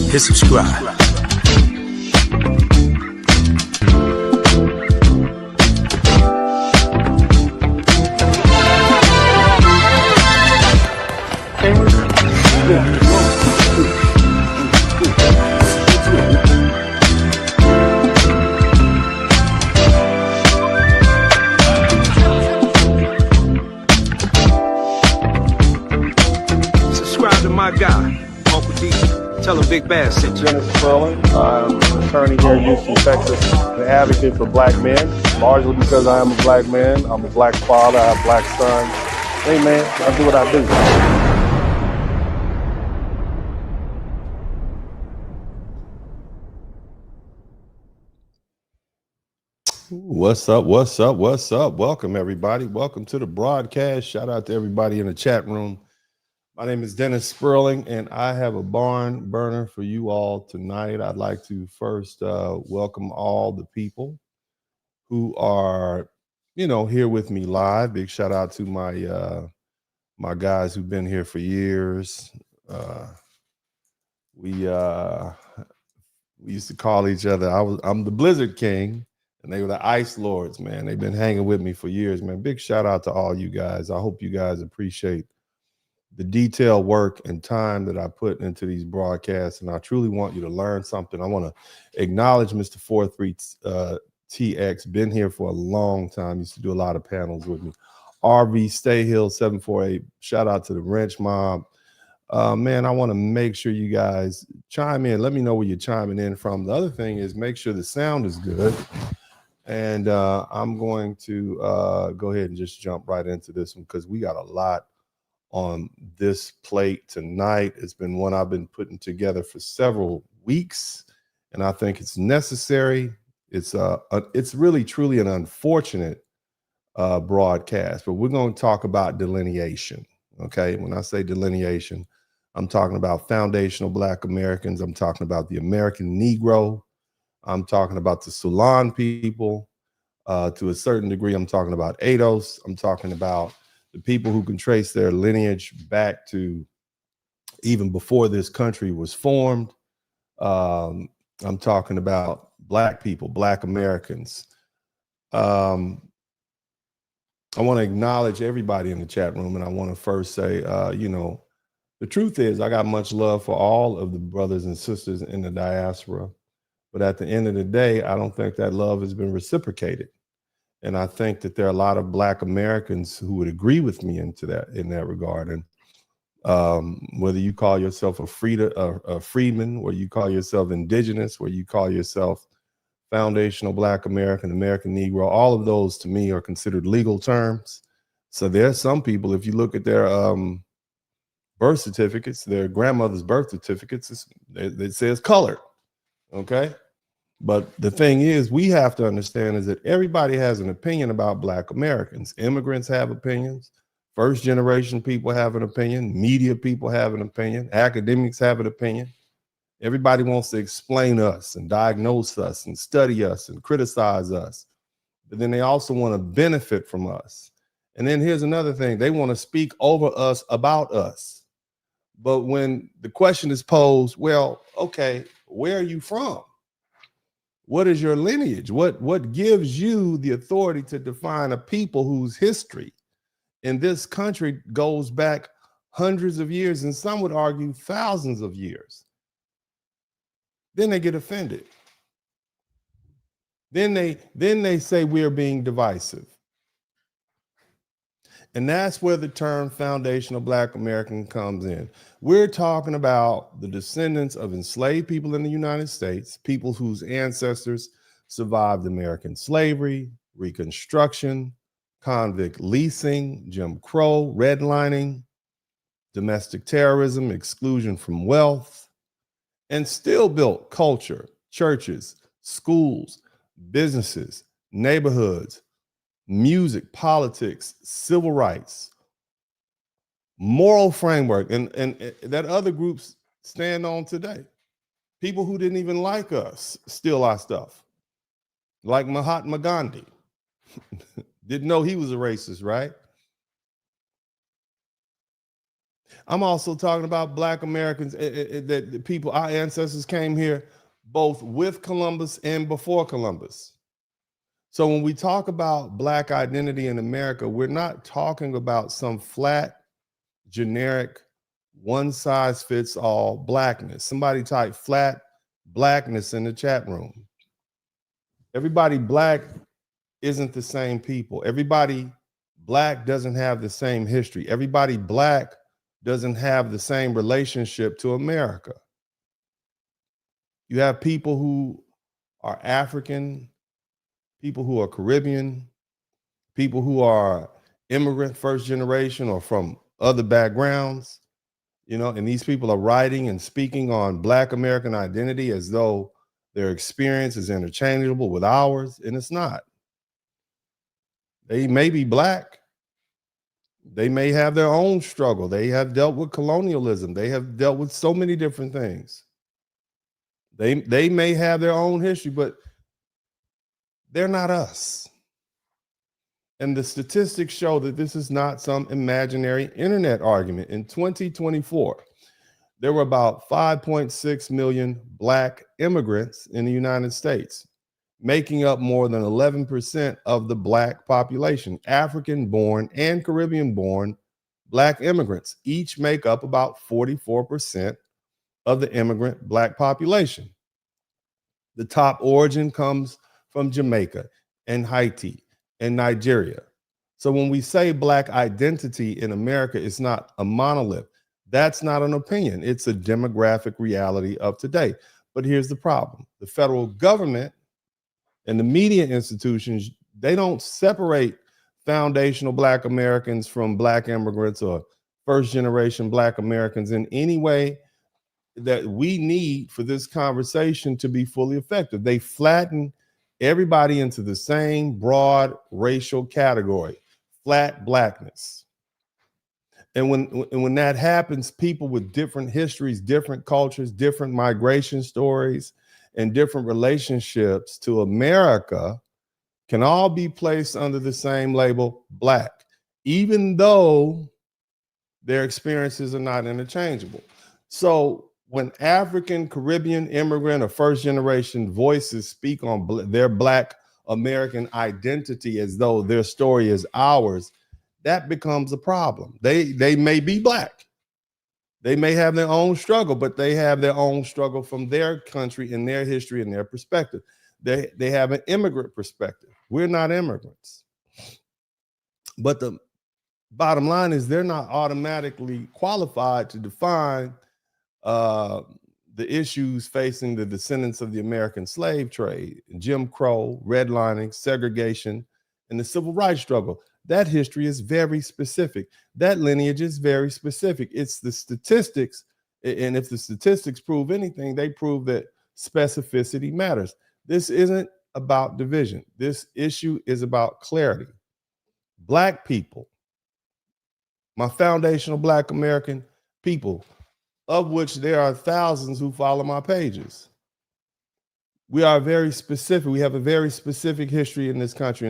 hit subscribe. Subscribe to my guy, Uncle D. Tell him Big Bass sent you. Spurling. I'm an attorney here in Houston, Texas, an advocate for black men, largely because I am a black man. I'm a black father, I have black sons. Hey man, I do what I do. What's up? What's up? What's up? Welcome, everybody. Welcome to the broadcast. Shout out to everybody in the chat room. My name is Dennis Spurling, and I have a barn burner for you all tonight. I'd like to first welcome all the people who are, here with me live. Big shout out to my my guys who've been here for years. We used to call each other. I'm the Blizzard King. And they were the Ice Lords, man. They've been hanging with me for years, man. Big shout out to all you guys. I hope you guys appreciate the detailed work and time that I put into these broadcasts. And I truly want you to learn something. I want to acknowledge Mr. 43TX, been here for a long time. Used to do a lot of panels with me. RV Stayhill 748, shout out to the Wrench Mob. Man, I want to make sure you guys chime in. Let me know where you're chiming in from. The other thing is make sure the sound is good. And I'm going to go ahead and just jump right into this one because we got a lot on this plate tonight. It's been one I've been putting together for several weeks, and I think it's necessary. It's really, truly an unfortunate broadcast, but we're going to talk about delineation, okay? When I say delineation, I'm talking about foundational Black Americans. I'm talking about the American Negro. I'm talking about the Sulan people. To a certain degree, I'm talking about ADOS. I'm talking about the people who can trace their lineage back to even before this country was formed. I'm talking about Black people, Black Americans. I want to acknowledge everybody in the chat room, and I want to first say, the truth is I got much love for all of the brothers and sisters in the diaspora. But at the end of the day, I don't think that love has been reciprocated. And I think that there are a lot of Black Americans who would agree with me in that regard. And whether you call yourself a freedman, whether you call yourself indigenous, whether you call yourself foundational Black American, American Negro, all of those to me are considered legal terms. So there's some people, if you look at their birth certificates, their grandmother's birth certificates, it says colored. Okay. But the thing is, we have to understand is that everybody has an opinion about Black Americans. Immigrants have opinions. First generation people have an opinion. Media people have an opinion. Academics have an opinion. Everybody wants to explain us and diagnose us and study us and criticize us. But then they also want to benefit from us. And then here's another thing. They want to speak over us about us. But when the question is posed, well, okay, where are you from? What is your lineage? What gives you the authority to define a people whose history in this country goes back hundreds of years, and some would argue thousands of years? Then they get offended. Then they say we're being divisive. And that's where the term foundational Black American comes in. We're talking about the descendants of enslaved people in the United States, people whose ancestors survived American slavery, Reconstruction, convict leasing, Jim Crow, redlining, domestic terrorism, exclusion from wealth, and still built culture, churches, schools, businesses, neighborhoods, music, politics, civil rights, moral framework, and that other groups stand on today. People who didn't even like us steal our stuff, like Mahatma Gandhi. Didn't know he was a racist, right? I'm also talking about Black Americans, that the people, our ancestors came here both with Columbus and before Columbus. So when we talk about Black identity in America, we're not talking about some flat, generic, one-size-fits-all Blackness. Somebody type flat Blackness in the chat room. Everybody Black isn't the same people. Everybody Black doesn't have the same history. Everybody Black doesn't have the same relationship to America. You have people who are African, people who are Caribbean, people who are immigrant first generation or from other backgrounds, you know, and these people are writing and speaking on Black American identity as though their experience is interchangeable with ours, and it's not. They may be Black. They may have their own struggle. They have dealt with colonialism. They have dealt with so many different things. They may have their own history, but they're not us. And the statistics show that this is not some imaginary internet argument. In 2024, there were about 5.6 million Black immigrants in the United States, making up more than 11% of the Black population. African-born and Caribbean-born Black immigrants each make up about 44% of the immigrant Black population. The top origin comes from Jamaica and Haiti and Nigeria. So when we say Black identity in America, it's not a monolith. That's not an opinion. It's a demographic reality of today. But here's the problem. The federal government and the media institutions, they don't separate foundational Black Americans from Black immigrants or first generation Black Americans in any way that we need for this conversation to be fully effective. They flatten everybody into the same broad racial category, flat Blackness. And when that happens, people with different histories, different cultures, different migration stories, and different relationships to America can all be placed under the same label, Black, even though their experiences are not interchangeable. So when African, Caribbean, immigrant, or first generation voices speak on their Black American identity as though their story is ours, that becomes a problem. They may be Black. They may have their own struggle, but they have their own struggle from their country and their history and their perspective. They have an immigrant perspective. We're not immigrants. But the bottom line is they're not automatically qualified to define the issues facing the descendants of the American slave trade, Jim Crow, redlining, segregation, and the civil rights struggle. That history is very specific. That lineage is very specific. It's the statistics, and if the statistics prove anything, they prove that specificity matters. This isn't about division. This issue is about clarity. Black people, my foundational Black American people, of which there are thousands who follow my pages. We are very specific. We have a very specific history in this country,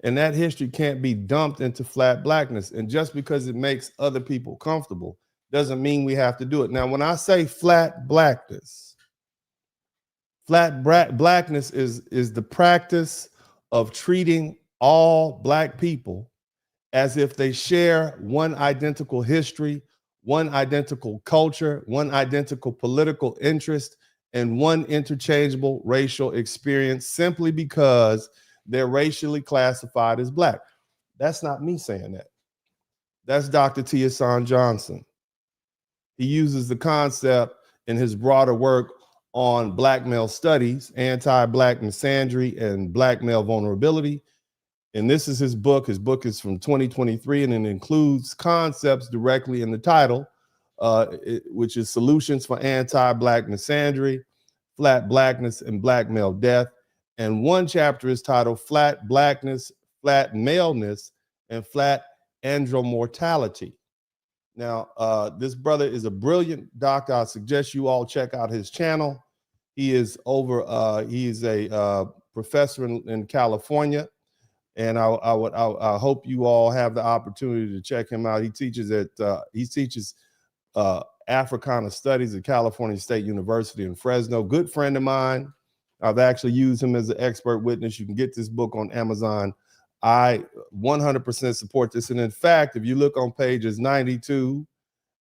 and that history can't be dumped into flat Blackness. And just because it makes other people comfortable doesn't mean we have to do it. Now, when I say flat Blackness, Blackness is the practice of treating all Black people as if they share one identical history, one identical culture, one identical political interest, and one interchangeable racial experience simply because they're racially classified as Black. That's not me saying that. That's Dr. T. Hassan Johnson. He uses the concept in his broader work on Black male studies, anti-Black misandry, and Black male vulnerability. And this is his book. His book is from 2023, and it includes concepts directly in the title, which is Solutions for Anti-Black Misandry, Flat Blackness, and Black Male Death. And one chapter is titled Flat Blackness, Flat Maleness, and Flat Andromortality. Now, this brother is a brilliant doctor. I suggest you all check out his channel. He is a professor in California. And I hope you all have the opportunity to check him out. He teaches Africana Studies at California State University in Fresno. Good friend of mine. I've actually used him as an expert witness. You can get this book on Amazon. I 100% support this. And in fact, if you look on pages 92,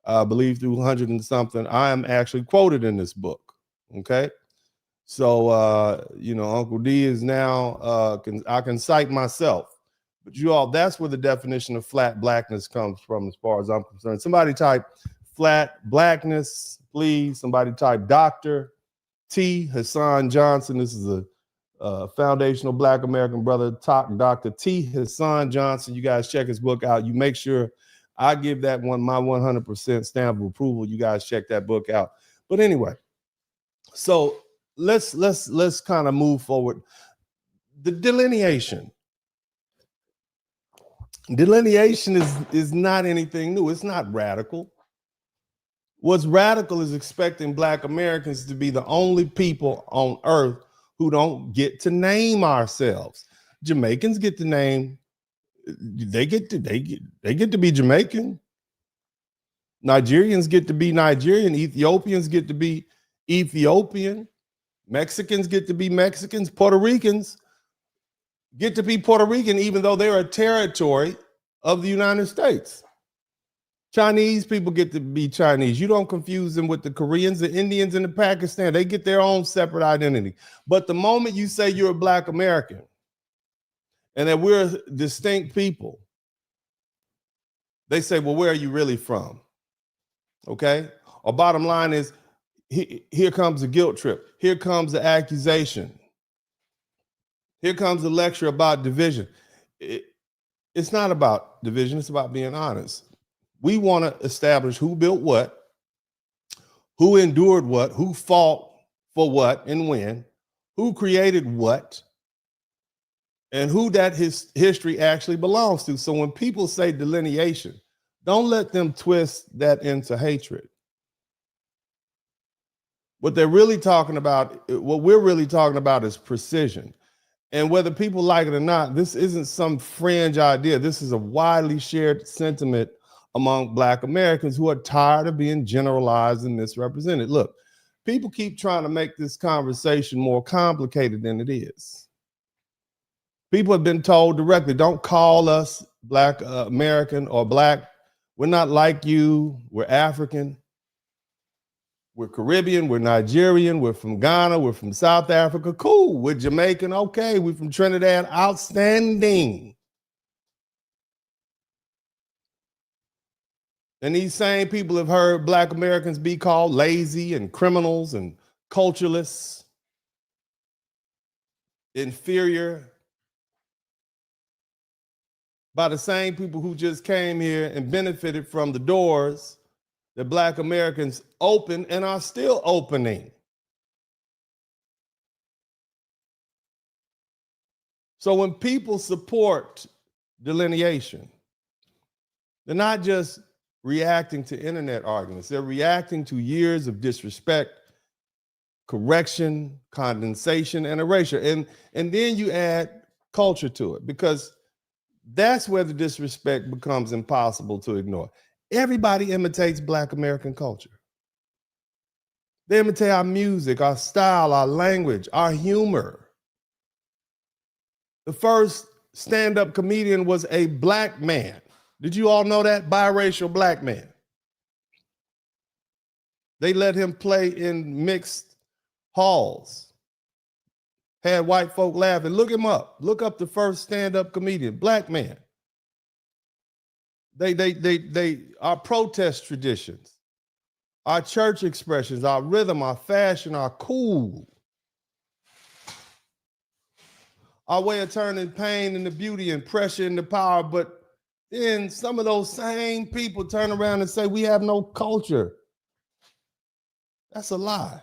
I believe through 100 and something, I am actually quoted in this book. Okay. So, you know, Uncle D is now, I can cite myself. But you all, that's where the definition of flat blackness comes from as far as I'm concerned. Somebody type flat blackness, please. Somebody type Dr. T. Hassan Johnson. This is a foundational Black American brother, Dr. T. Hassan Johnson. You guys check his book out. You make sure I give that one my 100% stamp of approval. You guys check that book out. But anyway, so let's kind of move forward. The delineation. Delineation is not anything new. It's not radical. What's radical is expecting Black Americans to be the only people on earth who don't get to name ourselves. Jamaicans get to name, they get to be Jamaican. Nigerians get to be Nigerian. Ethiopians get to be Ethiopian. Mexicans get to be Mexicans. Puerto Ricans get to be Puerto Rican, even though they're a territory of the United States. Chinese people get to be Chinese. You don't confuse them with the Koreans, the Indians, and the Pakistan. They get their own separate identity. But the moment you say you're a Black American and that we're distinct people, they say, well, where are you really from? Okay? Our bottom line is, here comes the guilt trip. Here comes the accusation. Here comes the lecture about division. It's not about division. It's about being honest. We want to establish who built what, who endured what, who fought for what and when, who created what, and who that history actually belongs to. So when people say delineation, don't let them twist that into hatred. What they're really talking about, what we're really talking about is precision. And whether people like it or not, this isn't some fringe idea. This is a widely shared sentiment among Black Americans who are tired of being generalized and misrepresented. Look, people keep trying to make this conversation more complicated than it is. People have been told directly, don't call us Black American or Black. We're not like you. We're African. We're Caribbean. We're Nigerian. We're from Ghana. We're from South Africa. Cool. We're Jamaican. Okay. We're from Trinidad. Outstanding. And these same people have heard Black Americans be called lazy and criminals and cultureless, inferior, by the same people who just came here and benefited from the doors that Black Americans opened and are still opening. So when people support delineation, they're not just reacting to internet arguments. They're reacting to years of disrespect, correction, condensation, and erasure. And then you add culture to it, because that's where the disrespect becomes impossible to ignore. Everybody imitates Black American culture. They imitate our music, our style, our language, our humor. The first stand-up comedian was a Black man. Did you all know that? Biracial Black man. They let him play in mixed halls. Had white folk laughing. Look him up. Look up the first stand-up comedian, Black man. Our protest traditions, our church expressions, our rhythm, our fashion, our cool, our way of turning pain into beauty and pressure into power. But then some of those same people turn around and say we have no culture. That's a lie.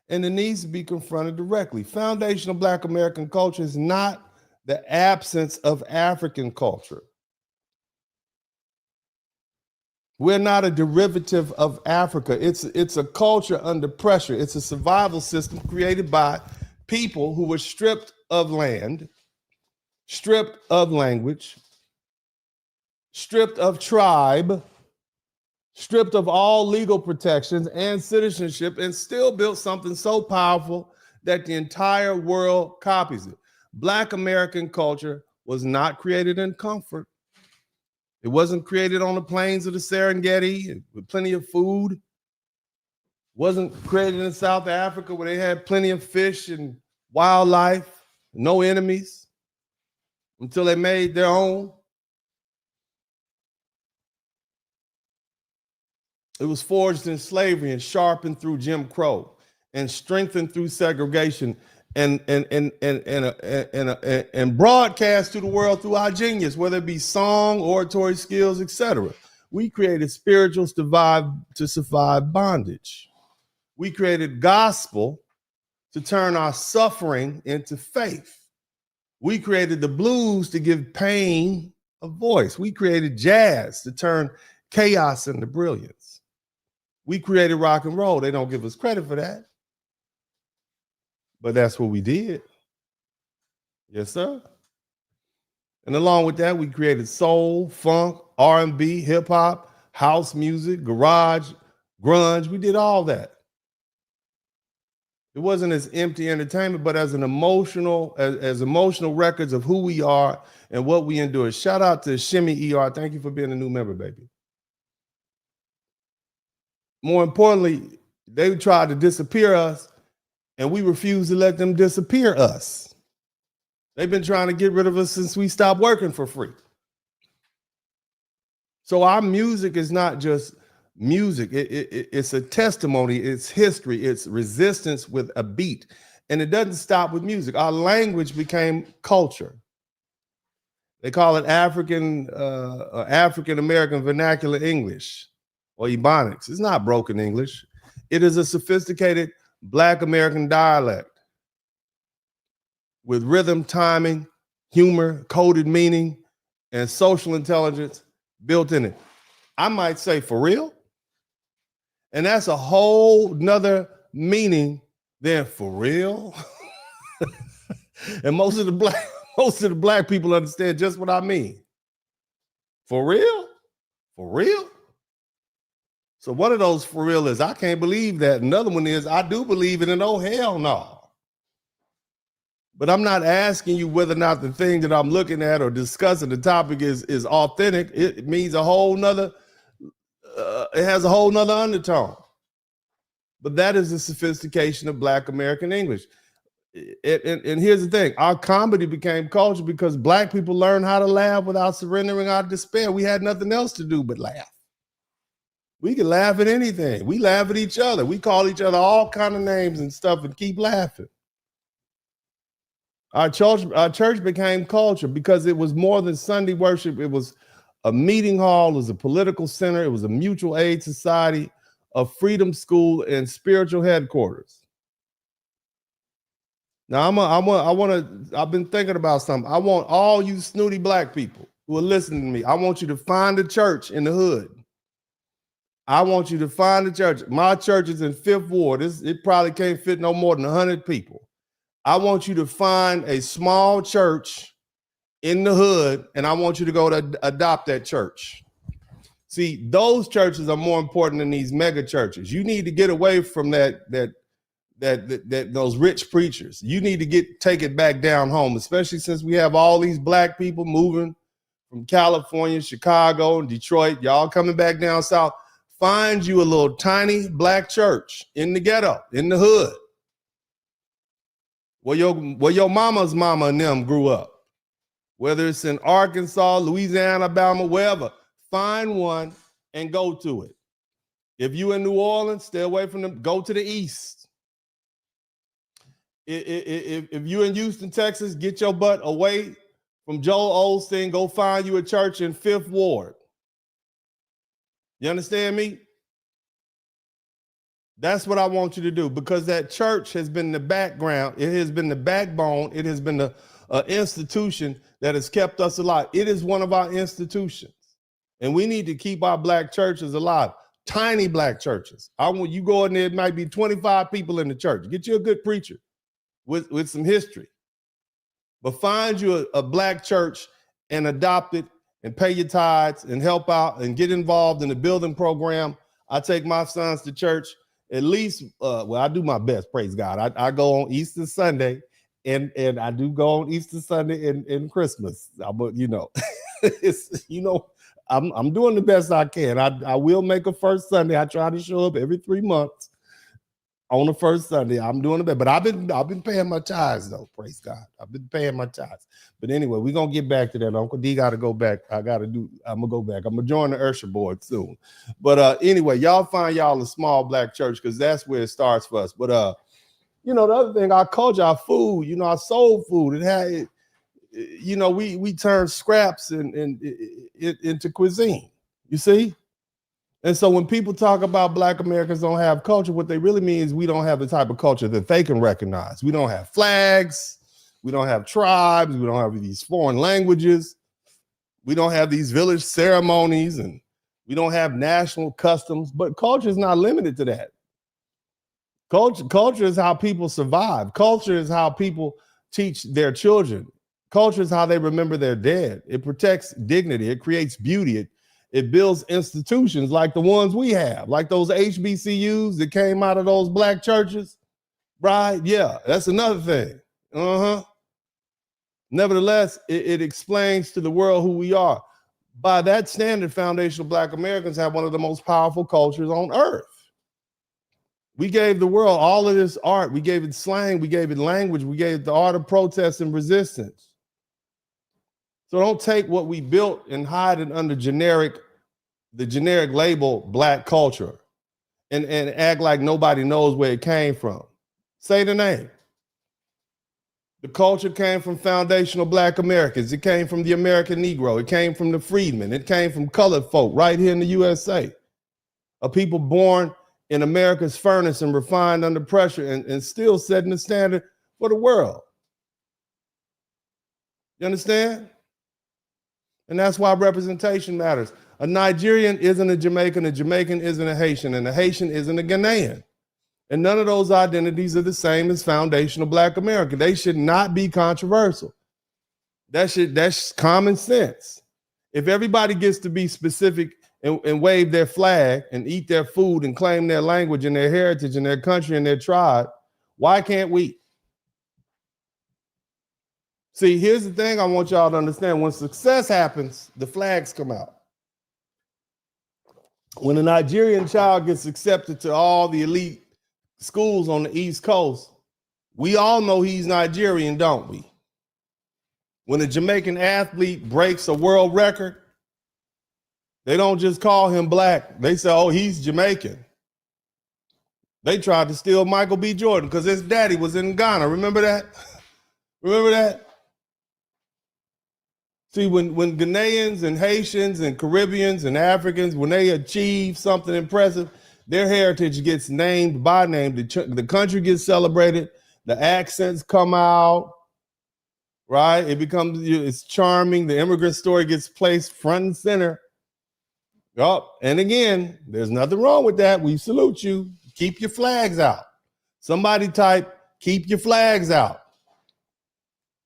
And it needs to be confronted directly. Foundational Black American culture is not the absence of African culture. We're not a derivative of Africa. It's a culture under pressure. It's a survival system created by people who were stripped of land, stripped of language, stripped of tribe, stripped of all legal protections and citizenship, and still built something so powerful that the entire world copies it. Black American culture was not created in comfort. It wasn't created on the plains of the Serengeti with plenty of food. It wasn't created in South Africa where they had plenty of fish and wildlife, no enemies, until they made their own. It was forged in slavery and sharpened through Jim Crow and strengthened through segregation and broadcast to the world through our genius, whether it be song, oratory skills, etc. We created spirituals to survive bondage. We created gospel to turn our suffering into faith. We created the blues to give pain a voice. We created jazz to turn chaos into brilliance. We created rock and roll. They don't give us credit for that. But that's what we did. Yes, sir. And along with that, we created soul, funk, R&B, hip hop, house music, garage, grunge. We did all that. It wasn't as empty entertainment, but as an emotional, as emotional records of who we are and what we endure. Shout out to Shimmy ER. Thank you for being a new member, baby. More importantly, they tried to disappear us, and we refuse to let them disappear us. They've been trying to get rid of us since we stopped working for free. So our music is not just music. It's a testimony, it's history, it's resistance with a beat. And it doesn't stop with music. Our language became culture. They call it African American vernacular English or Ebonics. It's not broken English. It is a sophisticated Black American dialect with rhythm, timing, humor, coded meaning, and social intelligence built in it. I might say for real. And that's a whole nother meaning than for real. And most of the black people understand just what I mean. For real? For real? So one of those for real is I can't believe that. Another one is I do believe it, and oh hell no. But I'm not asking you whether or not the thing that I'm looking at or discussing the topic is authentic. It means a whole nother, it has a whole nother undertone. But that is the sophistication of Black American English. And here's the thing, our comedy became culture because Black people learned how to laugh without surrendering our despair. We had nothing else to do but laugh. We could laugh at anything. We laugh at each other. We call each other all kind of names and stuff and keep laughing. Our church became culture because it was more than Sunday worship. It was a meeting hall, it was a political center, it was a mutual aid society, a freedom school, and spiritual headquarters. Now I've been thinking about something. I want all you snooty Black people who are listening to me, I want you to find a church in the hood. I want you to find a church. My church is in 5th Ward. It probably can't fit no more than 100 people. I want you to find a small church in the hood, and I want you to go to adopt that church. See, those churches are more important than these mega churches. You need to get away from those rich preachers. You need to take it back down home, especially since we have all these Black people moving from California, Chicago, and Detroit. Y'all coming back down south. Find you a little tiny Black church in the ghetto, in the hood, where your mama's mama and them grew up. Whether it's in Arkansas, Louisiana, Alabama, wherever, find one and go to it. If you in New Orleans, stay away from them. Go to the east. If you in Houston, Texas, get your butt away from Joel Osteen. Go find you a church in 5th Ward. You understand me? That's what I want you to do, because that church has been the background. It has been the backbone. It has been the institution that has kept us alive. It is one of our institutions. And we need to keep our Black churches alive. Tiny Black churches. I want you go in there, it might be 25 people in the church. Get you a good preacher with some history. But find you a Black church and adopt it and pay your tithes and help out and get involved in the building program. I take my sons to church at least, well, I do my best, praise God. I go on Easter Sunday, and I do go on Easter Sunday and Christmas. But it's, I'm doing the best I can. I will make a first Sunday. I try to show up every 3 months on the first Sunday. I'm doing the best, but I've been paying my tithes though. Praise God. I've been paying my tithes. But anyway, we're gonna get back to that. Uncle D got to go back. I'm gonna go back. I'm gonna join the Usher board soon. But anyway, y'all find y'all a small black church, because that's where it starts for us. But the other thing, our culture, our food, our soul food, it had, we turn scraps into cuisine. You see? And so when people talk about Black Americans don't have culture, what they really mean is we don't have the type of culture that they can recognize. We don't have flags. We don't have tribes. We don't have these foreign languages. We don't have these village ceremonies, and we don't have national customs. But culture is not limited to that. Culture is how people survive. Culture is how people teach their children. Culture is how they remember their dead. It protects dignity. It creates beauty. It builds institutions like the ones we have, like those H.B.C.U.s that came out of those black churches, right? Yeah, that's another thing. Nevertheless, it explains to the world who we are. By that standard, foundational Black Americans have one of the most powerful cultures on earth. We gave the world all of this art. We gave it slang. We gave it language. We gave it the art of protest and resistance. So don't take what we built and hide it under the generic label Black culture and act like nobody knows where it came from. Say the name. The culture came from foundational Black Americans. It came from the American Negro. It came from the freedmen. It came from colored folk right here in the USA. A people born in America's furnace and refined under pressure and still setting the standard for the world. You understand? And that's why representation matters. A Nigerian isn't a Jamaican isn't a Haitian, and a Haitian isn't a Ghanaian. And none of those identities are the same as foundational Black America. They should not be controversial. That's common sense. If everybody gets to be specific and wave their flag and eat their food and claim their language and their heritage and their country and their tribe, why can't we? See, here's the thing I want y'all to understand. When success happens, the flags come out. When a Nigerian child gets accepted to all the elite schools on the East Coast, we all know he's Nigerian, don't we? When a Jamaican athlete breaks a world record, they don't just call him Black. They say, oh, he's Jamaican. They tried to steal Michael B. Jordan because his daddy was in Ghana. Remember that? Remember that? See, when Ghanaians and Haitians and Caribbeans and Africans, when they achieve something impressive, their heritage gets named by name. The country gets celebrated. The accents come out, right? It's charming. The immigrant story gets placed front and center. Oh, and again, there's nothing wrong with that. We salute you. Keep your flags out. Somebody type, keep your flags out.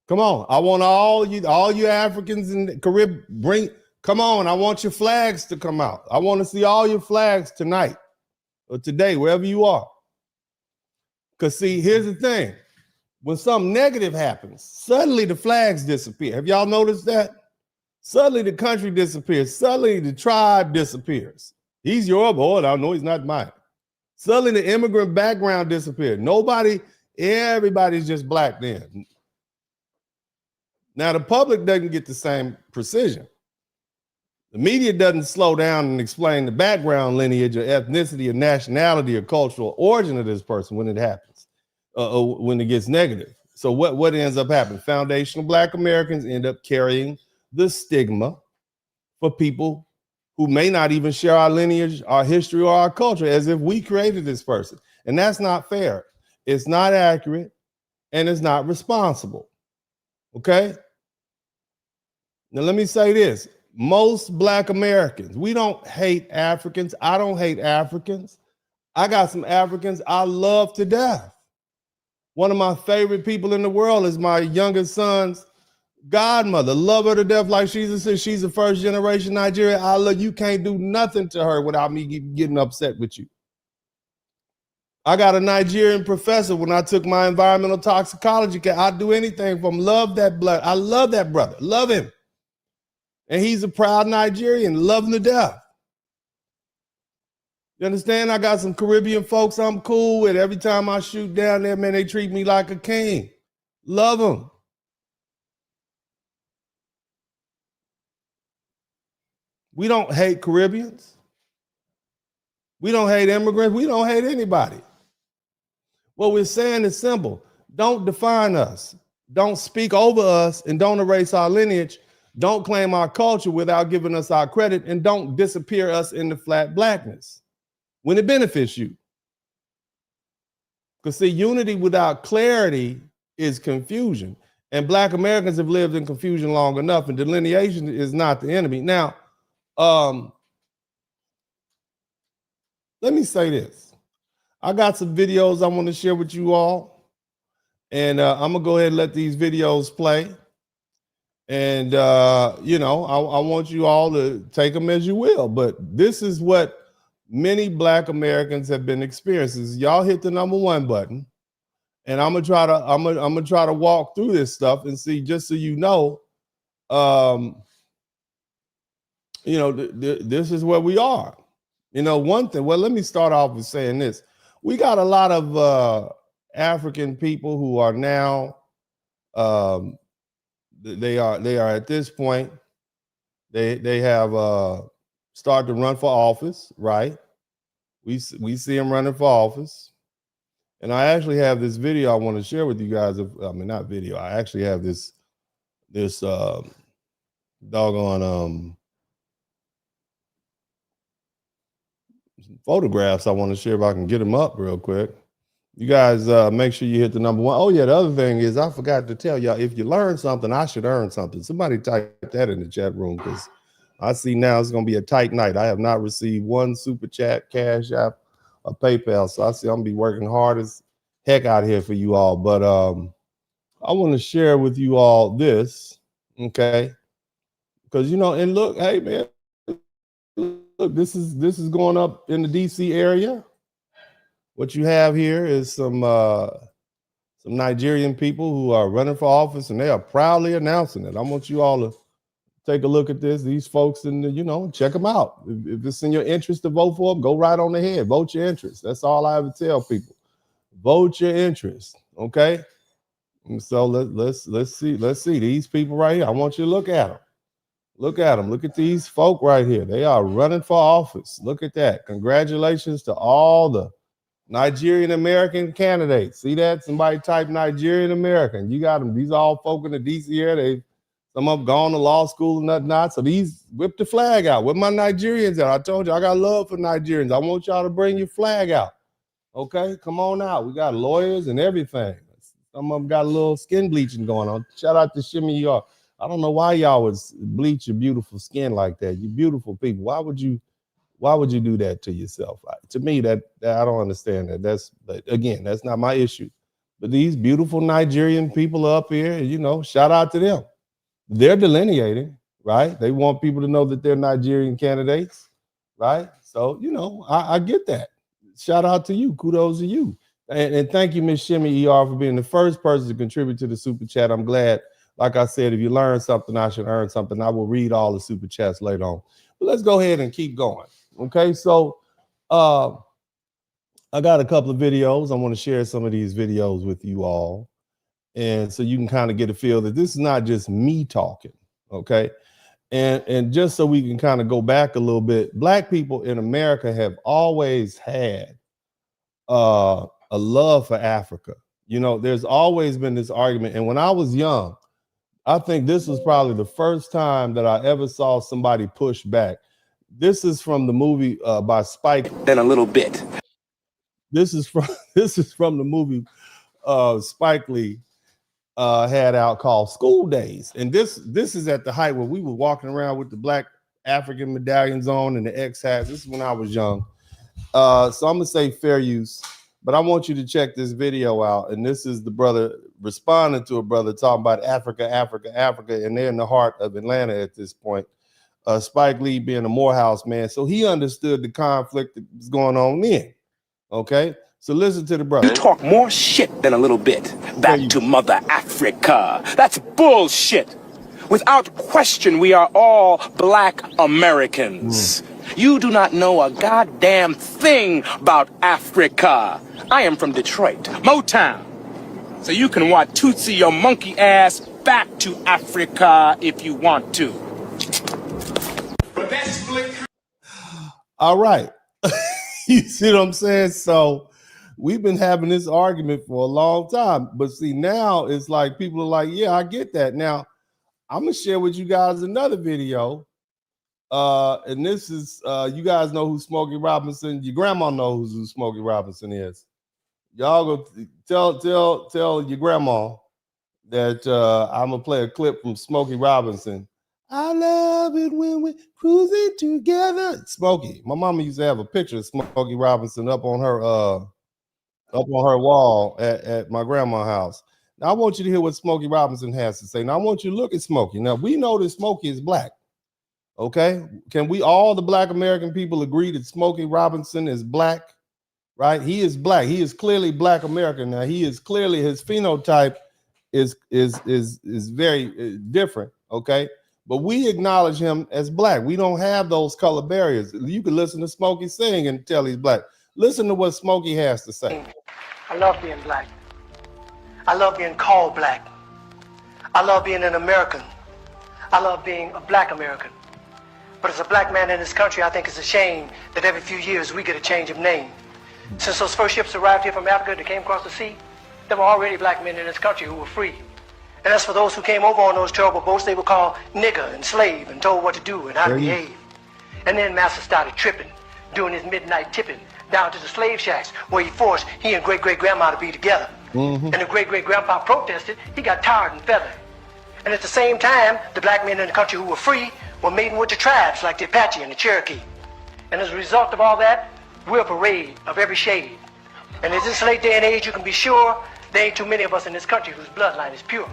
Come on. I want all you Africans in the Caribbean, come on. I want your flags to come out. I want to see all your flags tonight or today, wherever you are. Because see, here's the thing. When something negative happens, suddenly the flags disappear. Have y'all noticed that? Suddenly the country disappears. Suddenly the tribe disappears. He's your boy. I know he's not mine. Suddenly the immigrant background disappeared. Everybody's just Black then. Now the public doesn't get the same precision. The media doesn't slow down and explain the background, lineage, or ethnicity, or nationality, or cultural origin of this person when it happens, when it gets negative. So what ends up happening? Foundational Black Americans end up carrying the stigma for people who may not even share our lineage, our history, or our culture, as if we created this person. And that's not fair. It's not accurate, and it's not responsible. Okay? Now let me say this. Most Black Americans, we don't hate Africans. I don't hate Africans. I got some Africans I love to death. One of my favorite people in the world is my youngest son's godmother, love her to death like Jesus said. She's a first generation Nigerian. I love you. Can't do nothing to her without me getting upset with you. I got a Nigerian professor when I took my environmental toxicology. I'd do anything from love that blood. I love that brother. Love him. And he's a proud Nigerian. Love him to death. You understand? I got some Caribbean folks I'm cool with. Every time I shoot down there, man, they treat me like a king. Love them. We don't hate Caribbeans. We don't hate immigrants. We don't hate anybody. What we're saying is simple. Don't define us. Don't speak over us, and don't erase our lineage. Don't claim our culture without giving us our credit, and don't disappear us into flat blackness when it benefits you. Because see, unity without clarity is confusion. And Black Americans have lived in confusion long enough, and delineation is not the enemy. Now, let me say this. I got some videos I want to share with you all. And I'm going to go ahead and let these videos play. And, you know, I want you all to take them as you will. But this is what many Black Americans have been experiencing. Y'all hit the #1 button. And I'm gonna try to walk through this stuff and see, just so you know, this is where we are. You know, one thing, well, let me start off with saying this. We got a lot of African people who are now, they are at this point, they have started to run for office, right? We see them running for office. And I actually have this video I want to share with you guys. Not video. I actually have this doggone photographs I want to share if I can get them up real quick. You guys make sure you hit the #1. Oh yeah, the other thing is I forgot to tell y'all, if you learn something, I should earn something. Somebody type that in the chat room, because I see now it's going to be a tight night. I have not received one super chat, cash app, or PayPal. So I see I'm going to be working hard as heck out here for you all. But I want to share with you all this, okay? Because, you know, and look, hey man, look, this is going up in the DC area. What you have here is some Nigerian people who are running for office, and they are proudly announcing it. I want you all to take a look at this. These folks, and check them out. If it's in your interest to vote for them, go right on ahead. Vote your interest. That's all I ever tell people. Vote your interest, okay? And so let's see these people right here. I want you to look at them. Look at them. Look at these folk right here. They are running for office. Look at that. Congratulations to all the Nigerian American candidates. See that? Somebody type Nigerian American. You got them. These all folk in the DC area. Some of them gone to law school and not. So these, whip the flag out. Where my Nigerians at? I told you I got love for Nigerians. I want y'all to bring your flag out. Okay, come on out. We got lawyers and everything. Some of them got a little skin bleaching going on. Shout out to H.B.C.U.s. I don't know why y'all would bleach your beautiful skin like that. You beautiful people. Why would you do that to yourself? To me, that I don't understand that. But again, that's not my issue. But these beautiful Nigerian people up here, shout out to them. They're delineating, right? They want people to know that they're Nigerian candidates, right? So, I get that. Shout out to you. Kudos to you. And thank you, Ms. H.B.C.U.s, for being the first person to contribute to the super chat. I'm glad. Like I said, if you learn something, I should earn something. I will read all the super chats later on. But let's go ahead and keep going. Okay, so I got a couple of videos. I want to share some of these videos with you all. And so you can kind of get a feel that this is not just me talking, okay? And just so we can kind of go back a little bit, Black people in America have always had a love for Africa. There's always been this argument. And when I was young, I think this was probably the first time that I ever saw somebody push back. This is from the movie by Spike. Then a little bit. This is from the movie Spike Lee had out called School Days. And this is at the height where we were walking around with the Black African medallions on and the X hats. This is when I was young. So I'm gonna say fair use. But I want you to check this video out. And this is the brother responding to a brother talking about Africa, and they're in the heart of Atlanta at this point. Spike Lee being a Morehouse man, so he understood the conflict that was going on then. Okay, so listen to the brother. You talk more shit than a little bit. Back to Mother Africa. That's bullshit. Without question, we are all Black Americans. You do not know a goddamn thing about Africa. I am from Detroit, Motown. So you can watch Tootsie your monkey ass back to Africa if you want to. But that's split. All right. You see what I'm saying? So we've been having this argument for a long time. But see, now it's like people are like, yeah, I get that. Now, I'm going to share with you guys another video. And this is, you guys know who Smokey Robinson, your grandma knows who Smokey Robinson is. Y'all go tell your grandma that I'm going to play a clip from Smokey Robinson. I love it when we cruising together. Smokey. My mama used to have a picture of Smokey Robinson up on her wall at my grandma's house. Now I want you to hear what Smokey Robinson has to say. Now I want you to look at Smokey. Now we know that Smokey is Black. Okay, can we all the Black American people agree that Smokey Robinson is Black? Right? He is Black. He is clearly Black American. Now he is clearly, his phenotype is very different. Okay, but we acknowledge him as Black. We don't have those color barriers. You can listen to Smokey sing and tell he's Black. Listen to what Smokey has to say. I love being Black. I love being called Black. I love being an American. I love being a Black American. But as a Black man in this country, I think it's a shame that every few years we get a change of name. Since those first ships arrived here from Africa that came across the sea, there were already Black men in this country who were free. And as for those who came over on those terrible boats, they were called nigger and slave and told what to do and how to behave. And then Master started tripping, doing his midnight tipping down to the slave shacks where he forced he and great-great-grandma to be together. And the great-great-grandpa protested, he got tired and feathered. And at the same time, the Black men in the country who were free were mating with the tribes like the Apache and the Cherokee. And as a result of all that, we're a parade of every shade. And in this late day and age, you can be sure there ain't too many of us in this country whose bloodline is pure.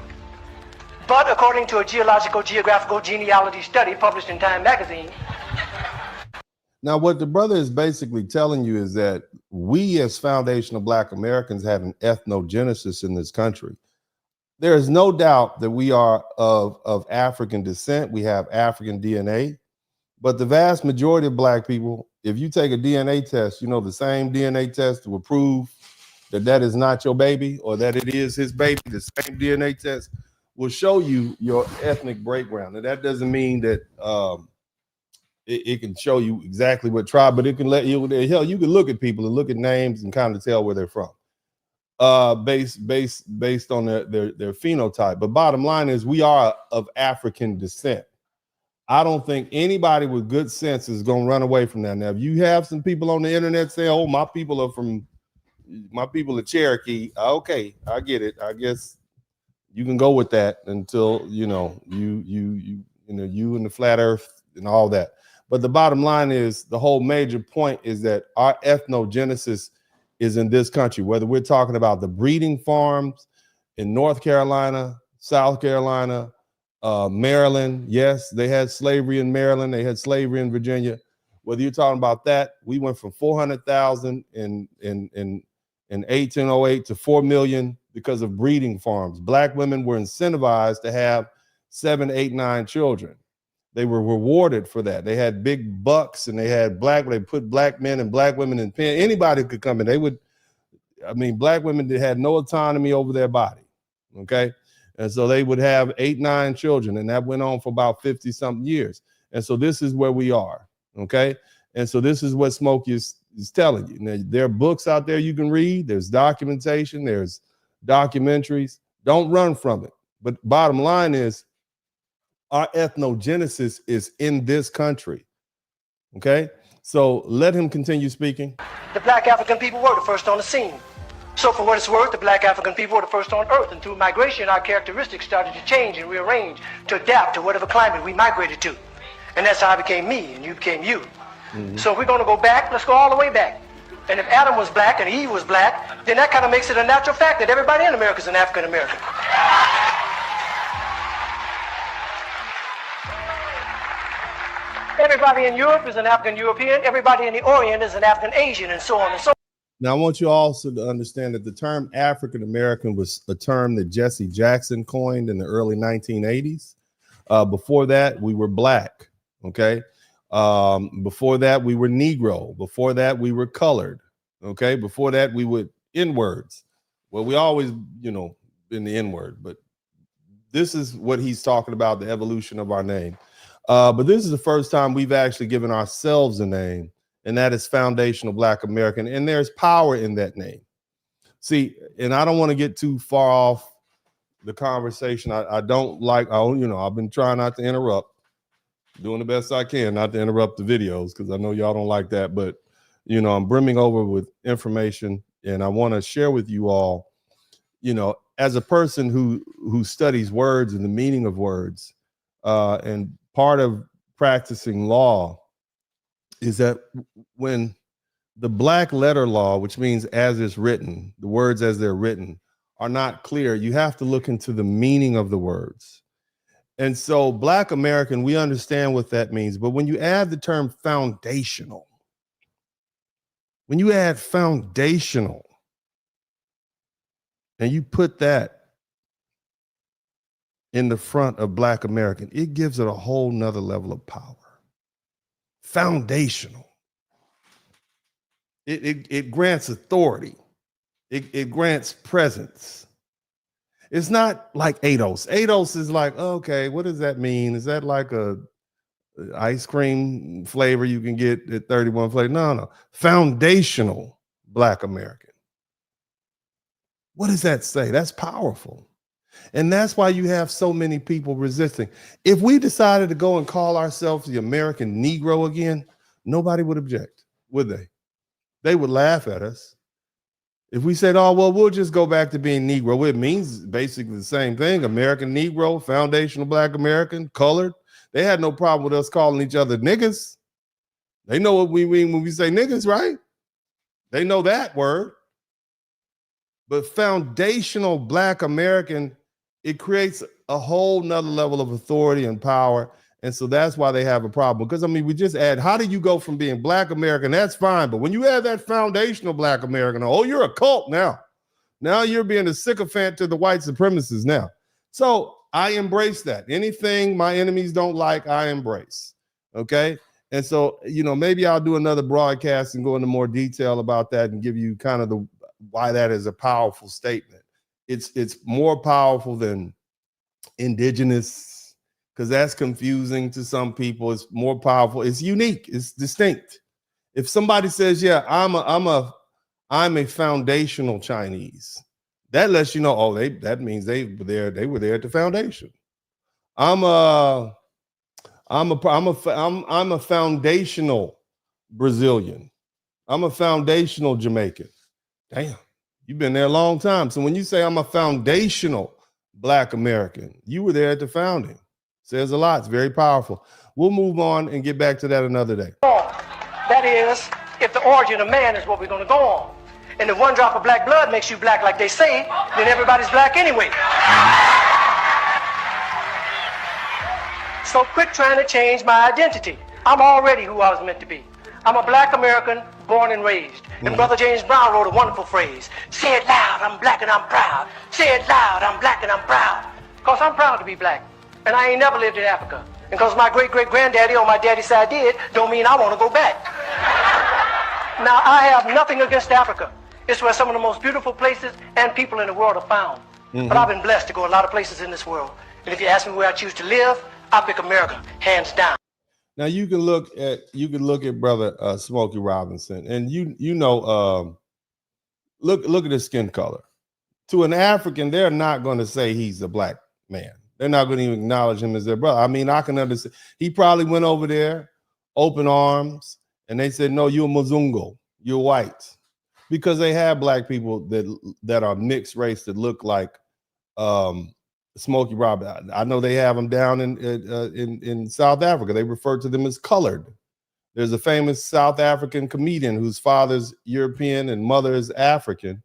But according to a geographical genealogy study published in Time magazine. Now, what the brother is basically telling you is that we as foundational Black Americans have an ethnogenesis in this country. There is no doubt that we are of African descent. We have African DNA, but the vast majority of Black people, if you take a DNA test, you know, the same DNA test will prove that that is not your baby or that it is his baby. The same DNA test will show you your ethnic background. And that doesn't mean that it can show you exactly what tribe, but it can let you, hell, you can look at people and look at names and kind of tell where they're from. Based on their phenotype. But bottom line is we are of African descent. I don't think anybody with good sense is going to run away from that. Now, if you have some people on the internet say, oh, my people are Cherokee. Okay, I get it. I guess you can go with that until, you know, you and the flat earth and all that. But the bottom line is the whole major point is that our ethnogenesis is in this country, whether we're talking about the breeding farms in North Carolina, South Carolina, Maryland. Yes, they had slavery in Maryland. They had slavery in Virginia. Whether you're talking about that, we went from 400,000 in 1808 to 4 million because of breeding farms. Black women were incentivized to have 7, 8, 9 children. They were rewarded for that. They had big bucks and they put Black men and Black women in pen. Anybody could come in. Black women had no autonomy over their body. Okay. And so they would have 8, 9 children, and that went on for about 50 something years. And so this is where we are. Okay. And so this is what Smokey is telling you. Now, there are books out there you can read. There's documentation. There's documentaries. Don't run from it. But bottom line is, our ethnogenesis is in this country. Okay, so let him continue speaking. The Black African people were the first on the scene. So for what it's worth, the Black African people were the first on earth, and through migration, our characteristics started to change and rearrange to adapt to whatever climate we migrated to. And that's how I became me and you became you. So if we're gonna go back, let's go all the way back. And if Adam was black and Eve was black, then that kind of makes it a natural fact that everybody in America is an African American. Everybody in Europe is an African European. Everybody in the Orient is an African Asian, and so on and so on. Now, I want you also to understand that the term African American was a term that Jesse Jackson coined in the early 1980s. Before that, we were black. Okay. Before that, we were Negro. Before that, we were colored. Okay. Before that, we were N-words. Well, we always, you know, been the N-word, but this is what he's talking about, the evolution of our name. But this is the first time we've actually given ourselves a name, and that is foundational Black American. And there's power in that name. See, and I don't want to get too far off the conversation. I don't like, you know, I've been trying not to interrupt, doing the best I can not to interrupt the videos, because I know y'all don't like that. But, you know, I'm brimming over with information, and I want to share with you all, you know, as a person who studies words and the meaning of words, and part of practicing law is that when the black letter law, which means as it's written, the words as they're written, are not clear, you have to look into the meaning of the words. And so Black American, we understand what that means. But when you add the term foundational, when you add foundational and you put that in the front of Black American, it gives it a whole nother level of power. Foundational. It grants authority. It grants presence. It's not like ADOS. ADOS is like, okay, what does that mean? Is that like a ice cream flavor you can get at 31 flavor? No. Foundational Black American. What does that say? That's powerful. And that's why you have so many people resisting. If we decided to go and call ourselves the American Negro again, nobody would object, would they? They would laugh at us. If we said, oh, well, we'll just go back to being Negro, it means basically the same thing. American Negro, foundational Black American, colored. They had no problem with us calling each other niggas. They know what we mean when we say niggas, right? They know that word. But foundational Black American, it creates a whole nother level of authority and power. And so that's why they have a problem. Because, I mean, we just add, how do you go from being Black American? That's fine. But when you add that foundational Black American, oh, you're a cult now. Now you're being a sycophant to the white supremacists now. So I embrace that. Anything my enemies don't like, I embrace. Okay. And so, you know, maybe I'll do another broadcast and go into more detail about that and give you kind of the why that is a powerful statement. It's more powerful than indigenous, because that's confusing to some people. It's more powerful. It's unique. It's distinct. If somebody says, yeah, I'm a foundational Chinese, that lets you know, oh, that means they were there at the foundation. I'm a foundational Brazilian. I'm a foundational Jamaican. Damn, you've been there a long time. So when you say I'm a foundational Black American, you were there at the founding. Says a lot. It's very powerful. We'll move on and get back to that another day. That is, if the origin of man is what we're going to go on. And if one drop of black blood makes you black like they say, then everybody's black anyway. So quit trying to change my identity. I'm already who I was meant to be. I'm a Black American, born and raised. And Brother James Brown wrote a wonderful phrase. Say it loud, I'm black and I'm proud. Say it loud, I'm black and I'm proud. Because I'm proud to be black. And I ain't never lived in Africa. And because my great-great-granddaddy on my daddy's side did, don't mean I want to go back. Now, I have nothing against Africa. It's where some of the most beautiful places and people in the world are found. But I've been blessed to go a lot of places in this world. And if you ask me where I choose to live, I pick America, hands down. Now you can look at Brother Smokey Robinson, and look at his skin color. To an African, they're not going to say he's a black man. They're not going to even acknowledge him as their brother. I mean, I can understand. He probably went over there, open arms, and they said, "No, you're a Mzungu, you're white," because they have black people that are mixed race that look like Smokey Robinson. I know they have them down in South Africa. They refer to them as colored. There's a famous South African comedian whose father's European and mother is African,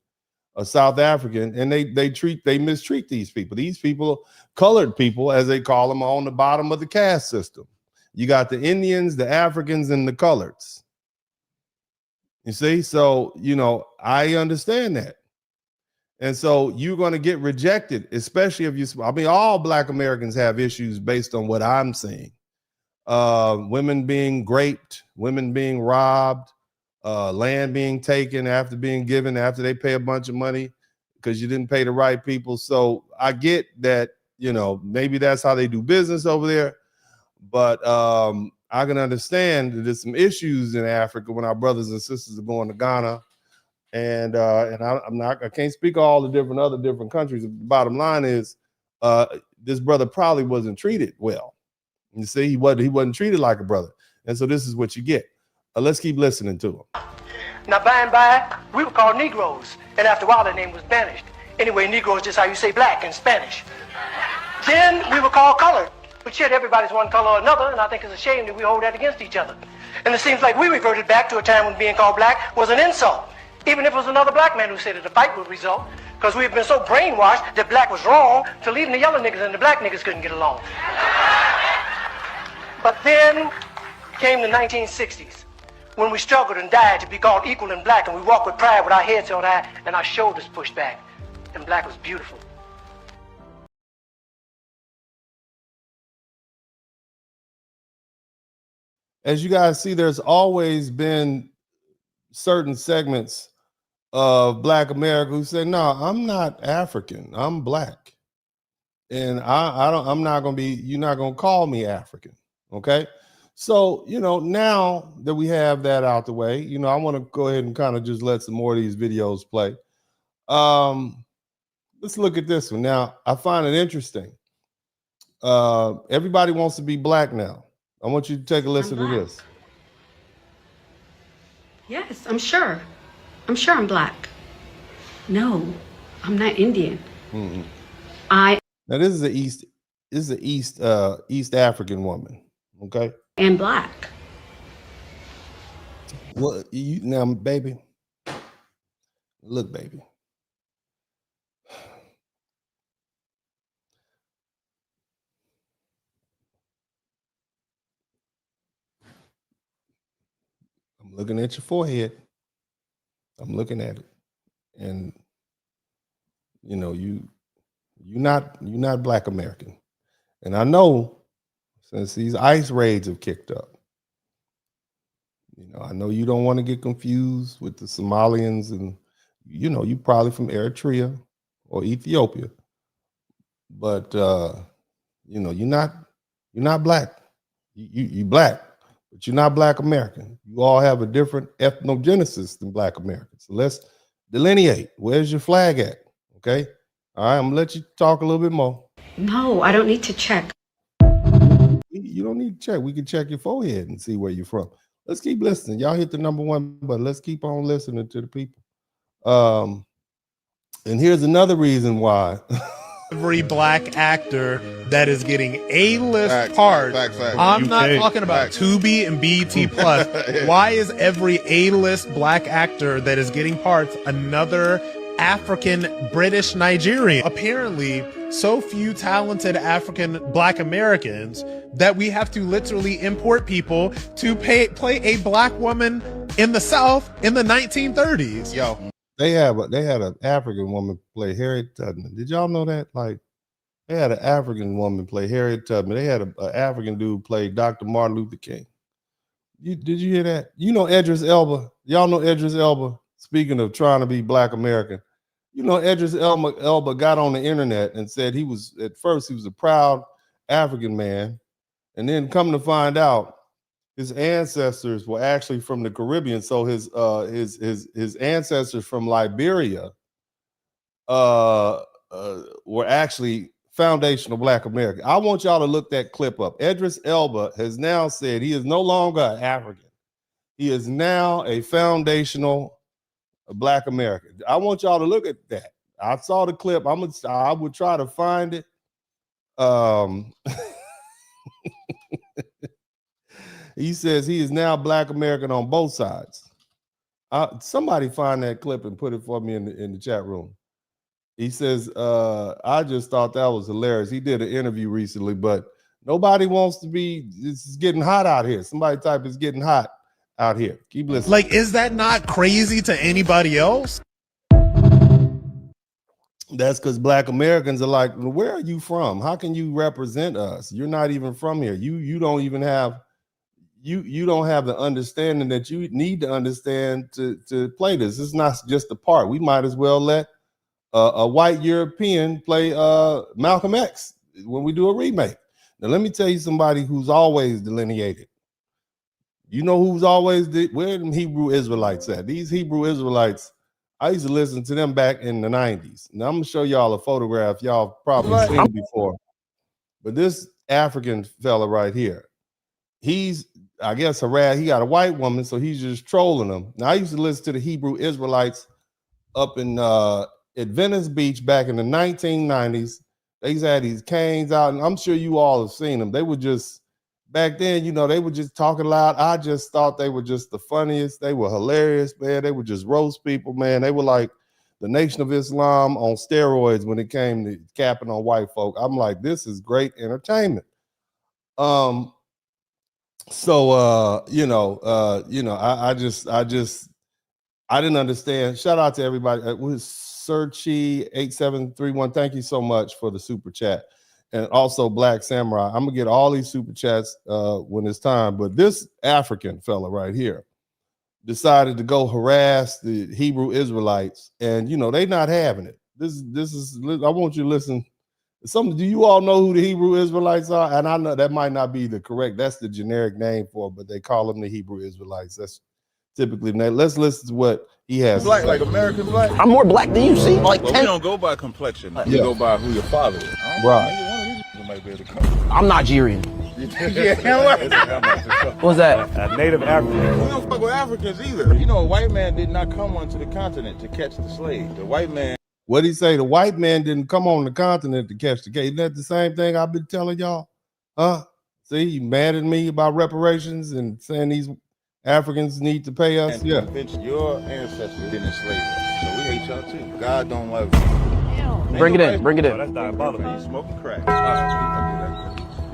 a South African, and they mistreat these people. These people, colored people, as they call them, are on the bottom of the caste system. You got the Indians, the Africans, and the coloreds. You see? So, you know, I understand that. And so you're going to get rejected, especially if you, I mean, all Black Americans have issues based on what I'm seeing. Women being raped, women being robbed, land being taken after being given, after they pay a bunch of money because you didn't pay the right people. So I get that, you know, maybe that's how they do business over there. But I can understand that there's some issues in Africa when our brothers and sisters are going to Ghana. And I can't speak of all the other different countries. The bottom line is this brother probably wasn't treated well. You see, he wasn't treated like a brother. And so this is what you get. Let's keep listening to him. Now, by and by, we were called Negroes, and after a while, their name was banished. Anyway, Negro is just how you say black in Spanish. Then we were called colored, but yet everybody's one color or another, and I think it's a shame that we hold that against each other. And it seems like we reverted back to a time when being called black was an insult, even if it was another black man who said that a fight would result, because we've been so brainwashed that black was wrong, till even the yellow niggas and the black niggas couldn't get along. But then came the 1960s, when we struggled and died to be called equal and black, and we walked with pride with our heads held high and our shoulders pushed back, and black was beautiful. As you guys see, there's always been certain segments of Black America who say, no, I'm not African, I'm Black. And I'm not going to be, you're not going to call me African. Okay. So, you know, now that we have that out the way, you know, I want to go ahead and kind of just let some more of these videos play. Let's look at this one. Now, I find it interesting. Everybody wants to be Black now. I want you to take a listen to this. Yes, I'm sure. I'm sure I'm Black. No, I'm not Indian. Mm-hmm. Now this is the East African woman. Okay. And Black. Well, now, baby, look, baby. I'm looking at your forehead. I'm looking at it, and you know you're not Black American, and I know since these ICE raids have kicked up. You know, I know you don't want to get confused with the Somalians, and you know, you probably from Eritrea or Ethiopia, but you know, you're not Black. You Black, but you're not Black American. You all have a different ethnogenesis than Black Americans. So let's delineate. Where's your flag at? Okay. All right, I'm gonna let you talk a little bit more. No, I don't need to check. You don't need to check. We can check your forehead and see where you're from. Let's keep listening. Y'all hit the #1, but let's keep on listening to the people. And here's another reason why. Every Black actor that is getting A-list parts. I'm not talking about Tubi and BET Plus. Why is every A-list Black actor that is getting parts another African, British, Nigerian? Apparently, so few talented African Black Americans that we have to literally import people to play a Black woman in the South in the 1930s. Yo. They had an African woman play Harriet Tubman. Did y'all know that? Like, they had an African woman play Harriet Tubman. They had an African dude play Dr. Martin Luther King. Did you hear that? You know Idris Elba. Y'all know Idris Elba. Speaking of trying to be Black American, you know Idris Elba got on the internet and said at first he was a proud African man, and then come to find out, his ancestors were actually from the Caribbean. So his ancestors from Liberia were actually foundational Black American. I want y'all to look that clip up. Idris Elba has now said he is no longer an African. He is now a foundational Black American. I want y'all to look at that. I saw the clip. I would try to find it. He says he is now Black American on both sides. Somebody find that clip and put it for me in the chat room. He says, I just thought that was hilarious. He did an interview recently, but nobody wants to be, it's getting hot out here. Somebody type it's getting hot out here. Keep listening. Like, is that not crazy to anybody else? That's because Black Americans are like, where are you from? How can you represent us? You're not even from here. You don't even have, you don't have the understanding that you need to understand to play this. It's not just a part. We might as well let a white European play Malcolm X when we do a remake. Now, let me tell you somebody who's always delineated. You know who's always, where are them Hebrew Israelites at? These Hebrew Israelites, I used to listen to them back in the 90s. Now, I'm going to show y'all a photograph y'all probably seen before. But this African fella right here, he's, I guess, he got a white woman, so he's just trolling them. Now, I used to listen to the Hebrew Israelites up in at Venice Beach back in the 1990s. They used to have these canes out, and I'm sure you all have seen them. They were just, back then, you know, they were just talking loud. I just thought they were just the funniest. They were hilarious, man. They would just roast people, man. They were like the Nation of Islam on steroids when it came to capping on white folk. I'm like, this is great entertainment. I didn't understand. Shout out to everybody. It was Searchy8731. Thank you so much for the super chat. And also Black Samurai. I'm gonna get all these super chats when it's time. But this African fella right here decided to go harass the Hebrew Israelites, and you know, they not having it. This is I want you to listen. Do you all know who the Hebrew Israelites are? And I know that might not be the correct, that's the generic name for it, but they call them the Hebrew Israelites. That's typically name. Let's listen to what he has. Black, like American black. I'm more black than you, see? Like, we don't go by complexion. We go by who your father is. Right. I'm Nigerian. What's that? A native African. We don't fuck with Africans either. You know, a white man did not come onto the continent to catch the slave. The white man. What'd he say? The white man didn't come on the continent to catch the case. Isn't that the same thing I've been telling y'all? Huh? See, you mad at me about reparations and saying these Africans need to pay us? Yeah. Your ancestors didn't enslave us, so we hate y'all too. God don't love you. Bring it in. Bring it in. That's diabolical. You smoking crack.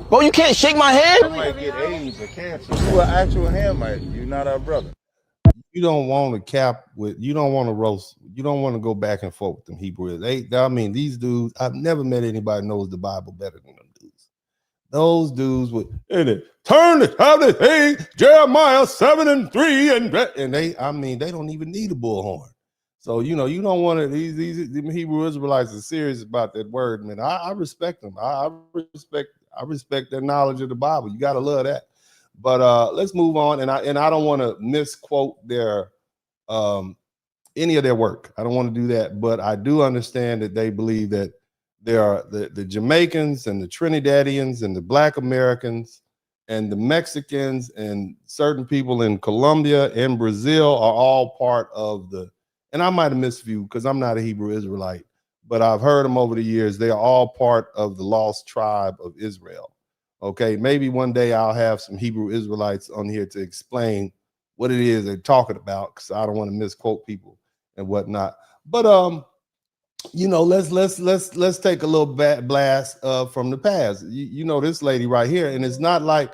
Bro, you can't shake my head. You might get AIDS or cancer. You an actual Hamite. You're not our brother. You don't want to cap with, you don't want to roast, you don't want to go back and forth with them Hebrews. I mean, these dudes, I've never met anybody who knows the Bible better than them dudes. Those dudes would, turn the tablet, hey, Jeremiah 7:3, and they, I mean, they don't even need a bullhorn. So, you know, you don't want to, these Hebrew Israelites are serious about that word, man. I respect them. I respect their knowledge of the Bible. You got to love that. But let's move on, and I don't want to misquote their any of their work. I don't want to do that, but I do understand that they believe that there are the Jamaicans and the Trinidadians and the Black Americans and the Mexicans and certain people in Colombia and Brazil are all part of the, and I might have missed a few because I'm not a Hebrew Israelite, but I've heard them over the years. They are all part of the lost tribe of Israel. Okay, maybe one day I'll have some Hebrew Israelites on here to explain what it is they're talking about, because I don't want to misquote people and whatnot. But you know, let's take a little blast from the past. You know this lady right here, and it's not like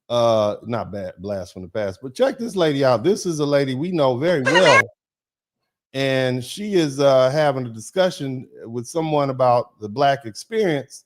not bad blast from the past, but check this lady out. This is a lady we know very well, and she is having a discussion with someone about the Black experience.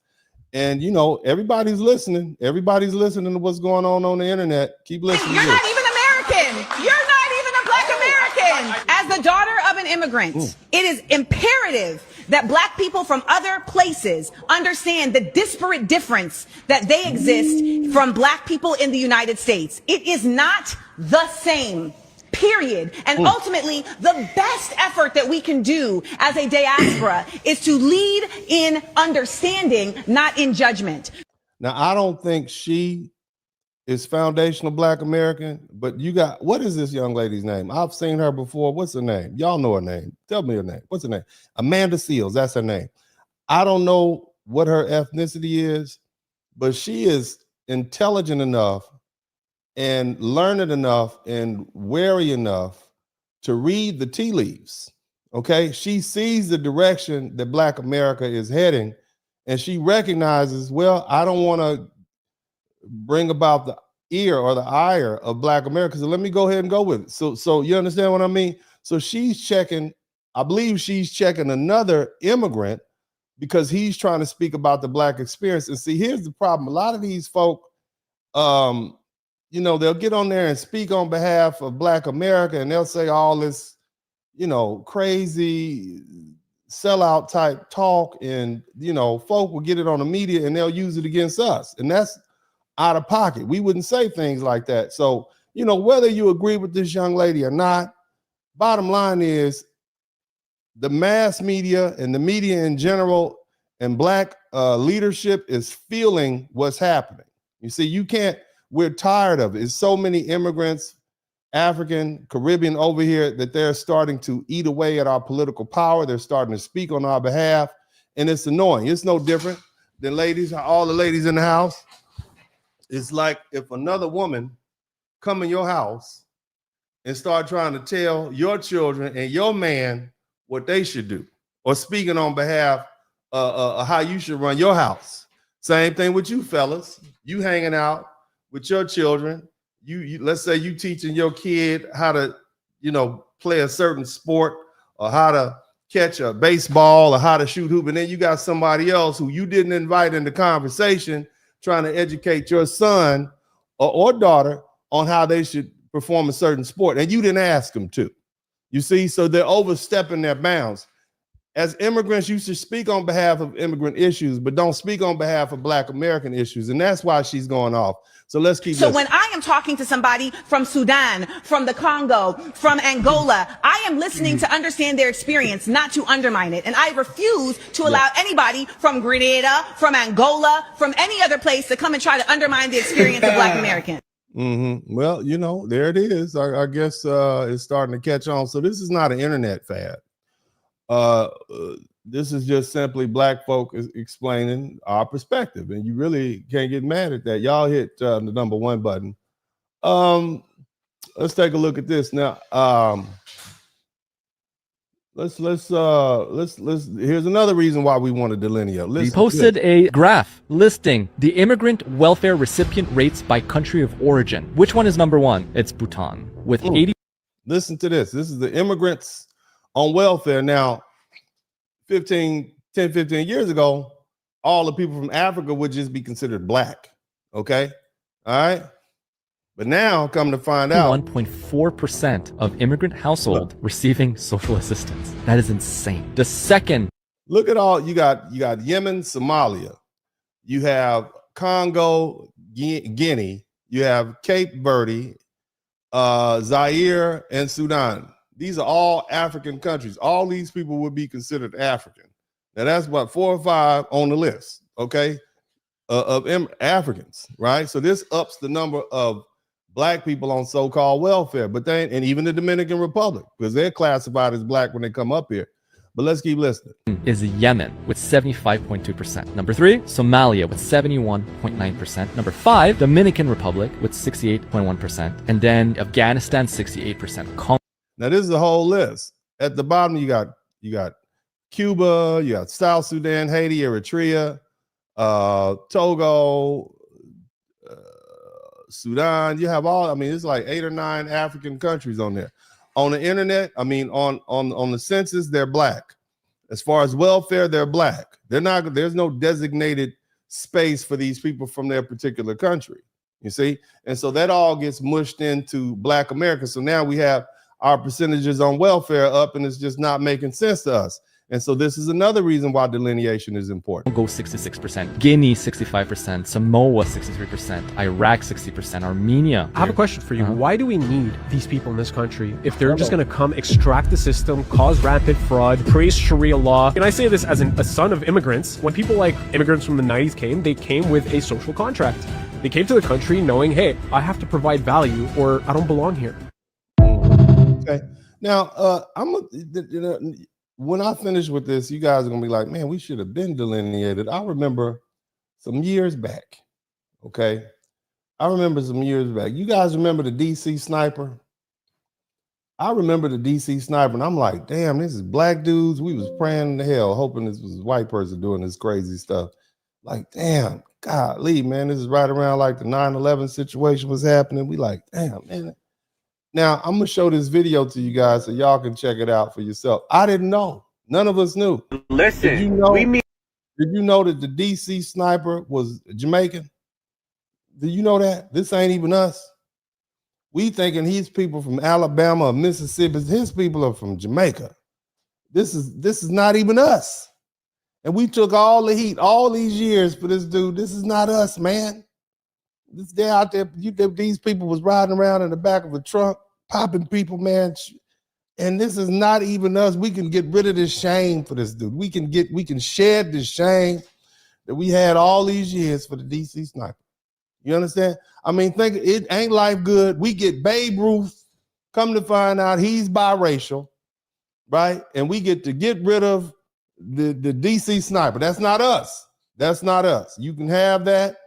And, you know, everybody's listening. Everybody's listening to what's going on the internet. Keep listening. You're not even American. You're not even a Black American. As the daughter of an immigrant, it is imperative that Black people from other places understand the disparate difference that they exist from Black people in the United States. It is not the same. Period. And ultimately, the best effort that we can do as a diaspora is to lead in understanding, not in judgment. Now, I don't think she is foundational Black American, but you got, what is this young lady's name? I've seen her before. What's her name? Y'all know her name. Tell me her name. What's her name? Amanda Seals. That's her name. I don't know what her ethnicity is, but she is intelligent enough and learned enough and wary enough to read the tea leaves. Okay, she sees the direction that Black America is heading, and she recognizes, well, I don't want to bring about the ear or the ire of Black America, so let me go ahead and go with it. So you understand what I mean? So she's checking, I believe she's checking another immigrant because he's trying to speak about the Black experience. And see, here's the problem. A lot of these folk, you know, they'll get on there and speak on behalf of Black America, and they'll say all this, you know, crazy sellout type talk, and, you know, folk will get it on the media and they'll use it against us. And that's out of pocket. We wouldn't say things like that. So, you know, whether you agree with this young lady or not, bottom line is the mass media and the media in general and Black leadership is feeling what's happening. You see, you can't, we're tired of it. It's so many immigrants, African, Caribbean over here, that they're starting to eat away at our political power. They're starting to speak on our behalf, and it's annoying. It's no different than ladies, all the ladies in the house. It's like if another woman come in your house and start trying to tell your children and your man what they should do, or speaking on behalf of how you should run your house. Same thing with you fellas. You hanging out with your children. You let's say you teaching your kid how to, you know, play a certain sport, or how to catch a baseball, or how to shoot hoop, and then you got somebody else who you didn't invite in the conversation trying to educate your son or daughter on how they should perform a certain sport, and you didn't ask them to. You see, so they're overstepping their bounds. As immigrants, you should speak on behalf of immigrant issues, but don't speak on behalf of Black American issues, and that's why she's going off. So let's keep So listening. when I am talking to somebody from Sudan, from the Congo, from Angola, I am listening to understand their experience, not to undermine it. And I refuse to allow anybody from Grenada, from Angola, from any other place to come and try to undermine the experience of Black Americans. Well, you know, there it is. I guess it's starting to catch on. So this is not an internet fad. This is just simply Black folk explaining our perspective, and you really can't get mad at that. Y'all hit the number 1 button. Let's take a look at this now. Let's here's another reason why we want to delineate. We posted a graph listing the immigrant welfare recipient rates by country of origin. Which one is number 1? It's Bhutan with 80. Listen to this. This is the immigrants on welfare. Now, 10, 15 years ago, all the people from Africa would just be considered Black. Okay. All right. But now, come to find out, 1.4% of immigrant household receiving social assistance. That is insane. The second. Look at all you got Yemen, Somalia. You have Congo, Guinea. You have Cape Verde, Zaire, and Sudan. These are all African countries. All these people would be considered African. Now that's what 4 or 5 on the list, okay, of Africans, right? So this ups the number of Black people on so-called welfare, but then, and even the Dominican Republic, because they're classified as Black when they come up here. But let's keep listening. Is Yemen with 75.2%. Number 3, Somalia with 71.9%. Number 5, Dominican Republic with 68.1%. And then Afghanistan, 68%. Now this is the whole list. At the bottom, you got Cuba, you got South Sudan, Haiti, Eritrea, Togo, Sudan. You have all, I mean, it's like 8 or 9 African countries on there. On the internet, I mean, on the census, they're Black. As far as welfare, they're Black. They're not, there's no designated space for these people from their particular country. You see? And so that all gets mushed into Black America. So now we have our percentages on welfare up, and it's just not making sense to us. And so this is another reason why delineation is important. Congo 66%, Guinea 65%, Samoa 63%, Iraq 60%, Armenia. I have a question for you. Why do we need these people in this country if they're just going to come extract the system, cause rampant fraud, praise Sharia law? And I say this as a son of immigrants. When people like immigrants from the 90s came, they came with a social contract. They came to the country knowing, hey, I have to provide value or I don't belong here. Okay. Now, when I finish with this, you guys are gonna be like, man, we should have been delineated. I remember some years back, okay, I remember some years back. You guys remember the DC sniper? I remember the DC sniper, and I'm like, damn, this is black dudes. We was praying to hell, hoping this was a white person doing this crazy stuff. Like, damn, golly, man, this is right around like the 9/11 situation was happening. We like, damn, man. Now, I'm going to show this video to you guys so y'all can check it out for yourself. I didn't know. None of us knew. Listen, did you know that the DC sniper was Jamaican? Do you know that? This ain't even us. We thinking he's people from Alabama or Mississippi. His people are from Jamaica. This is not even us. And we took all the heat all these years for this dude. This is not us, man. This day out there, these people was riding around in the back of a truck, popping people, man. And this is not even us. We can get rid of this shame for this dude. We can shed this shame that we had all these years for the DC sniper. You understand? I mean, think it ain't life good. We get Babe Ruth, come to find out he's biracial, right? And we get to get rid of the DC sniper. That's not us. That's not us. You can have that.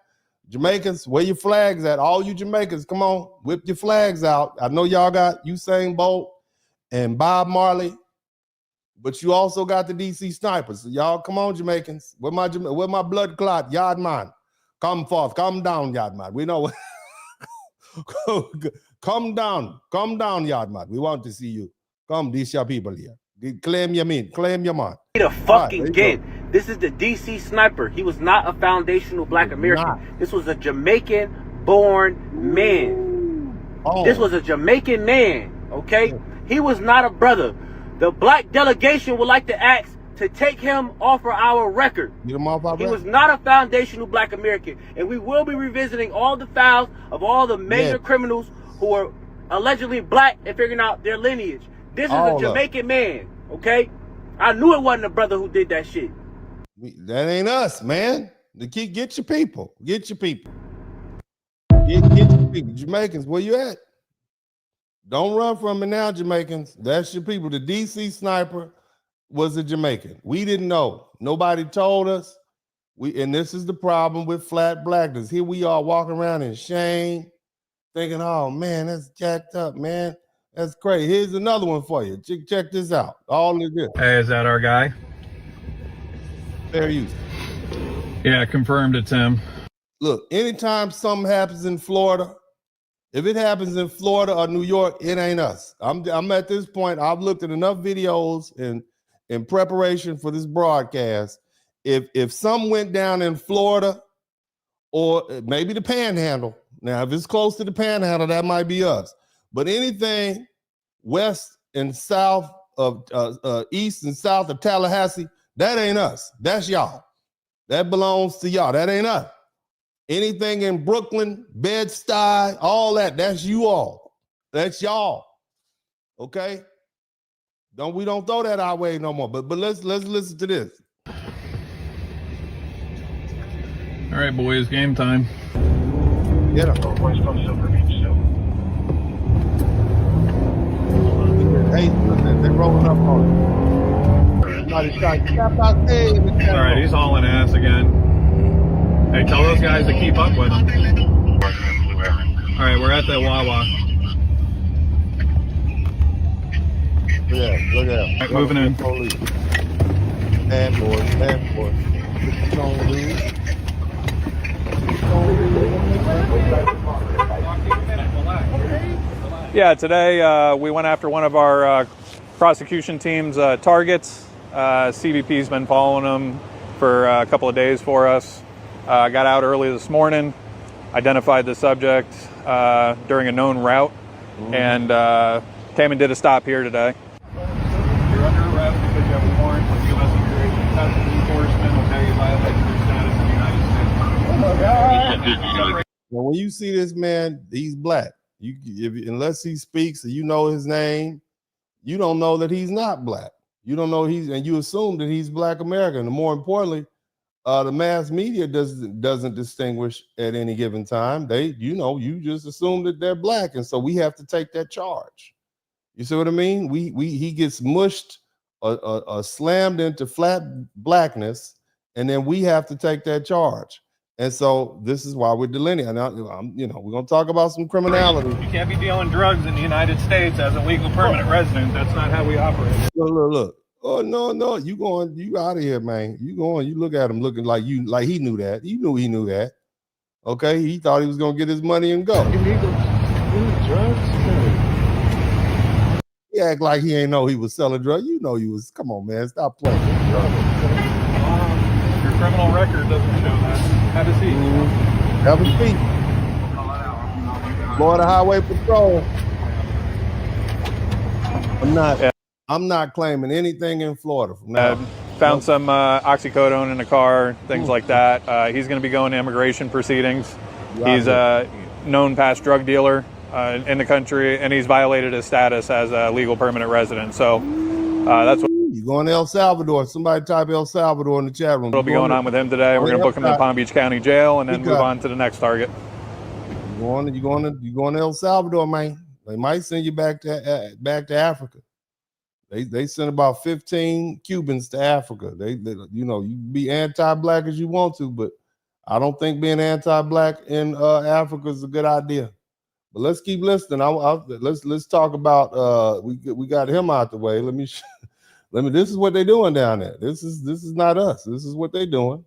Jamaicans, where your flags at? All you Jamaicans, come on, whip your flags out. I know y'all got Usain Bolt and Bob Marley, but you also got the DC snipers. So y'all, come on, Jamaicans. Where my blood clot? Yardman. Come forth, come down, Yardman. We know. Come down, Yardman. We want to see you. Come, these your people here. Claim your man, claim your man. The fucking kid. This is the DC sniper. He was not a foundational black American. This was a Jamaican-born man. Oh. This was a Jamaican man, okay? He was not a brother. The black delegation would like to ask to take him off of our record. Get him off our record. He was not a foundational black American. And we will be revisiting all the files of all the major criminals who are allegedly black and figuring out their lineage. This is a Jamaican man, okay? I knew it wasn't a brother who did that shit. That ain't us, man. Get your people. Get your people. Get your people. Jamaicans, where you at? Don't run from it now, Jamaicans. That's your people. The DC sniper was a Jamaican. We didn't know. Nobody told us. And this is the problem with flat blackness. Here we are walking around in shame, thinking, oh man, that's jacked up, man. That's crazy. Here's another one for you. Check this out. All of this. Hey, is that our guy? Fair use. Yeah, confirmed it's him. Look, anytime something happens in Florida, if it happens in Florida or New York, it ain't us. I'm at this point, I've looked at enough videos in preparation for this broadcast. If some went down in Florida or maybe the Panhandle, now if it's close to the Panhandle, that might be us. But anything west and south of east and south of Tallahassee, that ain't us. That's y'all. That belongs to y'all. That ain't us. Anything in Brooklyn, Bed-Stuy, all that, that's you all. That's y'all. Okay? We don't throw that our way no more. But let's listen to this. All right, boys, game time. Get him. Hey, they're rolling up on him. All right, he's hauling ass again. Hey, tell those guys to keep up with him. All right, we're at that Wawa. Yeah, look at him. Right, moving in. Police. Bad boy. Yeah, today we went after one of our prosecution team's targets. CBP's been following them for a couple of days for us. Got out early this morning, identified the subject during a known route, and came and did a stop here today. You're under arrest because you have a warrant for U.S. immigration customs enforcement. Will tell you violate your status in the United States. Oh my God. Well, when you see this man, he's black. Unless he speaks and you know his name, you don't know that he's not black. You don't know and you assume that he's black American. And more importantly, the mass media doesn't distinguish at any given time. You just assume that they're black, and so we have to take that charge. You see what I mean? He gets mushed or slammed into flat blackness, and then we have to take that charge. And so this is why we're delineating. Now, we're going to talk about some criminality. You can't be dealing drugs in the United States as a legal permanent resident. That's not how we operate. Look. Oh, no. You out of here, man. You look at him looking like he knew that. He knew that. Okay, he thought he was going to get his money and go. Illegal drugs? He act like he ain't know he was selling drugs. You know he was. Come on, man. Stop playing. Your criminal record doesn't show that. Have a seat. Have a seat. Florida Highway Patrol. I'm not claiming anything in Florida from now. Found some oxycodone in the car, things like that. He's going to be going to immigration proceedings. He's a known past drug dealer in the country, and he's violated his status as a legal permanent resident. So that's what. You're going to El Salvador. Somebody type El Salvador in the chat room. What'll be going on with him today? We're going to book him to Palm Beach County Jail and then move on to the next target. You're going to El Salvador, man. They might send you back to Africa. They sent about 15 Cubans to Africa. You be anti-black as you want to, but I don't think being anti-black in Africa is a good idea. But let's keep listening. Let's talk about we got him out the way. Let me. This is what they're doing down there. This is not us. This is what they're doing.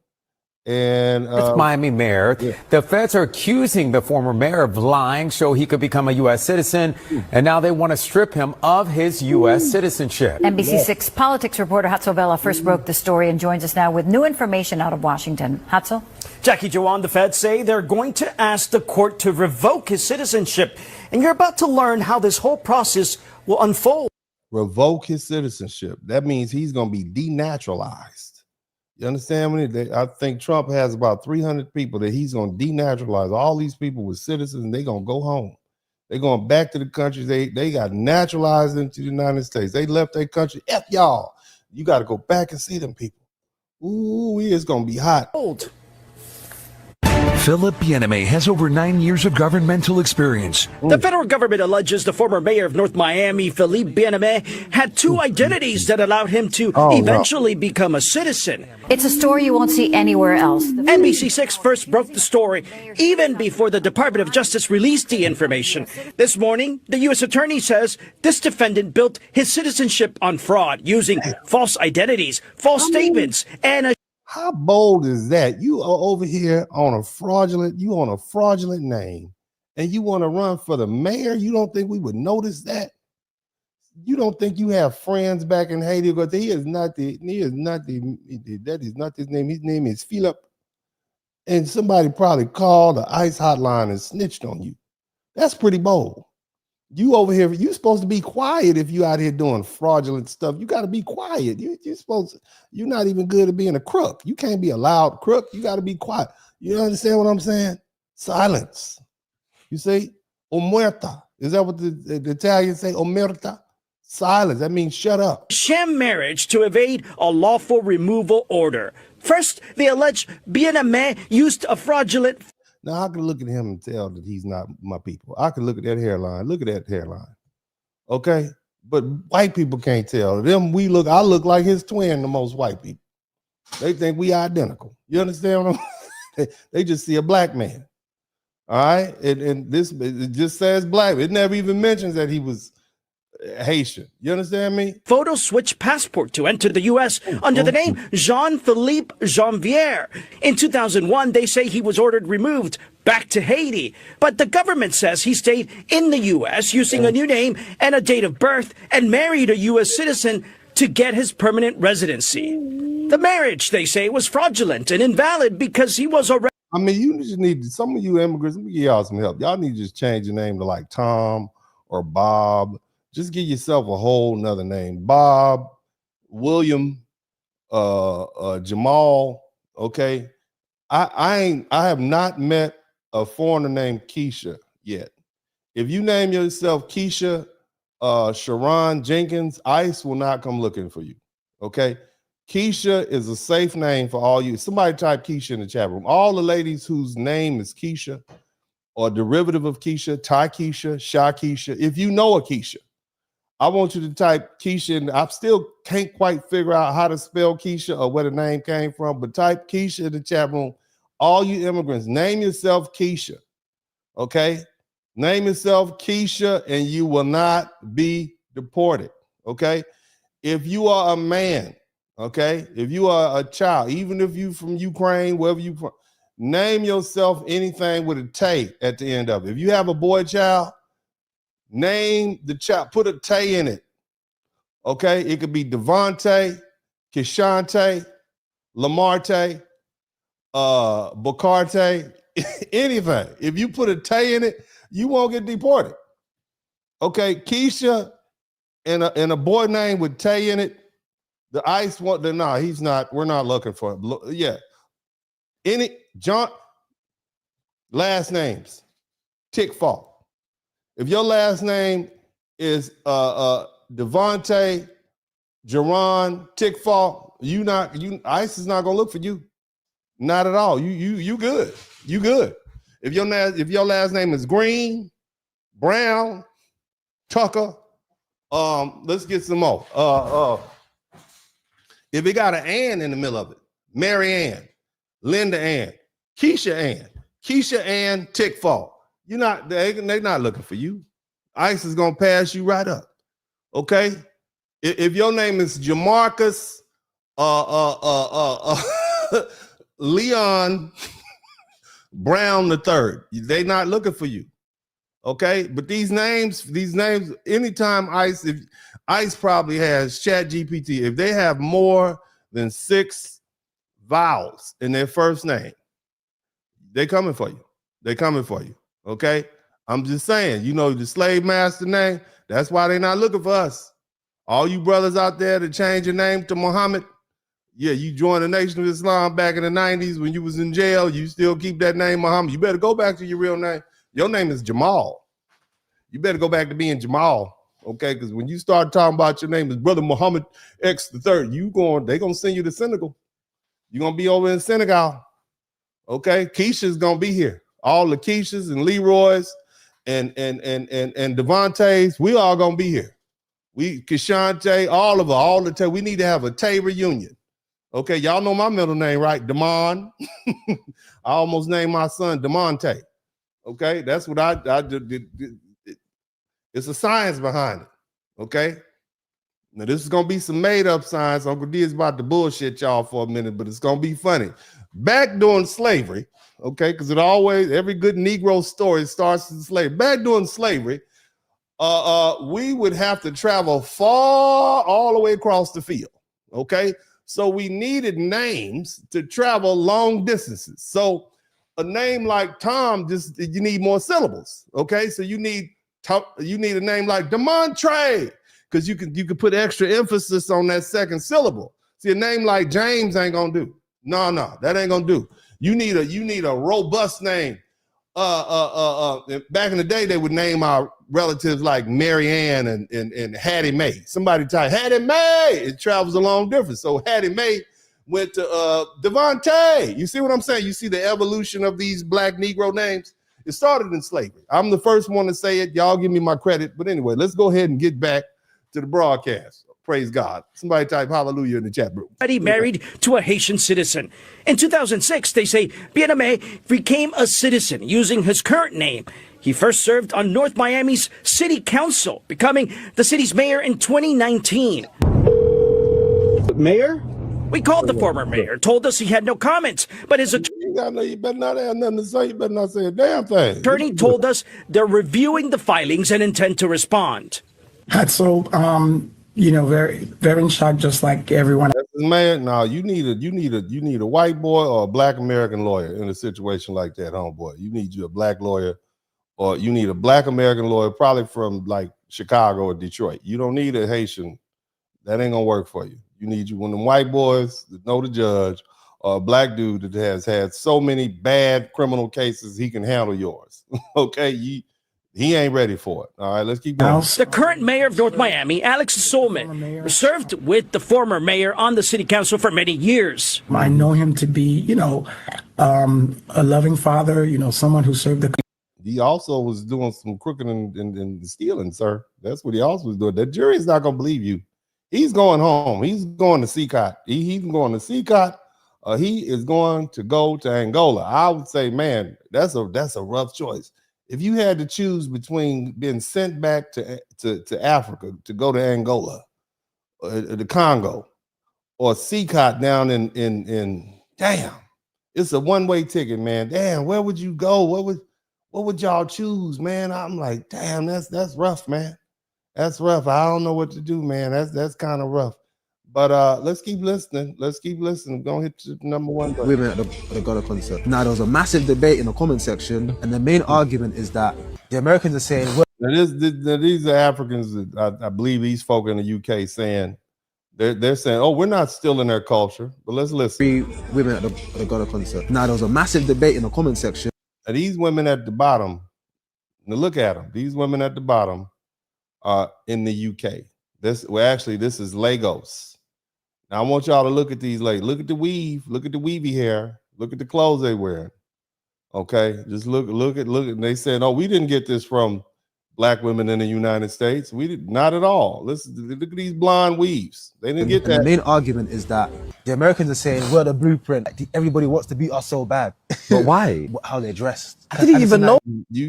And Miami mayor. Yeah. The feds are accusing the former mayor of lying so he could become a U.S. citizen, and now they want to strip him of his U.S. citizenship. NBC6 politics reporter Hatzel Vela first broke the story and joins us now with new information out of Washington. Hatzel? Jackie Joanne, the feds say they're going to ask the court to revoke his citizenship, and you're about to learn how this whole process will unfold. Revoke his citizenship. That means he's going to be denaturalized. You understand me? I think Trump has about 300 people that he's going to denaturalize. All these people were citizens, and they're going to go home. They're going back to the country. They got naturalized into the United States. They left their country. F y'all. You got to go back and see them people. Ooh, it's going to be hot. Philip Bieneme has over 9 years of governmental experience. The federal government alleges the former mayor of North Miami, Philippe Bieneme, had two identities that allowed him to eventually become a citizen. It's a story you won't see anywhere else. NBC6 first broke the story even before the Department of Justice released the information. This morning, the U.S. attorney says this defendant built his citizenship on fraud using false identities, false statements, and a How bold is that? You are over here on a fraudulent name, and you want to run for the mayor? You don't think we would notice that? You don't think you have friends back in Haiti? Because that is not his name. His name is Philip. And somebody probably called the ICE hotline and snitched on you. That's pretty bold. You over here, you're supposed to be quiet if you out here doing fraudulent stuff. You got to be quiet. You're not even good at being a crook. You can't be a loud crook. You got to be quiet. You understand what I'm saying? Silence. You say, omerta. Is that what the Italians say? Omerta? Silence. That means shut up. sham marriage to evade a lawful removal order. First, they allege Bieneme used a fraudulent. Now, I can look at him and tell that he's not my people. I can look at that hairline. Look at that hairline. Okay? But white people can't tell. I look like his twin to most white people. They think we identical. You understand what I'm saying? They just see a black man. All right? And this, it just says black. It never even mentions that he was Haitian. You understand me? Photo switch passport to enter the U.S. under the name Jean-Philippe Janvier. In 2001, they say he was ordered removed back to Haiti. But the government says he stayed in the U.S. using a new name and a date of birth and married a U.S. citizen to get his permanent residency. The marriage, they say, was fraudulent and invalid because he was already. I mean, you just need, some of you immigrants, let me give y'all some help. Y'all need to just change your name to like Tom or Bob. Just give yourself a whole nother name. Bob, William, Jamal. Okay. I have not met a foreigner named Keisha yet. If you name yourself Keisha, Sharon Jenkins, ICE will not come looking for you. Okay. Keisha is a safe name for all you. Somebody type Keisha in the chat room. All the ladies whose name is Keisha or derivative of Keisha, Keisha, Keisha. If you know a Keisha, I want you to type Keisha, and I still can't quite figure out how to spell Keisha or where the name came from, but type Keisha in the chat room. all you immigrants, name yourself Keisha. Okay? Name yourself Keisha and you will not be deported. Okay? If you are a man, okay, if you are a child, even if you from Ukraine, wherever you from, name yourself anything with a Tay at the end of it. If you have a boy child, name the child, put a Tay in it. Okay, it could be Devontae, Kishante, Lamarte, Bacarte, anything. If you put a Tay in it, you won't get deported. Okay, Keisha and a boy name with Tay in it, the ICE want to, no, he's not, we're not looking for him. Yeah. Any, John, last names, Tickfaw. If your last name is Devontae, Jerron, Tickfaw, ICE is not gonna look for you. Not at all. You good. You good. If your last name is Green, Brown, Tucker, let's get some more. If it got an Ann in the middle of it, Mary Ann, Linda Ann, Keisha Ann, Tickfaw. They're not looking for you. ICE is gonna pass you right up. Okay? If your name is Jamarcus, Leon Brown III, they're not looking for you. Okay, but these names, anytime ICE probably has ChatGPT, if they have more than 6 vowels in their first name, they're coming for you. They're coming for you. Okay, I'm just saying, the slave master name, that's why they're not looking for us. All you brothers out there that change your name to Muhammad, yeah, you joined the Nation of Islam back in the 90s when you was in jail, you still keep that name Muhammad. You better go back to your real name. Your name is Jamal. You better go back to being Jamal, okay? Because when you start talking about your name is Brother Muhammad X the Third, they're gonna send you to Senegal. You're gonna be over in Senegal, okay? Keisha's gonna be here. All the Keishas and Leroy's and Devontae's, we all gonna be here. We Kishante, all of her, all the time. We need to have a Tay reunion. Okay, y'all know my middle name, right? Damon. I almost named my son Demonte. Okay, that's what I did. It's a science behind it. Okay. Now this is gonna be some made-up science. Uncle D is about to bullshit y'all for a minute, but it's gonna be funny. Back during slavery, okay, because every good Negro story starts in slavery. Back during slavery, we would have to travel far all the way across the field. Okay. So we needed names to travel long distances. So a name like Tom, you need more syllables. Okay. So you need a name like Demontre, because you could put extra emphasis on that second syllable. See, a name like James ain't gonna do. No, that ain't gonna do. You need a robust name. Back in the day, they would name our relatives like Mary Ann and Hattie Mae. Somebody type Hattie Mae. It travels a long distance. So Hattie Mae went to Devontae. You see what I'm saying? You see the evolution of these Black Negro names? It started in slavery. I'm the first one to say it. Y'all give me my credit. But anyway, let's go ahead and get back to the broadcast. Praise God. Somebody type hallelujah in the chat room. Married to a Haitian citizen. In 2006, they say Bien-Aimé became a citizen using his current name. He first served on North Miami's city council, becoming the city's mayor in 2019. Mayor? We called the former mayor, told us he had no comments, but his you better not have nothing to say. You better not say a damn thing. Attorney told us they're reviewing the filings and intend to respond. So, very, very in shock, just like everyone. Man, no, you need a white boy or a Black American lawyer in a situation like that, homeboy. You need a Black lawyer, or you need a Black American lawyer, probably from like Chicago or Detroit. You don't need a Haitian. That ain't gonna work for you. You need one of them white boys that know the judge, or a Black dude that has had so many bad criminal cases he can handle yours. Okay, he ain't ready for it. All right, let's keep going. The current mayor of North Miami, Alex Solman, served with the former mayor on the city council for many years. I know him to be, a loving father, someone who served the. He also was doing some crooked and stealing, sir. That's what he also was doing. The jury is not going to believe you. He's going home. He's going to CCOT. He's going to CCOT. he is going to go to Angola. I would say, man, that's a rough choice. If you had to choose between being sent back to Africa to go to Angola, the Congo, or CCOT down in damn, it's a one-way ticket, man. Damn, where would you go? What would y'all choose, man? I'm like, damn, that's rough, man. That's rough. I don't know what to do, man. That's kind of rough. But let's keep listening. Let's keep listening. Gonna hit to number one. Women at the Ghana concert. Now, there was a massive debate in the comment section, and the main argument is that the Americans are saying, well, these are Africans that I believe these folk in the UK saying, they're saying, oh, we're not stealing their culture, but let's listen. Women at the Ghana concert. Now, there was a massive debate in the comment section. And these women at the bottom, now look at them. These women at the bottom are in the UK. This is Lagos. Now I want y'all to look at these ladies. Look at the weave. Look at the weavy hair. Look at the clothes they wear. Okay, just look at. And they said, "Oh, we didn't get this from black women in the United States. We did not at all. Look at these blonde weaves. They didn't get that." And the main argument is that the Americans are saying, "Well, the blueprint. Everybody wants to beat us so bad." But why? How they're dressed. I didn't even know.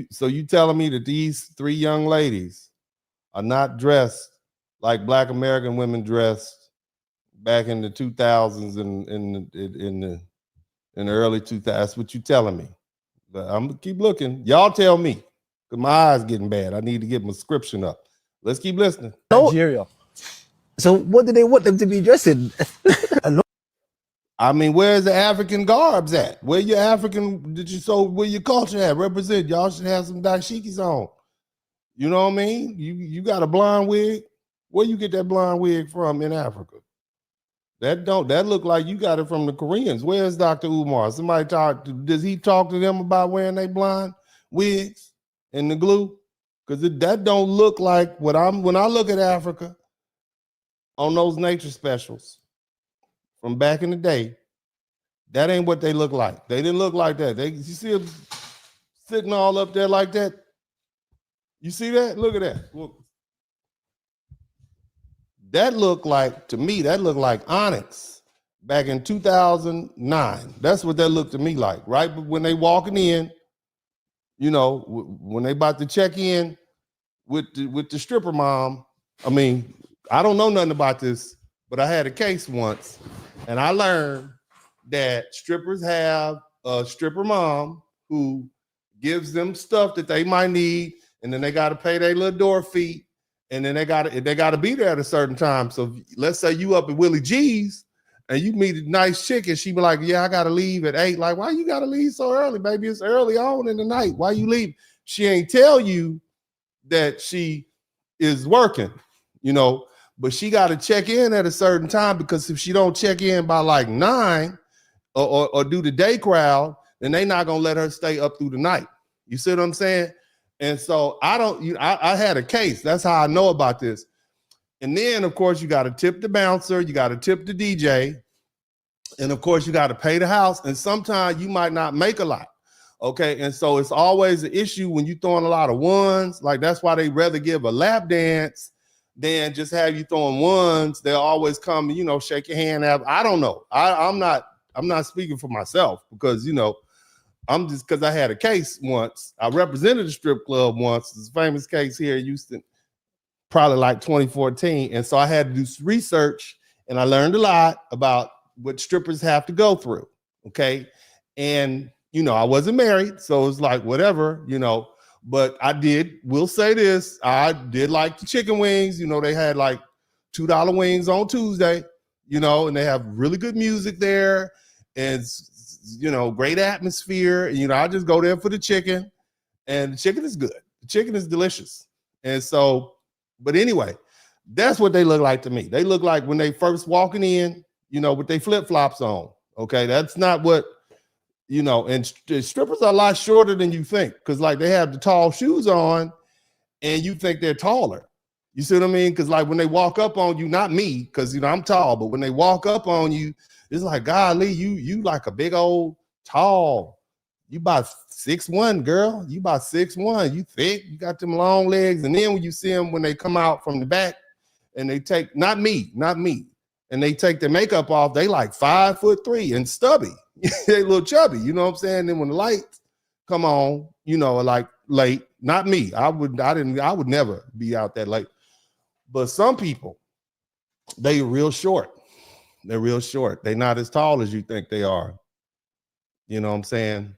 So you telling me that these three young ladies are not dressed like black American women dressed back in the 2000s and in the early 2000s? That's what you telling me. But I'm gonna keep looking. Y'all tell me, because my eyes getting bad. I need to get my prescription up. Let's keep listening. Nigeria. So what do they want them to be dressing? I mean, where's the African garbs at? Where your African, where your culture at? Represent. Y'all should have some dashikis on. You know what I mean? You got a blonde wig? Where you get that blonde wig from in Africa? That look like you got it from the Koreans. Where's Dr. Umar? Does he talk to them about wearing their blonde wigs and the glue? Because that don't look like when I look at Africa on those nature specials from back in the day, that ain't what they look like. They didn't look like that. You see them sitting all up there like that? You see that? Look at that. Look. That looked like, to me, that looked like Onyx back in 2009. That's what that looked to me like, right? But when they walking in, you know, when they about to check in with the stripper mom, I mean, I don't know nothing about this, but I had a case once, and I learned that strippers have a stripper mom who gives them stuff that they might need, and then they got to pay their little door fee. And then they gotta be there at a certain time. So let's say you up at Willie G's and you meet a nice chick and she be like, yeah, I gotta leave at 8. Like, why you gotta leave so early, baby? It's early on in the night. Why you leave? She ain't tell you that she is working, you know, but she gotta check in at a certain time, because if she don't check in by like 9 or do the day crowd, then they not gonna let her stay up through the night. You see what I'm saying? And so I had a case. That's how I know about this. And then, of course, you got to tip the bouncer. You got to tip the DJ. And, of course, you got to pay the house. And sometimes you might not make a lot. Okay. And so it's always an issue when you're throwing a lot of ones. Like, that's why they rather give a lap dance than just have you throwing ones. They'll always come and, you know, shake your hand. I don't know. I'm not speaking for myself, because, you know, I'm just, because I had a case once. I represented a strip club once. It's a famous case here in Houston, probably like 2014. And so I had to do some research, and I learned a lot about what strippers have to go through. Okay. And, you know, I wasn't married, so it's like whatever, you know, but will say this, I did like the chicken wings. You know, they had like $2 wings on Tuesday, you know, and they have really good music there. And you know, great atmosphere. You know, I just go there for the chicken, and the chicken is good. The chicken is delicious. And so, but anyway, that's what they look like to me. They look like when they first walking in, you know, with their flip-flops on. Okay, that's not what, you know, and strippers are a lot shorter than you think, because like they have the tall shoes on and you think they're taller. You see what I mean? Because like when they walk up on you, not me, because, you know, I'm tall, but when they walk up on you, it's like, golly, you like a big old tall. You about 6'1", girl. You about 6'1". You thick. You got them long legs. And then when you see them when they come out from the back and they take, not me, and they take their makeup off, they like 5'3" and stubby. They a little chubby, you know what I'm saying? Then when the lights come on, you know, like late, not me. I would never be out that late. But some people, they real short. They're real short. They're not as tall as you think they are. You know what I'm saying?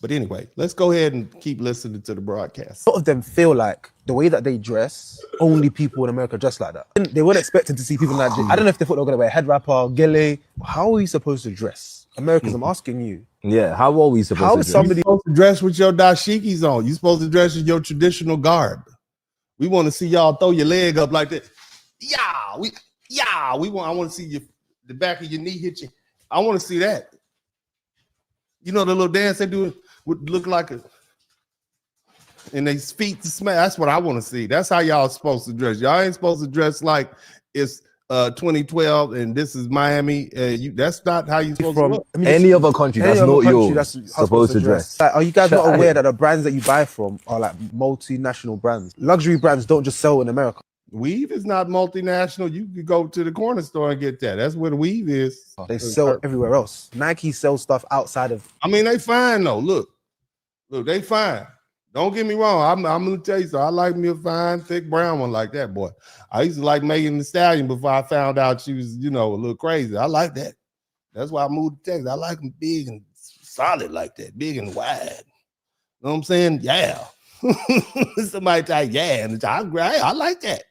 But anyway, let's go ahead and keep listening to the broadcast. A lot of them feel like the way that they dress, only people in America dress like that. They weren't expecting to see people in Nigeria. I don't know if they thought they were going to wear head wrapper, gele. How are we supposed to dress? Americans, I'm asking you. Yeah, how are we supposed to dress? Somebody supposed to dress with your dashikis on? You supposed to dress in your traditional garb. We want to see y'all throw your leg up like that. I want to see the back of your knee hit you. I want to see that. You know the little dance they do would look like a, and they feet to smash. That's what I want to see. That's how y'all supposed to dress. Y'all ain't supposed to dress like it's 2012 and this is Miami. That's not how you supposed to look. Any other country that's not yours supposed to dress. Like, are you guys not aware that the brands that you buy from are like multinational brands? Luxury brands don't just sell in America. Weave is not multinational. You could go to the corner store and get that. That's where the weave is. They sell everywhere else. Nike sells stuff outside of. I mean, they fine though. Look, they fine. Don't get me wrong. I'm gonna tell you so. I like me a fine, thick brown one like that, boy. I used to like Megan Thee Stallion before I found out she was, you know, a little crazy. I like that. That's why I moved to Texas. I like them big and solid like that, big and wide. You know what I'm saying? Yeah. Somebody type yeah, and I like that.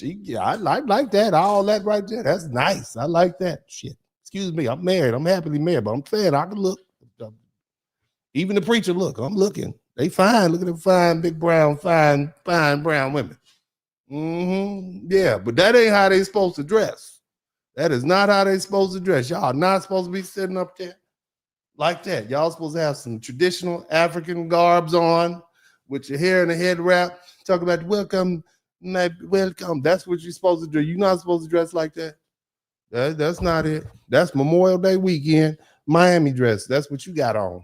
I like that. All that right there. That's nice. I like that shit. Excuse me. I'm married. I'm happily married, but I'm saying I can look. Even the preacher look. I'm looking. They fine. Look at them fine, big brown, fine brown women. Yeah, but that ain't how they supposed to dress. That is not how they supposed to dress. Y'all not supposed to be sitting up there like that. Y'all supposed to have some traditional African garbs on with your hair in a head wrap. Talk about welcome. That's what you're supposed to do. You're not supposed to dress like that. That's not it. That's Memorial Day weekend, Miami dress. That's what you got on.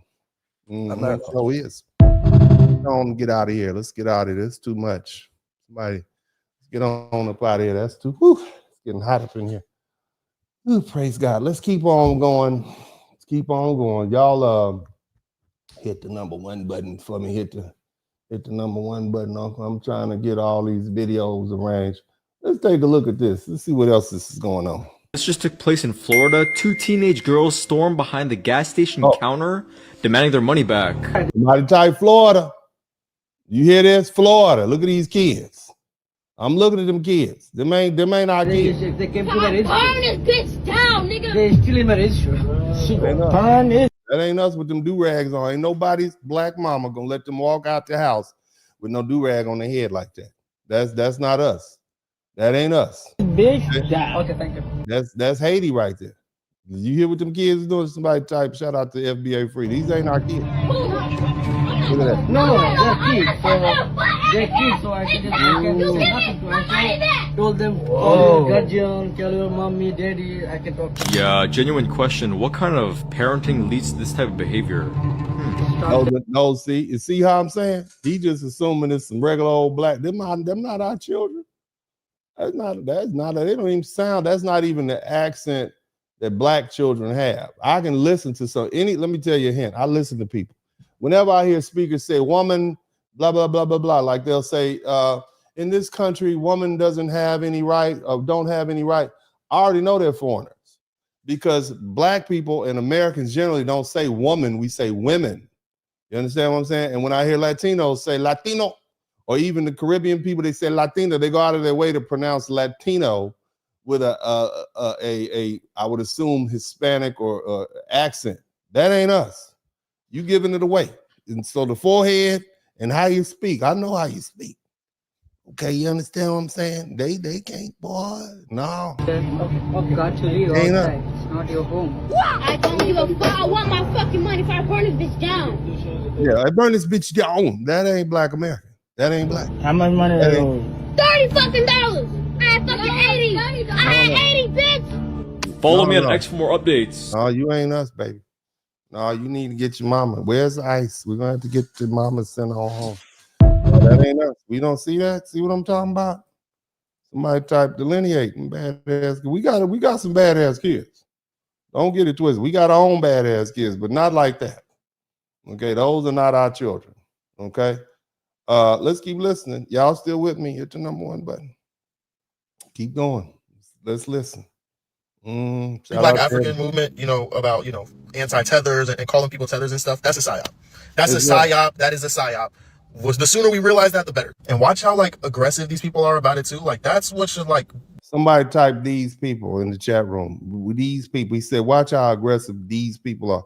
So is. Don't get out of here. Let's get out of here. It's too much. Somebody get on up out of here. That's too. It's getting hot up in here. Ooh, praise God. Let's keep on going. Let's keep on going. Y'all hit the number one button for me. Hit the number one button. I'm trying to get all these videos arranged. Let's take a look at this. Let's see what else this is going on. This just took place in Florida. 2 teenage girls stormed behind the gas station counter, demanding their money back. Somebody type Florida. You hear this? Florida. Look at these kids. I'm looking at them kids. Them ain't our kids. They came to the rescue. Burn this bitch down, nigga. They still in the rescue. That ain't us with them do-rags on. Ain't nobody's black mama gonna let them walk out the house with no do-rag on their head like that. That's not us. That ain't us. Bitch. Okay, thank you. That's Haiti right there. Did you hear what them kids doing? Somebody type shout out to FBA Free. These ain't our kids. Look at that. No, they're kids, so I can just nothing to. I told them, call your guardian, tell your mommy, daddy, I can talk to you. Yeah, genuine question. What kind of parenting leads to this type of behavior? No, see how I'm saying? He just assuming it's some regular old black. Them not our children. That's not. They don't even sound. That's not even the accent that black children have. I can listen to let me tell you a hint. I listen to people. Whenever I hear speakers say woman, blah, blah, blah, blah, blah, like they'll say, in this country, woman doesn't have any right or don't have any right. I already know they're foreigners because black people and Americans generally don't say woman, we say women. You understand what I'm saying? And when I hear Latinos say Latino, or even the Caribbean people, they say Latino, they go out of their way to pronounce Latino with a I would assume Hispanic or accent. That ain't us. You giving it away. And so the forehead and how you speak, I know how you speak. Okay, you understand what I'm saying? They can't, boy. No. Okay. Got to leave outside. It's not your home. What? I don't give a fuck. I want my fucking money if I burn this bitch down. Yeah, I burn this bitch down. That ain't black American. That ain't black. How much money are you? $30 fucking dollars. I had fucking 80. I had 80, bitch. Follow me on X for more updates. No, you ain't us, baby. No, you need to get your mama. Where's the ice? We're gonna have to get your mama sent on home. No, that ain't us. We don't see that. See what I'm talking about? Somebody type delineate badass. We got some badass kids. Don't get it twisted. We got our own badass kids, but not like that. Okay, those are not our children. Okay. Let's keep listening. Y'all still with me? Hit the number 1 button. Keep going. Let's listen. Black African movement, about, anti-tethers and calling people tethers and stuff. That's a psyop. That's a psyop. That is a psyop. The sooner we realize that, the better. And watch how aggressive these people are about it too. That's what should Somebody type these people in the chat room. These people. He said, watch how aggressive these people are.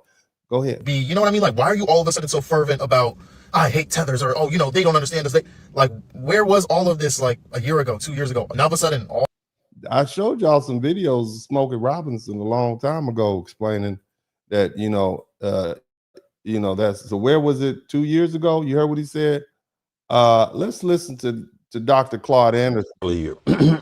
Go ahead. You know what I mean? Why are you all of a sudden so fervent about I hate tethers or they don't understand us? Where was all of this a year ago, 2 years ago? Now all of a sudden I showed y'all some videos of Smokey Robinson a long time ago explaining that, that's so where was it 2 years ago? You heard what he said? Let's listen to Dr. Claude Anderson. Earlier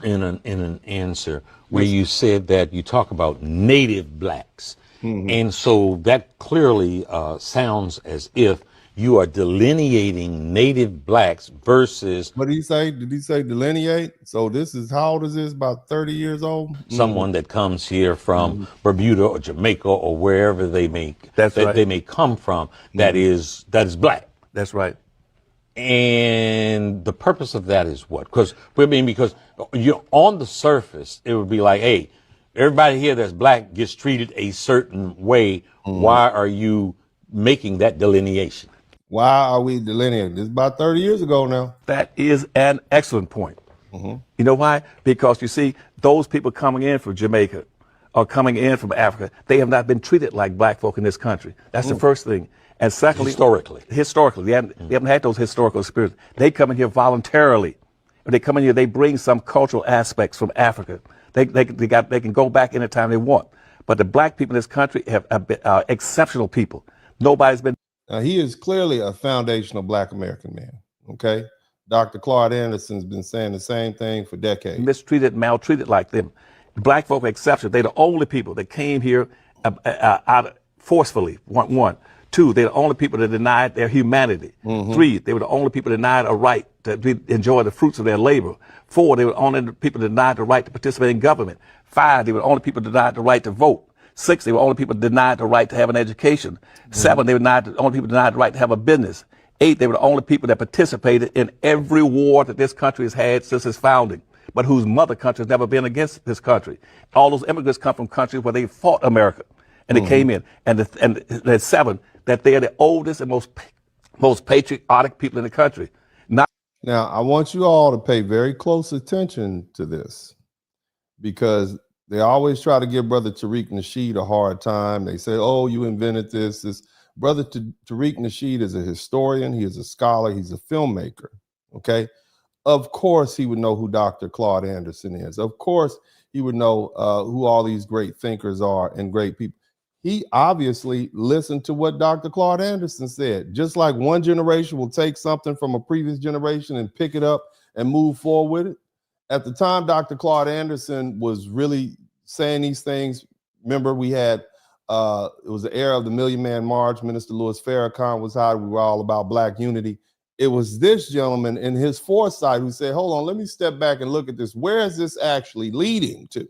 in an answer where you said that you talk about native blacks. And so that clearly sounds as if you are delineating native blacks versus. What did he say? Did he say delineate? So this is, how old is this? About 30 years old? Someone that comes here from Bermuda or Jamaica or wherever they may they may come from that is black. That's right. And the purpose of that is what? Because you're on the surface, it would be like, hey, everybody here that's black gets treated a certain way. Why are you making that delineation? Why are we delineating? This is about 30 years ago now. That is an excellent point. You know why? Because you see, those people coming in from Jamaica or coming in from Africa, they have not been treated like black folk in this country. That's the first thing. And secondly, historically, they haven't had those historical experiences. They come in here voluntarily. When they come in here, they bring some cultural aspects from Africa. They can go back anytime they want. But the black people in this country have been exceptional people. Nobody's been. He is clearly a foundational black American man. Okay. Dr. Claude Anderson's been saying the same thing for decades. Mistreated, maltreated like them. Black folk are exceptional. They're the only people that came here forcefully. One. Two, they're the only people that denied their humanity. 3, they were the only people denied a right to enjoy the fruits of their labor. 4, they were the only people denied the right to participate in government. 5, they were the only people denied the right to vote. 6, they were the only people denied the right to have an education. 7, they were the only people denied the right to have a business. 8, they were the only people that participated in every war that this country has had since its founding, but whose mother country has never been against this country. All those immigrants come from countries where they fought America, and they came in. And the 7, that they are the oldest and most patriotic people in the country. Now, I want you all to pay very close attention to this, because they always try to give Brother Tariq Nasheed a hard time. They say, oh, you invented this. Brother Tariq Nasheed is a historian. He is a scholar. He's a filmmaker. Okay. Of course, he would know who Dr. Claude Anderson is. Of course, he would know who all these great thinkers are and great people. He obviously listened to what Dr. Claude Anderson said. Just like one generation will take something from a previous generation and pick it up and move forward with it. At the time Dr. Claude Anderson was really saying these things, remember we had, it was the era of the Million Man March. Minister Louis Farrakhan was hired. We were all about black unity. It was this gentleman in his foresight who said, hold on, let me step back and look at this. Where is this actually leading to?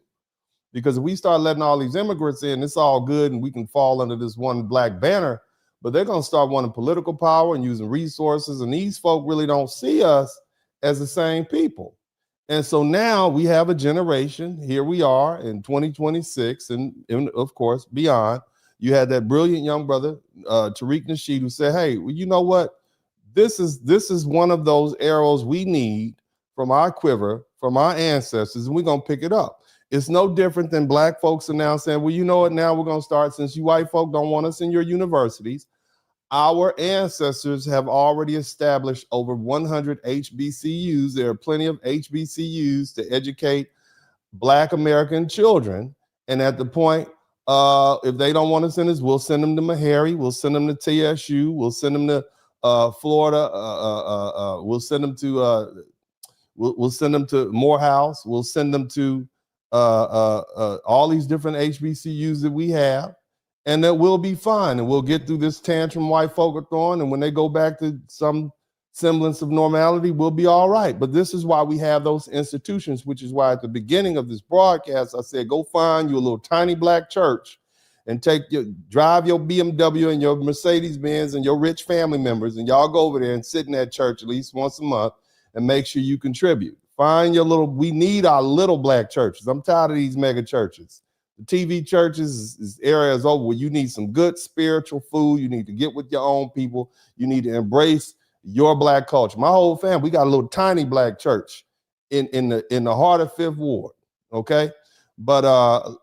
Because if we start letting all these immigrants in, it's all good and we can fall under this one black banner, but they're going to start wanting political power and using resources. And these folk really don't see us as the same people. And so now we have a generation, here we are in 2026, and of course, beyond. You had that brilliant young brother, Tariq Nasheed, who said, hey, well, you know what? This is one of those arrows we need from our quiver, from our ancestors, and we're going to pick it up. It's no different than black folks are now saying, well, you know what, now we're going to start, since you white folk don't want us in your universities. Our ancestors have already established over 100 H.B.C.U.s. There are plenty of H.B.C.U.s to educate black American children. And at the point, if they don't want to send us, we'll send them to Meharry, we'll send them to TSU, we'll send them to Florida, we'll send them to we'll send them to Morehouse, we'll send them to all these different HBCUs that we have, and that we'll be fine, and we'll get through this tantrum white folk are throwing. And when they go back to some semblance of normality, we'll be all right. But this is why we have those institutions, which is why at the beginning of this broadcast, I said, go find you a little tiny black church and drive your BMW and your Mercedes-Benz and your rich family members, and y'all go over there and sit in that church at least once a month and make sure you contribute. Find your we need our little black churches. I'm tired of these mega churches. The TV churches, this era is over. You need some good spiritual food. You need to get with your own people. You need to embrace your black culture. My whole family, we got a little tiny black church in the heart of Fifth Ward, okay? But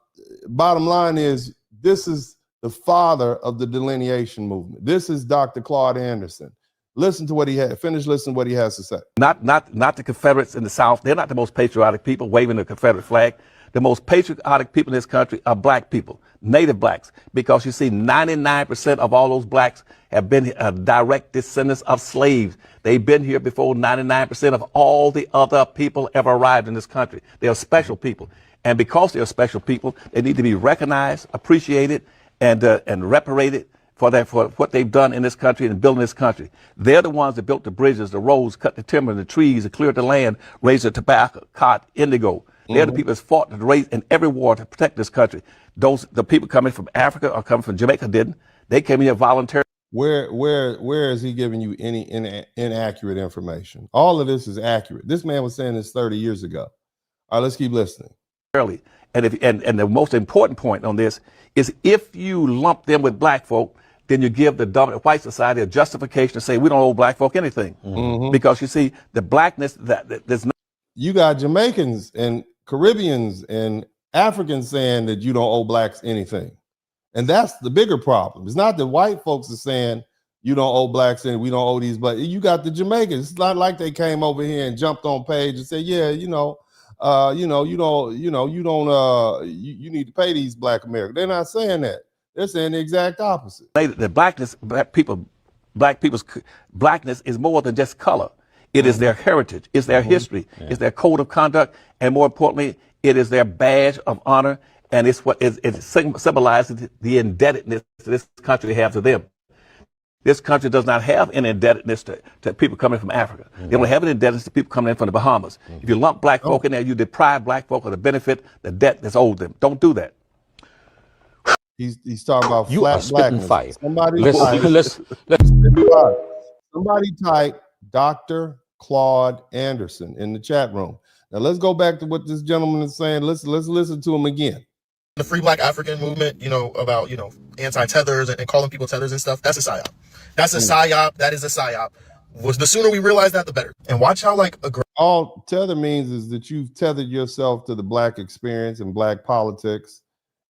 bottom line is, this is the father of the delineation movement. This is Dr. Claude Anderson. Listen to what he had. Finish listening to what he has to say. Not the Confederates in the South. They're not the most patriotic people waving the Confederate flag. The most patriotic people in this country are black people, native blacks, because you see 99% of all those blacks have been direct descendants of slaves. They've been here before 99% of all the other people ever arrived in this country. They are special people. And because they're special people, they need to be recognized, appreciated, and reparated for what they've done in this country and building this country. They're the ones that built the bridges, the roads, cut the timber, the trees, and cleared the land, raised the tobacco, cotton, indigo. They're the people that fought to raise in every war to protect this country. The people coming from Africa or coming from Jamaica didn't. They came here voluntarily. Where is he giving you any inaccurate information? All of this is accurate. This man was saying this 30 years ago. All right, let's keep listening. And the most important point on this is, if you lump them with black folk, then you give the dominant white society a justification to say we don't owe black folk anything. Because you see, the blackness there's no. You got Jamaicans and Caribbeans and Africans saying that you don't owe blacks anything. And that's the bigger problem. It's not that white folks are saying you don't owe blacks anything, we don't owe these blacks. You got the Jamaicans. It's not like they came over here and jumped on page and said, yeah, you need to pay these black Americans. They're not saying that. They're saying the exact opposite. The blackness, black people's blackness is more than just color. It is their heritage, it's their history, it's their code of conduct, and more importantly, it is their badge of honor, and it's what it symbolizes the indebtedness this country has to them. This country does not have an indebtedness to people coming from Africa. They don't have an indebtedness to people coming in from the Bahamas. If you lump black folk in there, you deprive black folk of the benefit, the debt that's owed them. Don't do that. He's talking about You flat are spitting blackness. fire. Somebody type Dr. Claude Anderson in the chat room. Now let's go back to what this gentleman is saying. Let's listen to him again. The free black African movement, about, anti-tethers and calling people tethers and stuff, that's a psyop. That's a psyop. That is a psyop. The sooner we realize that, the better. And watch how all tether means is that you've tethered yourself to the black experience and black politics,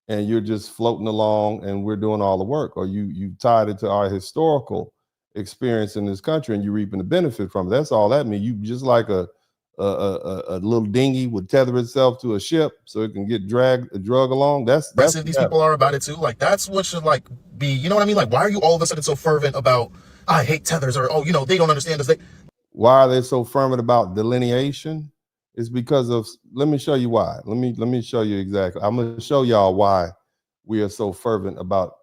and you're just floating along and we're doing all the work, or you tied it to our historical experience in this country and you're reaping the benefit from it. That's all that means. You just like a little dinghy would tether itself to a ship so it can get drug along. That's these people are about it too. Like, that's what should be, you know what I mean? Like, why are you all of a sudden so fervent about I hate tethers, or they don't understand us? Why are they so fervent about delineation? It's because of, let me show you why. Let me show you exactly. I'm going to show y'all why we are so fervent about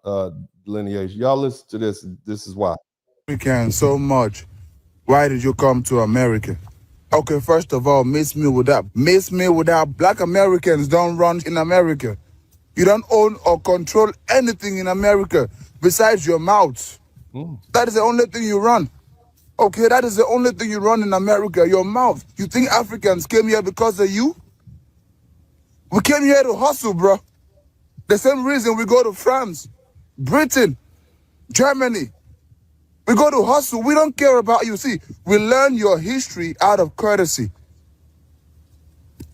delineation. Y'all listen to this. This is why. American so much. Why did you come to America? Okay, first of all, miss me with that. Black Americans don't run in America. You don't own or control anything in America besides your mouth. That is the only thing you run. Okay, that is the only thing you run in America, your mouth. You think Africans came here because of you? We came here to hustle, bro. The same reason we go to France, Britain, Germany. We go to hustle. We don't care about you. See, we learn your history out of courtesy.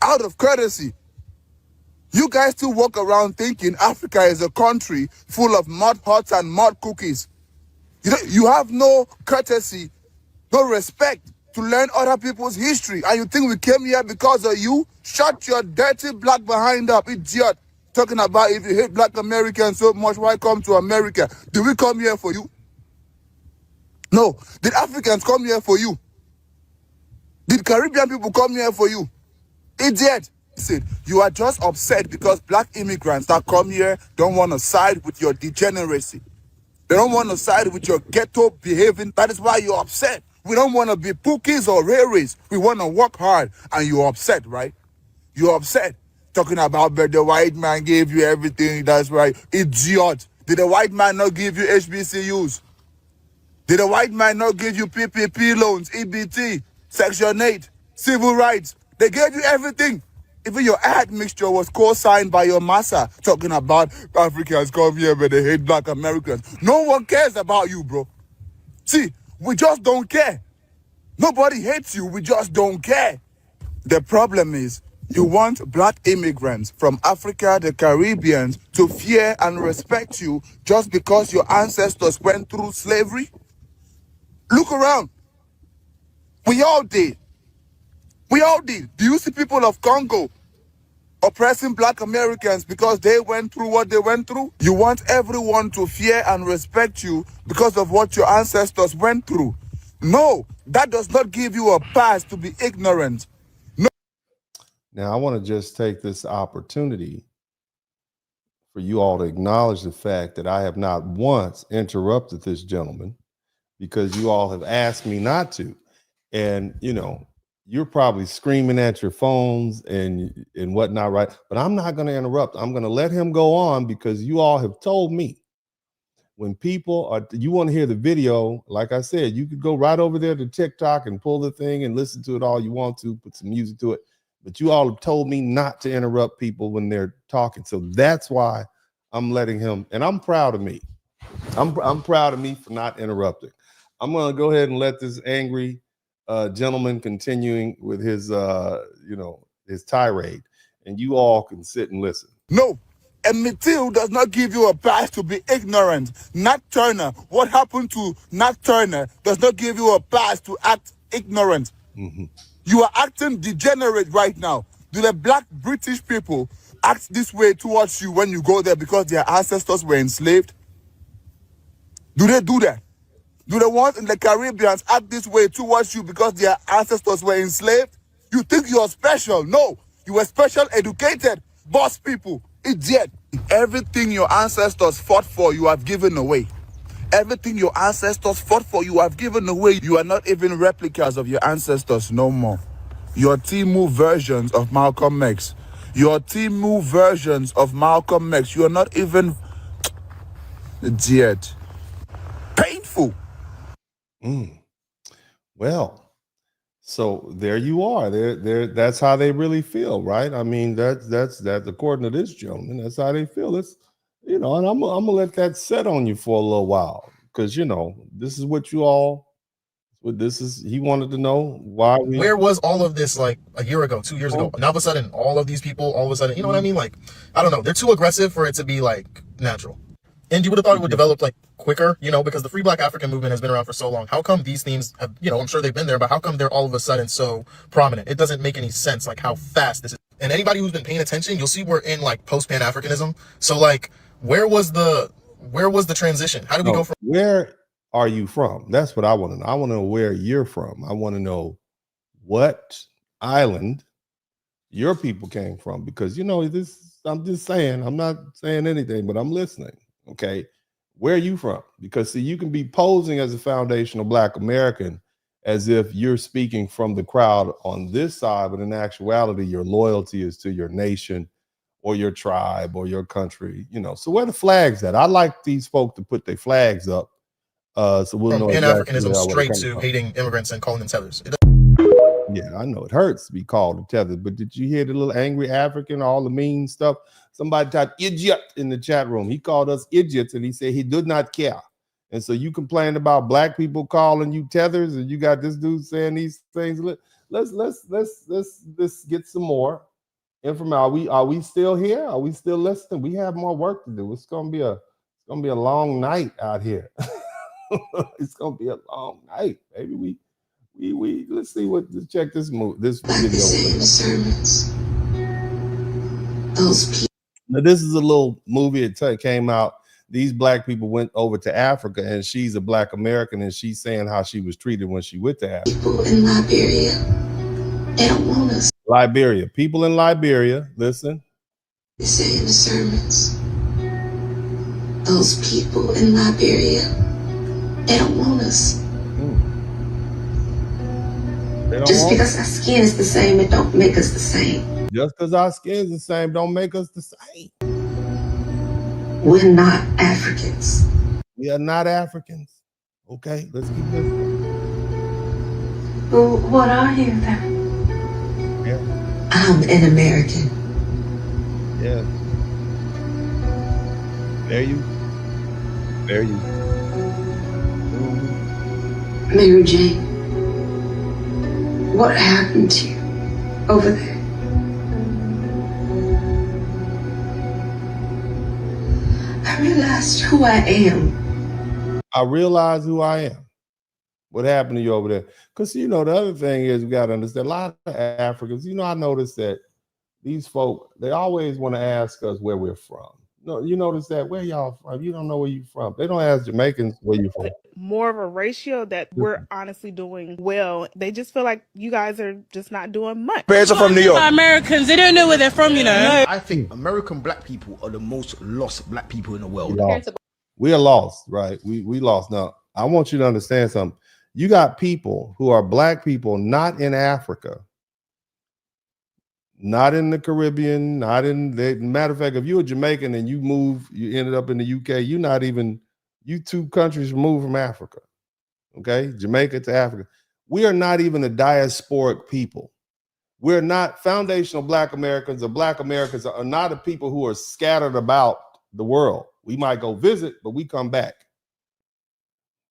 Out of courtesy. You guys still walk around thinking Africa is a country full of mud huts and mud cookies. You have no courtesy, no respect to learn other people's history. And you think we came here because of you? Shut your dirty black behind up, idiot. Talking about if you hate black Americans so much, why come to America? Did we come here for you? No. Did Africans come here for you? Did Caribbean people come here for you? Idiot. Listen, you are just upset because black immigrants that come here don't want to side with your degeneracy. They don't want to side with your ghetto behaving. That is why you're upset. We don't want to be pookies or raries. We want to work hard. And you're upset, right? You're upset. Talking about, but the white man gave you everything. That's right. Idiot. Did the white man not give you H.B.C.U.s? Did the white man not give you PPP loans, EBT, Section 8, civil rights? They gave you everything. Even your admixture was co-signed by your massa, talking about Africans come here but they hate black Americans. No one cares about you, bro. See, we just don't care. Nobody hates you, we just don't care. The problem is, you want black immigrants from Africa, the Caribbean, to fear and respect you just because your ancestors went through slavery? Look around. We all did. We all did. Do you see people of Congo oppressing black Americans because they went through what they went through? You want everyone to fear and respect you because of what your ancestors went through. No, that does not give you a pass to be ignorant. No. Now, I want to just take this opportunity for you all to acknowledge the fact that I have not once interrupted this gentleman, because you all have asked me not to. And, you know, you're probably screaming at your phones and whatnot, right? But I'm not going to interrupt. I'm going to let him go on, because you all have told me when people are, you want to hear the video, like I said, you could go right over there to TikTok and pull the thing and listen to it all you want to, put some music to it. But you all have told me not to interrupt people when they're talking. So that's why I'm letting him, and I'm proud of me. I'm proud of me for not interrupting. I'm going to go ahead and let this angry gentleman continuing with his, his tirade, and you all can sit and listen. No, Emmett Till does not give you a pass to be ignorant. Nat Turner, what happened to Nat Turner does not give you a pass to act ignorant. Mm-hmm. You are acting degenerate right now. Do the black British people act this way towards you when you go there because their ancestors were enslaved? Do they do that? Do the ones in the Caribbean act this way towards you because their ancestors were enslaved? You think you're special? No, you were special educated boss people. Idiot. Everything your ancestors fought for, you have given away. Everything your ancestors fought for, you have given away. You are not even replicas of your ancestors no more. Your Timu versions of Malcolm X. Your Timu versions of Malcolm X. You are not even... Idiot. Painful. Well, so there you are. That's how they really feel, right? I mean, that's according to this gentleman, that's how they feel. It's, you know, and I'm gonna let that set on you for a little while, because, you know, this is what you all, he wanted to know why where was all of this like a year ago, 2 years ago? And all of a sudden, all of these people, all of a sudden, you know what I mean? Like, I don't know, they're too aggressive for it to be like natural. And you would have thought it would develop like quicker, you know, because the Free Black African movement has been around for so long. How come these themes have, you know, I'm sure they've been there, but how come they're all of a sudden so prominent? It doesn't make any sense, like how fast this is. And anybody who's been paying attention, you'll see we're in like post Pan-Africanism. So like, where was the transition? How did we go from? Where are you from? That's what I want to know. I want to know where you're from. I want to know what island your people came from, because, you know, I'm just saying, I'm not saying anything, but I'm listening. Okay, where are you from? Because see, you can be posing as a foundational Black American as if you're speaking from the crowd on this side, but in actuality, your loyalty is to your nation or your tribe or your country. You know, so where the flags at? I like these folk to put their flags up, so we'll know. Pan-Africanism exactly straight to hating immigrants and calling them tethers. Yeah, I know it hurts to be called a tether, but did you hear the little angry African, all the mean stuff? Somebody typed idiot in the chat room. He called us idiots, and he said he did not care. And so you complained about Black people calling you tethers, and you got this dude saying these things. Let's get some more information. Are we still here? Are we still listening? We have more work to do. It's gonna be a long night out here. It's gonna be a long night, baby. We let's see what. Let's check this video. Sermons. Those people. Now, this is a little movie that came out. These Black people went over to Africa, and she's a Black American, and she's saying how she was treated when she went to Africa. People in Liberia, they don't want us. Liberia, people in Liberia, listen. They say in the sermons, those people in Liberia, they don't want us. Just because our skin is the same, it don't make us the same. Just because our skin is the same, don't make us the same. We're not Africans. We are not Africans. Okay, let's keep listening. Well, what are you then? Yeah. I'm an American. Yeah. There you. Mary Jane, what happened to you over there? I realized who I am. I realize who I am. What happened to you over there? Because, the other thing is, we got to understand, a lot of Africans, I noticed that these folk, they always want to ask us where we're from. No, you notice that? Where y'all from? You don't know where you from. They don't ask Jamaicans where you from. More of a ratio that we're honestly doing well. They just feel like you guys are just not doing much. Parents are from New York. Americans, they don't know where they're from, I think American black people are the most lost black people in the world. We are lost, right? We lost. Now, I want you to understand something. You got people who are black people not in Africa, not in the Caribbean, not in the matter of fact, if you're a Jamaican and you ended up in the UK, you 2 countries removed from Africa. Okay, Jamaica to Africa. We are not even a diasporic people. We're not foundational Black Americans, or Black Americans are not a people who are scattered about the world. We might go visit, but we come back.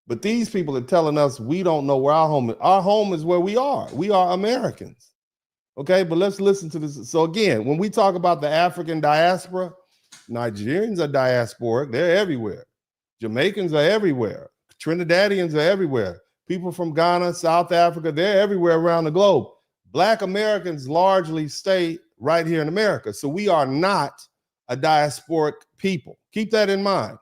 But these people are telling us we don't know where our home is. Our home is where we are. We are Americans. Okay, but let's listen to this. So again, when we talk about the African diaspora, Nigerians are diasporic. They're everywhere. Jamaicans are everywhere. Trinidadians are everywhere. People from Ghana, South Africa, they're everywhere around the globe. Black Americans largely stay right here in America. So we are not a diasporic people. Keep that in mind.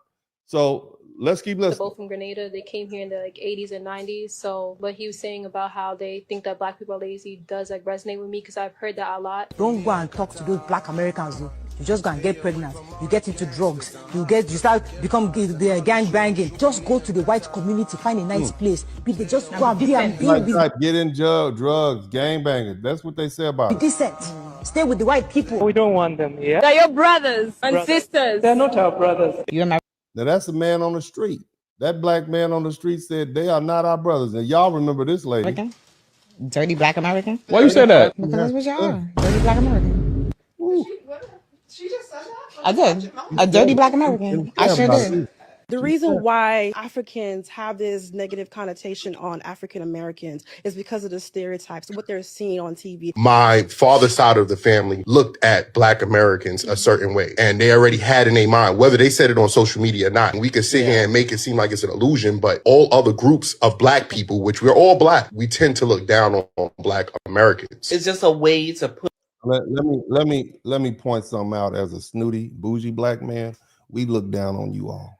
So let's keep listening. Both from Grenada, they came here in the 80s and 90s. So what he was saying about how they think that black people are lazy does resonate with me, because I've heard that a lot. Don't go and talk to those black Americans. You just go and get pregnant. You get into drugs. You start become gang banging. Just go to the white community, find a nice place. They just go and be and get in drugs, gang banging. That's what they say about be decent. Stay with the white people. We don't want them here. They're your brothers and sisters. They're not our brothers. Now that's a man on the street. That black man on the street said they are not our brothers. And y'all remember this lady. American? Dirty black American? Why you say that? Because that's what y'all are. Dirty black American. She just said that? I did. A dirty black American. I sure did. The reason why Africans have this negative connotation on African Americans is because of the stereotypes, what they're seeing on TV. My father's side of the family looked at Black Americans a certain way, and they already had in their mind, whether they said it on social media or not. We could sit here and make it seem like it's an illusion, but all other groups of Black people, which we're all Black, we tend to look down on Black Americans. It's just a way to put. Let me point something out. As a snooty, bougie Black man, we look down on you all.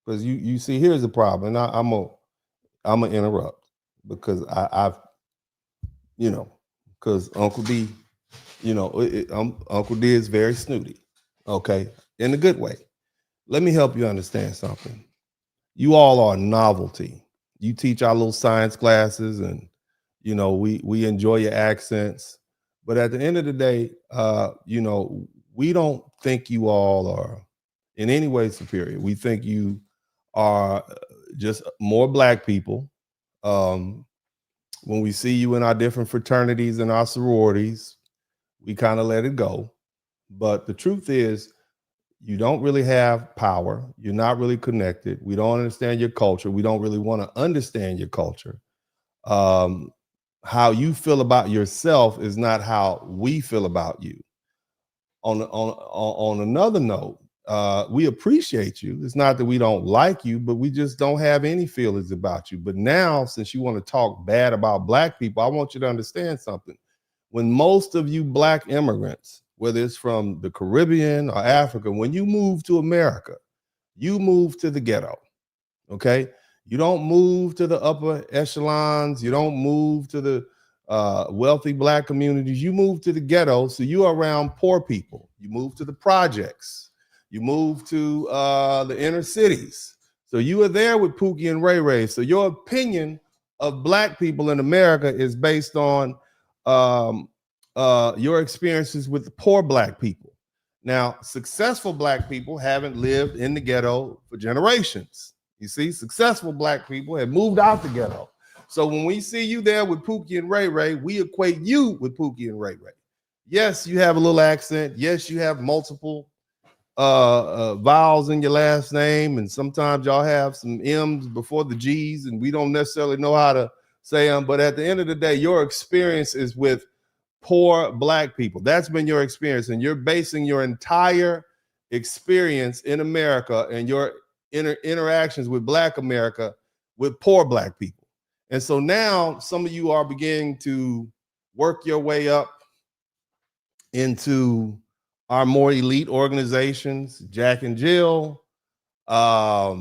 Because you see, here's the problem, and I'm gonna interrupt because I've because Uncle D, Uncle D is very snooty, okay, in a good way. Let me help you understand something. You all are novelty. You teach our little science classes, and we enjoy your accents. But at the end of the day, we don't think you all are in any way superior. We think you are just more Black people. When we see you in our different fraternities and our sororities, we kind of let it go. But the truth is, you don't really have power. You're not really connected. We don't understand your culture. We don't really want to understand your culture. How you feel about yourself is not how we feel about you. On another note, we appreciate you. It's not that we don't like you, but we just don't have any feelings about you. But now, since you want to talk bad about Black people, I want you to understand something. When most of you Black immigrants, whether it's from the Caribbean or Africa, when you move to America, you move to the ghetto, okay? You don't move to the upper echelons. You don't move to the wealthy Black communities. You move to the ghetto, so you are around poor people. You move to the projects. You move to the inner cities. So you are there with Pookie and Ray Ray. So your opinion of black people in America is based on your experiences with poor black people. Now, successful black people haven't lived in the ghetto for generations. You see, successful black people have moved out the ghetto. So when we see you there with Pookie and Ray Ray, we equate you with Pookie and Ray Ray. Yes, you have a little accent. Yes, you have multiple vowels in your last name, and sometimes y'all have some M's before the G's, and we don't necessarily know how to say them. But at the end of the day, your experience is with poor black people. That's been your experience, and you're basing your entire experience in America and your interactions with Black America with poor black people. And so now some of you are beginning to work your way up into our more elite organizations. Jack and Jill. I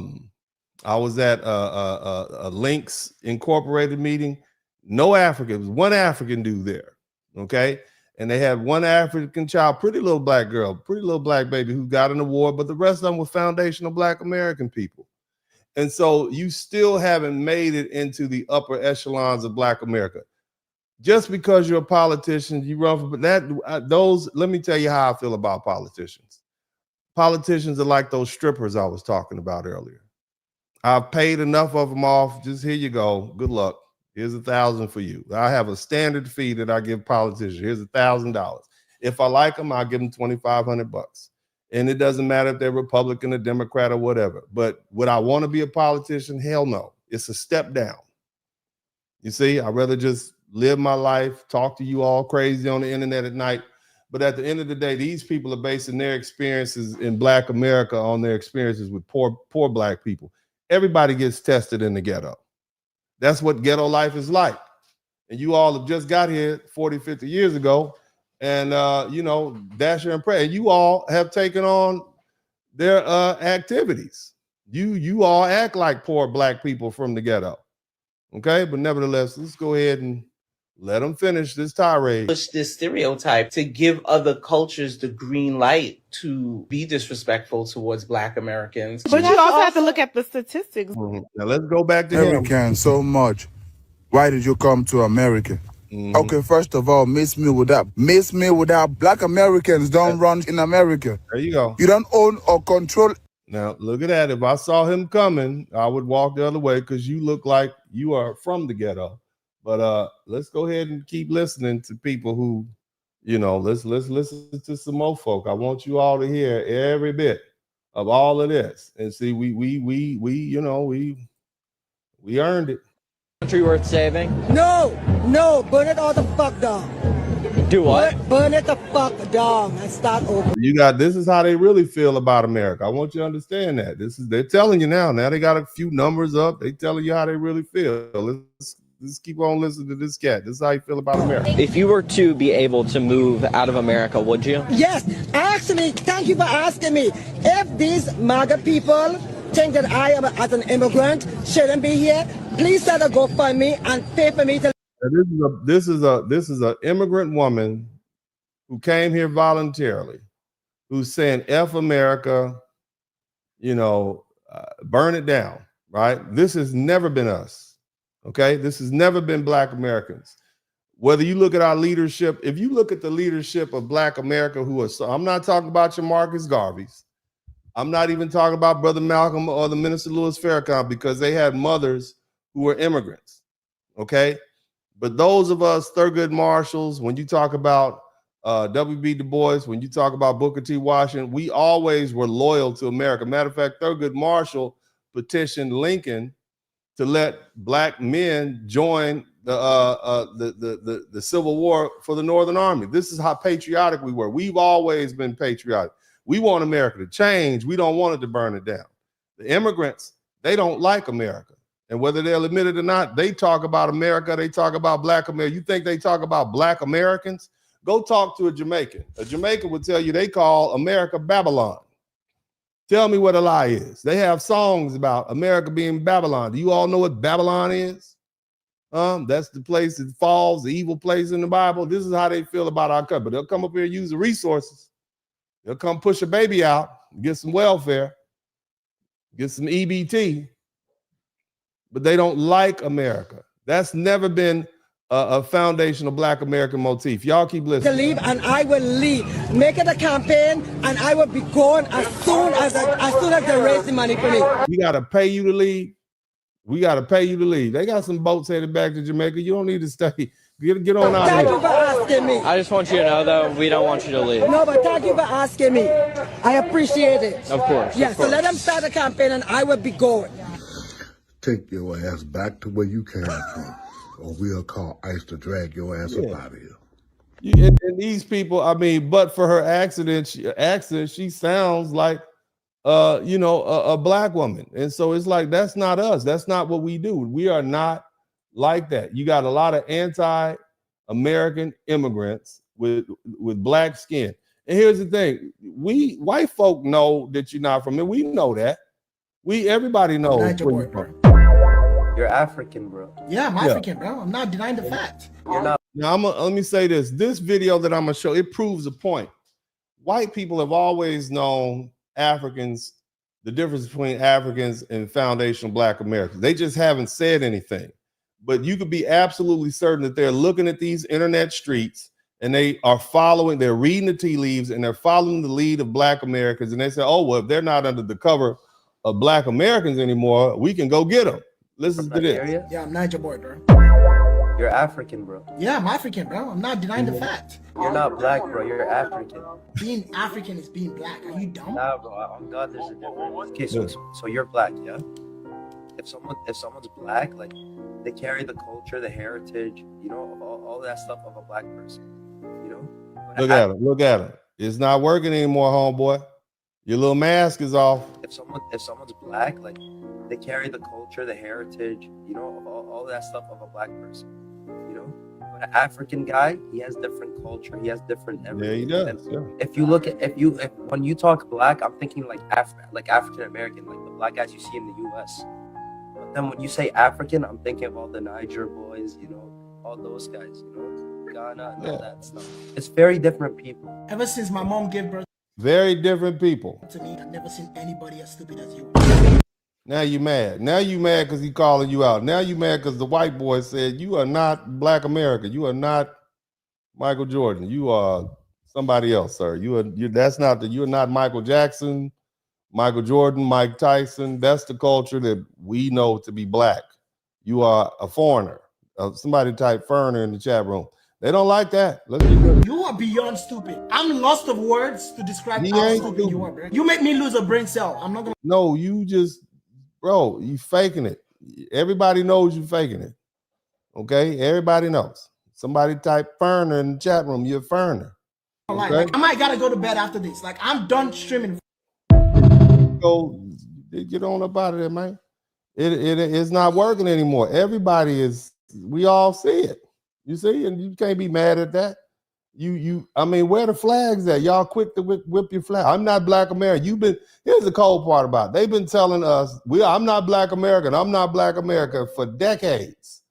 was at a Links Incorporated meeting. No African, one African dude there. Okay. And they had one African child, pretty little black girl, pretty little black baby who got an award, but the rest of them were foundational Black American people. And so you still haven't made it into the upper echelons of Black America. Just because you're a politician, you run for that. Those, let me tell you how I feel about politicians. Politicians are like those strippers I was talking about earlier. I've paid enough of them off. Just here you go. Good luck. Here's $1,000 for you. I have a standard fee that I give politicians. Here's $1,000. If I like them, I'll give them $2,500. And it doesn't matter if they're Republican or Democrat or whatever. But would I want to be a politician? Hell no. It's a step down. You see, I'd rather just live my life, talk to you all crazy on the internet at night. But at the end of the day, these people are basing their experiences in Black America on their experiences with poor Black people. Everybody gets tested in the ghetto. That's what ghetto life is like. And you all have just got here 40, 50 years ago. And, you know, Dasher and Pray. And you all have taken on their activities. You all act like poor Black people from the ghetto. Okay, but nevertheless, let's go ahead and let them finish this tirade. Push this stereotype to give other cultures the green light to be disrespectful towards Black Americans. But you also have to look at the statistics. Now let's go back to him. American so much. Why did you come to America? Okay, first of all, miss me with that. Black Americans don't run in America. There you go. You don't own or control. Now, look at that. If I saw him coming, I would walk the other way because you look like you are from the ghetto. But let's go ahead and keep listening to people who, you know, let's listen to some more folk. I want you all to hear every bit of all of this. And see, we you know, we earned it. Country worth saving? No, burn it all the fuck down. Do what? Burn it the fuck down and start over. This is how they really feel about America. I want you to understand that. They're telling you now. Now they got a few numbers up. They telling you how they really feel. Let's keep on listening to this cat. This is how you feel about America. If you were to be able to move out of America, would you? Yes, actually, thank you for asking me. If these MAGA people think that I am as an immigrant shouldn't be here, please set a GoFundMe and pay for me to. This is a immigrant woman who came here voluntarily, who's saying F America, you know, burn it down, right? This has never been us, okay? This has never been Black Americans. Whether you look at our leadership, if you look at the leadership of Black America, I'm not talking about your Marcus Garveys. I'm not even talking about Brother Malcolm or the Minister Louis Farrakhan, because they had mothers who were immigrants, okay? But those of us Thurgood Marshalls, when you talk about W.B. Du Bois, when you talk about Booker T. Washington, we always were loyal to America. Matter of fact, Thurgood Marshall petitioned Lincoln to let Black men join the Civil War for the Northern Army. This is how patriotic we were. We've always been patriotic. We want America to change. We don't want it to burn it down. The immigrants, they don't like America. And whether they'll admit it or not, they talk about America. They talk about Black America. You think they talk about Black Americans? Go talk to a Jamaican. A Jamaican would tell you they call America Babylon. Tell me what a lie is. They have songs about America being Babylon. Do you all know what Babylon is? That's the place that falls, the evil place in the Bible. This is how they feel about our country. But they'll come up here and use the resources. They'll come push a baby out, get some welfare, get some EBT. But they don't like America. That's never been a foundational Black American motif. Y'all keep listening. To leave, and I will leave. Make it a campaign, and I will be gone as soon as they raise the money for me. We gotta pay you to leave. We gotta pay you to leave. They got some boats headed back to Jamaica. You don't need to stay. Get on out Thank here. you for asking me. I just want you to know, though, we don't want you to leave. No, but thank you for asking me. I appreciate it. Of course. Yeah, of course. so let them start a campaign, and I will be going. Take your ass back to where you came from, or we'll call ICE to drag your ass up out of here. And these people, I mean, but for her accent, she sounds like, a Black woman. And so it's like, that's not us. That's not what we do. We are not like that. You got a lot of anti-American immigrants with Black skin. And here's the thing. We white folk know that you're not from it. We know that. Everybody knows where you're from. You're African, bro. Yeah, I'm African, bro. I'm not denying the fact. You're not. Now, let me say this. This video that I'm going to show, it proves a point. White people have always known Africans, the difference between Africans and foundational Black Americans. They just haven't said anything. But you could be absolutely certain that they're looking at these internet streets and they're reading the tea leaves and they're following the lead of Black Americans. And they say, oh, well, if they're not under the cover of Black Americans anymore, we can go get them. Listen to this. Yeah, I'm Niger boy, bro. You're African, bro. Yeah, I'm African, bro. I'm not denying the fact. You're not Black, bro. You're African. Being African is being Black. Are you dumb? Nah, bro. On God, there's a difference. Okay, so you're Black, yeah? If someone's Black, like, they carry the culture, the heritage, all that stuff of a Black person, Look at him. It's not working anymore, homeboy. Your little mask is off. If someone's Black, like, they carry the culture, the heritage, all that stuff of a Black person, But an African guy, he has different culture, he has different everything. Yeah, he does. Yeah. If when you talk Black, I'm thinking like African American, like the Black guys you see in the U.S. But then when you say African, I'm thinking of all the Niger boys, all those guys, Ghana and all that stuff. It's very different people. Ever since my mom gave birth Very different people. to me, I've never seen anybody as stupid as you. Now you mad. Now you mad because he calling you out. Now you mad because the white boy said you are not Black America. You are not Michael Jordan. You are somebody else, sir. You're not Michael Jackson, Michael Jordan, Mike Tyson. That's the culture that we know to be Black. You are a foreigner. Somebody type foreigner in the chat room. They don't like that. Let's be good. You are beyond stupid. I'm lost of words to describe how stupid you are, bro. You make me lose a brain cell. I'm not gonna. No, you just, bro, you faking it. Everybody knows you faking it. Okay, everybody knows. Somebody type foreigner in the chat room. You're a foreigner. Okay? Like, I might gotta go to bed after this. Like, I'm done streaming. Go get on up out of there, man. It's not working anymore. We all see it. You see, and you can't be mad at that. I mean, where the flags at? Y'all quick to whip your flag. I'm not Black American. Here's the cold part about it. They've been telling us, I'm not Black American. I'm not Black America for decades.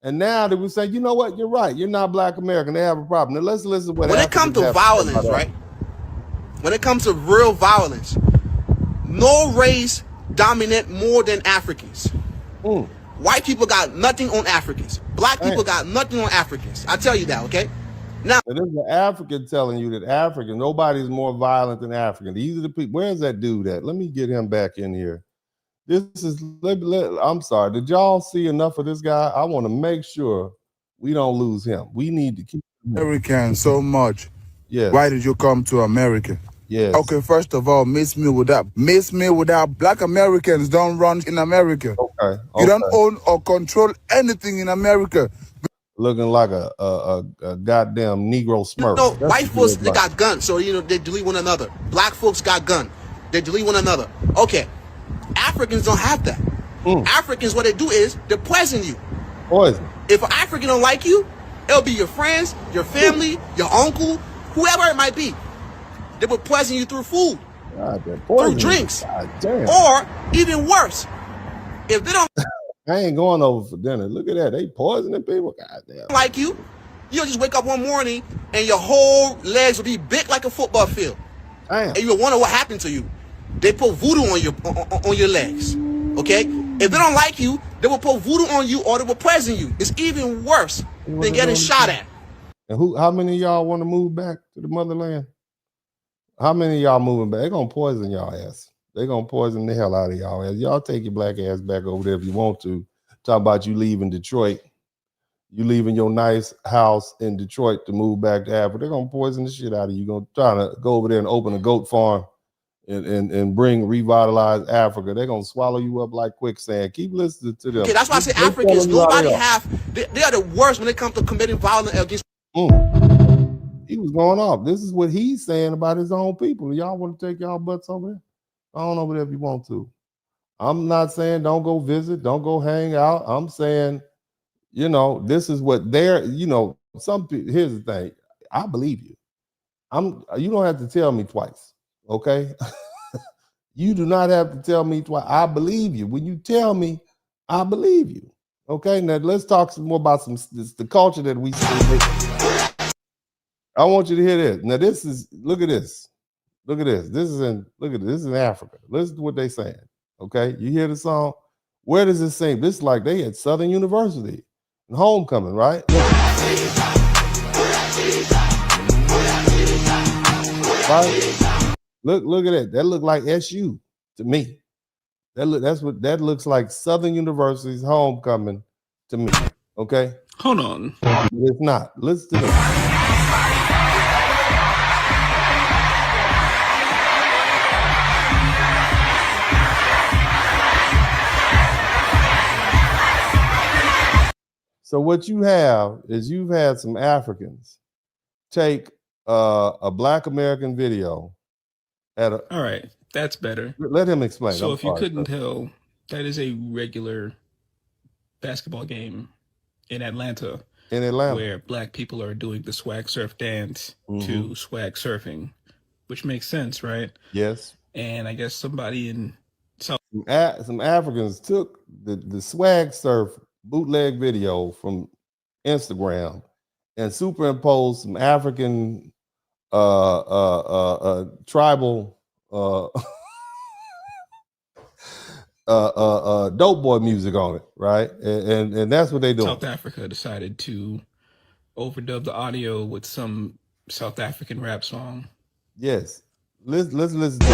And now they will say, you know what? You're right. You're not Black American. They have a problem. Now let's listen to what when it comes to violence, right? When it comes to real violence, no race dominate more than Africans. White people got nothing on Africans. Black people got nothing on Africans. I tell you that, okay? Now, this is an African telling you that nobody's more violent than African. These are the people. Where's that dude at? Let me get him back in here. I'm sorry. Did y'all see enough of this guy? I want to make sure we don't lose him. We need to keep American so much. Yes. Why did you come to America? Yes. Okay, first of all, miss me with that. Black Americans don't run in America. Okay. You don't own or control anything in America. Looking like a goddamn Negro Smurf. White folks, they got guns, so they delete one another. Black folks got guns, they delete one another. Okay, Africans don't have that. Africans, what they do is they poison you. Poison. If an African don't like you, it'll be your friends, your family, your uncle, whoever it might be. They will poison you through food, through drinks, or even worse, if they don't I ain't going over for dinner. Look at that. They poisoning people. Goddamn. Like you'll just wake up one morning and your whole legs will be big like a football field. Damn. And you'll wonder what happened to you. They put voodoo on your legs. Okay? If they don't like you, they will put voodoo on you or they will poison you. It's even worse than getting shot at. And how many of y'all want to move back to the motherland? How many of y'all moving back? They're gonna poison y'all ass. They're gonna poison the hell out of y'all ass. Y'all take your black ass back over there if you want to. Talk about you leaving Detroit. You leaving your nice house in Detroit to move back to Africa. They're gonna poison the shit out of you. You're gonna try to go over there and open a goat farm and revitalize Africa. They're gonna swallow you up like quicksand. Keep listening to them. Okay, that's why I say Africans, nobody they are the worst when it comes to committing violence against. He was going off. This is what he's saying about his own people. Y'all want to take y'all butts over there? I don't know whatever you want to. I'm not saying don't go visit, don't go hang out. I'm saying, you know, this is what they're, you know, some people, here's the thing. I believe you. You don't have to tell me twice, okay? You do not have to tell me twice. I believe you. When you tell me, I believe you. Okay, now let's talk some more about the culture that we see. I want you to hear this. Now this is, look at this. Look at this. This is in Africa. Listen to what they saying. Okay, you hear the song? Where does it sing? This is like they at Southern University and homecoming, right? Right? Look at that. That look like SU to me. That looks like Southern University's homecoming to me. Okay? Hold on. It's not. Listen to this. So what you have is you've had some Africans take a Black American video at a. All right, that's better. Let him explain. So if you couldn't tell, that is a regular basketball game in Atlanta. In Atlanta, where Black people are doing the swag surf dance to swag surfing, which makes sense, right? Yes. And I guess somebody in some Africans took the swag surf bootleg video from Instagram and superimposed some African tribal dope boy music on it, right? And that's what they do. South Africa decided to overdub the audio with some South African rap song. Yes. Let's listen to it.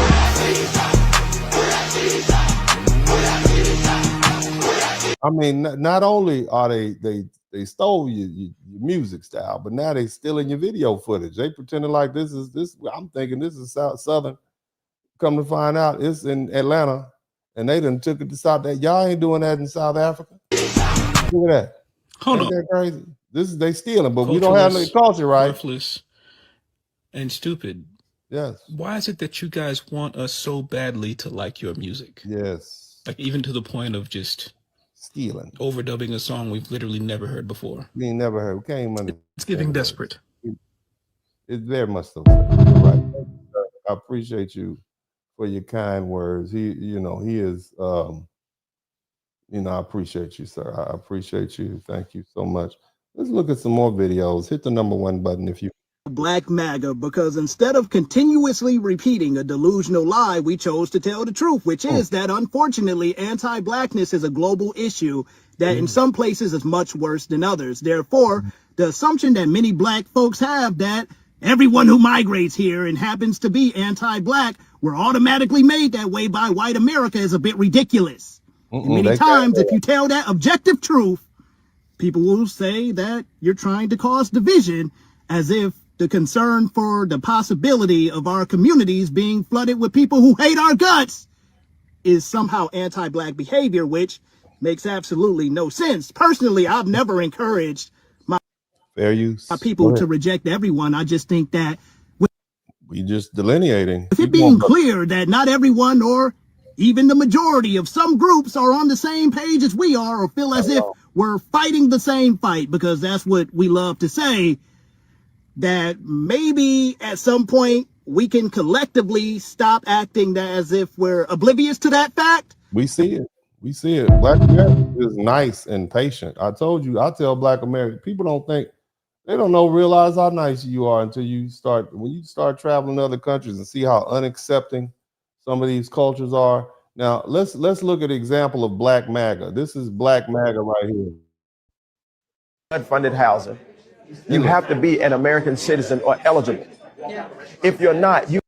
I mean, not only are they stole your music style, but now they stealing your video footage. They pretending like this. I'm thinking this is Southern. Come to find out, it's in Atlanta, and they done took it to South. Y'all ain't doing that in South Africa. Look at that. Hold on. That crazy. They stealing, but we don't have the culture, right? Worthless and stupid. Yes. Why is it that you guys want us so badly to like your music? Yes. Like even to the point of just stealing, overdubbing a song we've literally never heard before. We ain't never heard. We can't even understand. It's getting desperate. It's very much so. Right. I appreciate you for your kind words. He is. I appreciate you, sir. I appreciate you. Thank you so much. Let's look at some more videos. Hit the #1 button if you. Black MAGA, because instead of continuously repeating a delusional lie, we chose to tell the truth, which is that unfortunately anti-blackness is a global issue that in some places is much worse than others. Therefore, the assumption that many Black folks have that everyone who migrates here and happens to be anti-Black were automatically made that way by white America is a bit ridiculous. And many times, if you tell that objective truth, people will say that you're trying to cause division, as if the concern for the possibility of our communities being flooded with people who hate our guts is somehow anti-Black behavior, which makes absolutely no sense. Personally, I've never encouraged my people to reject everyone. I just think that we just delineating. With it being clear that not everyone or even the majority of some groups are on the same page as we are or feel as if we're fighting the same fight, because that's what we love to say, that maybe at some point we can collectively stop acting as if we're oblivious to that fact. We see it. We see it. Black America is nice and patient. I told you, I tell Black American, people they don't realize how nice you are until when you start traveling to other countries and see how unaccepting some of these cultures are. Now let's look at an example of Black MAGA. This is Black MAGA right here. Unfunded housing. You have to be an American citizen or eligible. If you're not, you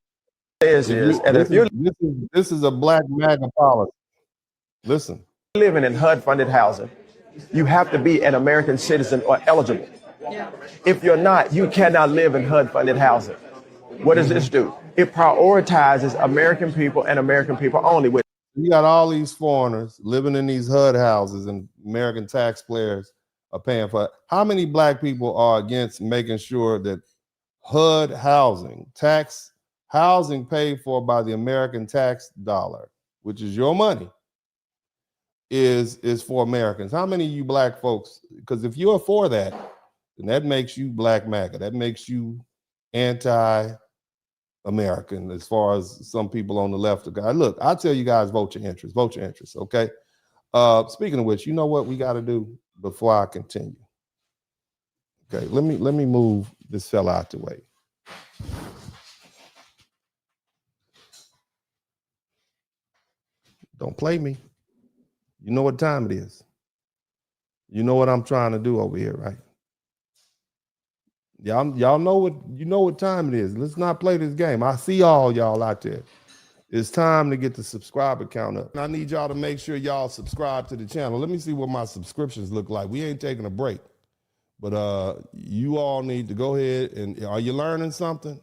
this is a Black MAGA policy. Listen. Living in HUD-funded housing, you have to be an American citizen or eligible. If you're not, you cannot live in HUD-funded housing. What does this do? It prioritizes American people and American people only. You got all these foreigners living in these HUD houses, and American taxpayers are paying for it. How many Black people are against making sure that HUD housing, tax housing paid for by the American tax dollar, which is your money, is for Americans? How many of you Black folks? Because if you're for that, then that makes you Black MAGA. That makes you anti-American, as far as some people on the left are. Look, I tell you guys, vote your interest. Vote your interest, okay? Speaking of which, you know what we got to do before I continue? Okay, let me move this fella out the way. Don't play me. You know what time it is. You know what I'm trying to do over here, right? Y'all know what time it is. Let's not play this game. I see all y'all out there. It's time to get the subscriber count up. I need y'all to make sure y'all subscribe to the channel. Let me see what my subscriptions look like. We ain't taking a break, but you all need to go ahead and, are you learning something?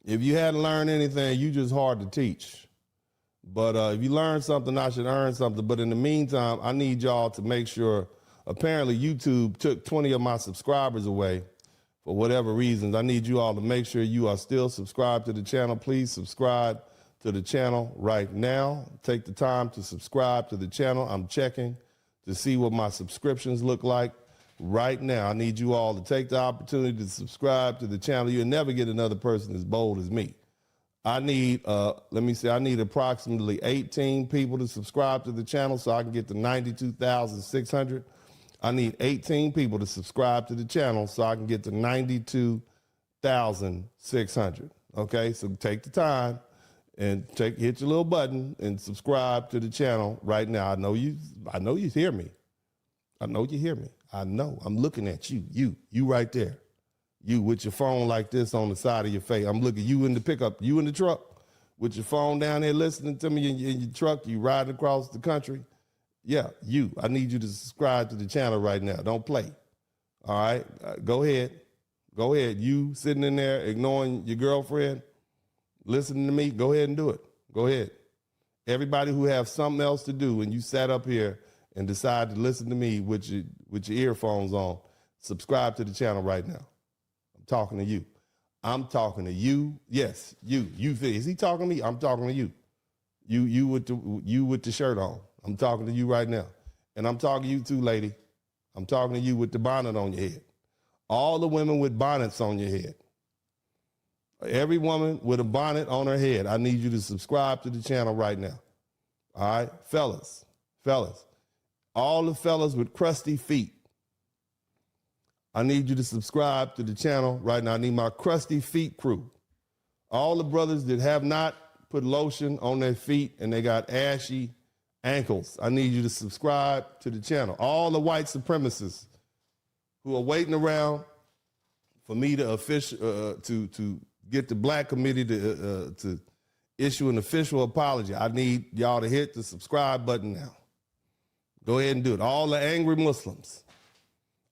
If you hadn't learned anything, you just hard to teach. But if you learn something, I should earn something. But in the meantime, I need y'all to make sure. Apparently, YouTube took 20 of my subscribers away for whatever reasons. I need you all to make sure you are still subscribed to the channel. Please subscribe to the channel right now. Take the time to subscribe to the channel. I'm checking to see what my subscriptions look like right now. I need you all to take the opportunity to subscribe to the channel. You'll never get another person as bold as me. I need, I need approximately 18 people to subscribe to the channel so I can get to 92,600. I need 18 people to subscribe to the channel so I can get to 92,600. Okay, so take the time and hit your little button and subscribe to the channel right now. I know you hear me. I know you hear me. I know. I'm looking at you. You right there. You with your phone like this on the side of your face. I'm looking you in the pickup, you in the truck with your phone down there listening to me in your truck. You riding across the country. Yeah, you. I need you to subscribe to the channel right now. Don't play. All right? Go ahead. Go ahead. You sitting in there ignoring your girlfriend, listening to me, go ahead and do it. Go ahead. Everybody who have something else to do and you sat up here and decide to listen to me with your earphones on, subscribe to the channel right now. I'm talking to you. I'm talking to you. Yes, you. Is he talking to me? I'm talking to you. You with the shirt on. I'm talking to you right now. And I'm talking to you too, lady. I'm talking to you with the bonnet on your head. All the women with bonnets on your head. Every woman with a bonnet on her head, I need you to subscribe to the channel right now. All right? Fellas. All the fellas with crusty feet, I need you to subscribe to the channel right now. I need my crusty feet crew. All the brothers that have not put lotion on their feet and they got ashy ankles, I need you to subscribe to the channel. All the white supremacists who are waiting around for me to to get the Black committee to issue an official apology, I need y'all to hit the subscribe button now. Go ahead and do it. All the angry Muslims,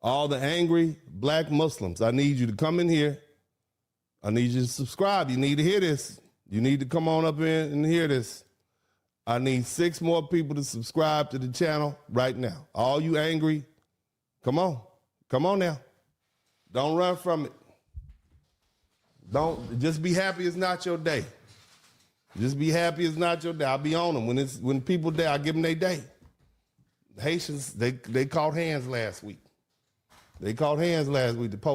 all the angry Black Muslims, I need you to come in here. I need you to subscribe. You need to hear this. You need to come on up in and hear this. I need 6 more people to subscribe to the channel right now. All you angry, come on. Come on now. Don't run from it. Don't just be happy it's not your day. Just be happy it's not your day. I'll be on them. When people die, I give them their day. Haitians, they caught hands last week. The poor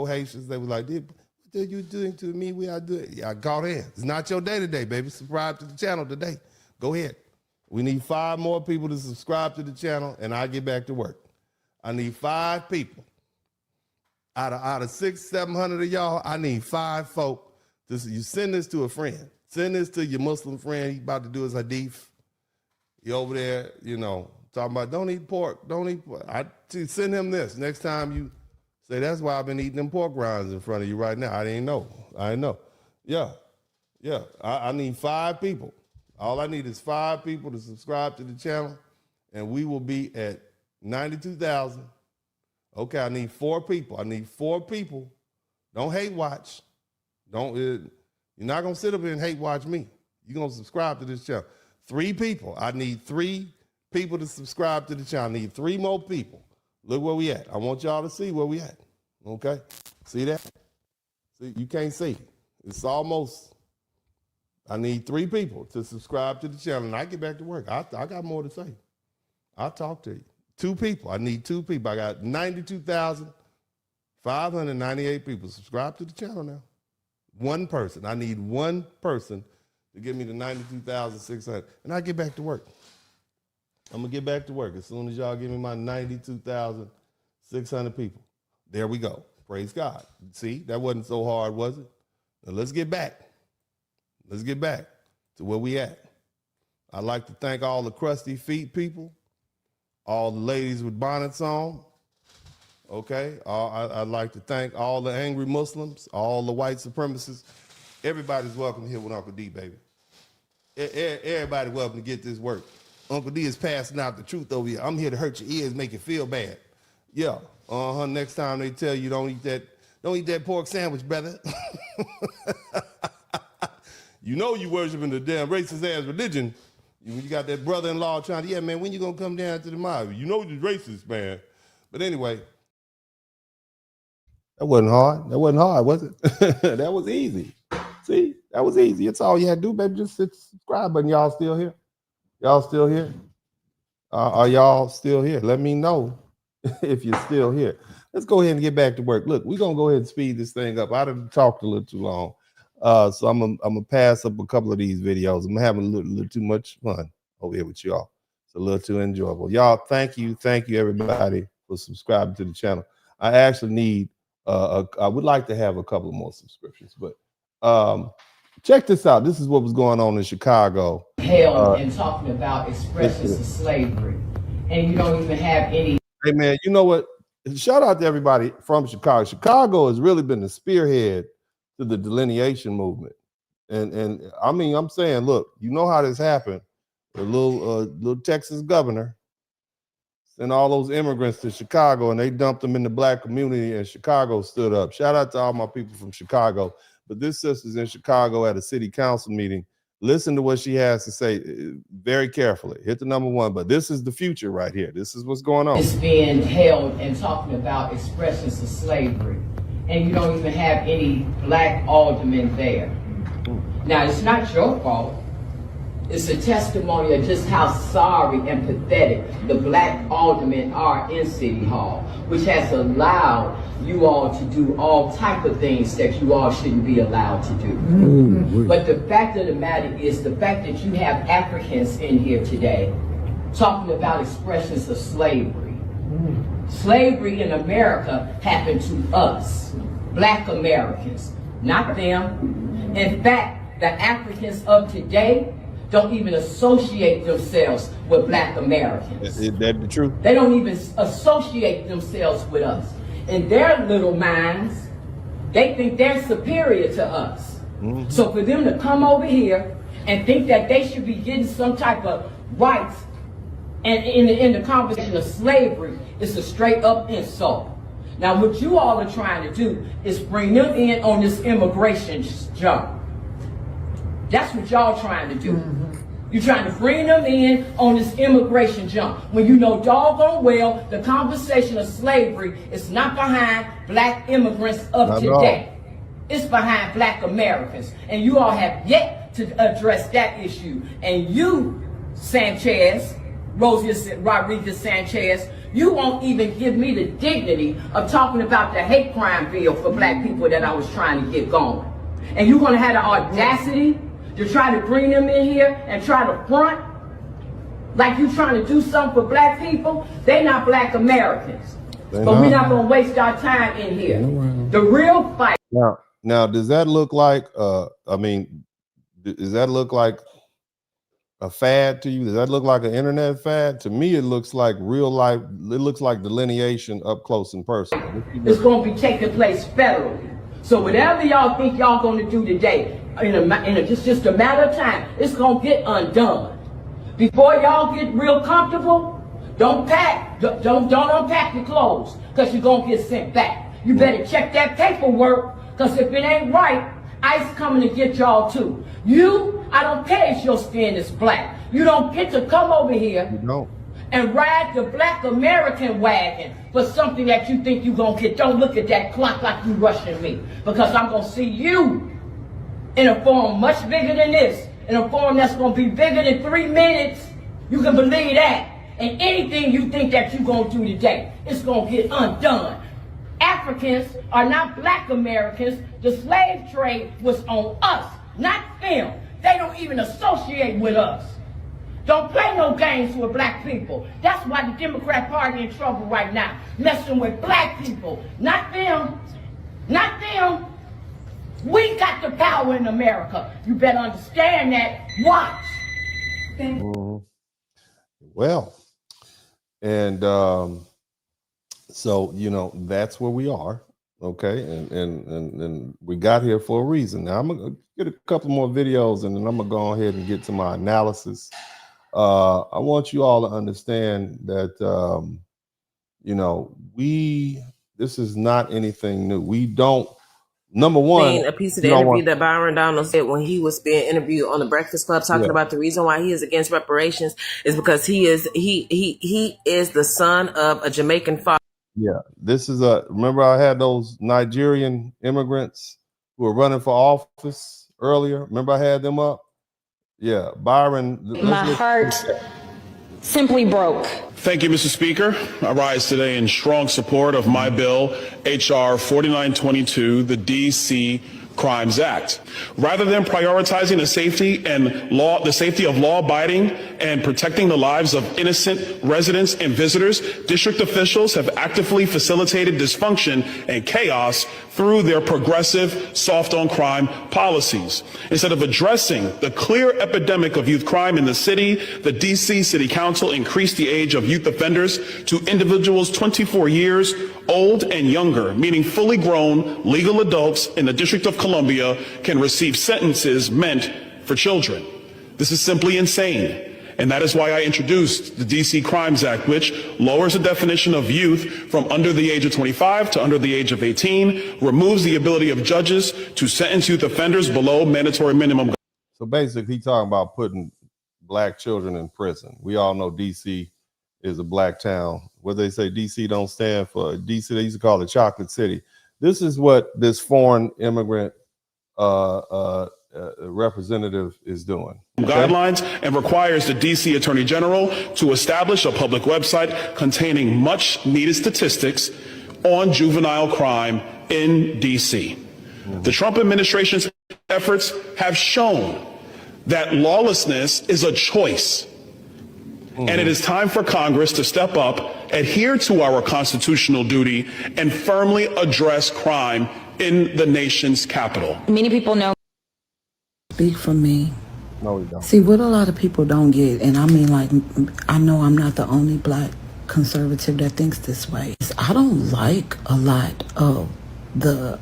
Haitians, they was like, what are you doing to me? We are doing. Yeah, I caught hands. It's not your day today, baby. Subscribe to the channel today. Go ahead. We need 5 more people to subscribe to the channel, and I'll get back to work. I need 5 people. Out of 600-700 of y'all, I need 5 folk. You send this to a friend. Send this to your Muslim friend. He about to do his hadith. He over there, you know, talking about don't eat pork, don't eat pork. Send him this. Next time you say, that's why I've been eating them pork rinds in front of you right now. I didn't know. Yeah. I need 5 people. All I need is 5 people to subscribe to the channel, and we will be at 92,000. Okay, I need 4 people. Don't hate watch. You're not gonna sit up here and hate watch me. You're gonna subscribe to this channel. 3 people. I need 3 people to subscribe to the channel. I need 3 more people. Look where we at. I want y'all to see where we at. Okay? See that? See, you can't see. It's almost. I need 3 people to subscribe to the channel, and I get back to work. I got more to say. I'll talk to you. 2 people. I need 2 people. I got 92,598 people. Subscribe to the channel now. 1 person. I need 1 person to give me the 92,600. And I get back to work. I'm going to get back to work as soon as y'all give me my 92,600 people. There we go. Praise God. See, that wasn't so hard, was it? Now let's get back. Let's get back to where we at. I'd like to thank all the crusty feet people, all the ladies with bonnets on. Okay, I'd like to thank all the angry Muslims, all the white supremacists. Everybody's welcome here with Uncle D, baby. Everybody welcome to get this work. Uncle D is passing out the truth over here. I'm here to hurt your ears, make you feel bad. Yeah, next time they tell you don't eat that pork sandwich, brother. You know you worshiping the damn racist ass religion. You got that brother-in-law trying to, yeah, man, when you gonna come down to the mob? You know you're racist, man. But anyway, that wasn't hard. That wasn't hard, was it? That was easy. See, that was easy. It's all you had to do, baby. Just hit the subscribe button. Y'all still here? Y'all still here? Are y'all still here? Let me know if you're still here. Let's go ahead and get back to work. Look, we're gonna go ahead and speed this thing up. I done talked a little too long. So I'm gonna pass up a couple of these videos. I'm having a little too much fun over here with y'all. It's a little too enjoyable. Y'all, thank you everybody for subscribing to the channel. I actually need I would like to have a couple more subscriptions, but check this out. This is what was going on in Chicago. Held and talking about expressions of slavery, and you don't even have any. Hey man, you know what? Shout out to everybody from Chicago. Chicago has really been the spearhead to the delineation movement, and I mean, I'm saying, look, you know how this happened. The little Texas governor sent all those immigrants to Chicago, and they dumped them in the black community, and Chicago stood up. Shout out to all my people from Chicago. But this sister's in Chicago at a city council meeting. Listen to what she has to say very carefully. Hit the number 1, but this is the future right here. This is what's going on. It's being held and talking about expressions of slavery, and you don't even have any black aldermen there. Now, it's not your fault. It's a testimony of just how sorry and pathetic the black aldermen are in City Hall, which has allowed you all to do all type of things that you all shouldn't be allowed to do. But the fact of the matter is the fact that you have Africans in here today talking about expressions of slavery. Slavery in America happened to us, black Americans, not them. In fact, the Africans of today don't even associate themselves with black Americans. Is that the truth? They don't even associate themselves with us. In their little minds, they think they're superior to us. So for them to come over here and think that they should be getting some type of rights and in the conversation of slavery is a straight up insult. Now what you all are trying to do is bring them in on this immigration jump. That's what y'all trying to do. You're trying to bring them in on this immigration jump when you know doggone well the conversation of slavery is not behind black immigrants of today. It's behind black Americans. And you all have yet to address that issue. And you, Sanchez, Rodriguez Sanchez, you won't even give me the dignity of talking about the hate crime bill for black people that I was trying to get going. And you're going to have the audacity to try to bring them in here and try to front like you trying to do something for black people. They're not black Americans. But we're not going to waste our time in here. The real fight. Now, does that look like, I mean, Does that look like a fad to you? Does that look like an internet fad? To me, it looks like real life. It looks like delineation up close and personal. It's going to be taking place federally. So whatever y'all think y'all going to do today, just a matter of time, it's going to get undone. Before y'all get real comfortable, don't unpack your clothes, because you're going to get sent back. You better check that paperwork, because if it ain't right, ICE coming to get y'all too. I don't care if your skin is black. You don't get to come over here and ride the Black American wagon for something that you think you're going to get. Don't look at that clock like you rushing me, because I'm going to see you in a form much bigger than this, in a form that's going to be bigger than 3 minutes. You can believe that. And anything you think that you're going to do today, it's going to get undone. Africans are not Black Americans. The slave trade was on us, not them. They don't even associate with us. Don't play no games with black people. That's why the Democrat Party in trouble right now, messing with black people, not them, not them. We got the power in America. You better understand that. Watch. Well, and so, you know, that's where we are. Okay. And we got here for a reason. Now I'm going to get a couple more videos and then I'm going to go ahead and get to my analysis. I want you all to understand that, you know, this is not anything new. We don't, number one, a piece of the interview that Byron Donalds said when he was being interviewed on the Breakfast Club, talking about the reason why he is against reparations is because he is the son of a Jamaican father. Yeah, this is remember I had those Nigerian immigrants who were running for office earlier. Remember I had them up? Yeah, Byron. My heart simply broke. Thank you, Mr. Speaker. I rise today in strong support of my bill, H.R. 4922, the D.C. Crimes Act. Rather than prioritizing the safety of law-abiding and protecting the lives of innocent residents and visitors, district officials have actively facilitated dysfunction and chaos through their progressive soft-on-crime policies. Instead of addressing the clear epidemic of youth crime in the city, the D.C. City Council increased the age of youth offenders to individuals 24 years old and younger, meaning fully grown legal adults in the District of Columbia can receive sentences meant for children. This is simply insane. And that is why I introduced the D.C. Crimes Act, which lowers the definition of youth from under the age of 25 to under the age of 18, removes the ability of judges to sentence youth offenders below mandatory minimum. So basically, he's talking about putting black children in prison. We all know D.C. is a black town. What they say, D.C. don't stand for D.C. They used to call it Chocolate City. This is what this foreign immigrant representative is doing. Guidelines and requires the D.C. Attorney General to establish a public website containing much needed statistics on juvenile crime in D.C. The Trump administration's efforts have shown that lawlessness is a choice. And it is time for Congress to step up, adhere to our constitutional duty, and firmly address crime in the nation's capital. Many people know. Speak for me. No, we don't. See, what a lot of people don't get, and I mean, like, I know I'm not the only black conservative that thinks this way. I don't like a lot of the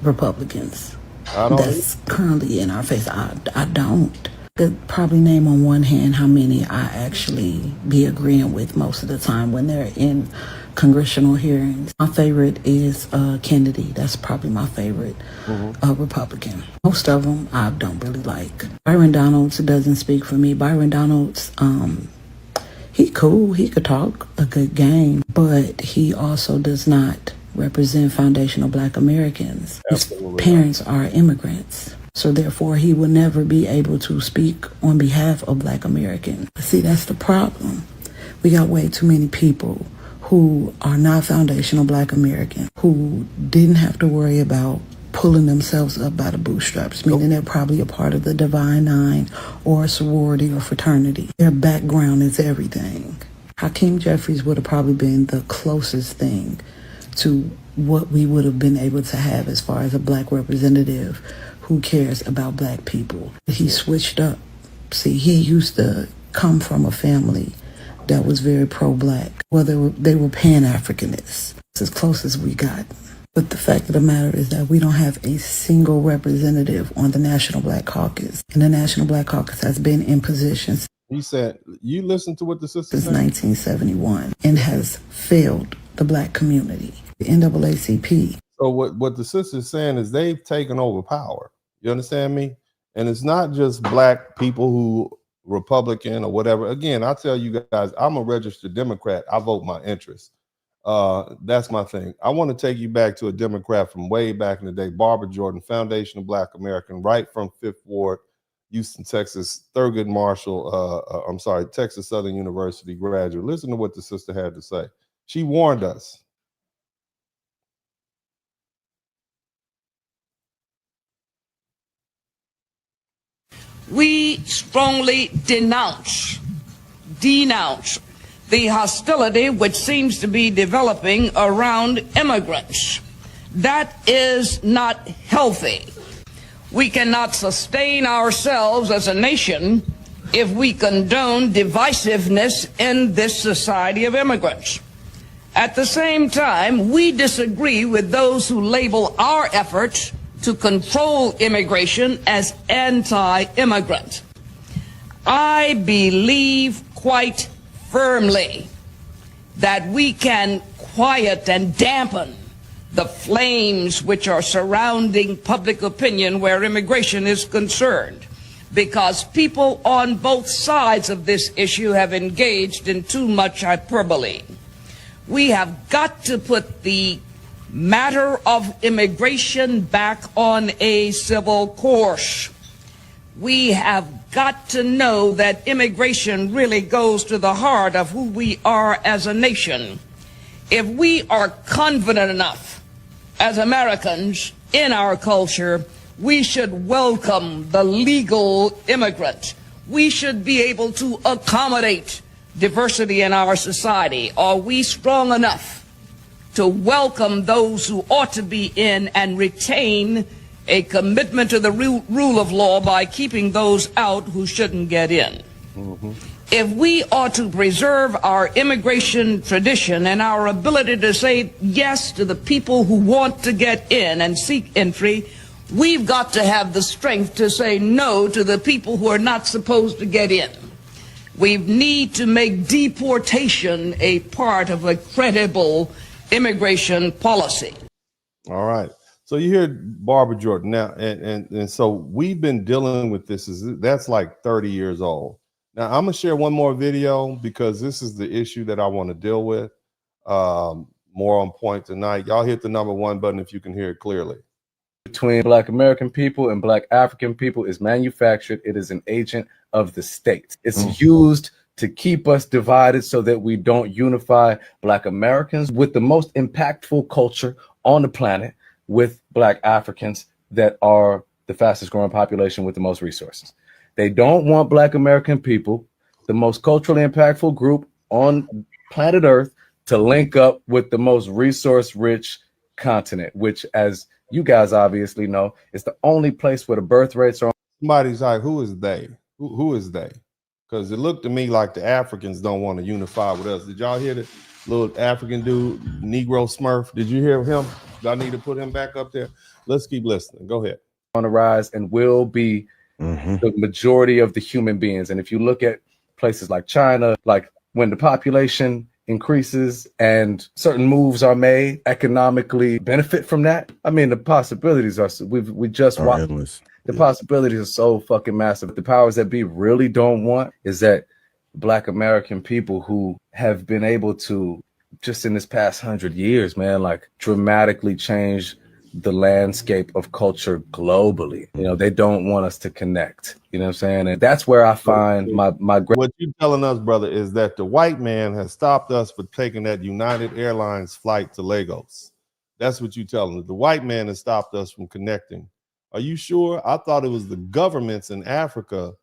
Republicans that's currently in our face. I don't. Could probably name on one hand how many I actually be agreeing with most of the time when they're in congressional hearings. My favorite is Kennedy. That's probably my favorite Republican. Most of them I don't really like. Byron Donalds doesn't speak for me. Byron Donalds, he cool. He could talk a good game, but he also does not represent foundational black Americans. His parents are immigrants. So therefore, he will never be able to speak on behalf of black Americans. See, that's the problem. We got way too many people who are not foundational black Americans, who didn't have to worry about pulling themselves up by the bootstraps, meaning they're probably a part of the Divine Nine or a sorority or fraternity. Their background is everything. Hakeem Jeffries would have probably been the closest thing to what we would have been able to have as far as a black representative who cares about black people. He switched up. See, he used to come from a family that was very pro-black. Well, they were Pan-Africanists. It's as close as we got. But the fact of the matter is that we don't have a single representative on the National Black Caucus. And the National Black Caucus has been in position He said, you listen to what the sister since said? 1971 and has failed the black community. The NAACP. So what the sister's saying is they've taken over power. You understand me? And it's not just black people who Republican or whatever. Again, I tell you guys, I'm a registered Democrat. I vote my interests. That's my thing. I want to take you back to a Democrat from way back in the day, Barbara Jordan, Foundation of Black American, right from 5th Ward, Houston, Texas, Thurgood Marshall, Texas Southern University graduate. Listen to what the sister had to say. She warned us. We strongly denounce the hostility which seems to be developing around immigrants. That is not healthy. We cannot sustain ourselves as a nation if we condone divisiveness in this society of immigrants. At the same time, we disagree with those who label our efforts to control immigration as anti-immigrant. I believe quite firmly that we can quiet and dampen the flames which are surrounding public opinion where immigration is concerned, because people on both sides of this issue have engaged in too much hyperbole. We have got to put the matter of immigration back on a civil course. We have got to know that immigration really goes to the heart of who we are as a nation. If we are confident enough as Americans in our culture, we should welcome the legal immigrant. We should be able to accommodate diversity in our society. Are we strong enough to welcome those who ought to be in and retain a commitment to the rule of law by keeping those out who shouldn't get in? If we are to preserve our immigration tradition and our ability to say yes to the people who want to get in and seek entry, we've got to have the strength to say no to the people who are not supposed to get in. We need to make deportation a part of a credible immigration policy. All right. So you hear Barbara Jordan now, and so we've been dealing with this. That's like 30 years old. Now I'm gonna share one more video because this is the issue that I want to deal with. More on point tonight. Y'all hit the #1 button if you can hear it clearly. Between Black American people and Black African people is manufactured. It is an agent of the state. It's used to keep us divided so that we don't unify Black Americans with the most impactful culture on the planet with Black Africans that are the fastest growing population with the most resources. They don't want Black American people, the most culturally impactful group on planet Earth, to link up with the most resource rich continent, which, as you guys obviously know, is the only place where the birth rates are. Somebody's like, who is they? Who is they? Because it looked to me like the Africans don't want to unify with us. Did y'all hear the little African dude, Negro Smurf? Did you hear him? Do I need to put him back up there? Let's keep listening. Go ahead. On the rise and will be the majority of the human beings. And if you look at places like China, like when the population increases and certain moves are made economically benefit from that, I mean, the possibilities are, we just watched. The possibilities are so fucking massive. The powers that be really don't want is that Black American people who have been able to, just in this past 100 years, man, like dramatically change the landscape of culture globally. You know, they don't want us to connect. You know what I'm saying? And that's where I find my what you're telling us, brother, is that the white man has stopped us for taking that United Airlines flight to Lagos. That's what you're telling us. The white man has stopped us from connecting. Are you sure? I thought it was the governments in Africa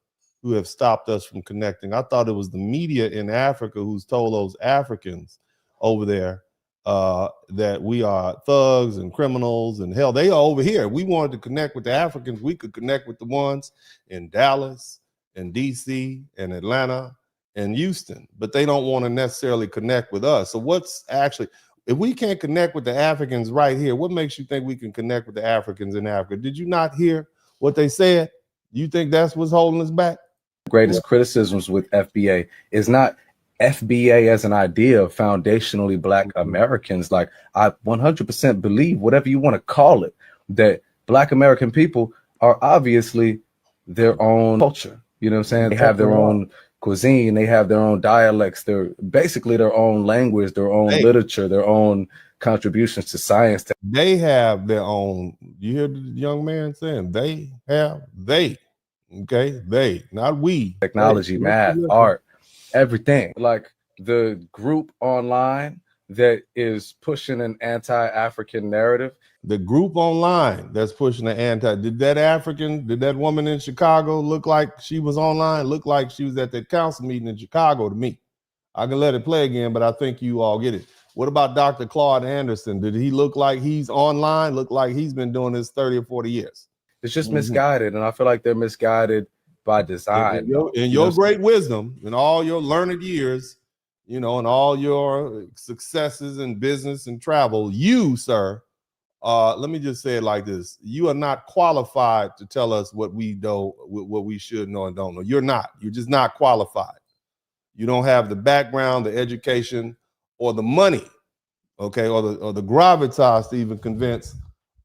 who have stopped us from connecting. I thought it was the media in Africa who's told those Africans over there that we are thugs and criminals, and hell, they are over here. We wanted to connect with the Africans. We could connect with the ones in Dallas and DC and Atlanta and Houston, but they don't want to necessarily connect with us. So what's actually, if we can't connect with the Africans right here, what makes you think we can connect with the Africans in Africa? Did you not hear what they said? You think that's what's holding us back? Greatest criticisms with FBA is not FBA as an idea of foundationally Black Americans. Like, I 100% believe, whatever you want to call it, that Black American people are obviously their own culture. You know what I'm saying? They have their own cuisine, they have their own dialects, they're basically their own language, their own literature, their own contributions to science. They have their own. You hear the young man saying they, okay, they, not we. Technology, math, art, everything. Like the group online that is pushing an anti-African narrative. The group online that's pushing the did that woman in Chicago look like she was online? Looked like she was at that council meeting in Chicago to me. I can let it play again, but I think you all get it. What about Dr. Claude Anderson? Did he look like he's online? Look like he's been doing this 30 or 40 years. It's just misguided, and I feel like they're misguided by design. In your great wisdom, in all your learned years, you know, and all your successes in business and travel, you, sir, let me just say it like this: you are not qualified to tell us what we know, what we should know and don't know. You're not. You're just not qualified. You don't have the background, the education, or the money, okay, or the gravitas to even convince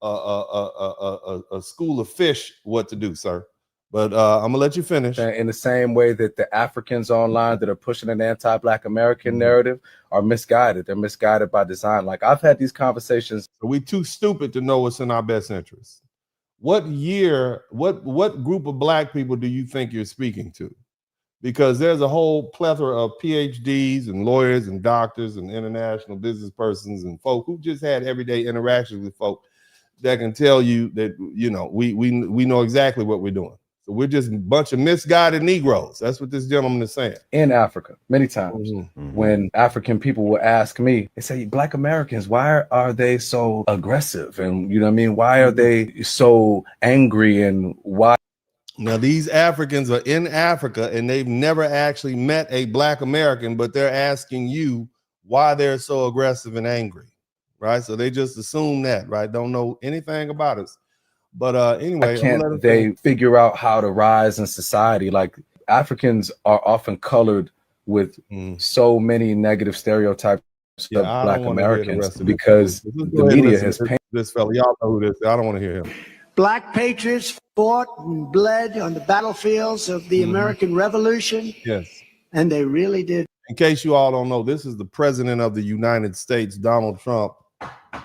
a school of fish what to do, sir. But I'm gonna let you finish. In the same way that the Africans online that are pushing an anti-Black American narrative are misguided. They're misguided by design. Like, I've had these conversations. We're too stupid to know what's in our best interest. What year, what group of Black people do you think you're speaking to? Because there's a whole plethora of PhDs and lawyers and doctors and international business persons and folk who just had everyday interactions with folk that can tell you that, you know, we know exactly what we're doing. So we're just a bunch of misguided Negroes. That's what this gentleman is saying. In Africa, many times, when African people will ask me, they say, Black Americans, why are they so aggressive? And, you know what I mean? Why are they so angry? And why? Now, these Africans are in Africa and they've never actually met a Black American, but they're asking you why they're so aggressive and angry, right? So they just assume that, right? Don't know anything about us. But anyway, can't they figure out how to rise in society? Like, Africans are often colored with so many negative stereotypes of Black Americans because the media has painted this fella. Y'all know who this is. I don't want to hear him. Black patriots fought and bled on the battlefields of the American Revolution. Yes. And they really did. In case you all don't know, this is the president of the United States, Donald Trump.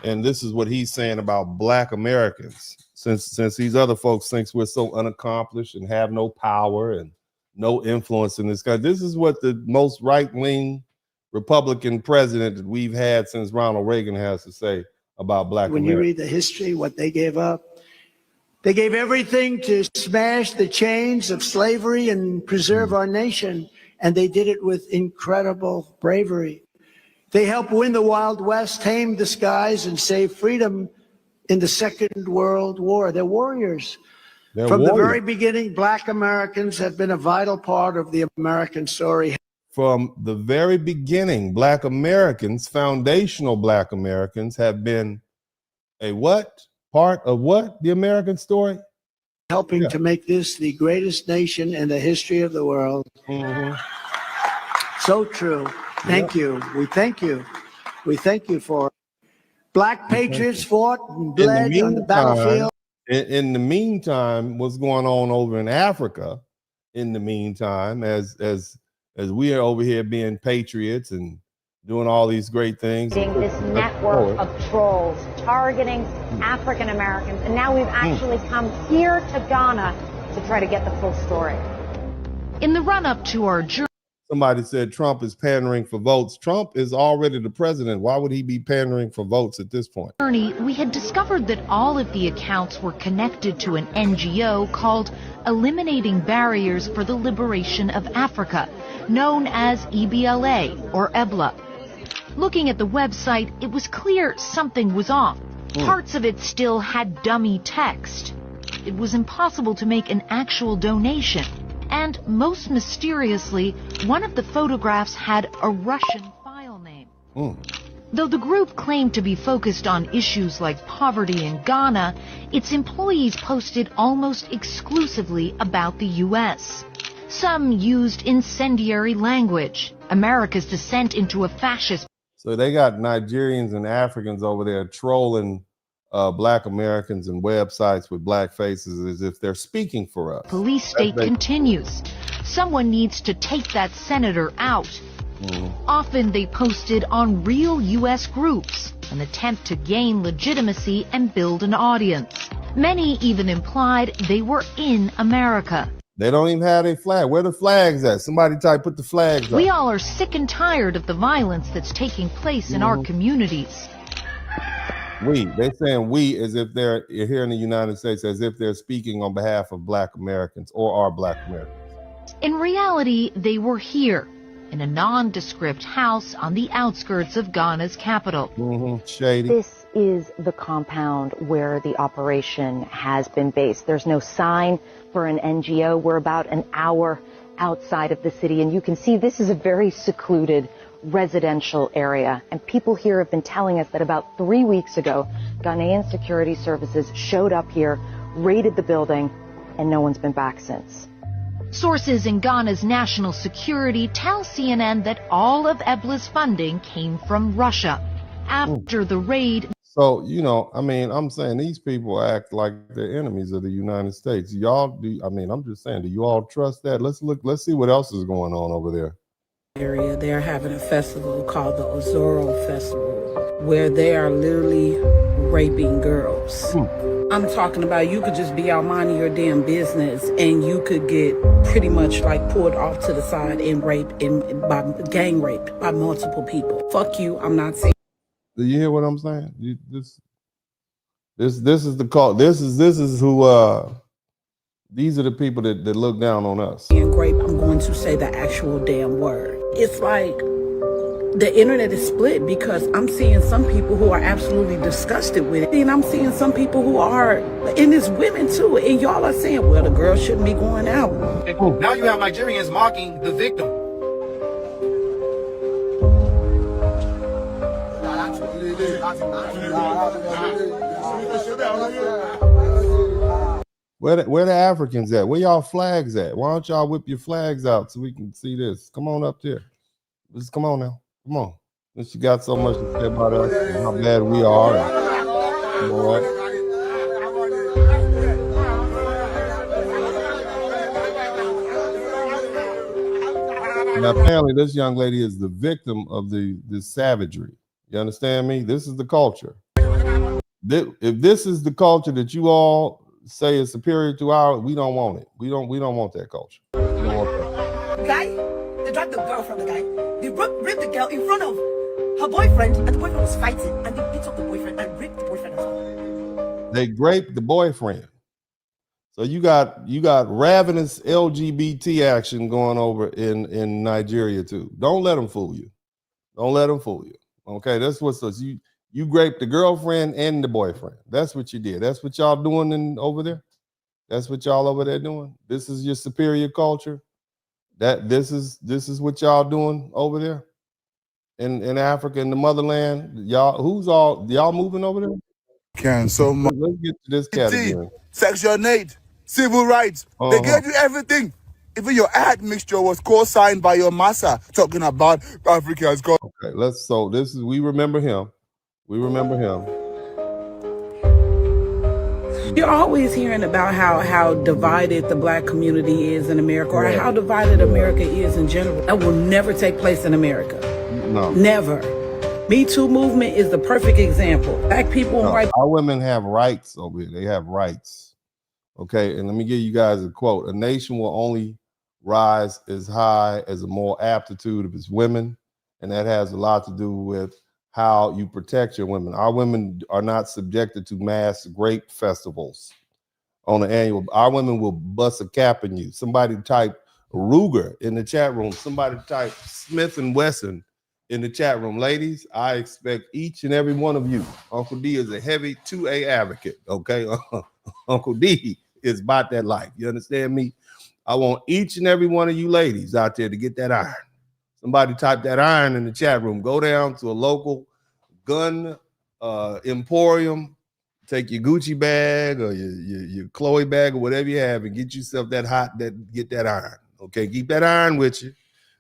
And this is what he's saying about Black Americans. Since these other folks think we're so unaccomplished and have no power and no influence in this country. This is what the most right-wing Republican president that we've had since Ronald Reagan has to say about Black Americans. When you read the history, what they gave up, they gave everything to smash the chains of slavery and preserve our nation, and they did it with incredible bravery. They helped win the Wild West, tame the skies, and save freedom in the Second World War. They're warriors. From the very beginning, Black Americans have been a vital part of the American story. From the very beginning, Black Americans, foundational Black Americans, have been a what? Part of what? The American story? Helping to make this the greatest nation in the history of the world. So true. Thank you. We thank you. We thank you for it. Black patriots fought and bled on the battlefield. In the meantime, what's going on over in Africa? In the meantime, as we are over here being patriots and doing all these great things. This network of trolls targeting African Americans, and now we've actually come here to Ghana to try to get the full story. In the run-up to our journey. Somebody said Trump is pandering for votes. Trump is already the president. Why would he be pandering for votes at this point? We had discovered that all of the accounts were connected to an NGO called Eliminating Barriers for the Liberation of Africa, known as EBLA or EBLA. Looking at the website, it was clear something was off. Parts of it still had dummy text. It was impossible to make an actual donation. And most mysteriously, one of the photographs had a Russian file name. Though the group claimed to be focused on issues like poverty in Ghana, its employees posted almost exclusively about the U.S. Some used incendiary language, America's descent into a fascist. So they got Nigerians and Africans over there trolling Black Americans and websites with black faces as if they're speaking for us. Police state continues. Someone needs to take that senator out. Often they posted on real U.S. groups, an attempt to gain legitimacy and build an audience. Many even implied they were in America. They don't even have their flag. Where the flags at? Somebody put the flags up. We all are sick and tired of the violence that's taking place in our communities. They're saying we as if they're here in the United States, as if they're speaking on behalf of Black Americans or are Black Americans. In reality, they were here, in a nondescript house on the outskirts of Ghana's capital. Shady. This is the compound where the operation has been based. There's no sign for an NGO. We're about an hour outside of the city, and you can see this is a very secluded residential area. And people here have been telling us that about 3 weeks ago, Ghanaian security services showed up here, raided the building, and no one's been back since. Sources in Ghana's national security tell CNN that all of EBLA's funding came from Russia. After the raid... So, I'm saying these people act like they're enemies of the United States. I'm just saying, do you all trust that? Let's see what else is going on over there. Area, they're having a festival called the Ozoro Festival, where they are literally raping girls. I'm talking about you could just be out minding your damn business and you could get pretty much like pulled off to the side and gang raped by multiple people. Fuck you, I'm not saying. Do you hear what I'm saying? This is the call. This is who these are the people that look down on us. And grape, I'm going to say the actual damn word. It's like the internet is split because I'm seeing some people who are absolutely disgusted with it. And I'm seeing some people who are, and it's women too. And y'all are saying, well, the girl shouldn't be going out. Now you have Nigerians mocking the victim. Where the Africans at? Where y'all flags at? Why don't y'all whip your flags out so we can see this? Come on up there. Just come on now. Come on. Since you got so much to say about us and how bad we are. All right. Now, apparently, this young lady is the victim of this savagery. You understand me? This is the culture. If this is the culture that you all say is superior to ours, we don't want it. We don't want that culture. We don't want that. Guy, they dragged the girl from the guy. They raped the girl in front of her boyfriend, and the boyfriend was fighting, and they beat up the boyfriend and raped the boyfriend as well. They raped the boyfriend. So you got ravenous LGBT action going over in Nigeria too. Don't let them fool you. Don't let them fool you. Okay, that's what's this. You raped the girlfriend and the boyfriend. That's what you did. That's what y'all doing over there. That's what y'all over there doing. This is your superior culture. This is what y'all doing over there in Africa, in the motherland. Y'all moving over there? Let's get to this category. Section 8, civil rights. They gave you everything. Even your admixture was co-signed by your massa, talking about Africa's God. Okay, we remember him. We remember him. You're always hearing about how divided the black community is in America, or how divided America is in general. That will never take place in America. No. Never. Me Too movement is the perfect example. Black people and white. Our women have rights over here. They have rights. Okay, and let me give you guys a quote. A nation will only rise as high as the moral aptitude of its women, and that has a lot to do with how you protect your women. Our women are not subjected to mass grape festivals on an annual. Our women will bust a cap in you. Somebody type Ruger in the chat room. Somebody type Smith & Wesson in the chat room. Ladies, I expect each and every one of you. Uncle D is a heavy 2A advocate, okay? Uncle D is about that life. You understand me? I want each and every one of you ladies out there to get that iron. Somebody type that iron in the chat room. Go down to a local gun emporium, take your Gucci bag or your Chloe bag or whatever you have and get yourself that get that iron. Okay, keep that iron with you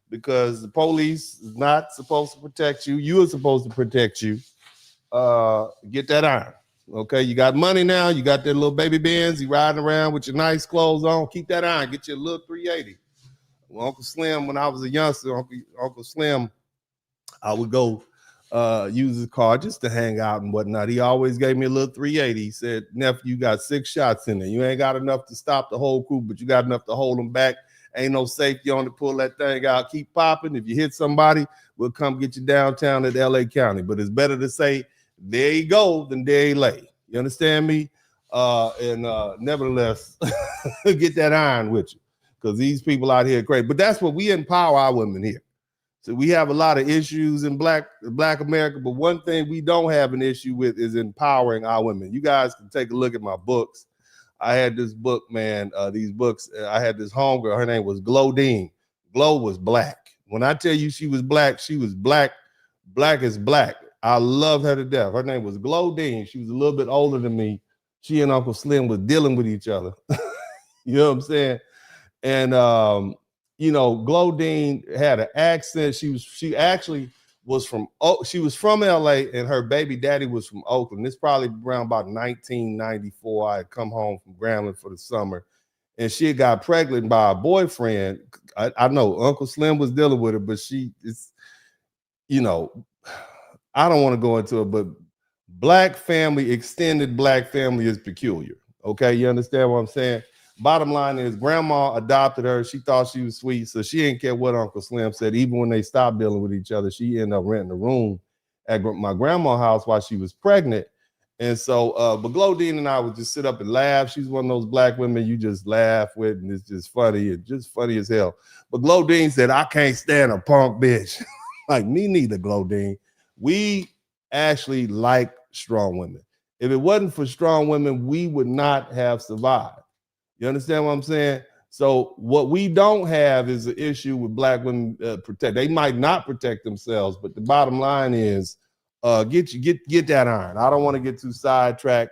because the police is not supposed to protect you. You are supposed to protect you. Get that iron. Okay, you got money now. You got that little baby Benz. You riding around with your nice clothes on. Keep that iron. Get your little 380. Well, Uncle Slim, when I was a youngster, Uncle Slim, I would go use his car just to hang out and whatnot. He always gave me a little 380. He said, nephew, you got 6 shots in there. You ain't got enough to stop the whole crew, but you got enough to hold them back. Ain't no safety on to pull that thing out. Keep popping. If you hit somebody, we'll come get you downtown at LA County. But it's better to say, there you go, than there you lay. You understand me? Nevertheless, get that iron with you. Because these people out here are crazy. But that's what we empower our women here. So we have a lot of issues in Black America, but one thing we don't have an issue with is empowering our women. You guys can take a look at my books. I had this book, man, these books. I had this homegirl. Her name was Glodine. Glo was black. When I tell you she was black black as black. I loved her to death. Her name was Glodine. She was a little bit older than me. She and Uncle Slim was dealing with each other. You know what I'm saying? And you know, Glodine had an accent. She actually was from LA, and her baby daddy was from Oakland. This probably around about 1994. I had come home from Grambling for the summer, and she got pregnant by a boyfriend. I know Uncle Slim was dealing with her, but you know, I don't want to go into it, but extended black family is peculiar. Okay, you understand what I'm saying? Bottom line is grandma adopted her. She thought she was sweet, so she didn't care what Uncle Slim said. Even when they stopped dealing with each other, she ended up renting a room at my grandma's house while she was pregnant. And so, but Glodine and I would just sit up and laugh. She's one of those black women you just laugh with, and it's just funny as hell. But Glodine said, I can't stand a punk bitch. Like, me neither, Glodine. We actually like strong women. If it wasn't for strong women, we would not have survived. You understand what I'm saying? So what we don't have is an issue with black women protect. They might not protect themselves, but the bottom line is get that iron. I don't want to get too sidetracked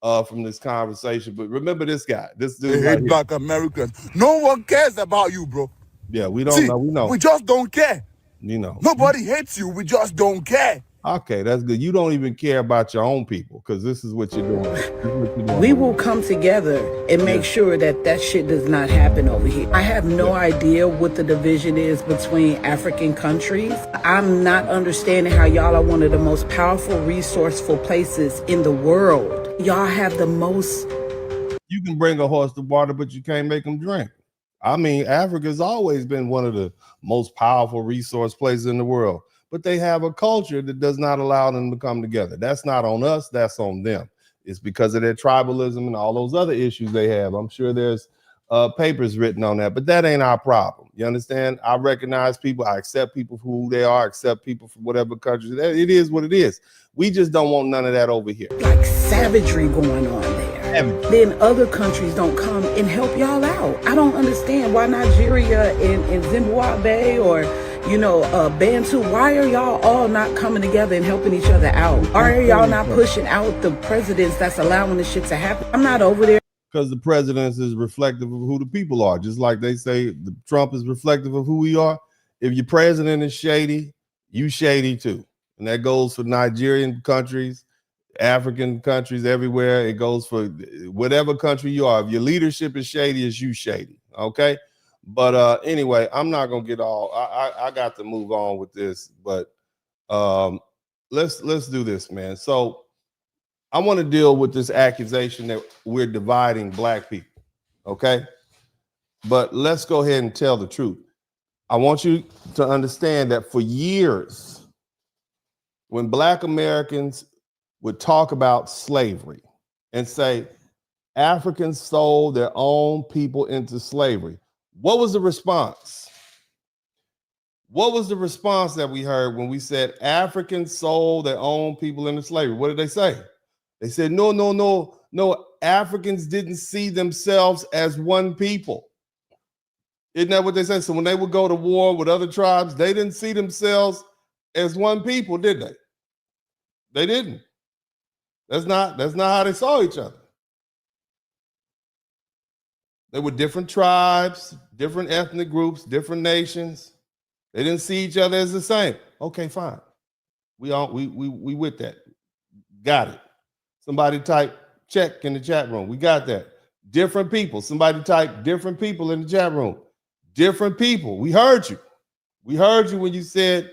from this conversation, but remember this guy. This dude. They hate Black Americans. No one cares about you, bro. Yeah, we don't know. We know. We just don't care. You know. Nobody hates you. We just don't care. Okay, that's good. You don't even care about your own people because this is what you're doing. We will come together and make sure that shit does not happen over here. I have no idea what the division is between African countries. I'm not understanding how y'all are one of the most powerful, resourceful places in the world. Y'all have the most. You can bring a horse to water, but you can't make them drink. I mean, Africa's always been one of the most powerful resource places in the world. But they have a culture that does not allow them to come together. That's not on us, that's on them. It's because of their tribalism and all those other issues they have. I'm sure there's papers written on that, but that ain't our problem. You understand? I recognize people, I accept people for who they are, accept people from whatever country. It is what it is. We just don't want none of that over here. Like savagery going on there. Then other countries don't come and help y'all out. I don't understand why Nigeria and Zimbabwe or Bantu, why are y'all all not coming together and helping each other out? Why are y'all not pushing out the presidents that's allowing this shit to happen? I'm not over there. Because the president is reflective of who the people are. Just like they say Trump is reflective of who we are. If your president is shady, you shady too. And that goes for Nigerian countries, African countries, everywhere. It goes for whatever country you are. If your leadership is shady, it's you shady. Okay? But anyway, I'm not gonna get all. I got to move on with this, but let's do this, man. So I want to deal with this accusation that we're dividing black people, okay? But let's go ahead and tell the truth. I want you to understand that for years, when black Americans would talk about slavery and say Africans sold their own people into slavery, what was the response? What was the response that we heard when we said Africans sold their own people into slavery? What did they say? They said, no, no, no, no. Africans didn't see themselves as one people. Isn't that what they said? So when they would go to war with other tribes, they didn't see themselves as one people, did they? They didn't. That's not how they saw each other. They were different tribes, different ethnic groups, different nations. They didn't see each other as the same. Okay, fine. We with that. Got it. Somebody type check in the chat room. We got that. Different people. Somebody type different people in the chat room. Different people. We heard you. We heard you when you said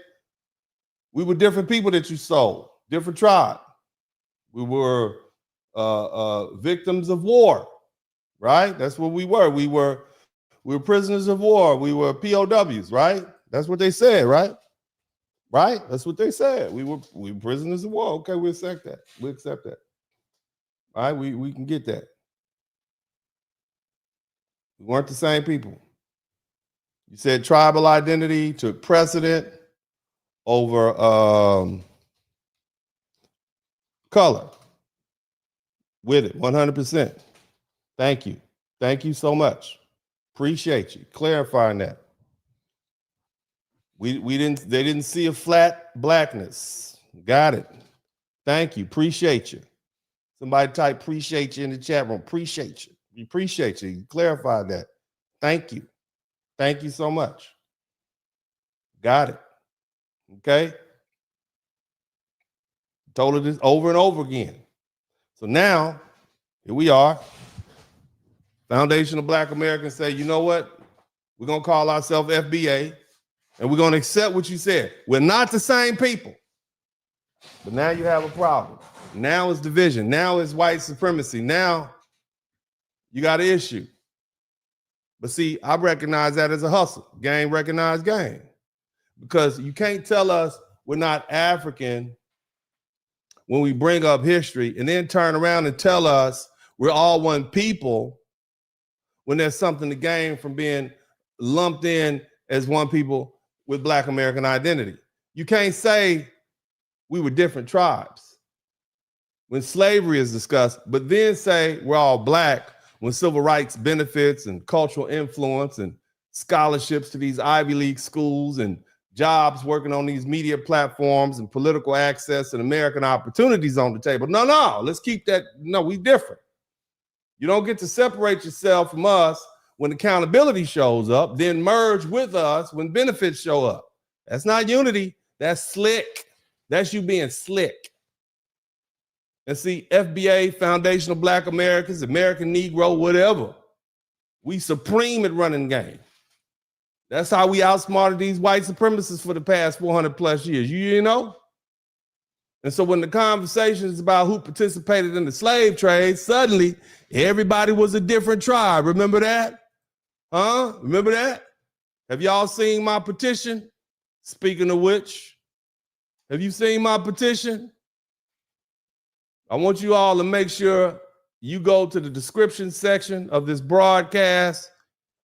we were different people that you sold. Different tribe. We were victims of war, right? That's what we were. We were prisoners of war. We were POWs, right? That's what they said, right? Right? That's what they said. We were prisoners of war. Okay, we accept that. We accept that. All right, we can get that. We weren't the same people. You said tribal identity took precedent over color. With it, 100%. Thank you. Thank you so much. Appreciate you clarifying that. They didn't see a flat blackness. Got it. Thank you. Appreciate you. Somebody type appreciate you in the chat room. Appreciate you. We appreciate you. You clarified that. Thank you. Thank you so much. Got it. Okay. Told her this over and over again. So now, here we are. Foundation of Black Americans say, you know what? We're going to call ourselves FBA, and we're going to accept what you said. We're not the same people. But now you have a problem. Now it's division. Now it's white supremacy. Now you got an issue. But see, I recognize that as a hustle. Game recognized game. Because you can't tell us we're not African when we bring up history and then turn around and tell us we're all one people when there's something to gain from being lumped in as one people with Black American identity. You can't say we were different tribes when slavery is discussed, but then say we're all Black when civil rights benefits and cultural influence and scholarships to these Ivy League schools and jobs working on these media platforms and political access and American opportunities on the table. No, let's keep that. No, we different. You don't get to separate yourself from us when accountability shows up, then merge with us when benefits show up. That's not unity. That's slick. That's you being slick. And see, FBA, Foundation of Black Americans, American Negro, whatever, we supreme at running game. That's how we outsmarted these white supremacists for the past 400 plus years. You know? And so when the conversation is about who participated in the slave trade, suddenly everybody was a different tribe. Remember that? Huh? Remember that? Have y'all seen my petition? Speaking of which, have you seen my petition? I want you all to make sure you go to the description section of this broadcast,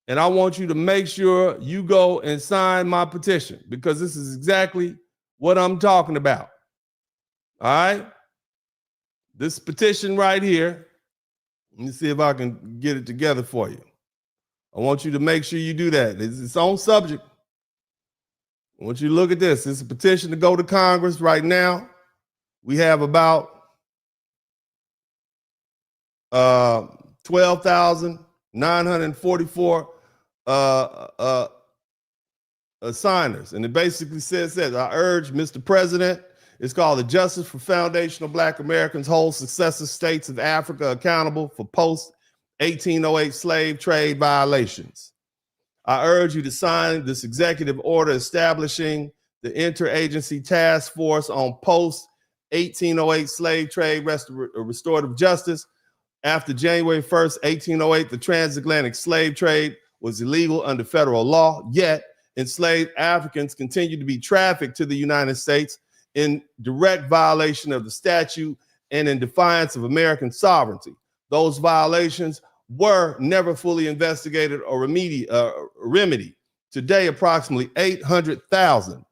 and I want you to make sure you go and sign my petition, because this is exactly what I'm talking about. All right? This petition right here, let me see if I can get it together for you. I want you to make sure you do that. It's its own subject. I want you to look at this. It's a petition to go to Congress right now. We have about 12,944 signers. And it basically says that I urge Mr. President, it's called the Justice for Foundational Black Americans Hold Successive States of Africa Accountable for Post-1808 Slave Trade Violations. I urge you to sign this executive order establishing the Interagency Task Force on Post-1808 Slave Trade Restorative Justice. After January 1st, 1808, the transatlantic slave trade was illegal under federal law, yet enslaved Africans continued to be trafficked to the United States in direct violation of the statute and in defiance of American sovereignty. Those violations were never fully investigated or remedied. Today, approximately 800,000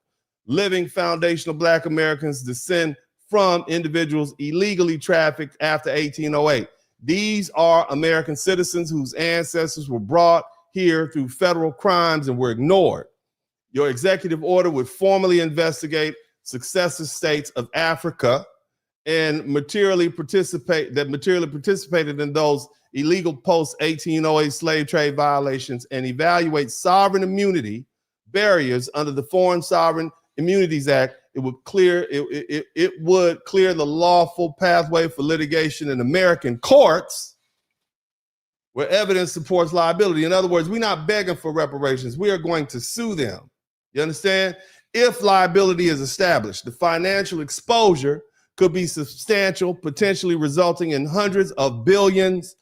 living foundational Black Americans descend from individuals illegally trafficked after 1808. These are American citizens whose ancestors were brought here through federal crimes and were ignored. Your executive order would formally investigate successive states of Africa and materially participated in those illegal post-1808 slave trade violations and evaluate sovereign immunity barriers under the Foreign Sovereign Immunities Act. It would clear the lawful pathway for litigation in American courts where evidence supports liability. In other words, we're not begging for reparations. We are going to sue them. You understand? If liability is established, the financial exposure could be substantial, potentially resulting in hundreds of billions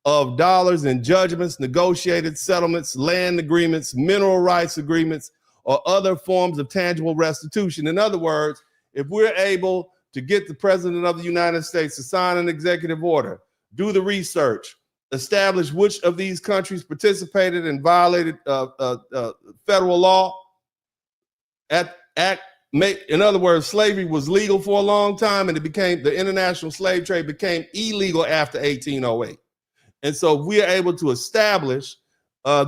of dollars in judgments, negotiated settlements, land agreements, mineral rights agreements, or other forms of tangible restitution. In other words, if we're able to get the President of the United States to sign an executive order, do the research, establish which of these countries participated and violated federal law, in other words, slavery was legal for a long time, and the international slave trade became illegal after 1808. And so we are able to establish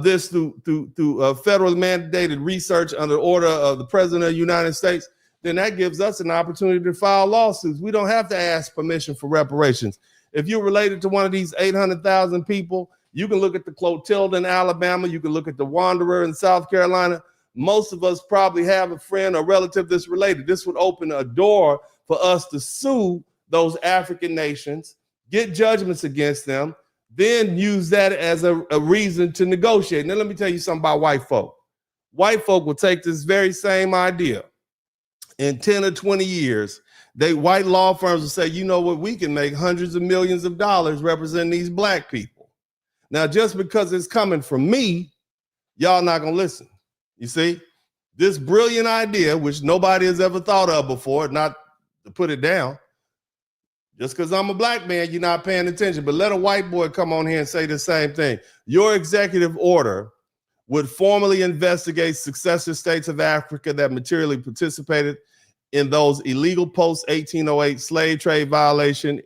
this through federally mandated research under order of the President of the United States, then that gives us an opportunity to file lawsuits. We don't have to ask permission for reparations. If you're related to one of these 800,000 people, you can look at the Clotilda in Alabama, you can look at the Wanderer in South Carolina. Most of us probably have a friend or relative that's related. This would open a door for us to sue those African nations, get judgments against them, then use that as a reason to negotiate. Now, let me tell you something about white folk. White folk will take this very same idea. In 10 or 20 years, white law firms will say, you know what, we can make hundreds of millions of dollars representing these Black people. Now, just because it's coming from me, y'all not gonna listen. You see, this brilliant idea, which nobody has ever thought of before, not to put it down, just because I'm a Black man, you're not paying attention. But let a white boy come on here and say the same thing. Your executive order would formally investigate successive states of Africa that materially participated in those illegal post-1808 slave trade violation,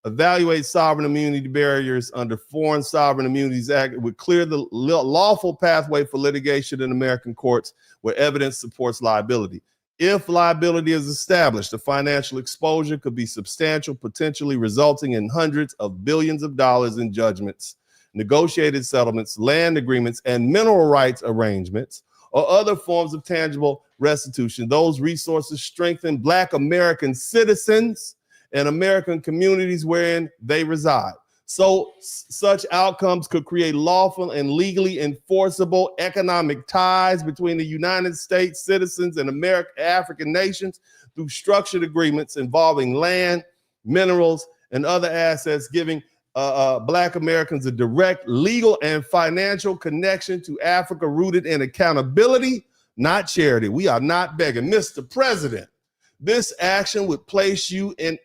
evaluate sovereign immunity barriers under Foreign Sovereign Immunities Act. It would clear the lawful pathway for litigation in American courts where evidence supports liability. If liability is established, the financial exposure could be substantial, potentially resulting in hundreds of billions of dollars in judgments, negotiated settlements, land agreements, and mineral rights arrangements, or other forms of tangible restitution. Those resources strengthen Black American citizens and American communities wherein they reside. So such outcomes could create lawful and legally enforceable economic ties between the United States citizens and African nations through structured agreements involving land, minerals, and other assets, giving Black Americans a direct legal and financial connection to Africa rooted in accountability, not charity. We are not begging. Mr. President, this action would place you in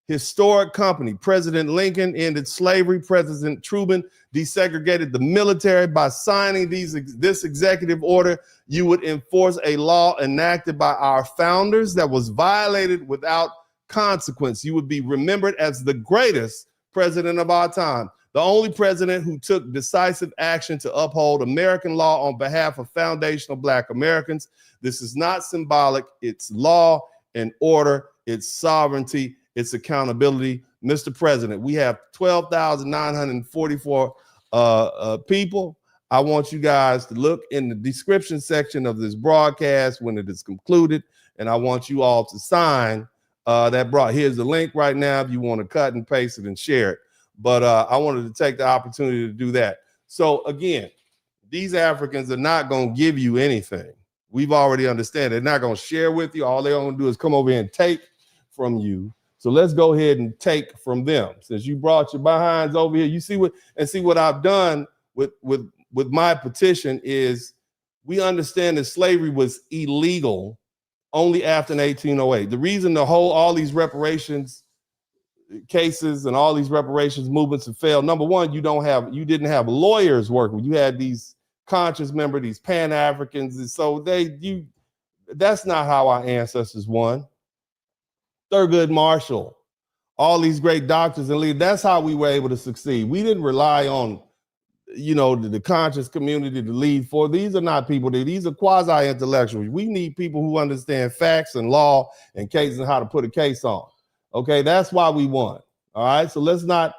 historic company. President Lincoln ended slavery. President Truman desegregated the military. By signing this executive order, you would enforce a law enacted by our founders that was violated without consequence. You would be remembered as the greatest president of our time, the only president who took decisive action to uphold American law on behalf of foundational Black Americans. This is not symbolic. It's law and order. It's sovereignty. It's accountability. Mr. President, we have 12,944 people. I want you guys to look in the description section of this broadcast when it is concluded, and I want you all to sign here's the link right now if you want to cut and paste it and share it. But I wanted to take the opportunity to do that. So again, these Africans are not going to give you anything. We've already understand. They're not going to share with you. All they're going to do is come over here and take from you. So let's go ahead and take from them. Since you brought your behinds over here, you see what I've done with my petition is we understand that slavery was illegal only after 1808. The reason all these reparations cases and all these reparations movements have failed. Number one, you didn't have lawyers working. You had these conscious member, these Pan-Africans. And so that's not how our ancestors won. Thurgood Marshall, all these great doctors and leaders, that's how we were able to succeed. We didn't rely on, the conscious community to lead for. These are not people, these are quasi-intellectuals. We need people who understand facts and law and cases and how to put a case on. Okay, that's why we won. All right, so let's not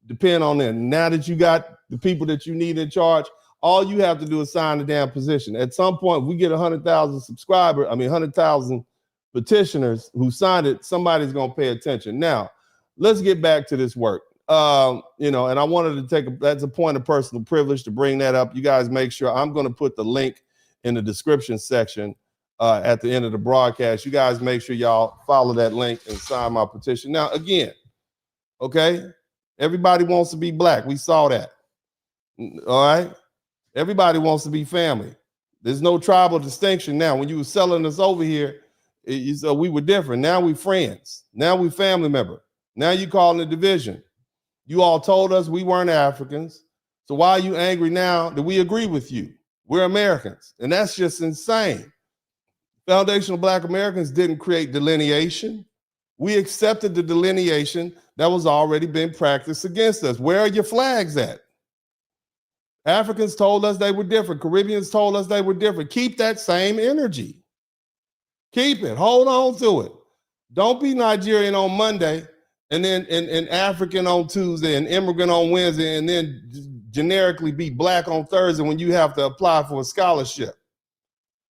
depend on them. Now that you got the people that you need in charge, all you have to do is sign the damn petition. At some point, we get 100,000 petitioners who signed it, somebody's gonna pay attention. Now, let's get back to this work. And I wanted to that's a point of personal privilege to bring that up. You guys make sure, I'm gonna put the link in the description section at the end of the broadcast. You guys make sure y'all follow that link and sign my petition. Now, again, okay, everybody wants to be black. We saw that. All right. Everybody wants to be family. There's no tribal distinction now. When you were selling us over here, we were different. Now we friends. Now we family member. Now you calling it division. You all told us we weren't Africans. So why are you angry now that we agree with you? We're Americans. And that's just insane. Foundational Black Americans didn't create delineation. We accepted the delineation that was already being practiced against us. Where are your flags at? Africans told us they were different. Caribbeans told us they were different. Keep that same energy. Keep it. Hold on to it. Don't be Nigerian on Monday and then and African on Tuesday and immigrant on Wednesday and then generically be black on Thursday when you have to apply for a scholarship.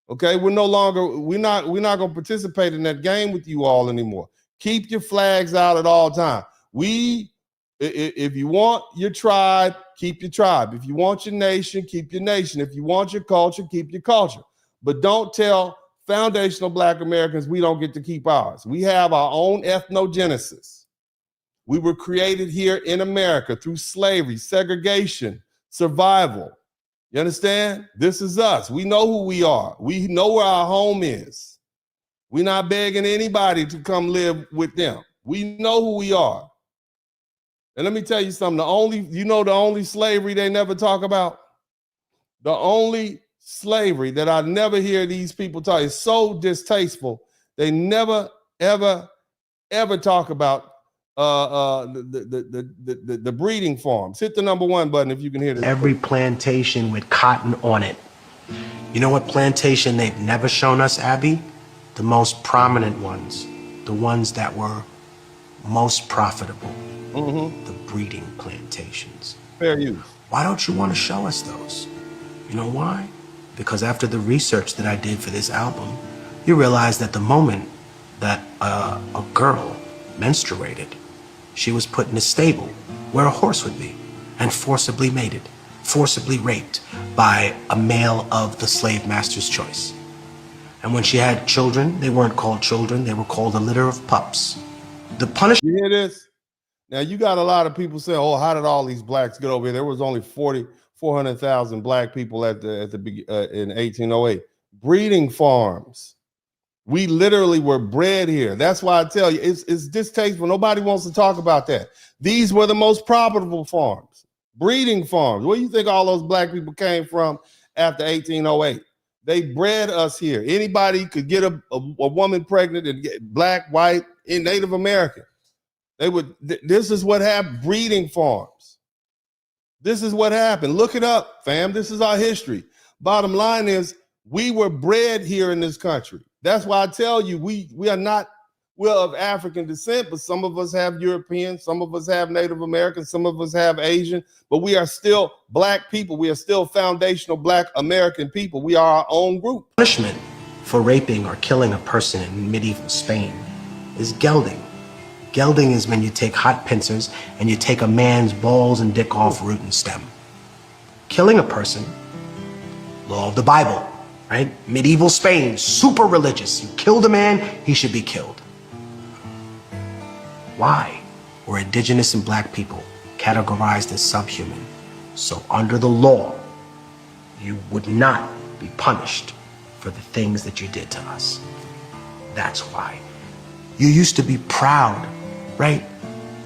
Okay, we're not going to participate in that game with you all anymore. Keep your flags out at all times. If you want your tribe, keep your tribe. If you want your nation, keep your nation. If you want your culture, keep your culture. But don't tell foundational Black Americans we don't get to keep ours. We have our own ethnogenesis. We were created here in America through slavery, segregation, survival. You understand? This is us. We know who we are. We know where our home is. We're not begging anybody to come live with them. We know who we are. And let me tell you something, the only slavery they never talk about? The only slavery that I never hear these people talk, is so distasteful. They never, ever, ever talk about the breeding farms. Hit the #1 button if you can hear this. Every plantation with cotton on it. You know what plantation they've never shown us, Abby? The most prominent ones. The ones that were most profitable. The breeding plantations. Fair use. Why don't you want to show us those? You know why? Because after the research that I did for this album, you realize that the moment that a girl menstruated, she was put in a stable where a horse would be and forcibly mated, forcibly raped by a male of the slave master's choice. And when she had children, they weren't called children, they were called a litter of pups. The punishment. You hear this? Now you got a lot of people saying, "Oh, how did all these blacks get over here?" There was only 400,000 black people in 1808. Breeding farms. We literally were bred here. That's why I tell you, it's distasteful. Nobody wants to talk about that. These were the most profitable farms, breeding farms. Where do you think all those black people came from after 1808? They bred us here. Anybody could get a woman pregnant and get black, white, and Native American. This is what happened, breeding farms. This is what happened. Look it up, fam. This is our history. Bottom line is we were bred here in this country. That's why I tell you, we're of African descent, but some of us have European, some of us have Native American, some of us have Asian, but we are still black people. We are still foundational Black American people. We are our own group. Punishment for raping or killing a person in medieval Spain is gelding. Gelding is when you take hot pincers and you take a man's balls and dick off root and stem. Killing a person, law of the Bible, right? Medieval Spain, super religious. You killed a man, he should be killed. Why? We're indigenous and black people, categorized as subhuman. So under the law, you would not be punished for the things that you did to us. That's why. You used to be proud, right?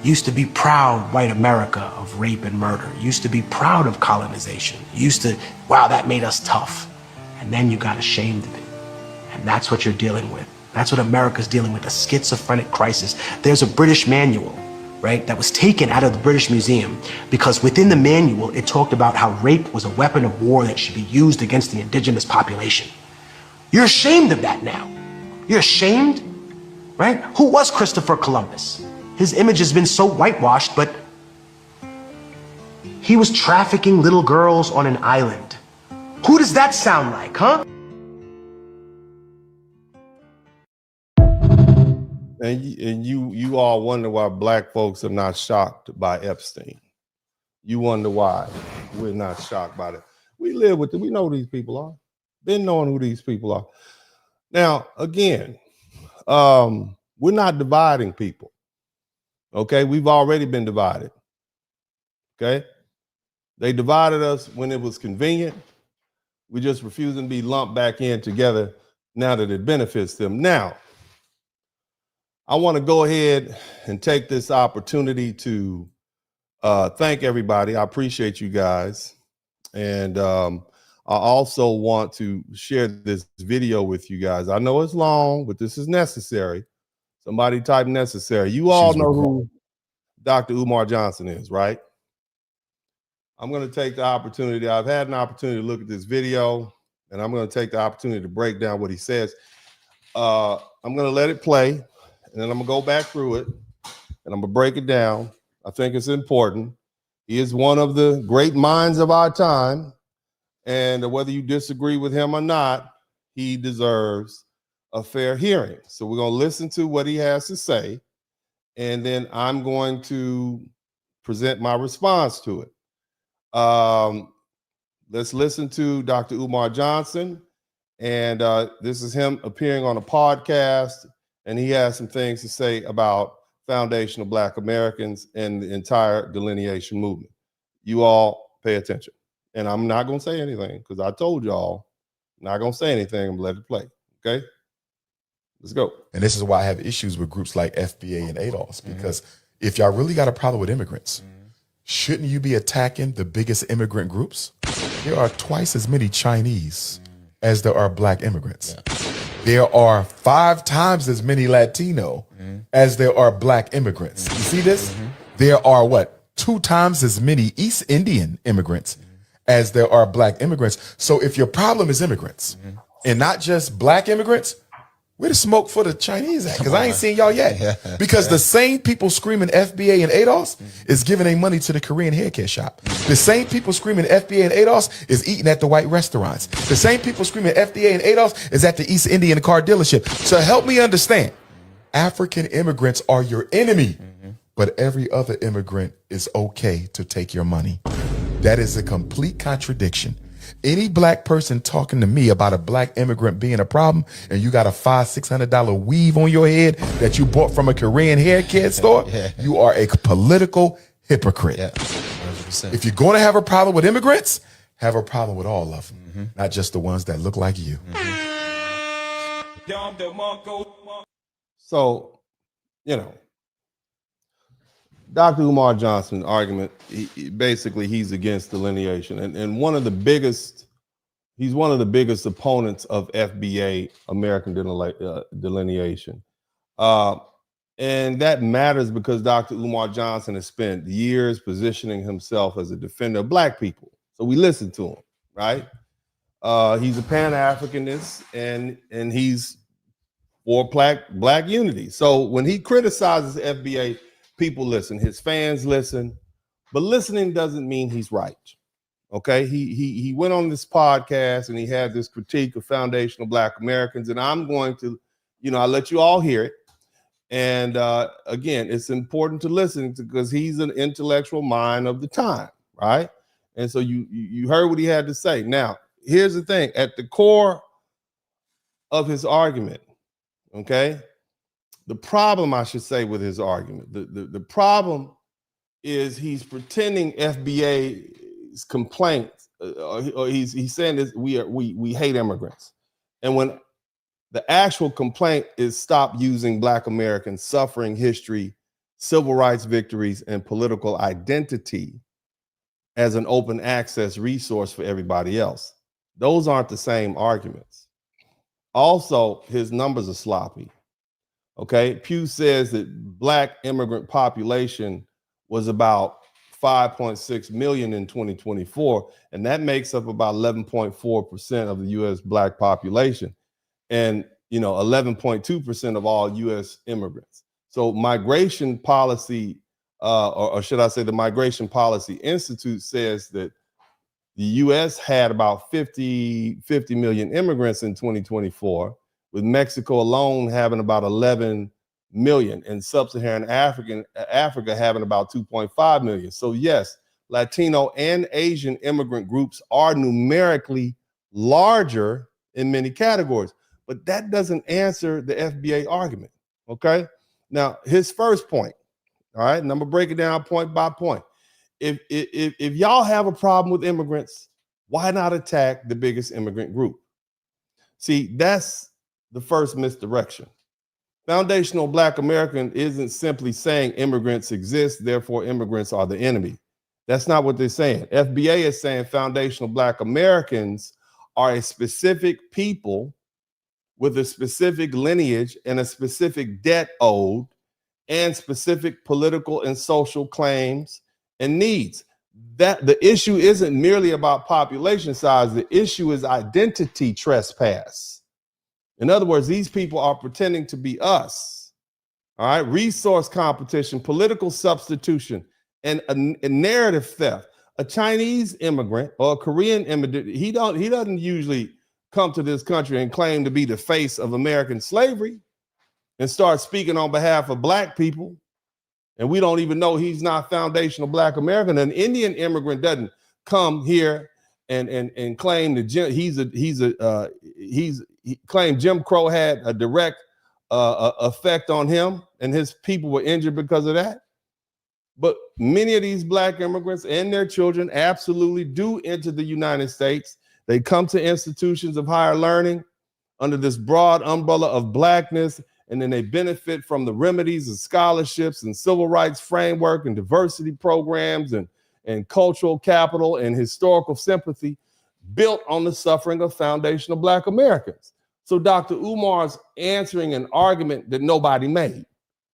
Used to be proud, white America, of rape and murder. Used to be proud of colonization. Used to, wow, that made us tough. And then you got ashamed of it. And that's what you're dealing with. That's what America's dealing with, a schizophrenic crisis. There's a British manual, right, that was taken out of the British Museum because within the manual, it talked about how rape was a weapon of war that should be used against the indigenous population. You're ashamed of that now. You're ashamed, right? Who was Christopher Columbus? His image has been so whitewashed, but he was trafficking little girls on an island. Who does that sound like, huh? And you all wonder why black folks are not shocked by Epstein. You wonder why we're not shocked by it. We live with them. We know who these people are. Been knowing who these people are. Now, again, we're not dividing people. Okay, we've already been divided. Okay, they divided us when it was convenient. We just refusing to be lumped back in together now that it benefits them. Now, I want to go ahead and take this opportunity to thank everybody. I appreciate you guys. And I also want to share this video with you guys. I know it's long, but this is necessary. Somebody type necessary. You all know who Dr. Umar Johnson is, right? I'm going to take the opportunity. I've had an opportunity to look at this video, and I'm going to take the opportunity to break down what he says. I'm going to let it play, and then I'm going to go back through it, and I'm going to break it down. I think it's important. He is one of the great minds of our time, and whether you disagree with him or not, he deserves a fair hearing. So we're going to listen to what he has to say, and then I'm going to present my response to it. Let's listen to Dr. Umar Johnson, and this is him appearing on a podcast, and he has some things to say about foundational Black Americans and the entire delineation movement. You all pay attention. And I'm not going to say anything because I told y'all I'm not going to say anything. I'm going to let it play. Okay? Let's go. And this is why I have issues with groups like FBA and ADOS, because if y'all really got a problem with immigrants, shouldn't you be attacking the biggest immigrant groups? There are twice as many Chinese as there are Black immigrants. There are 5 times as many Latino as there are Black immigrants. You see this? There are what? 2 times as many East Indian immigrants as there are Black immigrants. So if your problem is immigrants and not just Black immigrants, where the smoke for the Chinese at? Because I ain't seen y'all yet. Because the same people screaming FBA and ADOS is giving their money to the Korean hair care shop. The same people screaming FBA and ADOS is eating at the white restaurants. The same people screaming FBA and ADOS is at the East Indian car dealership. So help me understand. African immigrants are your enemy, but every other immigrant is okay to take your money. That is a complete contradiction. Any Black person talking to me about a Black immigrant being a problem and you got a $500-600 weave on your head that you bought from a Korean hair care store, you are a political hypocrite. 100%. If you're going to have a problem with immigrants, have a problem with all of them, not just the ones that look like you. So, you know, Dr. Umar Johnson's argument, basically he's against delineation. And one of the biggest, he's one of the biggest opponents of FBA, American delineation. And that matters because Dr. Umar Johnson has spent years positioning himself as a defender of Black people. So we listen to him, right? He's a Pan-Africanist and he's for Black unity. So when he criticizes FBA, people listen, his fans listen, but listening doesn't mean he's right. Okay, he went on this podcast and he had this critique of foundational Black Americans, and I'm going to, I'll let you all hear it. And again, it's important to listen because he's an intellectual mind of the time, right? And so you heard what he had to say. Now, here's the thing: at the core of his argument, okay. The problem, I should say, with his argument, the problem is he's pretending FBA's complaint, or he's saying this, we hate immigrants. And when the actual complaint is stop using Black American suffering history civil rights victories, and political identity as an open access resource for everybody else. Those aren't the same arguments. Also, his numbers are sloppy. Okay, Pew says that Black immigrant population was about 5.6 million in 2024, and that makes up about 11.4% of the U.S. Black population, and 11.2% of all U.S. immigrants. So migration policy, or should I say the Migration Policy Institute says that the U.S. had about 50 million immigrants in 2024, with Mexico alone having about 11 million and sub-Saharan Africa having about 2.5 million. So yes, Latino and Asian immigrant groups are numerically larger in many categories, but that doesn't answer the FBA argument, okay? Now, his first point, all right, and I'm gonna break it down point by point. If y'all have a problem with immigrants, why not attack the biggest immigrant group? See, that's the first misdirection. Foundational Black American isn't simply saying immigrants exist, therefore immigrants are the enemy. That's not what they're saying. FBA is saying foundational Black Americans are a specific people with a specific lineage and a specific debt owed and specific political and social claims and needs. That the issue isn't merely about population size, the issue is identity trespass. In other words, these people are pretending to be us. All right, resource competition, political substitution, and a narrative theft. A Chinese immigrant or a Korean immigrant, he doesn't usually come to this country and claim to be the face of American slavery and start speaking on behalf of Black people. And we don't even know he's not foundational Black American. An Indian immigrant doesn't come here and claim that he claimed Jim Crow had a direct effect on him and his people were injured because of that. But many of these Black immigrants and their children absolutely do enter the United States. They come to institutions of higher learning under this broad umbrella of Blackness, and then they benefit from the remedies and scholarships and civil rights framework and diversity programs and cultural capital and historical sympathy built on the suffering of foundational Black Americans. So Dr. Umar's answering an argument that nobody made.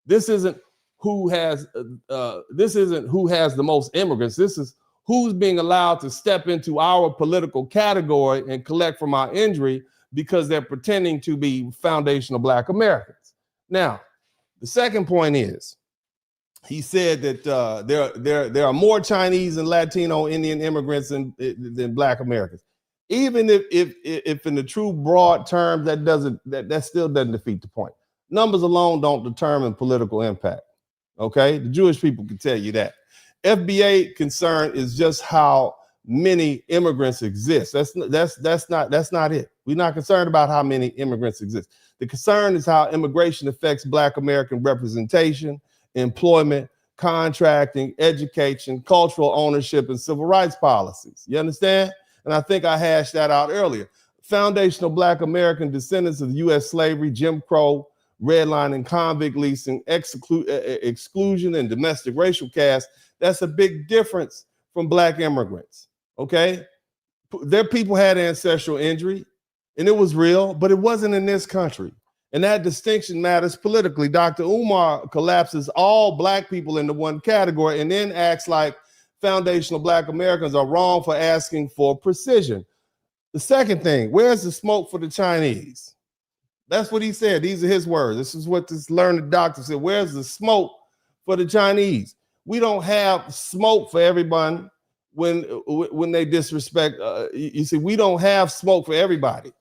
This isn't who has the most immigrants. This is who's being allowed to step into our political category and collect from our injury because they're pretending to be foundational Black Americans. Now, the second point is, he said that there are more Chinese and Latino Indian immigrants than Black Americans. Even if in the true broad terms, that still doesn't defeat the point. Numbers alone don't determine political impact. Okay, the Jewish people can tell you that. FBA concern is just how many immigrants exist. That's not it. We're not concerned about how many immigrants exist. The concern is how immigration affects Black American representation, employment, contracting, education, cultural ownership, and civil rights policies. You understand? And I think I hashed that out earlier. Foundational Black American descendants of U.S. slavery, Jim Crow, redlining, convict leasing, exclusion, and domestic racial caste. That's a big difference from Black immigrants. Okay? Their people had ancestral injury, and it was real, but it wasn't in this country. And that distinction matters politically. Dr. Umar collapses all Black people into one category and then acts like foundational Black Americans are wrong for asking for precision. The second thing, where's the smoke for the Chinese? That's what he said. These are his words. This is what this learned doctor said. Where's the smoke for the Chinese? We don't have smoke for everyone when they disrespect. You see, we don't have smoke for everybody.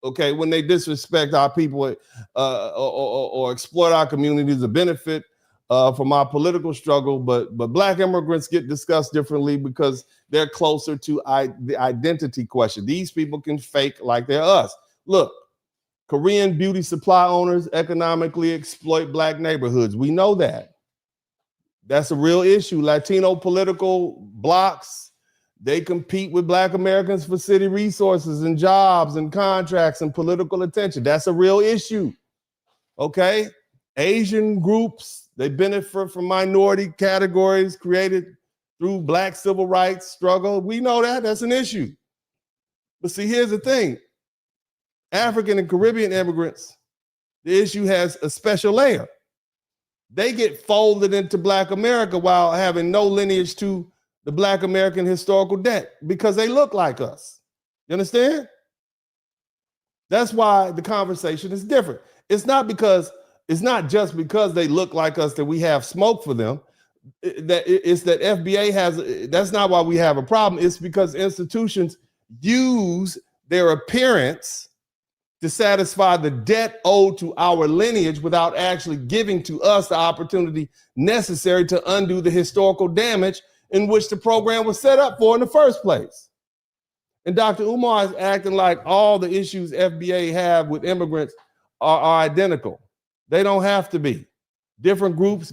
Okay, when they disrespect our people or exploit our communities to benefit from our political struggle, but Black immigrants get discussed differently because they're closer to the identity question. These people can fake like they're us. Look, Korean beauty supply owners economically exploit Black neighborhoods. We know that. That's a real issue. Latino political blocs, they compete with Black Americans for city resources and jobs and contracts and political attention. That's a real issue. Okay? Asian groups They benefit from minority categories created through Black civil rights struggle. We know that. That's an issue. But see, here's the thing. African and Caribbean immigrants, the issue has a special layer. They get folded into Black America while having no lineage to the Black American historical debt because they look like us. You understand? That's why the conversation is different. It's not just because they look like us that we have smoke for them. It's that FBA has, that's not why we have a problem. It's because institutions use their appearance to satisfy the debt owed to our lineage without actually giving to us the opportunity necessary to undo the historical damage in which the program was set up for in the first place. And Dr. Umar is acting like all the issues FBA have with immigrants are identical. They don't have to be. Different groups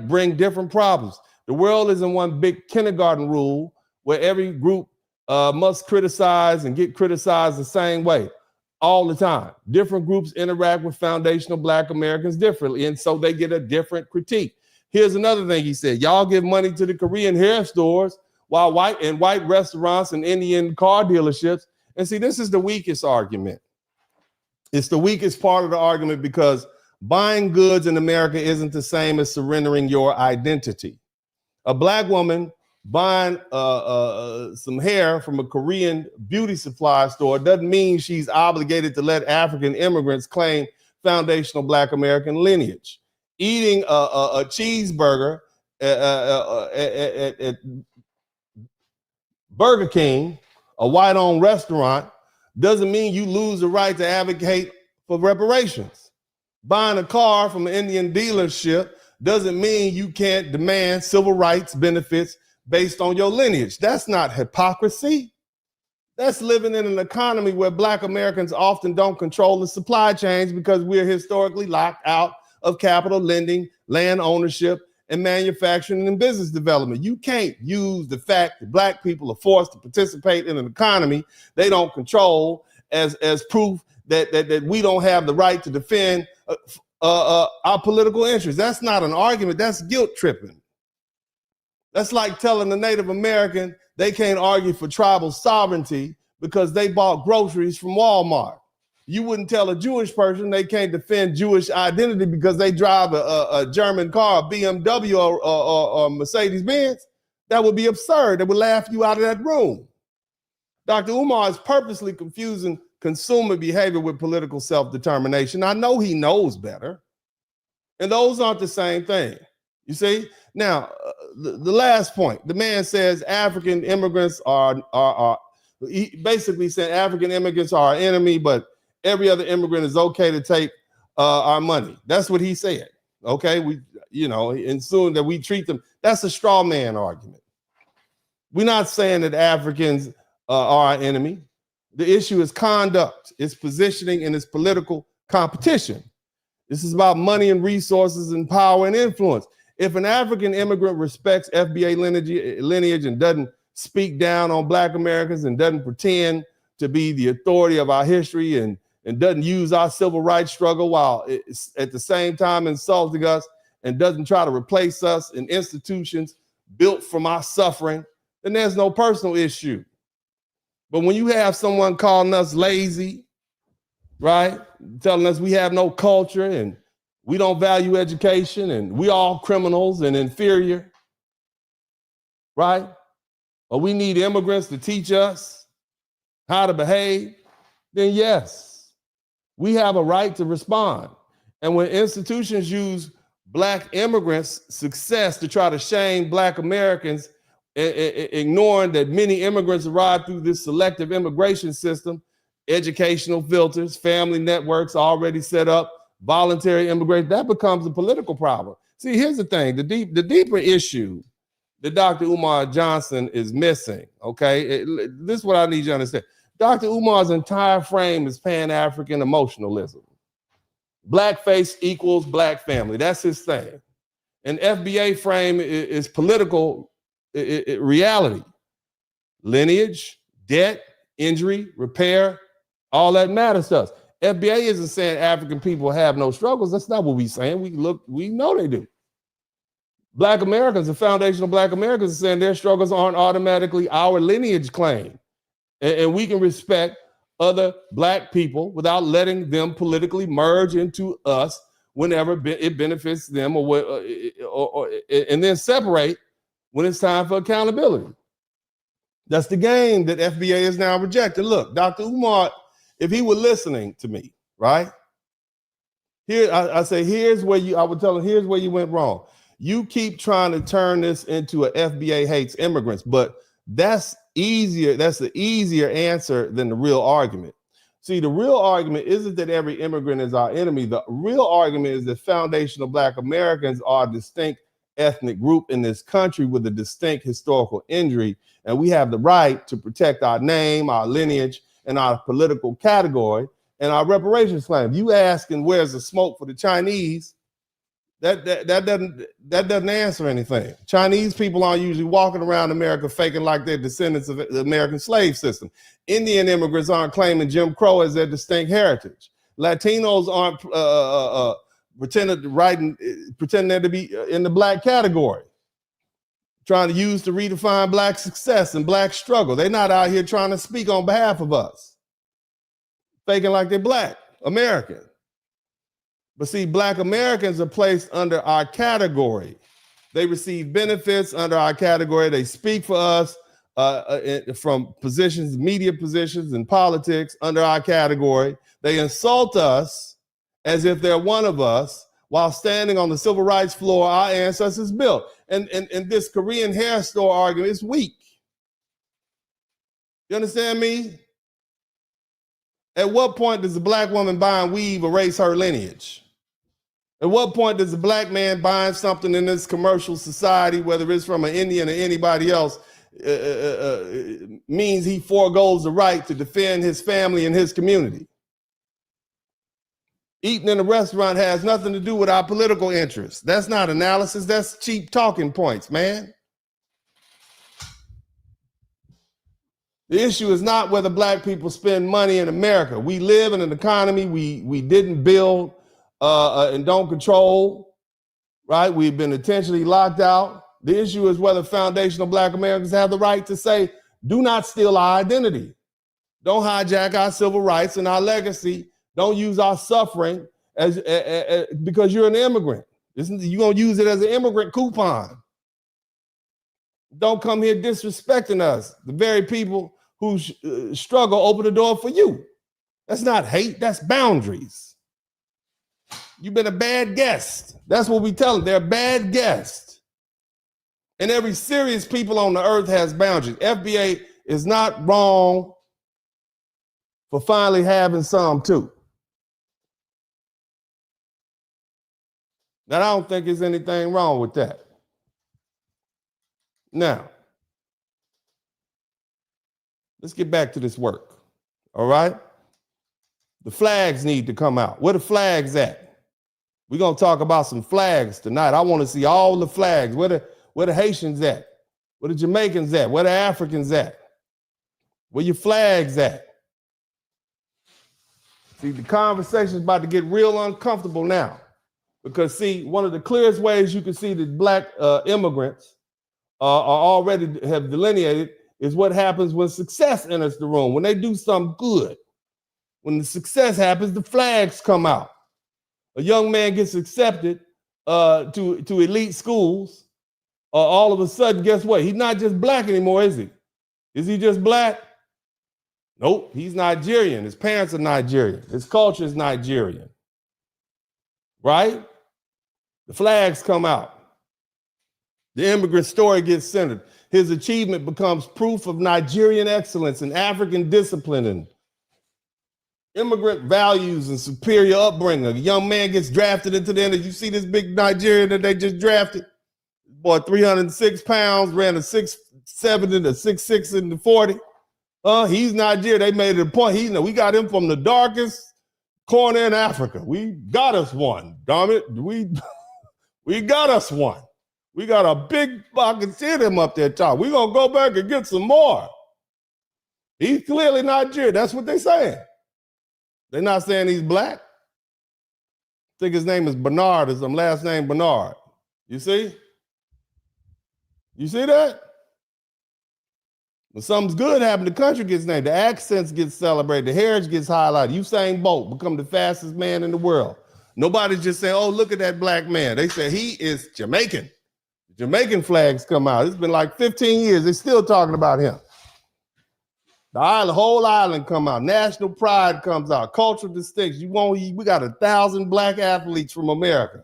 bring different problems. The world isn't one big kindergarten rule where every group must criticize and get criticized the same way all the time. Different groups interact with foundational Black Americans differently, and so they get a different critique. Here's another thing he said. Y'all give money to the Korean hair stores while white restaurants and Indian car dealerships. And see, this is the weakest argument. It's the weakest part of the argument because buying goods in America isn't the same as surrendering your identity. A Black woman buying some hair from a Korean beauty supply store doesn't mean she's obligated to let African immigrants claim foundational Black American lineage. Eating a cheeseburger at Burger King, a white-owned restaurant, doesn't mean you lose the right to advocate for reparations. Buying a car from an Indian dealership doesn't mean you can't demand civil rights benefits based on your lineage. That's not hypocrisy. That's living in an economy where Black Americans often don't control the supply chains because we're historically locked out of capital lending, land ownership, and manufacturing and business development. You can't use the fact that Black people are forced to participate in an economy they don't control as proof that we don't have the right to defend our political interests. That's not an argument. That's guilt tripping. That's like telling the Native American they can't argue for tribal sovereignty because they bought groceries from Walmart. You wouldn't tell a Jewish person they can't defend Jewish identity because they drive a German car, a BMW or Mercedes-Benz. That would be absurd. They would laugh you out of that room. Dr. Umar is purposely confusing consumer behavior with political self-determination. I know he knows better. And those aren't the same thing. You see? Now, the last point, the man says African immigrants he basically said African immigrants are our enemy, but every other immigrant is okay to take our money. That's what he said. Okay, and soon that we treat them. That's a straw man argument. We're not saying that Africans are our enemy. The issue is conduct, it's positioning, and it's political competition. This is about money and resources and power and influence. If an African immigrant respects FBA lineage and doesn't speak down on Black Americans and doesn't pretend to be the authority of our history and doesn't use our civil rights struggle while at the same time insulting us and doesn't try to replace us in institutions built from our suffering, then there's no personal issue. But when you have someone calling us lazy, right, telling us we have no culture and we don't value education and we all criminals and inferior, right? Or we need immigrants to teach us how to behave, then yes, we have a right to respond. And when institutions use Black immigrants' success to try to shame Black Americans, ignoring that many immigrants arrive through this selective immigration system, educational filters, family networks already set up, voluntary immigration, that becomes a political problem. See, here's the thing, the deeper issue that Dr. Umar Johnson is missing, okay? This is what I need you to understand. Dr. Umar's entire frame is Pan-African emotionalism. Blackface equals Black family, that's his thing. And FBA frame is political reality. Lineage, debt, injury, repair, all that matters to us. FBA isn't saying African people have no struggles. That's not what we're saying. We know they do. Black Americans, the foundational Black Americans, are saying their struggles aren't automatically our lineage claim. And we can respect other Black people without letting them politically merge into us whenever it benefits them, and then separate when it's time for accountability. That's the game that FBA is now rejecting. Look, Dr. Umar, if he were listening to me, right? Here, I say, I would tell him, here's where you went wrong. You keep trying to turn this into a FBA hates immigrants, but that's easier. That's the easier answer than the real argument. See, the real argument isn't that every immigrant is our enemy. The real argument is that foundational Black Americans are a distinct ethnic group in this country with a distinct historical injury, and we have the right to protect our name, our lineage, and our political category, and our reparations claim. You asking where's the smoke for the Chinese, that doesn't answer anything. Chinese people aren't usually walking around America faking like they're descendants of the American slave system. Indian immigrants aren't claiming Jim Crow as their distinct heritage. Latinos aren't pretending to be in the Black category, trying to use to redefine Black success and Black struggle. They're not out here trying to speak on behalf of us, faking like they're Black American. But see, Black Americans are placed under our category. They receive benefits under our category. They speak for us from positions, media positions, and politics under our category. They insult us as if they're one of us while standing on the civil rights floor our ancestors built. And this Korean hair store argument is weak. You understand me? At what point does a Black woman buying weave erase her lineage? At what point does a Black man buying something in this commercial society, whether it's from an Indian or anybody else, means he foregoes the right to defend his family and his community? Eating in a restaurant has nothing to do with our political interests. That's not analysis, that's cheap talking points, man. The issue is not whether Black people spend money in America. We live in an economy we didn't build and don't control, right? We've been intentionally locked out. The issue is whether foundational Black Americans have the right to say, do not steal our identity. Don't hijack our civil rights and our legacy. Don't use our suffering as because you're an immigrant. You're going to use it as an immigrant coupon. Don't come here disrespecting us, the very people who struggle open the door for you. That's not hate, that's boundaries. You've been a bad guest. That's what we tell them. They're a bad guest. And every serious people on the earth has boundaries. FBA is not wrong for finally having some too. Now, I don't think there's anything wrong with that. Now, let's get back to this work, all right? The flags need to come out. Where the flags at? We're going to talk about some flags tonight. I want to see all the flags. Where the Haitians at? Where the Jamaicans at? Where the Africans at? Where your flags at? See, the conversation's about to get real uncomfortable now. Because, see, one of the clearest ways you can see that Black immigrants are already have delineated is what happens when success enters the room, when they do something good. When the success happens, the flags come out. A young man gets accepted to elite schools. All of a sudden, guess what? He's not just Black anymore, is he? Is he just Black? Nope, he's Nigerian. His parents are Nigerian. His culture is Nigerian. Right? The flags come out. The immigrant story gets centered. His achievement becomes proof of Nigerian excellence and African discipline and immigrant values and superior upbringing. A young man gets drafted into the end. You see this big Nigerian that they just drafted? Boy, 306 pounds, ran a 6'7" and a 6'6" in the 40. He's Nigerian. They made it a point. We got him from the darkest corner in Africa. We got us one. Damn it. We got us one. We got a big, I can see him up there top. We're going to go back and get some more. He's clearly Nigerian. That's what they're saying. They're not saying he's Black. I think his name is Bernard or some last name Bernard. You see? You see that? When something's good happen, the country gets named, the accents get celebrated, the heritage gets highlighted. Usain Bolt become the fastest man in the world. Nobody's just saying, oh, look at that black man. They say he is Jamaican. The Jamaican flags come out. It's been like 15 years. They're still talking about him. The whole island come out. National pride comes out. Cultural distinction. We got 1,000 black athletes from America.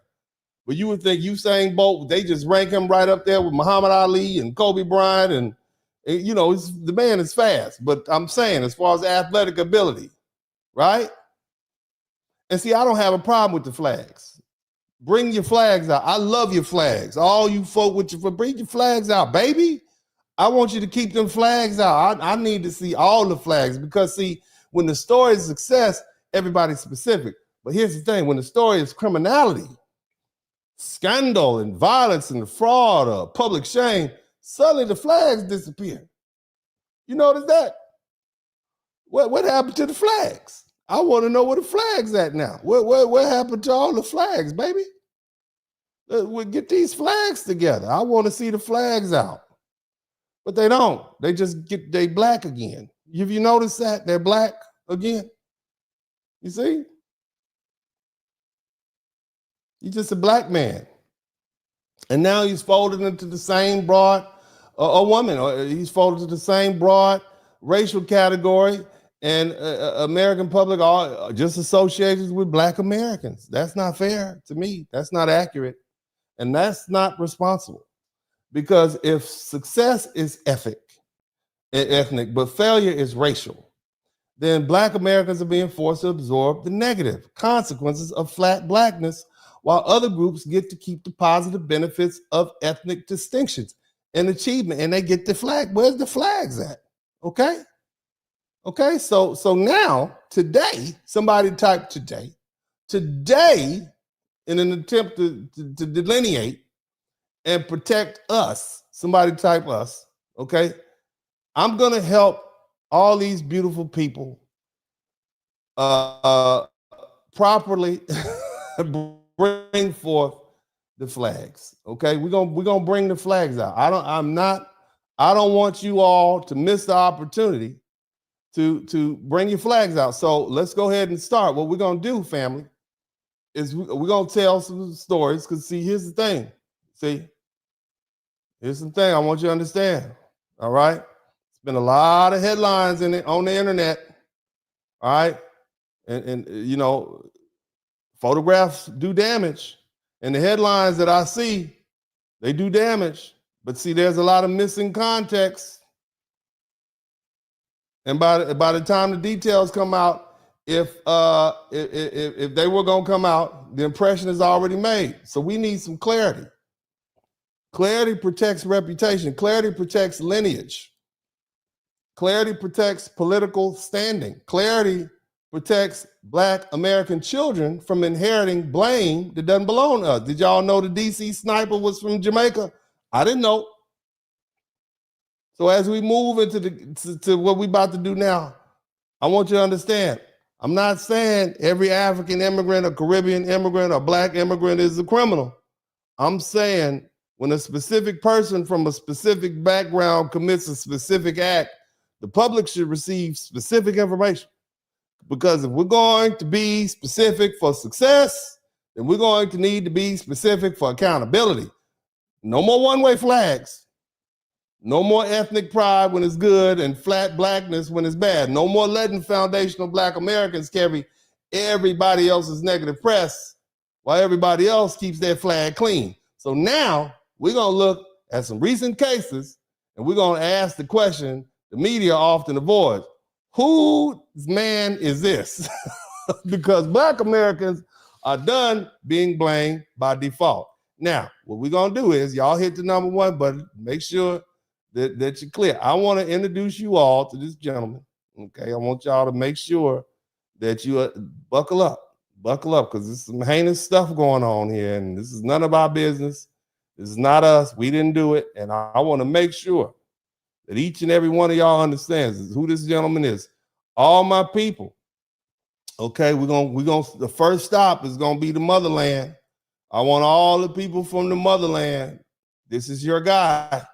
But you would think Usain Bolt, they just rank him right up there with Muhammad Ali and Kobe Bryant. And you know, the man is fast. But I'm saying as far as athletic ability, right? And see, I don't have a problem with the flags. Bring your flags out. I love your flags. All you folk bring your flags out, baby. I want you to keep them flags out. I need to see all the flags because, see, when the story is success, everybody's specific. But here's the thing. When the story is criminality, scandal and violence and fraud or public shame, suddenly the flags disappear. You notice that? What happened to the flags? I want to know where the flags at now. What happened to all the flags, baby? We'll get these flags together. I want to see the flags out. But they don't. They just they black again. Have you noticed that? They're black again. You see? He's just a black man. And now he's folded into the same broad, a woman, or he's folded into the same broad racial category, and American public are just associated with black Americans. That's not fair to me. That's not accurate. And that's not responsible. Because if success is ethnic, but failure is racial, then black Americans are being forced to absorb the negative consequences of flat blackness, while other groups get to keep the positive benefits of ethnic distinctions and achievement, and they get the flag. Where's the flags at? Okay? Okay, so now, today, somebody typed today, in an attempt to delineate and protect us, somebody type us, okay? I'm gonna help all these beautiful people properly bring forth the flags, okay? We're gonna bring the flags out. I don't want you all to miss the opportunity to bring your flags out. So let's go ahead and start. What we're gonna do, family, is we're gonna tell some stories, because see, here's the thing. Here's the thing I want you to understand. All right. It's been a lot of headlines on the internet. All right. And you know, photographs do damage. And the headlines that I see, they do damage. But see, there's a lot of missing context. And by the time the details come out, if they were gonna come out, the impression is already made. So we need some clarity. Clarity protects reputation. Clarity protects lineage. Clarity protects political standing. Clarity protects black American children from inheriting blame that doesn't belong to us. Did y'all know the DC sniper was from Jamaica? I didn't know. So as we move into to what we're about to do now, I want you to understand, I'm not saying every African immigrant or Caribbean immigrant or black immigrant is a criminal. I'm saying when a specific person from a specific background commits a specific act, the public should receive specific information. Because if we're going to be specific for success, then we're going to need to be specific for accountability. No more one-way flags. No more ethnic pride when it's good and flat blackness when it's bad. No more letting foundational black Americans carry everybody else's negative press while everybody else keeps their flag clean. So now we're going to look at some recent cases, and we're going to ask the question the media often avoids. Whose man is this? Because black Americans are done being blamed by default. Now, what we're going to do is y'all hit the number 1 button. Make sure that you're clear. I want to introduce you all to this gentleman. Okay, I want y'all to make sure that you buckle up, because there's some heinous stuff going on here, and this is none of our business. This is not us. We didn't do it, and I want to make sure that each and every one of y'all understands who this gentleman is. All my people. Okay, we're gonna. The first stop is gonna be the motherland. I want all the people from the motherland. This is your guy.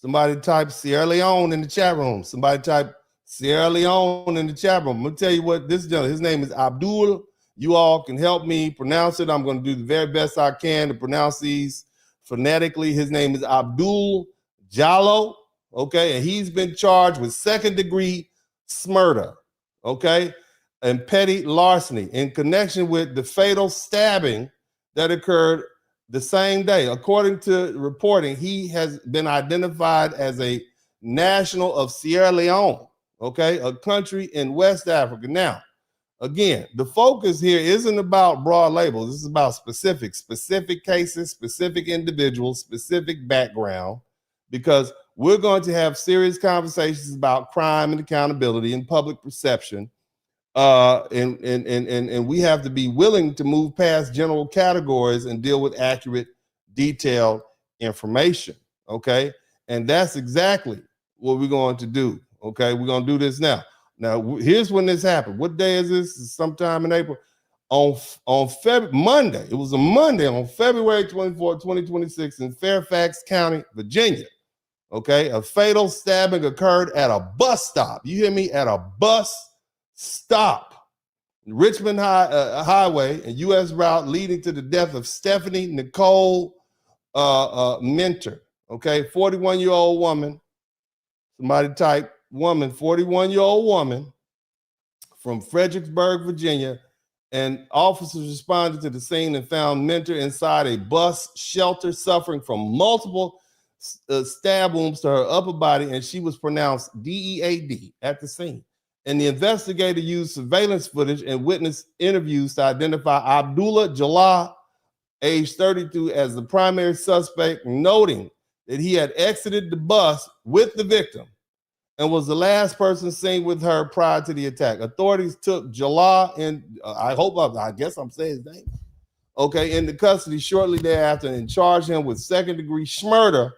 Somebody type Sierra Leone in the chat room. Somebody type Sierra Leone in the chat room. I'm gonna tell you what this gentleman, his name is Abdul. You all can help me pronounce it. I'm gonna do the very best I can to pronounce these phonetically. His name is Abdul Jallo, okay? And he's been charged with second-degree murder, okay? And petty larceny in connection with the fatal stabbing that occurred the same day. According to reporting, he has been identified as a national of Sierra Leone, okay, a country in West Africa. Now, again, the focus here isn't about broad labels. This is about specific cases, specific individuals, specific background, because we're going to have serious conversations about crime and accountability and public perception. And we have to be willing to move past general categories and deal with accurate, detailed information, okay? And that's exactly what we're going to do, okay? We're going to do this now. Now, here's when this happened. What day is this? It's sometime in April. On Monday, it was a Monday on February 24, 2026 in Fairfax County, Virginia, okay? A fatal stabbing occurred at a bus stop. You hear me? At a bus stop, Richmond Highway and U.S. route leading to the death of Stephanie Nicole Mentor, okay, 41-year-old woman. Somebody type woman, 41-year-old woman from Fredericksburg, Virginia, and officers responded to the scene and found Mentor inside a bus shelter suffering from multiple stab wounds to her upper body, and she was pronounced DEAD at the scene. And the investigator used surveillance footage and witness interviews to identify Abdullah Jallah, age 32, as the primary suspect, noting that he had exited the bus with the victim and was the last person seen with her prior to the attack. Authorities took Jallah in, I guess I'm saying his name, okay, into custody shortly thereafter and charged him with second-degree murder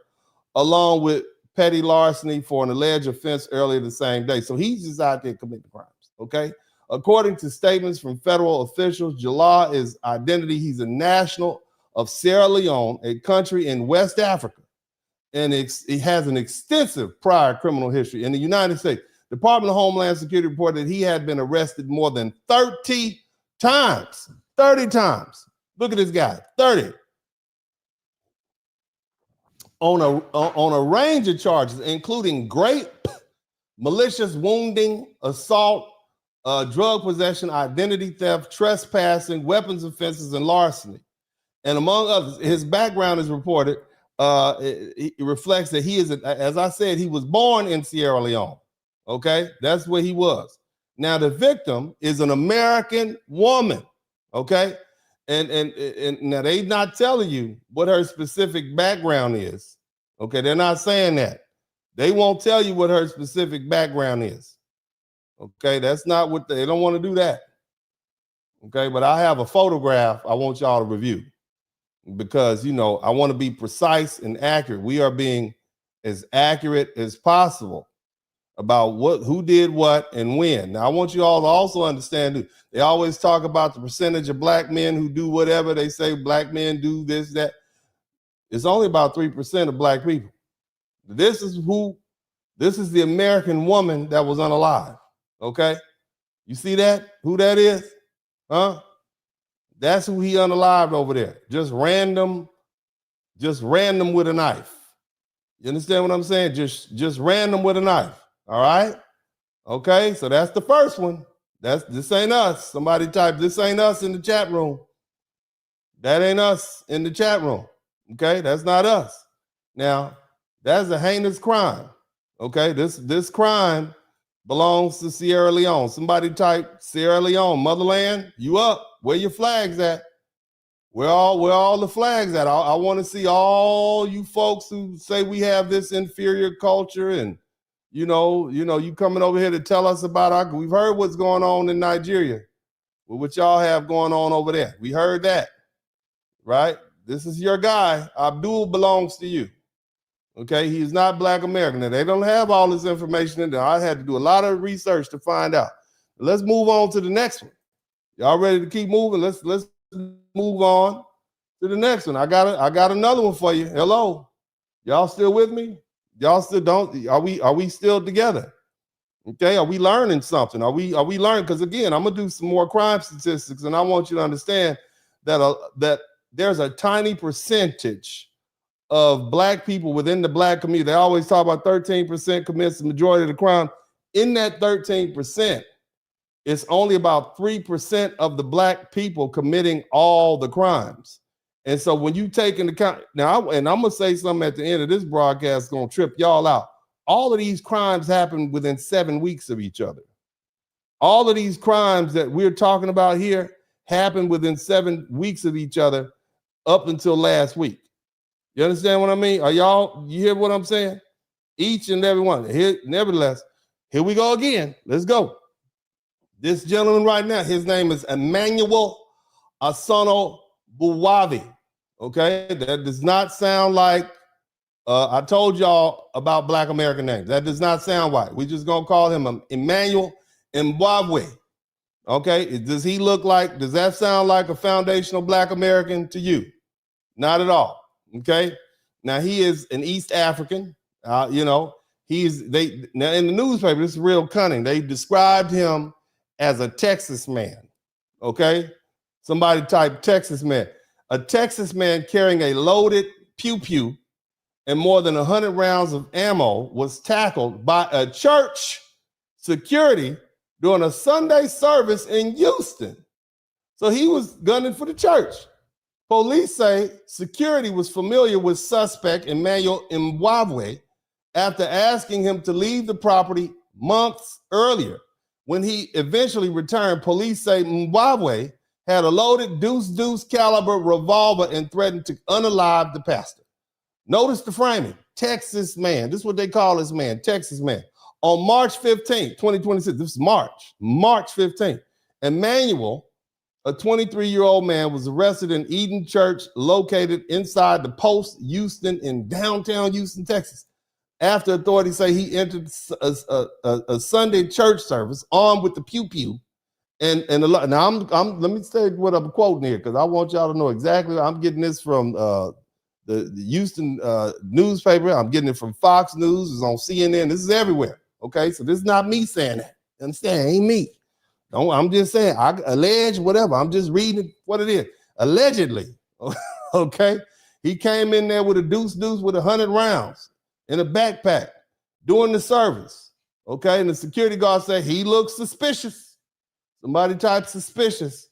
along with petty larceny for an alleged offense earlier the same day. So he's just out there committing crimes, okay? According to statements from federal officials, Jallah is identity. He's a national of Sierra Leone, a country in West Africa, and he has an extensive prior criminal history. In the United States, Department of Homeland Security reported that he had been arrested more than 30 times. 30 times. Look at this guy, 30. On a range of charges, including rape, malicious wounding, assault, drug possession, identity theft, trespassing, weapons offenses, and larceny. And among others, his background is reported, it reflects that he is, as I said, he was born in Sierra Leone, okay? That's where he was. Now, the victim is an American woman, okay? And now they're not telling you what her specific background is. Okay, they're not saying that. They won't tell you what her specific background is. Okay, that's not what they don't want to do that. Okay, but I have a photograph I want y'all to review because, you know, I want to be precise and accurate. We are being as accurate as possible about who did what and when. Now, I want you all to also understand, they always talk about the percentage of black men who do whatever. They say black men do this, that. It's only about 3% of black people. This is the American woman that was unalive, okay? You see that? Who that is? Huh? That's who he unalived over there. Just random with a knife. You understand what I'm saying? Just random with a knife. All right? Okay, so that's the first one. This ain't us. Somebody type, this ain't us in the chat room. That ain't us in the chat room. Okay, that's not us. Now, that's a heinous crime. Okay, this crime belongs to Sierra Leone. Somebody type Sierra Leone, motherland, you up. Where your flags at? Where all the flags at? I want to see all you folks who say we have this inferior culture and you coming over here to tell us about we've heard what's going on in Nigeria. Well, what y'all have going on over there. We heard that, right? This is your guy. Abdul belongs to you. Okay, he's not Black American. Now, they don't have all this information in there. I had to do a lot of research to find out. Let's move on to the next one. Y'all ready to keep moving? Let's move on to the next one. I got another one for you. Hello, y'all still with me? Y'all still don't, are we still together? Okay, are we learning something? Are we learning? Because again, I'm gonna do some more crime statistics, and I want you to understand that that there's a tiny percentage of Black people within the Black community. They always talk about 13% commits the majority of the crime. In that 13%, it's only about 3% of the Black people committing all the crimes. And so when you take into account now, and I'm gonna say something at the end of this broadcast gonna trip y'all out. All of these crimes happen within 7 weeks of each other. All of these crimes that we're talking about here happen within 7 weeks of each other up until last week. You understand what I mean? You hear what I'm saying? Each and every one. Here, nevertheless, here we go again. Let's go. This gentleman right now, his name is Emmanuel Asano Buwavi. Okay, that does not sound like I told y'all about Black American names. That does not sound right. We're just gonna call him Emmanuel Mbwabwe. Okay, does that sound like a foundational Black American to you? Not at all. Okay, now he is an East African. Now in the newspaper, this is real cunning. They described him as a Texas man. Okay, somebody type Texas man. A Texas man carrying a loaded pew-pew and more than 100 rounds of ammo was tackled by a church security during a Sunday service in Houston. So he was gunning for the church. Police say security was familiar with suspect Emmanuel Mbwabwe after asking him to leave the property months earlier. When he eventually returned, police say Mbwabwe had a loaded deuce caliber revolver and threatened to unalive the pastor. Notice the framing. Texas man. This is what they call this man, Texas man. On March 15th, 2026, this is March 15th, Emmanuel, a 23-year-old man, was arrested in Eden Church located inside the Post Houston in downtown Houston, Texas, after authorities say he entered a Sunday church service armed with the pew-pew. And now let me say what I'm quoting here because I want y'all to know exactly. I'm getting this from the Houston newspaper. I'm getting it from Fox News. It's on CNN. This is everywhere. Okay, so this is not me saying that. You understand? It ain't me. I'm just saying, I allege whatever. I'm just reading what it is. Allegedly, okay? He came in there with a deuce with 100 rounds in a backpack during the service, okay? And the security guard said he looked suspicious. Somebody type suspicious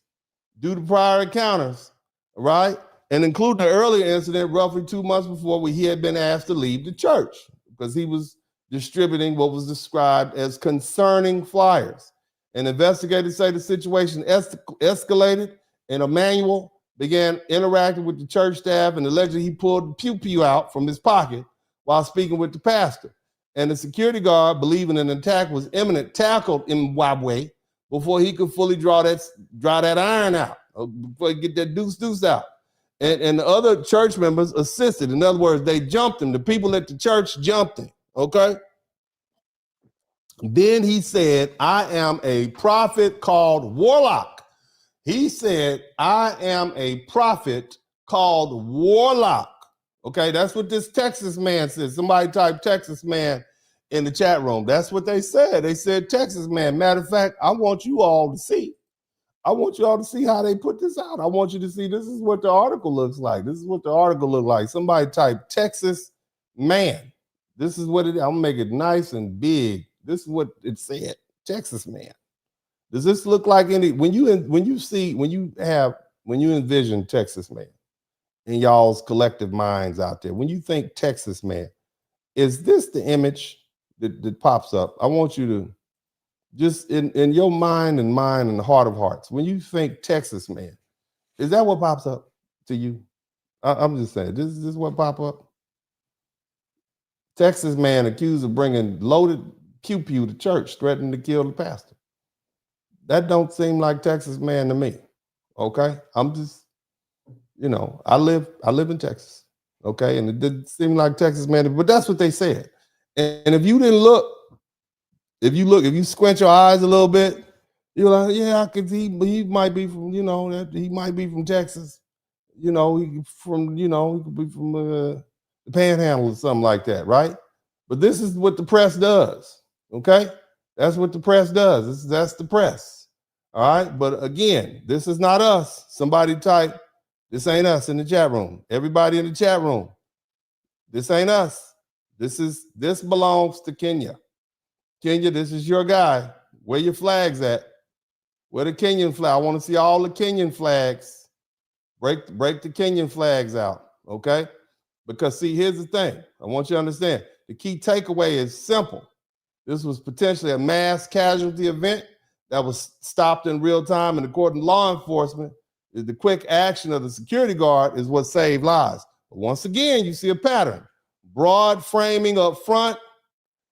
due to prior encounters, right? And including the earlier incident roughly 2 months before where he had been asked to leave the church because he was distributing what was described as concerning flyers. And investigators say the situation escalated and Emmanuel began interacting with the church staff and allegedly he pulled the pew-pew out from his pocket while speaking with the pastor. And the security guard, believing an attack was imminent, tackled Mbwabwe before he could fully draw that iron out, before he get that deuce out. And the other church members assisted. In other words, they jumped him. The people at the church jumped him, okay? Then he said, I am a prophet called Warlock. He said, I am a prophet called Warlock. Okay, that's what this Texas man said. Somebody type Texas man in the chat room. That's what they said. They said Texas man. Matter of fact, I want you all to see. I want you all to see how they put this out. I want you to see this is what the article looks like. This is what the article looked like. Somebody type Texas man. This is what it is. I'm gonna make it nice and big. This is what it said. Texas man. Does this look like any when you envision Texas man in y'all's collective minds out there? When you think Texas man, is this the image that pops up? I want you to just in your mind and mine and the heart of hearts, when you think Texas man, is that what pops up to you? I'm just saying, this is what pop up. Texas man accused of bringing loaded pew-pew to church, threatening to kill the pastor. That don't seem like Texas man to me. Okay, I'm just, I live in Texas. Okay, and it didn't seem like Texas man, but that's what they said. And if you didn't look, if you squint your eyes a little bit, you're like, yeah, I could. He might be from, he might be from Texas. He could be from the Panhandle or something like that, right? But this is what the press does. Okay, that's what the press does. That's the press. All right, but again, this is not us. Somebody type, this ain't us in the chat room. Everybody in the chat room, this ain't us. This belongs to Kenya. Kenya, this is your guy. Where your flags at? Where the Kenyan flag? I want to see all the Kenyan flags. Break the Kenyan flags out, okay? Because see, here's the thing. I want you to understand. The key takeaway is simple. This was potentially a mass casualty event that was stopped in real time, and according to law enforcement, the quick action of the security guard is what saved lives. But once again, you see a pattern. Broad framing up front,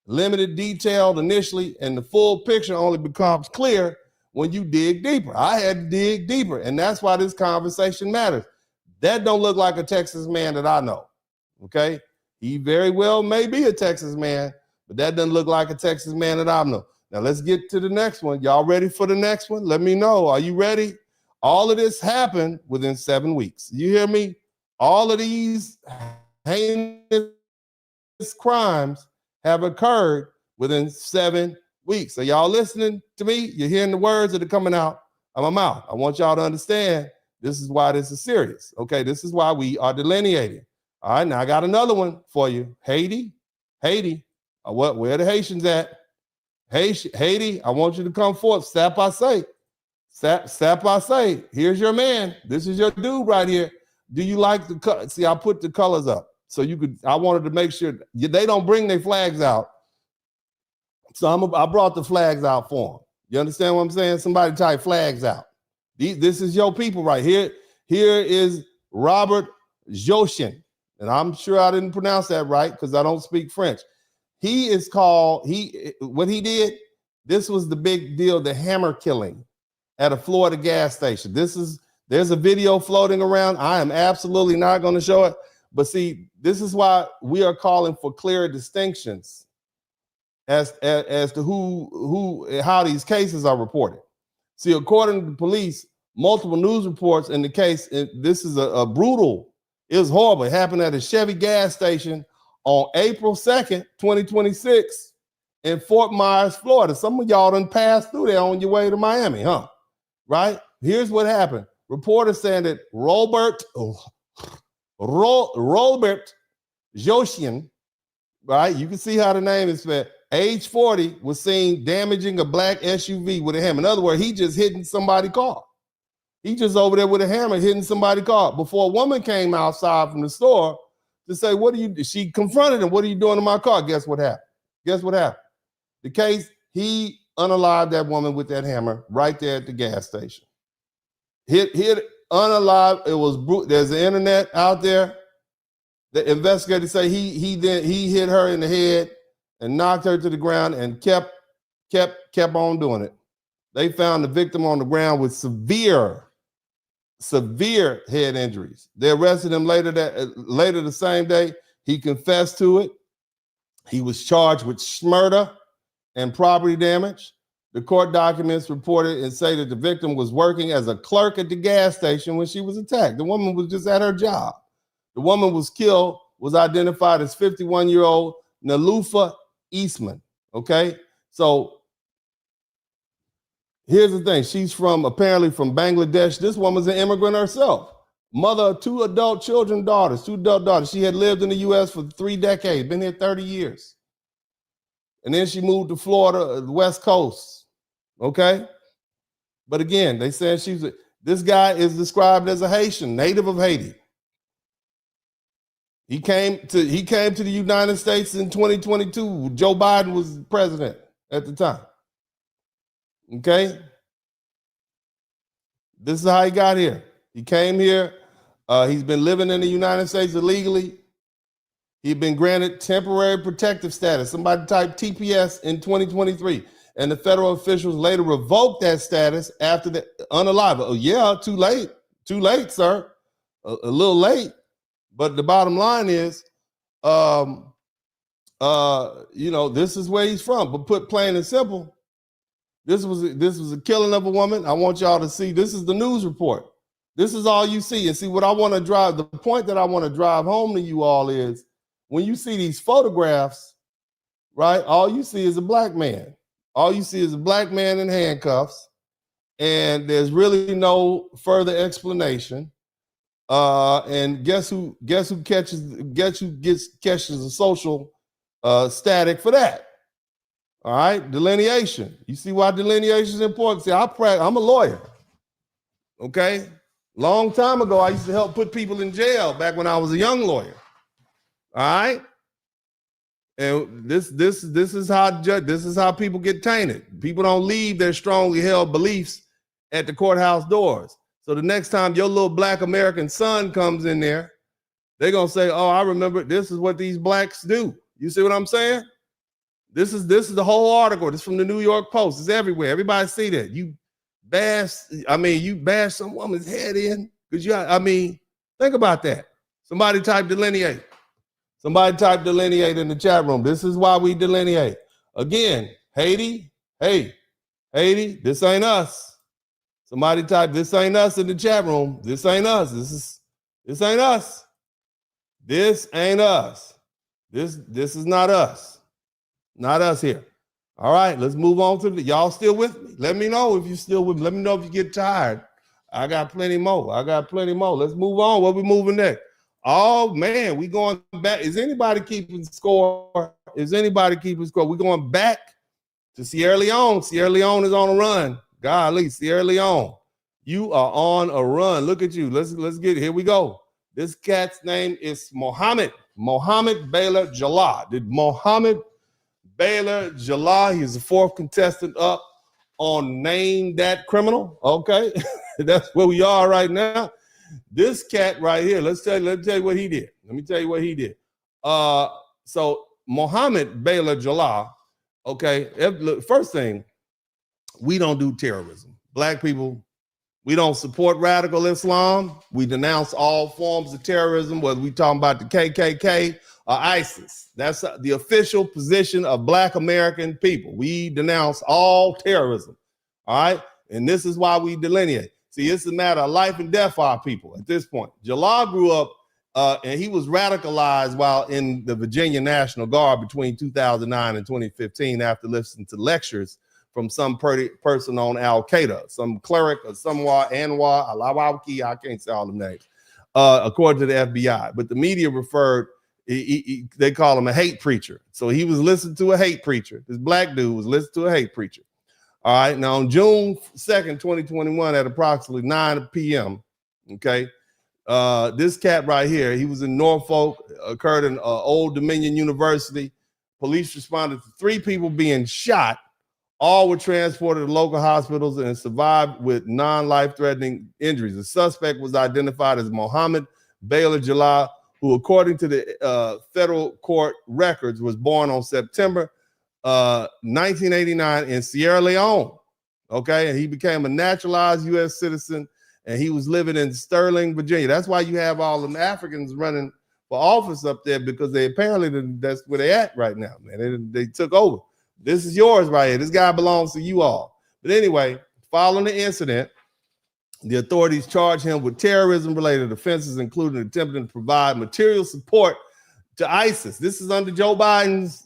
limited detail initially, and the full picture only becomes clear when you dig deeper. I had to dig deeper, and that's why this conversation matters. That don't look like a Texas man that I know, okay? He very well may be a Texas man, but that doesn't look like a Texas man that I know. Now let's get to the next one. Y'all ready for the next one? Let me know. Are you ready? All of this happened within 7 weeks. You hear me? All of these heinous crimes have occurred within 7 weeks. Are y'all listening to me? You're hearing the words that are coming out of my mouth. I want y'all to understand this is why this is serious. Okay, this is why we are delineating. All right, now I got another one for you. Haiti. Where are the Haitians at? Haiti, I want you to come forth. Step I say. Here's your man. This is your dude right here. Do you like the color? See, I put the colors up so you could. I wanted to make sure they don't bring their flags out. So I brought the flags out for them. You understand what I'm saying? Somebody type flags out. This is your people right here. Here is Robert Joshin, and I'm sure I didn't pronounce that right because I don't speak French. He is called, what he did, this was the big deal, the hammer killing at a Florida gas station. There's a video floating around. I am absolutely not going to show it. But see, this is why we are calling for clear distinctions as to how these cases are reported. See, according to the police, multiple news reports in the case, this is a brutal, it was horrible. It happened at a Chevy gas station on April 2nd, 2026 in Fort Myers, Florida. Some of y'all done passed through there on your way to Miami, huh? Right? Here's what happened. Reporters saying that Robert Joshin, right? You can see how the name is spelled. Age 40 was seen damaging a black SUV with a hammer. In other words, he just hitting somebody's car. He just over there with a hammer hitting somebody's car. Before a woman came outside from the store to say, what are you, she confronted him, what are you doing in my car? Guess what happened? The case, he unalived that woman with that hammer right there at the gas station. Hit unalived, it was brutal. There's the internet out there. The investigators say he hit her in the head and knocked her to the ground and kept on doing it. They found the victim on the ground with severe head injuries. They arrested him later the same day. He confessed to it. He was charged with murder and property damage. The court documents reported and say that the victim was working as a clerk at the gas station when she was attacked. The woman was just at her job. The woman was killed, was identified as 51-year-old Nalufa Eastman. Okay, so here's the thing. She's apparently from Bangladesh. This woman's an immigrant herself. Mother of two adult daughters. She had lived in the U.S. for 3 decades, been here 30 years. And then she moved to Florida, the West Coast. Okay? But again, they said this guy is described as a Haitian, native of Haiti. He came to the United States in 2022. Joe Biden was president at the time. Okay? This is how he got here. He came here. He's been living in the United States illegally. He'd been granted temporary protective status. Somebody typed TPS in 2023. And the federal officials later revoked that status after the unalive. Oh, yeah, too late. Too late, sir. A little late. But the bottom line is, this is where he's from. But put plain and simple, this was a killing of a woman. I want y'all to see, this is the news report. This is all you see. And see, what I want to drive, the point that I want to drive home to you all is, when you see these photographs, right? All you see is a black man. All you see is a black man in handcuffs, and there's really no further explanation. And guess who catches a social static for that? All right, delineation. You see why delineation is important? See, I'm a lawyer. Okay, long time ago, I used to help put people in jail back when I was a young lawyer. All right. And this is how people get tainted. People don't leave their strongly held beliefs at the courthouse doors. So the next time your little black American son comes in there, they're gonna say, "Oh, I remember this is what these blacks do." You see what I'm saying? This is the whole article. This is from the New York Post. It's everywhere. Everybody see that. You bash some woman's head in because think about that. Somebody type delineate. Somebody type delineate in the chat room. This is why we delineate. Again, Haiti, Haiti, this ain't us. Somebody type this ain't us in the chat room. This ain't us. This ain't us. This ain't us. This is not us. Not us here. All right, let's move on to y'all still with me? Let me know if you're still with me. Let me know if you get tired. I got plenty more. Let's move on. What we moving next? Oh man, we going back. Is anybody keeping score? We're going back to Sierra Leone. Sierra Leone is on a run. Golly, Sierra Leone, you are on a run. Look at you. Let's get it. Here we go. This cat's name is Mohammed Baylor Jallah. Did Mohammed Baylor Jallah? He's the fourth contestant up on Name That Criminal. Okay, that's where we are right now. This cat right here, let me tell you what he did. So Mohammed Baylor Jallah, okay, first thing, we don't do terrorism. Black people, we don't support radical Islam. We denounce all forms of terrorism, whether we talking about the KKK or ISIS. That's the official position of Black American people. We denounce all terrorism, all right? And this is why we delineate. See, it's a matter of life and death for our people at this point. Jallah grew up and he was radicalized while in the Virginia National Guard between 2009 and 2015 after listening to lectures from some person on Al-Qaeda, some cleric or Anwar Alawaki, I can't say all the names, according to the FBI. But the media they call him a hate preacher. So he was listening to a hate preacher. This black dude was listening to a hate preacher. All right, now on June 2nd, 2021 at approximately 9 p.m., okay, this cat right here, he was in Norfolk, occurred in Old Dominion University. Police responded to 3 people being shot. All were transported to local hospitals and survived with non-life-threatening injuries. The suspect was identified as Mohammed Baylor Jallah, who, according to the federal court records, was born on September 1989 in Sierra Leone, okay? And he became a naturalized U.S. citizen, and he was living in Spurling, Virginia. That's why you have all them Africans running for office up there, because that's where they at right now, man. They took over. This is yours right here. This guy belongs to you all. But anyway, following the incident, the authorities charged him with terrorism-related offenses, including attempting to provide material support to ISIS. This is under Joe Biden's,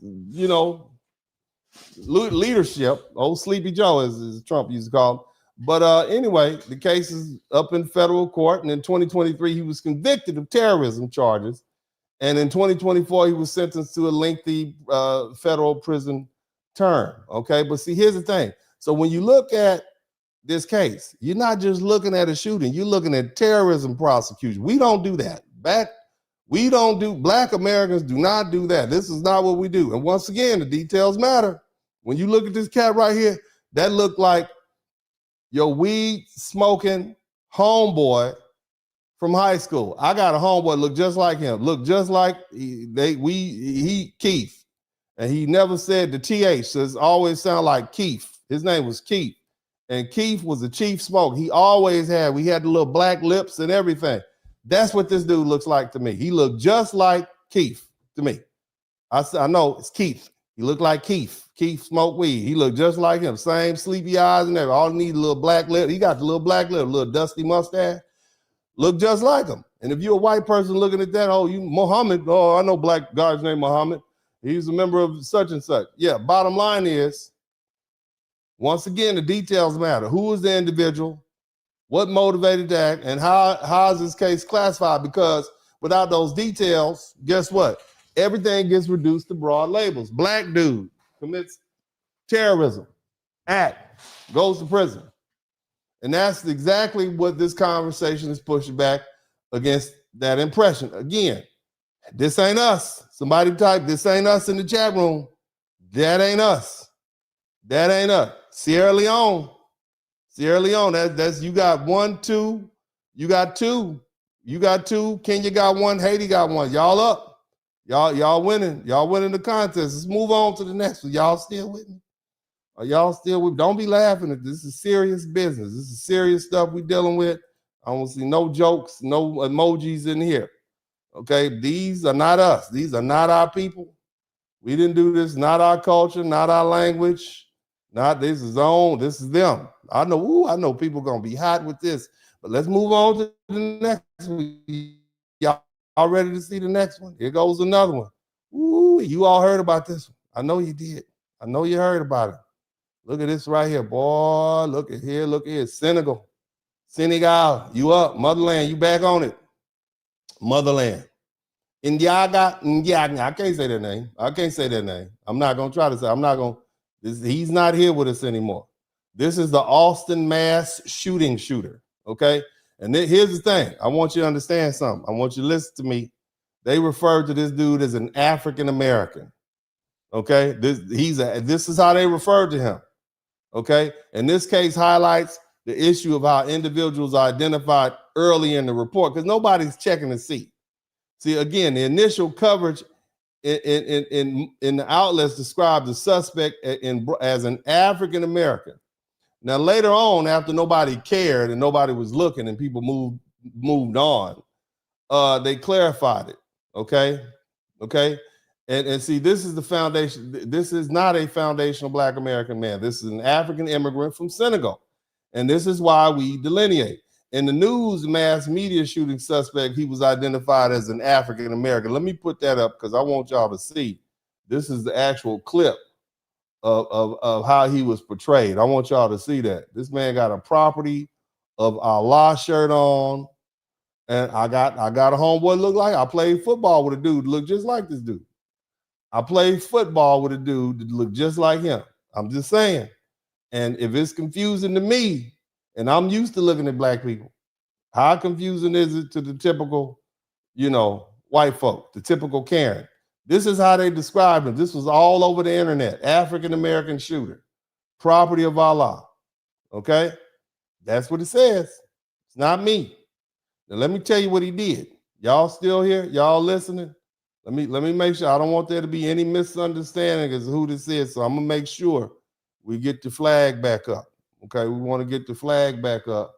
leadership. Old Sleepy Joe, as Trump used to call him. But anyway, the case is up in federal court, and in 2023, he was convicted of terrorism charges, and in 2024, he was sentenced to a lengthy federal prison term. Okay, but see, here's the thing. So when you look at this case, you're not just looking at a shooting, you're looking at terrorism prosecution. We don't do that. Black Americans do not do that. This is not what we do. And once again, the details matter. When you look at this cat right here, that looked like your weed smoking homeboy from high school. I got a homeboy look just like him, look just like Keith. And he never said the TH, so it always sound like Keith. His name was Keith. And Keith was the chief smoke. We had the little black lips and everything. That's what this dude looks like to me. He looked just like Keith to me. I know it's Keith. He looked like Keith. Keith smoked weed. He looked just like him. Same sleepy eyes and everything. All he needed a little black lip. He got the little black lip, little dusty mustache. Looked just like him. And if you're a white person looking at that, oh, you Muhammad. Oh, I know black guy's named Muhammad. He's a member of such and such. Yeah, bottom line is, once again, the details matter. Who is the individual? What motivated the act? And how is this case classified? Because without those details, guess what? Everything gets reduced to broad labels. Black dude commits terrorism act, goes to prison. And that's exactly what this conversation is pushing back against that impression. Again, this ain't us. Somebody type, this ain't us in the chat room. That ain't us. That ain't us. Sierra Leone, that's you got 1, 2, you got 2. You got 2, Kenya got 1, Haiti got 1. Y'all up. Y'all winning. Y'all winning the contest. Let's move on to the next one. Y'all still with me? Are y'all still with me? Don't be laughing at this. This is serious business. This is serious stuff we're dealing with. I don't see no jokes, no emojis in here. Okay, these are not us. These are not our people. We didn't do this. Not our culture, not our language. Not this is on. This is them. I know people gonna be hot with this. But let's move on to the next one. Y'all ready to see the next one? Here goes another one. Ooh, you all heard about this one. I know you did. I know you heard about it. Look at this right here, boy. Look at here. Look at here. Senegal. You up. Motherland, you back on it. Motherland. Ndiaga. I can't say that name. I'm not going to try to say. He's not here with us anymore. This is the Austin mass shooter. Okay? And here's the thing. I want you to understand something. I want you to listen to me. They referred to this dude as an African American. Okay? This is how they referred to him. Okay, and this case highlights the issue of how individuals are identified early in the report because nobody's checking to see. See, again, the initial coverage in the outlets described the suspect as an African American. Now, later on, after nobody cared and nobody was looking and people moved on, they clarified it. Okay. And see, this is the foundation. This is not a foundational Black American man. This is an African immigrant from Senegal. And this is why we delineate. In the news mass media shooting suspect, he was identified as an African American. Let me put that up because I want y'all to see. This is the actual clip of how he was portrayed. I want y'all to see that. This man got a property of Allah shirt on. And I got a homeboy look like I played football with a dude look just like this dude. I played football with a dude that looked just like him. I'm just saying. And if it's confusing to me, and I'm used to looking at Black people, how confusing is it to the typical, white folk, the typical Karen? This is how they described him. This was all over the internet. African American shooter, property of Allah. Okay? That's what it says. It's not me. Now let me tell you what he did. Y'all still here? Y'all listening? Let me make sure. I don't want there to be any misunderstanding as to who this is. So I'm gonna make sure we get the flag back up. Okay, we want to get the flag back up.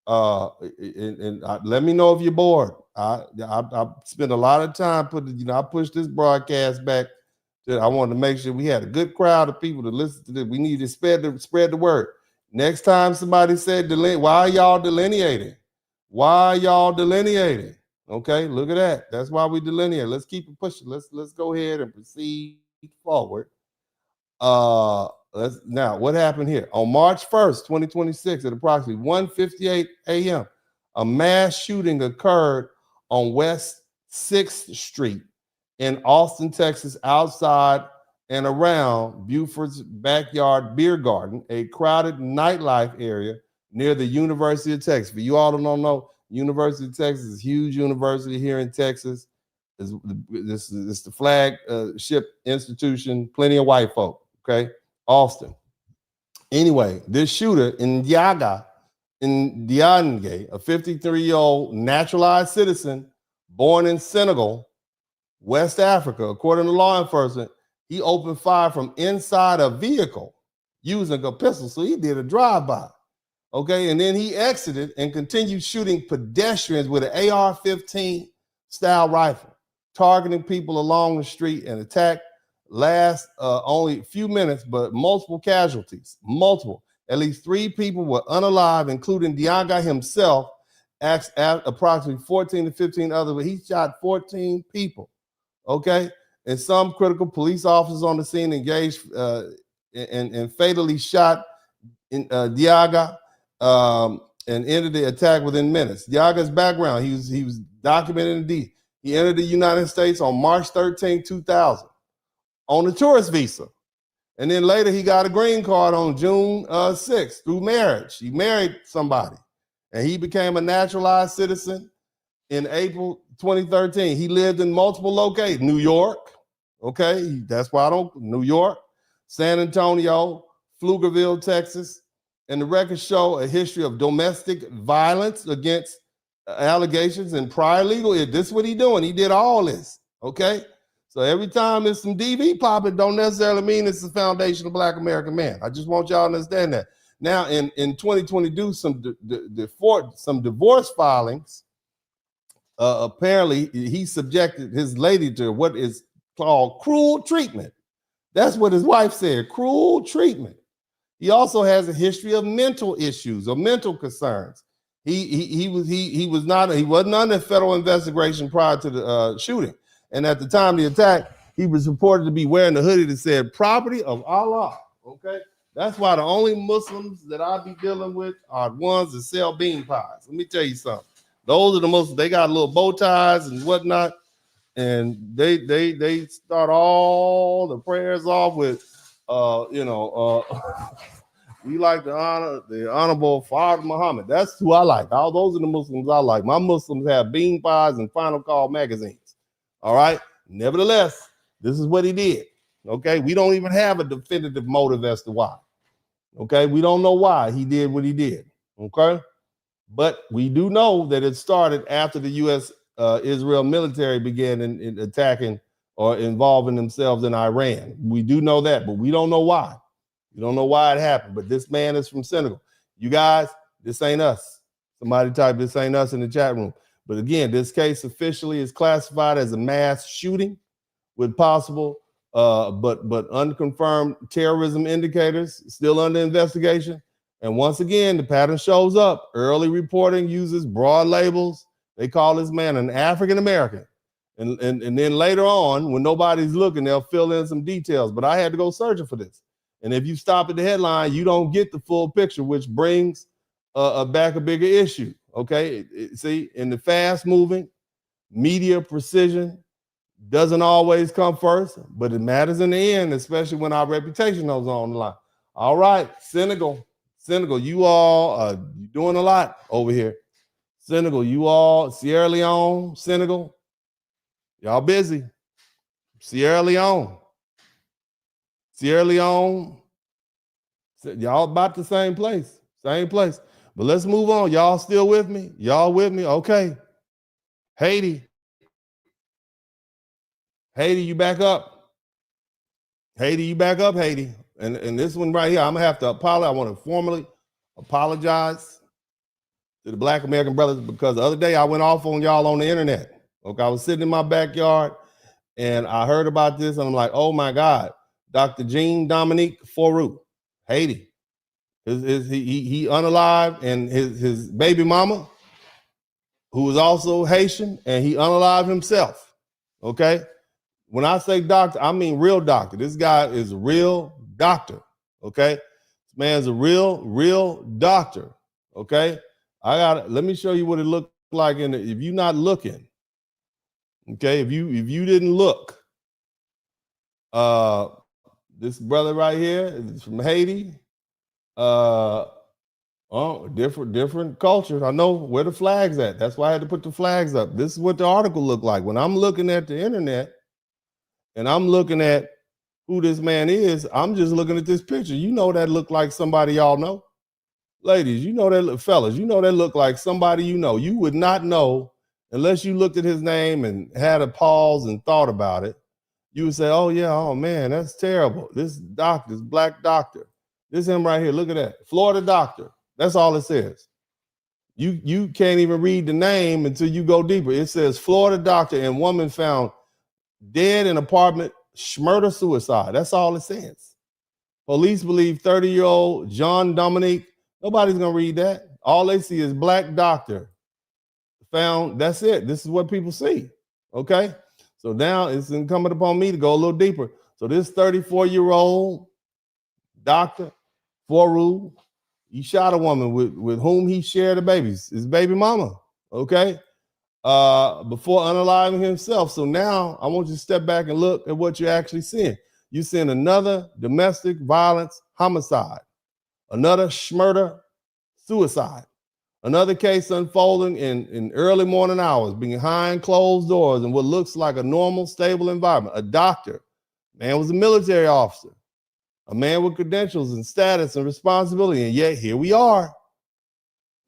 Let me know if you're bored. I spent a lot of time I pushed this broadcast back. I wanted to make sure we had a good crowd of people to listen to this. We need to spread the word. Next time somebody said, why are y'all delineating? Why are y'all delineating? Okay, look at that. That's why we delineate. Let's keep it pushing. Let's go ahead and proceed forward. Now, what happened here? On March 1st, 2026, at approximately 1:58 a.m., a mass shooting occurred on West 6th Street in Austin, Texas, outside and around Buford's Backyard Beer Garden, a crowded nightlife area near the University of Texas. For you all that don't know, University of Texas is a huge university here in Texas. This is the flagship institution, plenty of white folk, okay? Austin. Anyway, this shooter, Ndiaga, a 53-year-old naturalized citizen born in Senegal, West Africa, according to law enforcement, he opened fire from inside a vehicle using a pistol. So he did a drive-by. Okay, and then he exited and continued shooting pedestrians with an AR-15 style rifle, targeting people along the street. And attack last only a few minutes, but multiple casualties, At least 3 people were unalive, including Ndiaga himself, approximately 14 to 15 others, but he shot 14 people. Okay, and some critical police officers on the scene engaged and fatally shot in Diaga and ended the attack within minutes. Diaga's background, he was documented indeed. He entered the United States on March 13, 2000 on a tourist visa. And then later he got a green card on June 6th through marriage. He married somebody and he became a naturalized citizen in April 2013. He lived in multiple locations, New York, okay, that's why New York, San Antonio, Pflugerville, Texas, and the records show a history of domestic violence against allegations and prior legal. This is what he doing. He did all this, okay? So every time there's some DV popping, don't necessarily mean it's the foundation of Black American man. I just want y'all to understand that. Now, in 2022, some divorce filings, apparently he subjected his lady to what is called cruel treatment. That's what his wife said, cruel treatment. He also has a history of mental issues or mental concerns. He wasn't under federal investigation prior to the shooting. And at the time of the attack, he was reported to be wearing a hoodie that said property of Allah. Okay. That's why the only Muslims that I be dealing with are ones that sell bean pies. Let me tell you something. Those are the most, they got little bow ties and whatnot. And they start all the prayers off with, we like to honor the honorable Father Muhammad. That's who I like. All those are the Muslims I like. My Muslims have bean pies and Final Call magazines. All right. Nevertheless, this is what he did. Okay. We don't even have a definitive motive as to why. Okay. We don't know why he did what he did. Okay. But we do know that it started after the U.S. Israel military began in attacking or involving themselves in Iran. We do know that, but we don't know why. We don't know why it happened. But this man is from Senegal. You guys, this ain't us. Somebody type this ain't us in the chat room. But again, this case officially is classified as a mass shooting with possible but unconfirmed terrorism indicators still under investigation. And once again, the pattern shows up. Early reporting uses broad labels. They call this man an African American. And then later on, when nobody's looking, they'll fill in some details. But I had to go searching for this. And if you stop at the headline, you don't get the full picture, which brings back a bigger issue. Okay, see, in the fast moving, media precision doesn't always come first, but it matters in the end, especially when our reputation is on the line. All right, Senegal, you all are doing a lot over here. Senegal, you all, Sierra Leone, Senegal, y'all busy. Sierra Leone, y'all about the same place. But let's move on. Y'all still with me? Y'all with me? Okay. Haiti, you back up. Haiti. And this one right here, I'm gonna have to apologize. I want to formally apologize to the Black American brothers because the other day I went off on y'all on the internet. Okay, I was sitting in my backyard and I heard about this and I'm like, oh my God, Dr. Jean-Dominique Fourou, Haiti. He unalived, and his baby mama, who was also Haitian, and he unalived himself. Okay. When I say doctor, I mean real doctor. This guy is a real doctor. Okay. This man's a real doctor. Okay. Let me show you what it looked like if you're not looking. Okay. If you didn't look, this brother right here is from Haiti. Different cultures. I know where the flags at. That's why I had to put the flags up. This is what the article looked like. When I'm looking at the internet and I'm looking at who this man is, I'm just looking at this picture. You know that looked like somebody y'all know. Ladies, you know that, fellas, you know that looked like somebody you know. You would not know unless you looked at his name and had a pause and thought about it. You would say, oh yeah, oh man, that's terrible. This doctor, this black doctor. This is him right here. Look at that. Florida doctor. That's all it says. You can't even read the name until you go deeper. It says Florida doctor and woman found dead in apartment, murder suicide. That's all it says. Police believe 30-year-old John Dominique. Nobody's gonna read that. All they see is black doctor found. That's it. This is what people see. Okay. So now it's incumbent upon me to go a little deeper. So this 34-year-old doctor, Foru, he shot a woman with whom he shared a baby, his baby mama, okay? Before unaliving himself. So now I want you to step back and look at what you're actually seeing. You're seeing another domestic violence homicide, another murder suicide, another case unfolding in early morning hours behind closed doors in what looks like a normal, stable environment. A doctor, man was a military officer, a man with credentials and status and responsibility, and yet here we are.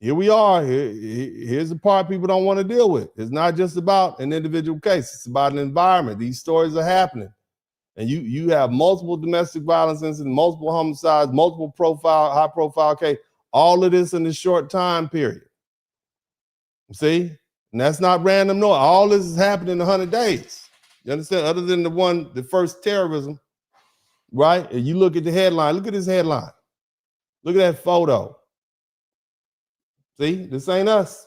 Here we are. Here's the part people don't want to deal with. It's not just about an individual case. It's about an environment. These stories are happening. And you have multiple domestic violence incidents, multiple homicides, multiple high-profile case, all of this in a short time period. See? And that's not random noise. All this is happening in 100 days. You understand? Other than the first terrorism, right? And you look at the headline. Look at this headline. Look at that photo. See? This ain't us.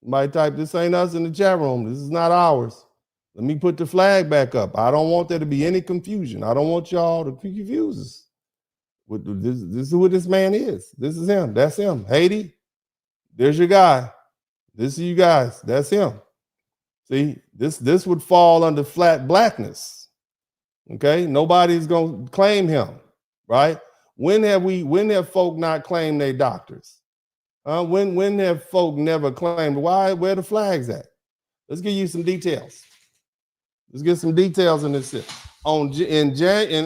Somebody type, this ain't us in the chat room. This is not ours. Let me put the flag back up. I don't want there to be any confusion. I don't want y'all to confuse us. This is who this man is. This is him. That's him. Haiti, there's your guy. This is you guys. That's him. See, this would fall under flat blackness. Okay? Nobody's going to claim him, right? When have folk not claimed their doctors? When have folk never claimed? Where the flags at? Let's give you some details. Let's get some details in this. In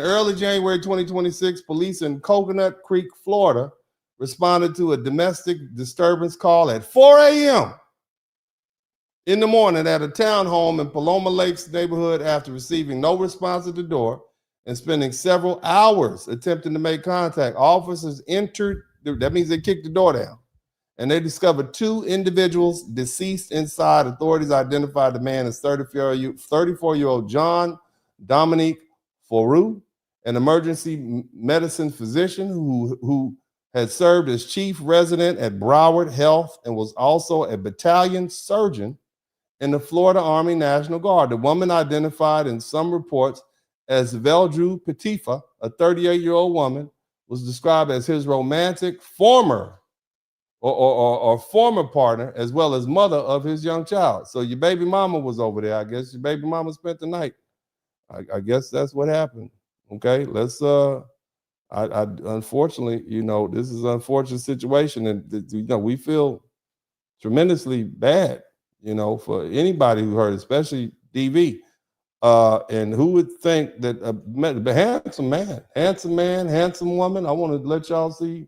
early January 2026, police in Coconut Creek, Florida, responded to a domestic disturbance call at 4 a.m. in the morning at a townhome in Paloma Lakes neighborhood after receiving no response at the door and spending several hours attempting to make contact. Officers entered, that means they kicked the door down, and they discovered two individuals deceased inside. Authorities identified the man as 34-year-old John Dominique Foru, an emergency medicine physician who had served as chief resident at Broward Health and was also a battalion surgeon in the Florida Army National Guard. The woman, identified in some reports as Veldrew Petifa, a 38-year-old woman, was described as his romantic former former partner, as well as mother of his young child. So your baby mama was over there. I guess your baby mama spent the night. I guess that's what happened. Okay, let's unfortunately, this is an unfortunate situation, and we feel tremendously bad, for anybody who heard, especially DV. And who would think that a handsome man, handsome woman? I want to let y'all see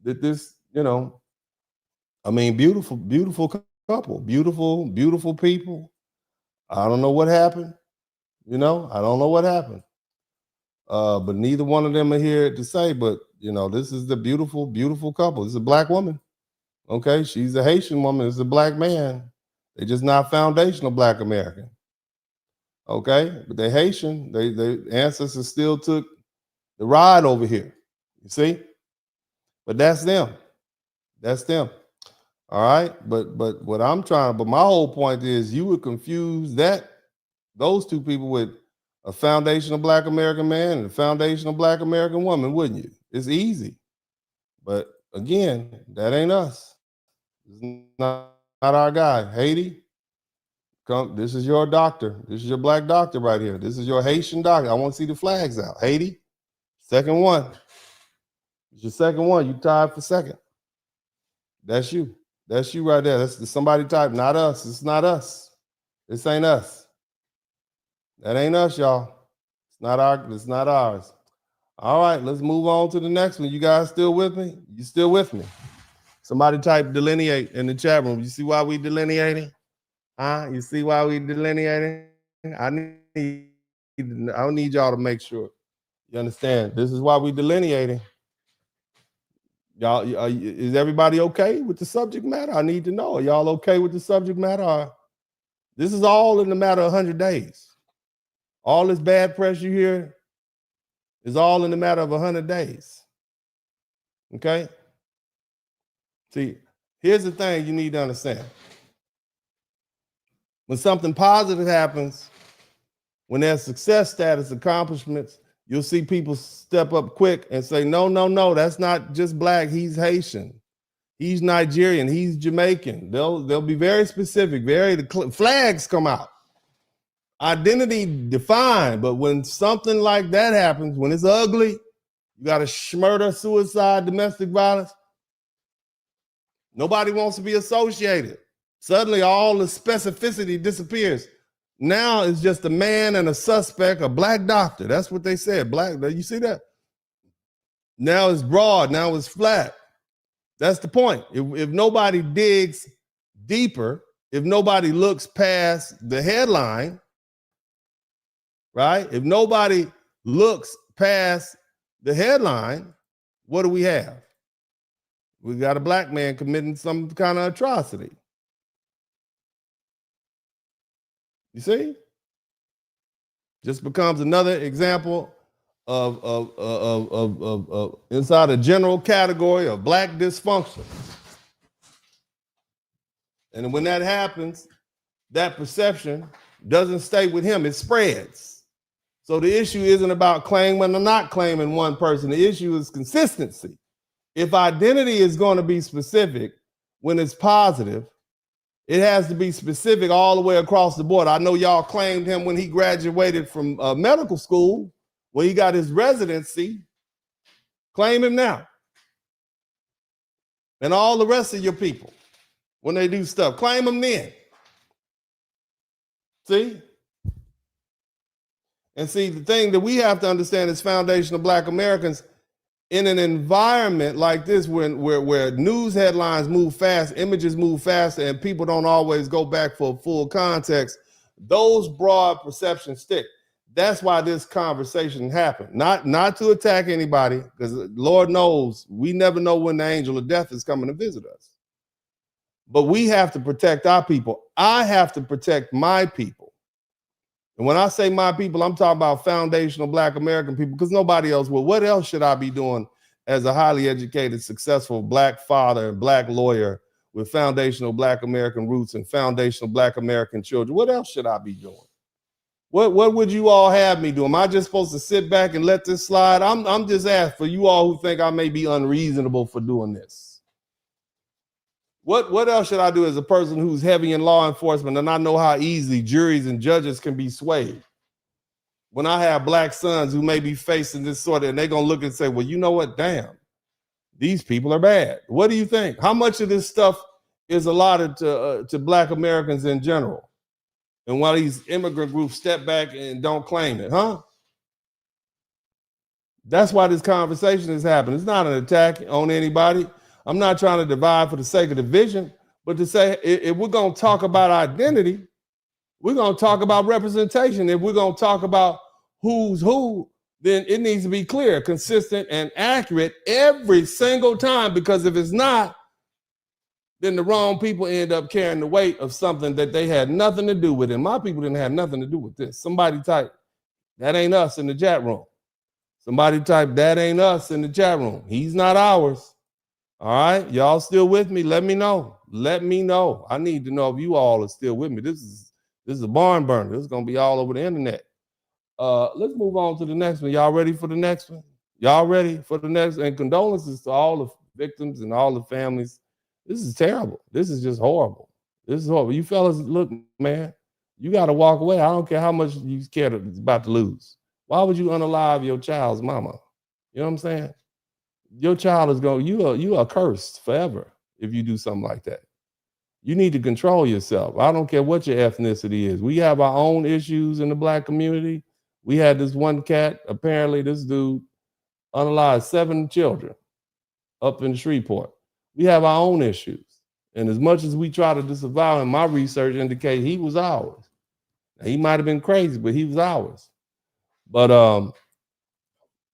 that this, beautiful, beautiful couple, beautiful people. I don't know what happened. I don't know what happened. But neither one of them are here to say, but this is the beautiful, beautiful couple. This is a black woman. Okay, she's a Haitian woman. It's a black man. They're just not foundational black American. Okay, but they're Haitian. Their ancestors still took the ride over here. You see? But that's them. That's them. All right. But what my whole point is, you would confuse those two people with a foundational black American man and a foundational black American woman, wouldn't you? It's easy. But again, that ain't us. It's not our guy. Haiti, come. This is your doctor. This is your black doctor right here. This is your Haitian doctor. I want to see the flags out. Haiti, second one. It's your second one. You tied for second. That's you. That's you right there. That's somebody type, not us. It's not us. This ain't us. That ain't us, y'all. It's not ours. All right, let's move on to the next one. You guys still with me? You still with me? Somebody type delineate in the chat room. You see why we delineating? You see why we delineating? I need y'all to make sure you understand. This is why we delineating. Y'all, is everybody okay with the subject matter? I need to know. Are y'all okay with the subject matter? This is all in the matter of 100 days. All this bad press you hear is all in the matter of 100 days. Okay? See, here's the thing you need to understand. When something positive happens, when there's success status, accomplishments, you'll see people step up quick and say, no, no, no, that's not just black, he's Haitian. He's Nigerian, he's Jamaican. They'll be very specific, the flags come out. Identity defined, but when something like that happens, when it's ugly, you got a murder, suicide, domestic violence, nobody wants to be associated. Suddenly all the specificity disappears. Now it's just a man and a suspect, a black doctor. That's what they said, black, you see that? Now it's broad, now it's flat. That's the point. If nobody digs deeper, if nobody looks past the headline, right? If nobody looks past the headline, what do we have? We got a black man committing some kind of atrocity. You see? Just becomes another example of inside a general category of black dysfunction. And when that happens, that perception doesn't stay with him, it spreads. So the issue isn't about claiming or not claiming one person. The issue is consistency. If identity is going to be specific when it's positive, it has to be specific all the way across the board. I know y'all claimed him when he graduated from medical school, when he got his residency. Claim him now. And all the rest of your people, when they do stuff, claim them then. See? And see, the thing that we have to understand as foundational black Americans, in an environment like this, where news headlines move fast, images move faster, and people don't always go back for full context, those broad perceptions stick. That's why this conversation happened. Not to attack anybody, because Lord knows we never know when the angel of death is coming to visit us. But we have to protect our people. I have to protect my people. And when I say my people, I'm talking about foundational black American people, because nobody else will. What else should I be doing as a highly educated, successful black father and black lawyer with foundational black American roots and foundational black American children? What else should I be doing? What would you all have me do? Am I just supposed to sit back and let this slide? I'm just asking for you all who think I may be unreasonable for doing this. What else should I do as a person who's heavy in law enforcement, and I know how easily juries and judges can be swayed? When I have black sons who may be facing this sort of, and they're going to look and say, well, you know what? Damn, these people are bad. What do you think? How much of this stuff is allotted to black Americans in general? And while these immigrant groups step back and don't claim it, huh? That's why this conversation is happening. It's not an attack on anybody. I'm not trying to divide for the sake of division, but to say if we're going to talk about identity, we're going to talk about representation. If we're going to talk about who's who, then it needs to be clear, consistent, and accurate every single time, because if it's not, then the wrong people end up carrying the weight of something that they had nothing to do with. And my people didn't have nothing to do with this. Somebody type, that ain't us in the chat room. Somebody type, that ain't us in the chat room. He's not ours. All right, y'all still with me? Let me know. Let me know. I need to know if you all are still with me. This is a barn burner. This is gonna be all over the internet. Let's move on to the next one. Y'all ready for the next one? Y'all ready for the next? And condolences to all the victims and all the families. This is terrible. This is just horrible. This is horrible. You fellas, look, man, you got to walk away. I don't care how much you scared about to lose. Why would you unalive your child's mama? You know what I'm saying? Your child is going, you are cursed forever if you do something like that. You need to control yourself. I don't care what your ethnicity is. We have our own issues in the black community. We had this one cat, apparently this dude unalived 7 children up in Shreveport. We have our own issues. And as much as we try to disavow him, my research indicates he was ours. Now, he might have been crazy, but he was ours. But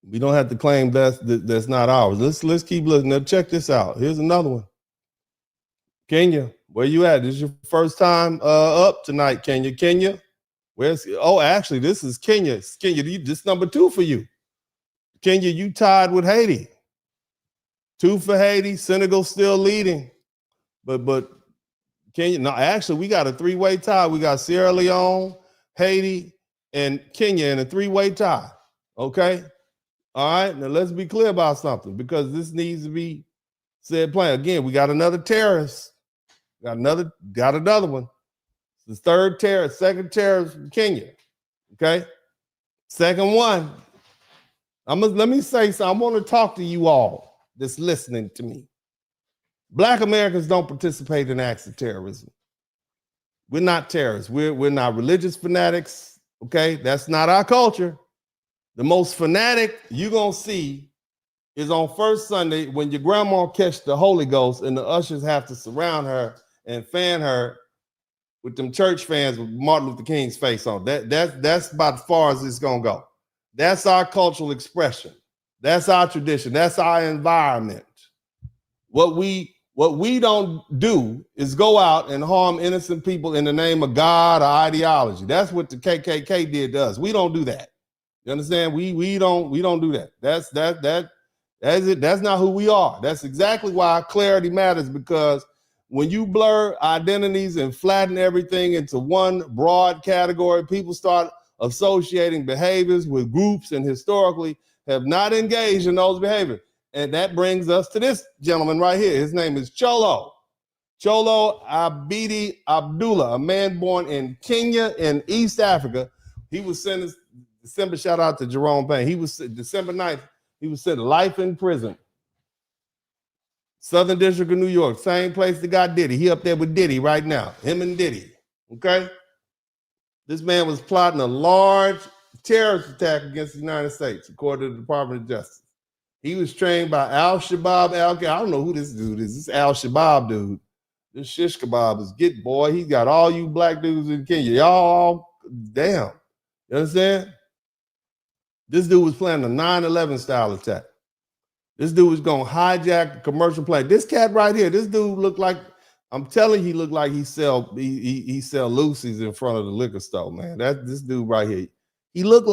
we don't have to claim that's not ours. Let's keep listening. Now check this out. Here's another one. Kenya, where you at? This is your first time up tonight, Kenya. Kenya, actually, this is Kenya. Kenya, this number 2 for you. Kenya, you tied with Haiti. 2 for Haiti. Senegal still leading. But Kenya. No, actually, we got a three-way tie. We got Sierra Leone, Haiti, and Kenya in a three-way tie. Okay. All right. Now let's be clear about something, because this needs to be said plain. Again, we got another terrorist. Got another one. The third terrorist, second terrorist from Kenya. Okay. Second one. Let me say something. I want to talk to you all that's listening to me. Black Americans don't participate in acts of terrorism. We're not terrorists. We're not religious fanatics. Okay. That's not our culture. The most fanatic you're going to see is on First Sunday when your grandma catch the Holy Ghost and the ushers have to surround her and fan her with them church fans with Martin Luther King's face on. That's about as far as it's going to go. That's our cultural expression. That's our tradition. That's our environment. What we don't do is go out and harm innocent people in the name of God or ideology. That's what the KKK did to us. We don't do that. You understand? We don't do that. That's it. That's not who we are. That's exactly why clarity matters, because when you blur identities and flatten everything into one broad category, people start associating behaviors with groups and historically have not engaged in those behaviors. And that brings us to this gentleman right here. His name is Cholo Abidi Abdullah, a man born in Kenya in East Africa. He was sentenced December, shout out to Jerome Payne. He was December 9th, he was sentenced life in prison. Southern District of New York, same place that got Diddy. He up there with Diddy right now, him and Diddy, okay? This man was plotting a large terrorist attack against the United States, according to the Department of Justice. He was trained by Al-Shabaab. I don't know who this dude is. This Al-Shabaab dude. This shish kebab is get boy. He got all you black dudes in Kenya. Y'all, damn. You understand? This dude was planning a 9/11 style attack. This dude was going to hijack a commercial plane. This cat right here, this dude looked like, I'm telling you, he looked like he sell Lucy's in front of the liquor store, man. That's this dude right here. He looked,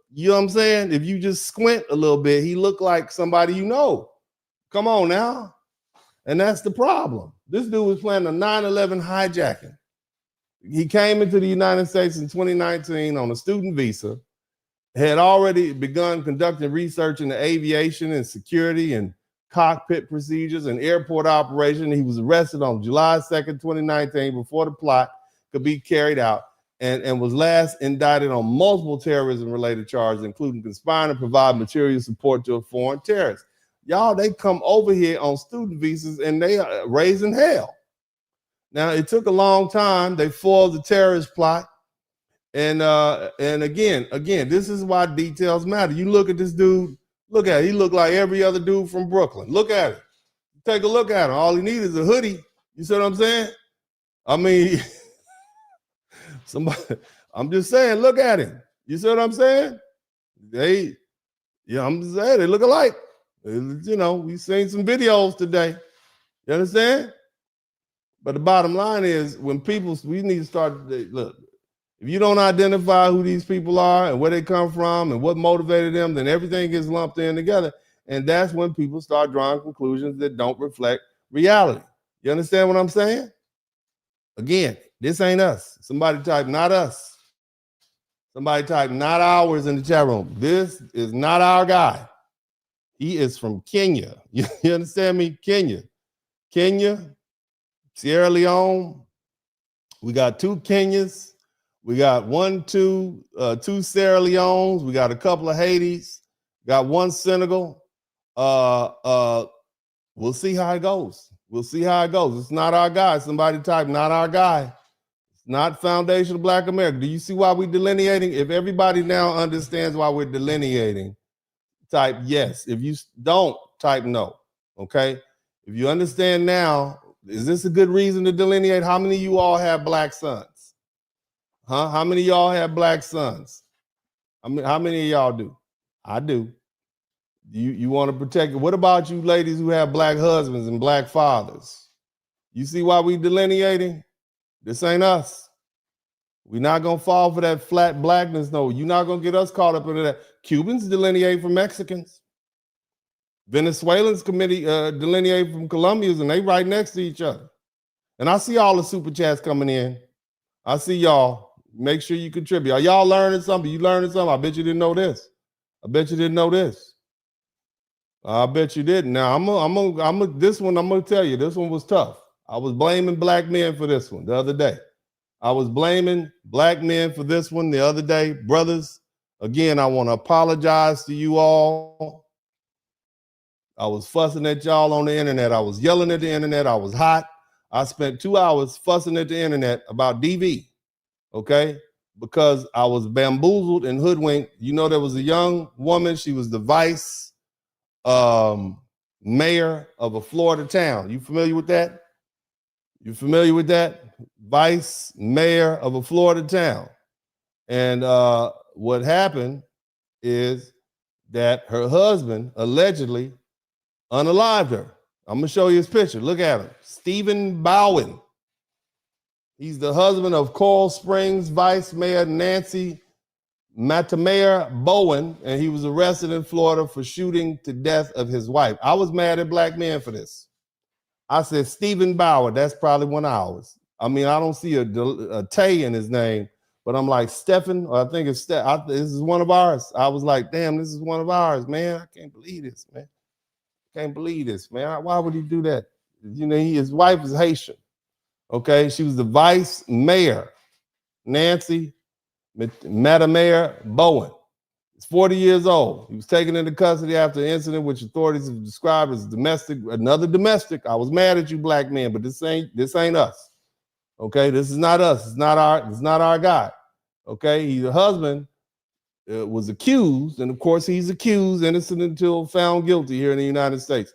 you know what I'm saying? If you just squint a little bit, he looked like somebody you know. Come on now. And that's the problem. This dude was planning a 9/11 hijacking. He came into the United States in 2019 on a student visa, had already begun conducting research into aviation and security and cockpit procedures and airport operation. He was arrested on July 2nd, 2019, before the plot could be carried out, and was last indicted on multiple terrorism-related charges, including conspiring to provide material support to a foreign terrorist. Y'all, they come over here on student visas and they are raising hell. Now, it took a long time. They foiled the terrorist plot. And again, this is why details matter. You look at this dude, look at it. He looked like every other dude from Brooklyn. Look at it. Take a look at him. All he needs is a hoodie. You see what I'm saying? I mean, I'm just saying, look at him. You see what I'm saying? I'm just saying, they look alike. You know, we've seen some videos today. You understand? But the bottom line is, we need to start, look, if you don't identify who these people are and where they come from and what motivated them, then everything gets lumped in together. And that's when people start drawing conclusions that don't reflect reality. You understand what I'm saying? Again, this ain't us. Somebody type, not us. Somebody type, not ours in the chat room. This is not our guy. He is from Kenya. You understand me? Kenya, Sierra Leone. We got two Kenyas. We got two Sierra Leones. We got a couple of Haitis. Got one Senegal. We'll see how it goes. It's not our guy. Somebody type, not our guy. It's not Foundation of Black America. Do you see why we're delineating? If everybody now understands why we're delineating, type yes. If you don't, type no. Okay? If you understand now, is this a good reason to delineate? How many of you all have black sons? Huh? How many of y'all have black sons? How many of y'all do? I do. You want to protect it. What about you ladies who have black husbands and black fathers? You see why we delineating? This ain't us. We're not going to fall for that flat blackness. No, you're not going to get us caught up into that. Cubans delineate from Mexicans. Venezuelans delineate from Colombians, and they right next to each other. And I see all the super chats coming in. I see y'all. Make sure you contribute. Are y'all learning something? You learning something? I bet you didn't know this. I bet you didn't know this. I bet you didn't. Now this one I'm gonna tell you. This one was tough. I was blaming black men for this one the other day. I was blaming black men for this one the other day. Brothers, again, I want to apologize to you all. I was fussing at y'all on the internet. I was yelling at the internet. I was hot. I spent 2 hours fussing at the internet about DV, okay? Because I was bamboozled and hoodwinked. You know, there was a young woman. She was the vice mayor of a Florida town. You familiar with that? You familiar with that? Vice mayor of a Florida town. And what happened is that her husband allegedly unalived her. I'm gonna show you his picture. Look at him. Stephen Bowen. He's the husband of Coral Springs Vice Mayor Nancy Matamaya Bowen, and he was arrested in Florida for shooting to death of his wife. I was mad at black men for this. I said, Stephen Bauer, that's probably one of ours. I mean, I don't see a Tay in his name, but I'm like, Stephen, or I think it's this is one of ours. I was like, damn, this is one of ours, man. I can't believe this, man. Can't believe this, man. Why would he do that? You know, his wife is Haitian. Okay, she was the vice mayor, Nancy Matamaya Bowen. He's 40 years old. He was taken into custody after an incident which authorities have described as another domestic. I was mad at you, black men, but this ain't us. Okay, this is not us. It's not our guy. Okay, the husband was accused, and of course he's accused, innocent until found guilty here in the United States.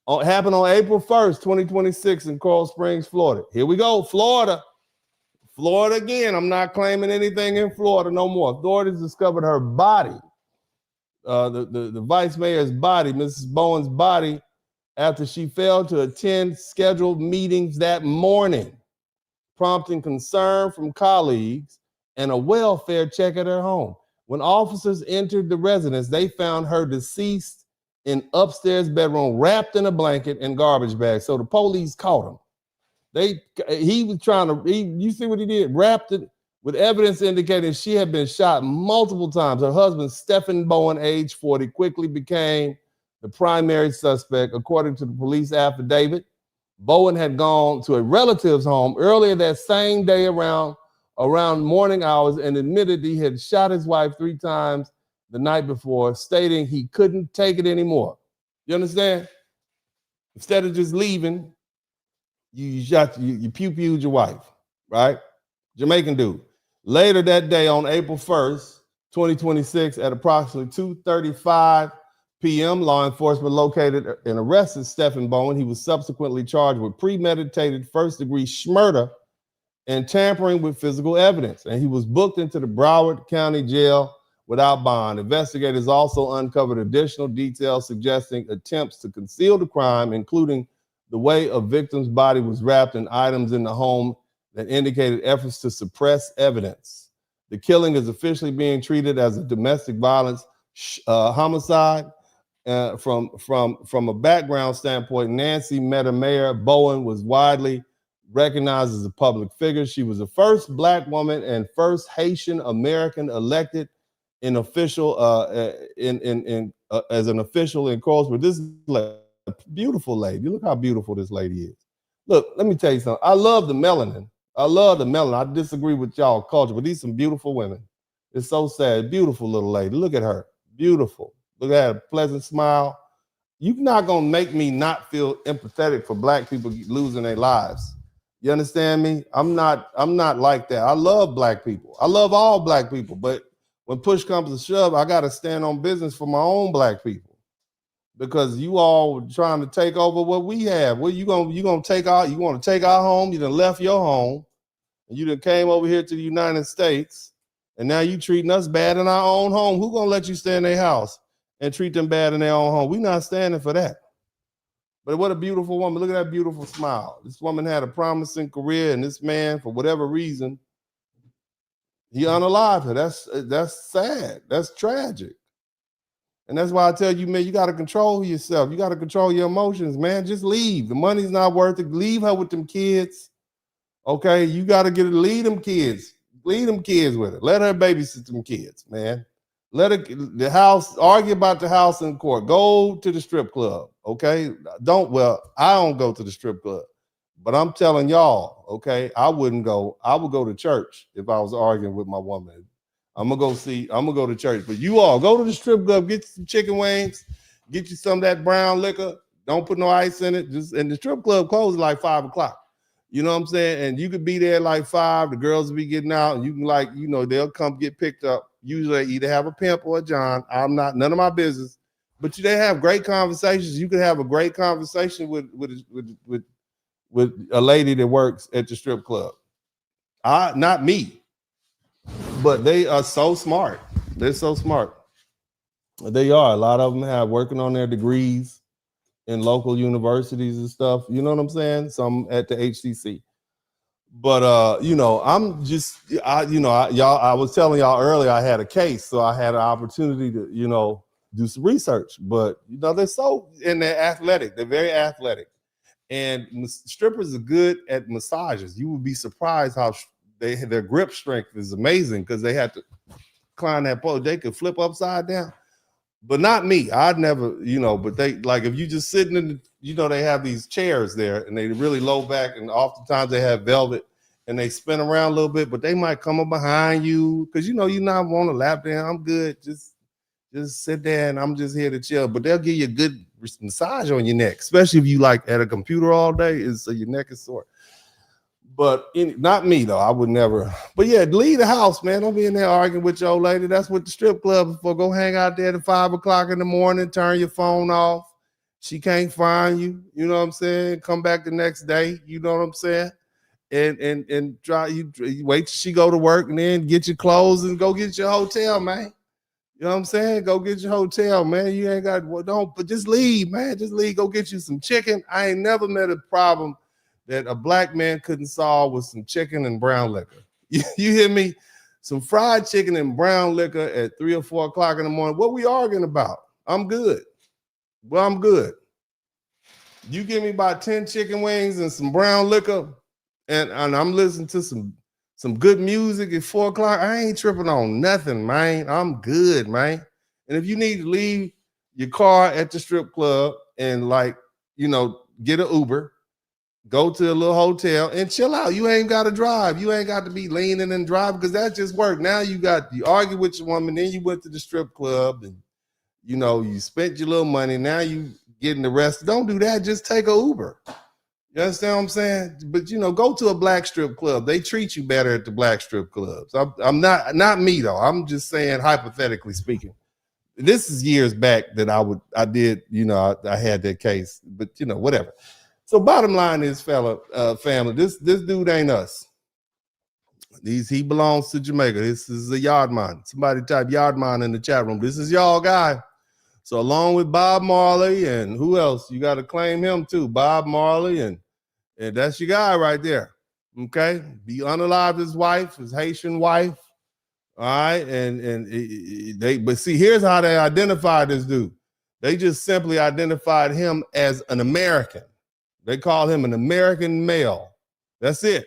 Happened on April 1st, 2026 in Coral Springs, Florida. Here we go, Florida. Florida again. I'm not claiming anything in Florida no more. Authorities discovered her body, the vice mayor's body, Mrs. Bowen's body, after she failed to attend scheduled meetings that morning, prompting concern from colleagues and a welfare check at her home. When officers entered the residence, they found her deceased in upstairs bedroom, wrapped in a blanket and garbage bag. So the police caught him. He was trying to, you see what he did? Wrapped it with evidence indicating she had been shot multiple times. Her husband, Stephen Bowen, age 40, quickly became the primary suspect. According to the police affidavit, Bowen had gone to a relative's home earlier that same day around morning hours and admitted he had shot his wife 3 times the night before, stating he couldn't take it anymore. You understand? Instead of just leaving, you pew-pewed your wife, right? Jamaican dude. Later that day on April 1st, 2026, at approximately 2:35 p.m., law enforcement located and arrested Stephen Bowen. He was subsequently charged with premeditated first-degree murder and tampering with physical evidence, and he was booked into the Broward County Jail without bond. Investigators also uncovered additional details suggesting attempts to conceal the crime, including the way a victim's body was wrapped and items in the home that indicated efforts to suppress evidence. The killing is officially being treated as a domestic violence homicide. From a background standpoint, Nancy Matamaya Bowen was widely recognized as a public figure. She was the first Black woman and first Haitian American elected in official as an official in Coral Springs. This is a beautiful lady. Look how beautiful this lady is. Look, let me tell you something. I love the melanin. I disagree with y'all culture, but these some beautiful women. It's so sad. Beautiful little lady. Look at her. Beautiful. Look at her pleasant smile. You're not gonna make me not feel empathetic for Black people losing their lives. You understand me? I'm not like that. I love Black people. I love all Black people, but when push comes to shove, I gotta stand on business for my own Black people. Because you all trying to take over what we have. What you gonna take out? You want to take our home? You done left your home, and you done came over here to the United States, and now you treating us bad in our own home. Who gonna let you stay in their house and treat them bad in their own home? We not standing for that. But what a beautiful woman. Look at that beautiful smile. This woman had a promising career, and this man, for whatever reason, he unalived her. That's sad. That's tragic. And that's why I tell you, man, you got to control yourself. You got to control your emotions, man. Just leave. The money's not worth it. Leave her with them kids. Okay, you got to lead them kids with it. Let her babysit them kids, man. Let her argue about the house in court. Go to the strip club. Okay, I don't go to the strip club, but I'm telling y'all, okay, I wouldn't go. I would go to church if I was arguing with my woman. I'm gonna go to church. But you all go to the strip club, get some chicken wings, get you some of that brown liquor. Don't put no ice in it. And the strip club closes like 5 o'clock. You know what I'm saying? And you could be there like 5. The girls will be getting out, and you can they'll come get picked up. Usually they either have a pimp or a John. None of my business. But they have great conversations. You could have a great conversation with a lady that works at the strip club. Not me. But they are so smart. They're so smart. They are. A lot of them have working on their degrees in local universities and stuff. You know what I'm saying? Some at the H.B.C.U.s. But I'm just I was telling y'all earlier I had a case, so I had an opportunity to, do some research. But they're athletic. They're very athletic. And strippers are good at massages. You would be surprised how their grip strength is amazing because they have to climb that pole. They could flip upside down. But not me. I'd never, but they if you just sitting in they have these chairs there and they really low back, and oftentimes they have velvet and they spin around a little bit, but they might come up behind you because you not want to lap dance. I'm good. Just sit there and I'm just here to chill. But they'll give you a good massage on your neck, especially if you at a computer all day, so your neck is sore. But not me though. I would never. But yeah, leave the house, man. Don't be in there arguing with your old lady. That's what the strip club is for. Go hang out there at 5 o'clock in the morning. Turn your phone off. She can't find you. You know what I'm saying? Come back the next day. You know what I'm saying? And you wait till she go to work and then get your clothes and go get your hotel, man. You know what I'm saying? Go get your hotel, man. You ain't got but just leave, man. Just leave. Go get you some chicken. I ain't never met a problem that a black man couldn't solve with some chicken and brown liquor. You hear me? Some fried chicken and brown liquor at 3 or 4 o'clock in the morning. What we arguing about? I'm good. Well, I'm good. You give me about 10 chicken wings and some brown liquor, and I'm listening to some good music at 4 o'clock. I ain't tripping on nothing, man. I'm good, man. And if you need to leave your car at the strip club and get an Uber, go to a little hotel and chill out. You ain't got to drive. You ain't got to be leaning and driving because that just work. Now you argue with your woman, then you went to the strip club and you spent your little money. Now you getting arrested. Don't do that. Just take a Uber. You understand what I'm saying? But go to a black strip club. They treat you better at the black strip clubs. I'm not me though. I'm just saying hypothetically speaking. This is years back that I did, I had that case, but whatever. So bottom line is, family, this dude ain't us. He belongs to Jamaica. This is a Yardman. Somebody type Yardman in the chat room. This is y'all guy. So along with Bob Marley and who else? You got to claim him too. Bob Marley and that's your guy right there. Okay, he unalived his wife, his Haitian wife. All right, but see, here's how they identified this dude. They just simply identified him as an American. They call him an American male. That's it.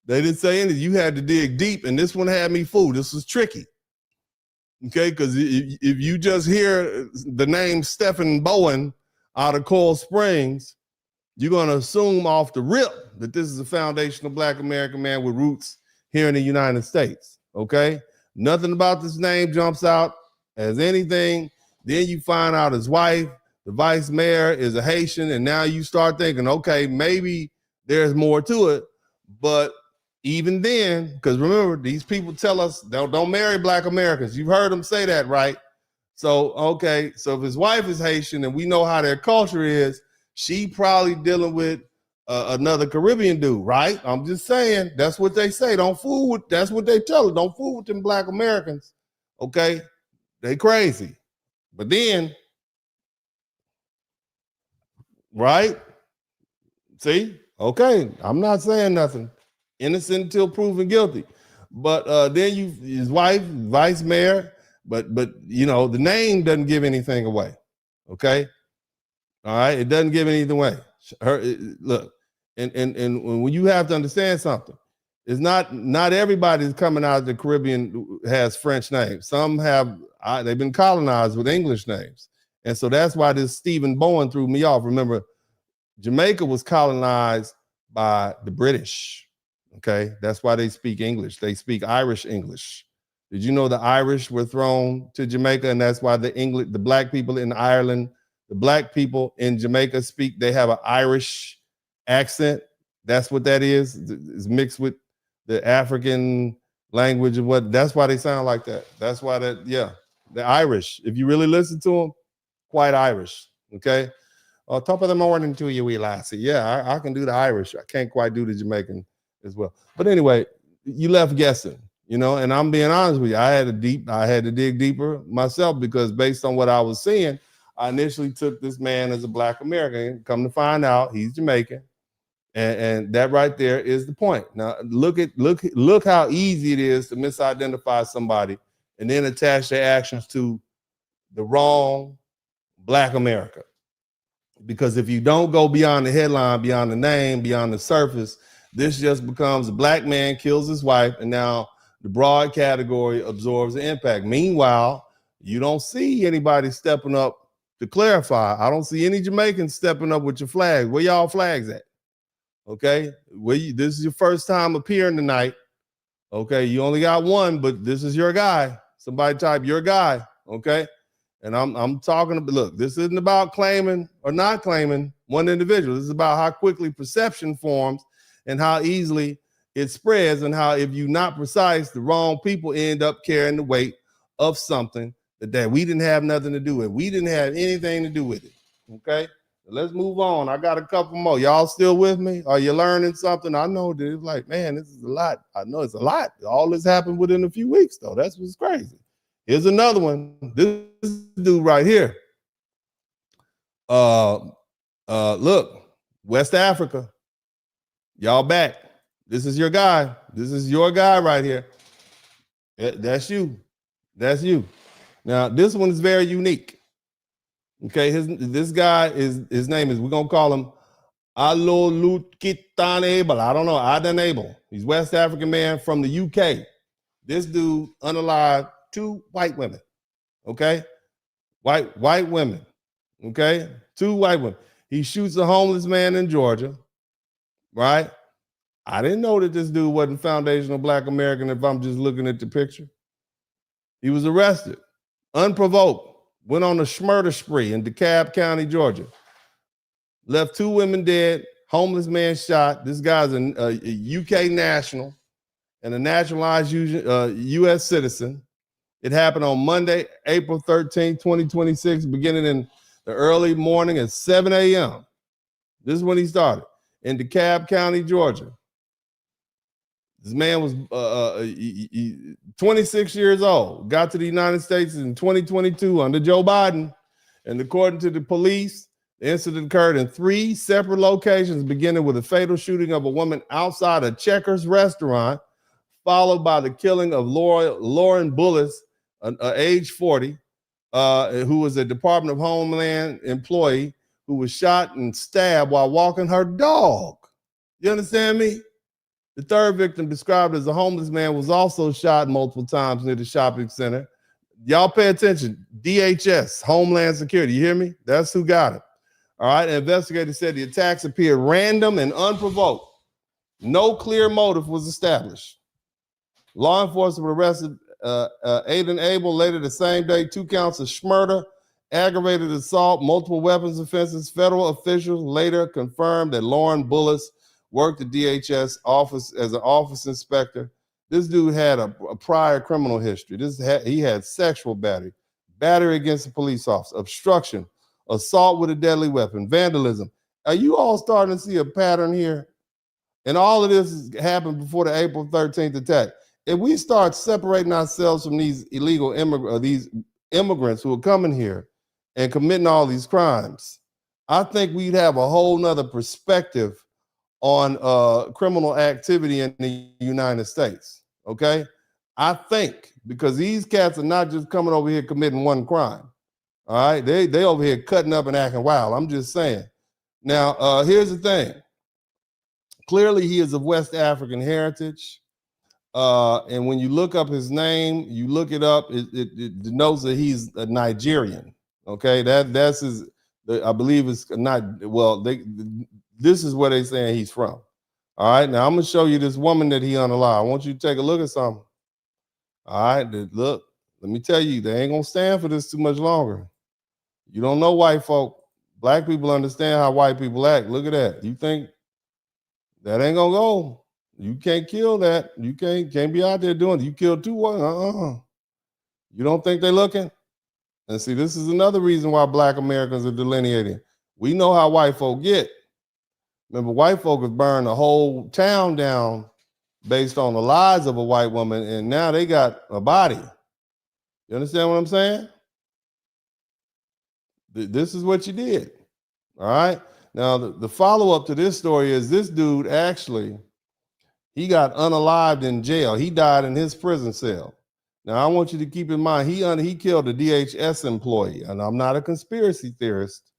They didn't say anything. You had to dig deep, and this one had me fooled. This was tricky. Okay, because if you just hear the name Stephen Bowen out of Coral Springs, you're going to assume off the rip that this is a foundational black American man with roots here in the United States. Okay, nothing about this name jumps out as anything. Then you find out his wife, the vice mayor, is a Haitian, and now you start thinking, okay, maybe there's more to it. But even then, because remember, these people tell us don't marry black Americans. You've heard them say that, right? So, okay, so if his wife is Haitian and we know how their culture is, she probably dealing with another Caribbean dude, right? I'm just saying, that's what they say. Don't fool with, that's what they tell her. Don't fool with them black Americans, okay? They crazy. But then, right? See? Okay, I'm not saying nothing. Innocent until proven guilty. But then his wife, vice mayor, but the name doesn't give anything away. Okay? All right, it doesn't give anything away. Look, And when you have to understand something, it's not everybody that's coming out of the Caribbean has French names. Some have, they've been colonized with English names. And so that's why this Stephen Bowen threw me off. Remember, Jamaica was colonized by the British. Okay, that's why they speak English. They speak Irish English. Did you know the Irish were thrown to Jamaica, and that's why the black people in Ireland, the black people in Jamaica they have an Irish accent. That's what that is. It's mixed with the African language of that's why they sound like that. That's why the Irish. If you really listen to them, quite Irish. Okay. Top of the morning to you, wee lassie. Yeah, I can do the Irish. I can't quite do the Jamaican as well. But anyway, you left guessing, and I'm being honest with you. I had to dig deeper myself, because based on what I was seeing, I initially took this man as a Black American. Come to find out, he's Jamaican. And that right there is the point. Now look how easy it is to misidentify somebody and then attach their actions to the wrong Black America. Because if you don't go beyond the headline, beyond the name, beyond the surface, this just becomes a Black man kills his wife, and now the broad category absorbs the impact. Meanwhile, you don't see anybody stepping up to clarify. I don't see any Jamaicans stepping up with your flags. Where y'all flags at? Okay, this is your first time appearing tonight. Okay, you only got one, but this is your guy. Somebody type your guy. Okay, and I'm talking about, look, this isn't about claiming or not claiming one individual. This is about how quickly perception forms and how easily it spreads, and how if you're not precise, the wrong people end up carrying the weight of something that we didn't have nothing to do with. We didn't have anything to do with it. Okay. Let's move on. I got a couple more. Y'all still with me? Are you learning something? I know that it's like, man, this is a lot. I know it's a lot. All this happened within a few weeks, though. That's what's crazy. Here's another one. This dude right here. Look, West Africa. Y'all back. This is your guy. This is your guy right here. That's you. That's you. Now, this one is very unique. Okay, this guy his name is, we're gonna call him Alolukitanable. I don't know, Adanable. He's West African man from the UK. This dude unalived 2 white women. Okay, white women. Okay, 2 white women. He shoots a homeless man in Georgia. Right? I didn't know that this dude wasn't foundational Black American if I'm just looking at the picture. He was arrested, unprovoked. Went on a murder spree in DeKalb County, Georgia. Left 2 women dead, homeless man shot. This guy's a UK national and a naturalized U.S. citizen. It happened on Monday, April 13, 2026, beginning in the early morning at 7 a.m. This is when he started, in DeKalb County, Georgia. This man was 26 years old, got to the United States in 2022 under Joe Biden. And according to the police, the incident occurred in 3 separate locations, beginning with a fatal shooting of a woman outside a Checkers restaurant, followed by the killing of Lauren Bullis, age 40, who was a Department of Homeland employee who was shot and stabbed while walking her dog. You understand me? The 3rd victim, described as a homeless man, was also shot multiple times near the shopping center. Y'all pay attention. DHS, Homeland Security. You hear me? That's who got it. All right. Investigators said the attacks appeared random and unprovoked. No clear motive was established. Law enforcement arrested Aiden Abel later the same day, 2 counts of murder, aggravated assault, multiple weapons offenses. Federal officials later confirmed that Lauren Bullis worked at DHS office as an office inspector. This dude had a prior criminal history. He had sexual battery against a police officer, obstruction, assault with a deadly weapon, vandalism. Are you all starting to see a pattern here? And all of this happened before the April 13th attack. If we start separating ourselves from these illegal these immigrants who are coming here and committing all these crimes, I think we'd have a whole nother perspective on criminal activity in the United States, okay? I think, because these cats are not just coming over here committing one crime, all right? They over here cutting up and acting wild. I'm just saying. Now, here's the thing. Clearly, he is of West African heritage. And when you look up his name, you look it up, it denotes that he's a Nigerian. Okay, that's his. I believe it's not. Well, this is where they saying he's from. All right, now I'm gonna show you this woman that he unalive. I want you to take a look at something. All right, look. Let me tell you, they ain't gonna stand for this too much longer. You don't know white folk. Black people understand how white people act. Look at that. You think that ain't gonna go? You can't kill that. You can't be out there doing it. You killed 2 1. You don't think they're looking? And see, this is another reason why Black Americans are delineating. We know how white folk get. Remember, white folk have burned the whole town down based on the lies of a white woman, and now they got a body. You understand what I'm saying? This is what you did. All right. Now, the follow-up to this story is this dude actually, he got unalived in jail. He died in his prison cell. Now, I want you to keep in mind, he killed a DHS employee, and I'm not a conspiracy theorist,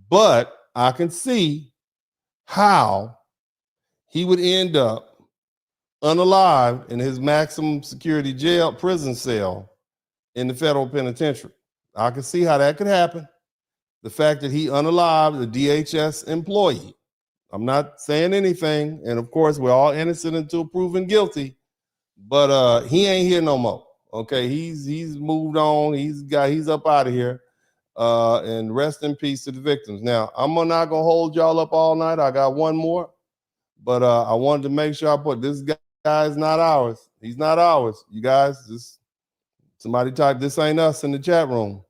but I can see how he would end up unalived in his maximum security jail prison cell in the federal penitentiary. I can see how that could happen. The fact that he unalived a DHS employee. I'm not saying anything, and of course, we're all innocent until proven guilty. But he ain't here no more. Okay, he's moved on. He's up out of here. And rest in peace to the victims. Now, I'm not gonna hold y'all up all night. I got one more, but I wanted to make sure I put this guy is not ours. He's not ours. You guys, just somebody type "this ain't us" in the chat room.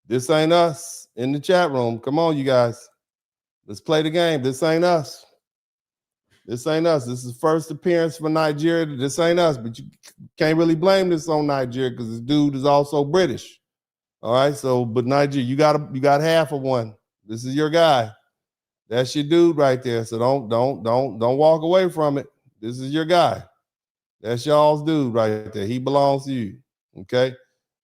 This ain't us in the chat room. Come on, you guys. Let's play the game. This ain't us. This ain't us. This is first appearance for Nigeria. This ain't us, but you can't really blame this on Nigeria because this dude is also British. All right, so but Nigeria, you got half of one. This is your guy. That's your dude right there. So don't walk away from it. This is your guy. That's y'all's dude right there. He belongs to you. Okay.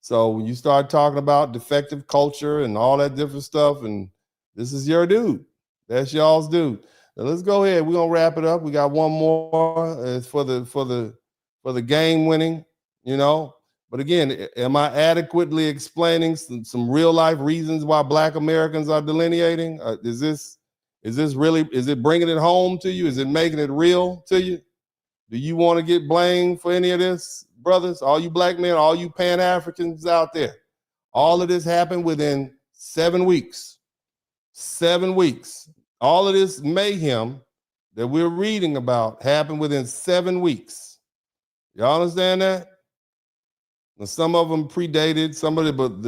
So when you start talking about defective culture and all that different stuff, and this is your dude. That's y'all's dude. Now let's go ahead. We're gonna wrap it up. We got one more. It's for the game winning, you know. But again, am I adequately explaining some real life reasons why Black Americans are delineating? Is it bringing it home to you? Is it making it real to you? Do you want to get blamed for any of this, brothers? All you black men, all you Pan-Africans out there. All of this happened within 7 weeks. 7 weeks. All of this mayhem that we're reading about happened within 7 weeks. Y'all understand that? Now, some of them predated, but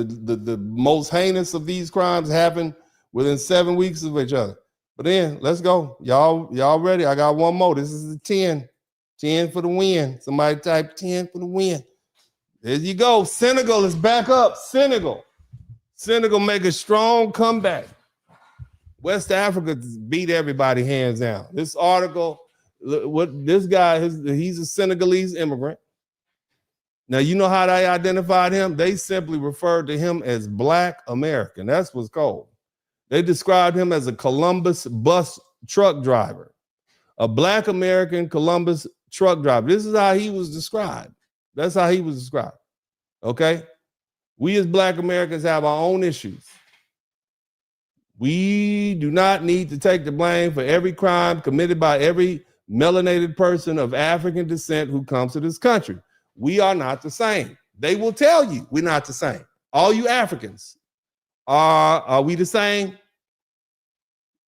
the most heinous of these crimes happened within 7 weeks of each other. But then, let's go. Y'all ready? I got one more. This is the 10. 10 for the win. Somebody type 10 for the win. There you go. Senegal is back up. Senegal make a strong comeback. West Africa beat everybody hands down. This article, what this guy, he's a Senegalese immigrant. Now, you know how they identified him? They simply referred to him as Black American. That's what's called. They described him as a Columbus bus truck driver, a Black American Columbus truck driver. This is how he was described. That's how he was described. Okay? We as Black Americans have our own issues. We do not need to take the blame for every crime committed by every melanated person of African descent who comes to this country. We are not the same. They will tell you we're not the same. All you Africans, are we the same?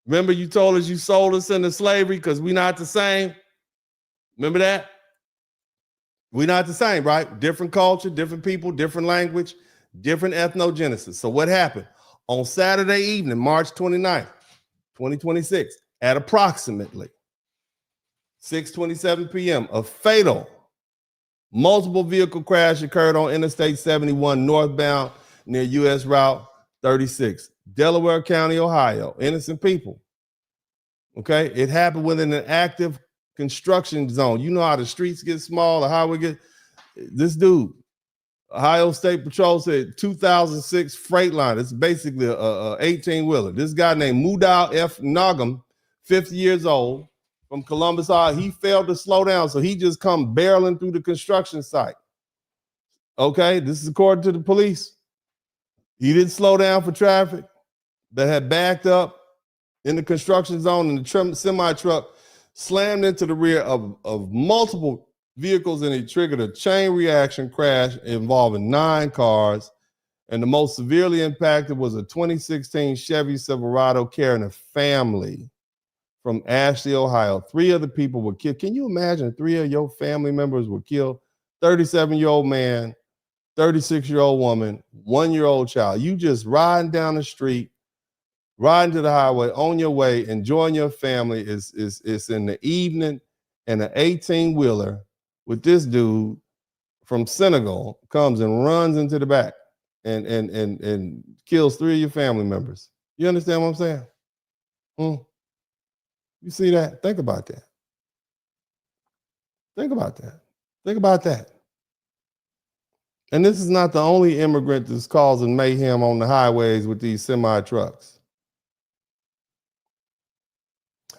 Remember you told us you sold us into slavery because we're not the same? Remember that? We're not the same, right? Different culture, different people, different language, different ethnogenesis. So what happened? On Saturday evening, March 29th, 2026, at approximately 6:27 p.m., a fatal multiple vehicle crash occurred on Interstate 71 northbound near U.S. Route 36, Delaware County, Ohio. Innocent people. Okay, it happened within an active construction zone. You know how the streets get small, the highway get. This dude, Ohio State Patrol said 2006 Freightliner. It's basically a 18-wheeler. This guy named Mudal F. Nogum, 50 years old, from Columbus, he failed to slow down, so he just come barreling through the construction site. Okay, this is according to the police. He didn't slow down for traffic that had backed up in the construction zone, and the semi-truck slammed into the rear of multiple vehicles, and it triggered a chain reaction crash involving 9 cars. And the most severely impacted was a 2016 Chevy Silverado carrying a family from Ashley, Ohio. 3 other people were killed. Can you imagine 3 of your family members were killed? 37-year-old man, 36-year-old woman, 1-year-old child. You just riding down the street, riding to the highway, on your way, enjoying your family. It's in the evening, and an 18-wheeler with this dude from Senegal comes and runs into the back and kills 3 of your family members. You understand what I'm saying? You see that? Think about that. Think about that. Think about that. And this is not the only immigrant that's causing mayhem on the highways with these semi-trucks.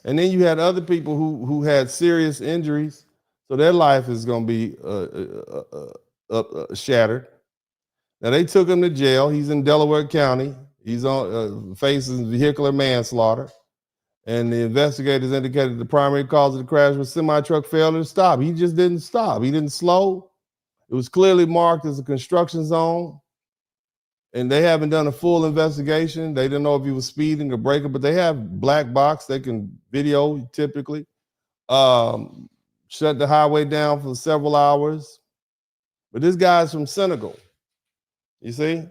And then you had other people who had serious injuries, so their life is going to be shattered. Now, they took him to jail. He's in Delaware County. He's on facing vehicular manslaughter. And the investigators indicated the primary cause of the crash was semi-truck failure to stop. He just didn't stop. He didn't slow. It was clearly marked as a construction zone. And they haven't done a full investigation. They didn't know if he was speeding or braking, but they have black box. They can video typically. Shut the highway down for several hours. But this guy's from Senegal. You see?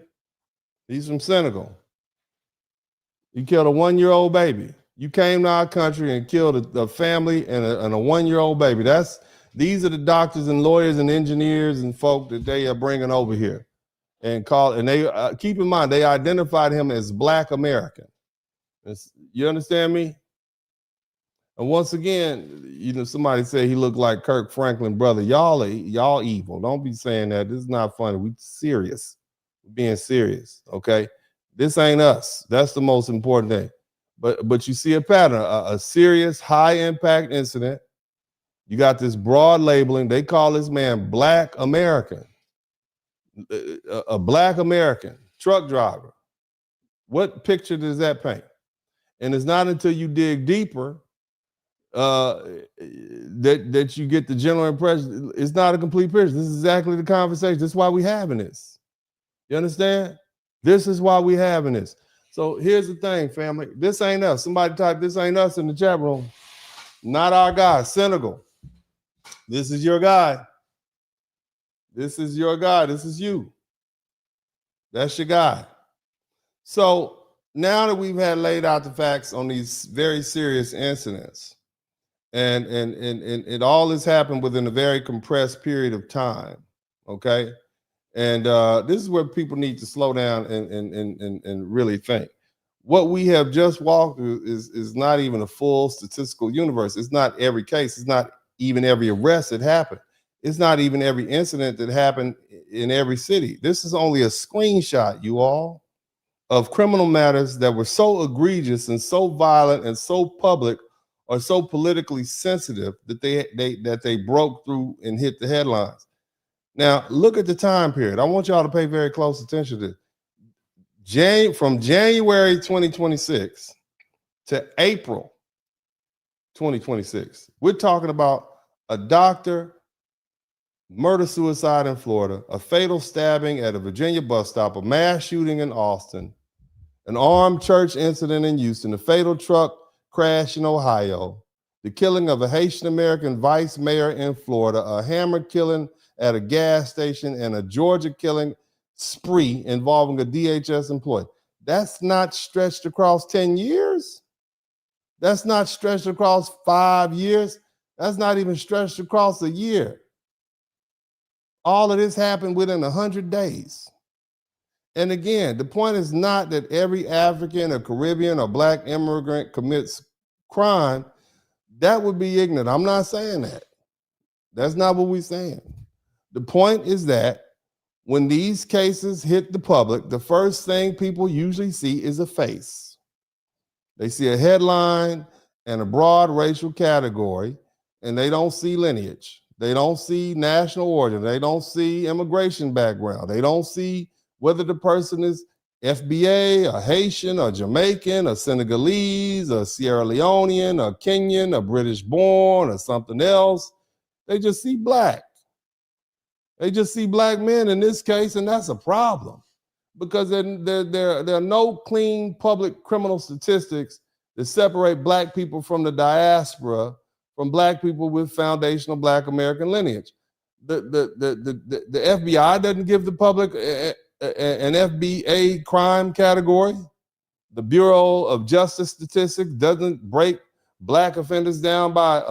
He's from Senegal. He killed a 1-year-old baby. You came to our country and killed a family and a 1-year-old baby. These are the doctors and lawyers and engineers and folk that they are bringing over here. And they keep in mind, they identified him as Black American. You understand me? And once again, somebody said he looked like Kirk Franklin brother. Y'all evil. Don't be saying that. This is not funny. We serious. We're being serious. Okay. This ain't us. That's the most important thing. But you see a pattern, a serious high impact incident. You got this broad labeling. They call this man Black American. A Black American truck driver. What picture does that paint? And it's not until you dig deeper that you get the general impression. It's not a complete picture. This is exactly the conversation. This is why we're having this. You understand? This is why we're having this. So here's the thing, family. This ain't us. Somebody type "this ain't us" in the chat room. Not our guy, Senegal. This is your guy. This is your guy. This is you. That's your guy. So now that we've had laid out the facts on these very serious incidents, and it all has happened within a very compressed period of time, okay? And this is where people need to slow down and really think. What we have just walked through is not even a full statistical universe. It's not every case. It's not even every arrest that happened. It's not even every incident that happened in every city. This is only a screenshot, you all, of criminal matters that were so egregious and so violent and so public or so politically sensitive that they broke through and hit the headlines. Now, look at the time period. I want y'all to pay very close attention to this. From January 2026 to April 2026, we're talking about a doctor, murder-suicide in Florida, a fatal stabbing at a Virginia bus stop, a mass shooting in Austin, an armed church incident in Houston, a fatal truck crash in Ohio, the killing of a Haitian-American vice mayor in Florida, a hammer killing at a gas station, and a Georgia killing spree involving a DHS employee. That's not stretched across 10 years. That's not stretched across 5 years. That's not even stretched across a year. All of this happened within 100 days. And again, the point is not that every African or Caribbean or Black immigrant commits crime. That would be ignorant. I'm not saying that. That's not what we're saying. The point is that when these cases hit the public, the first thing people usually see is a face. They see a headline and a broad racial category, and they don't see lineage. They don't see national origin. They don't see immigration background. They don't see whether the person is FBA, a Haitian, a Jamaican, a Senegalese, a Sierra Leonean, a Kenyan, a British born, or something else. They just see black. They just see black men in this case, and that's a problem because there are no clean public criminal statistics that separate black people from the diaspora from black people with foundational black American lineage. The FBI doesn't give the public an FBA crime category. The Bureau of Justice Statistics doesn't break black offenders down by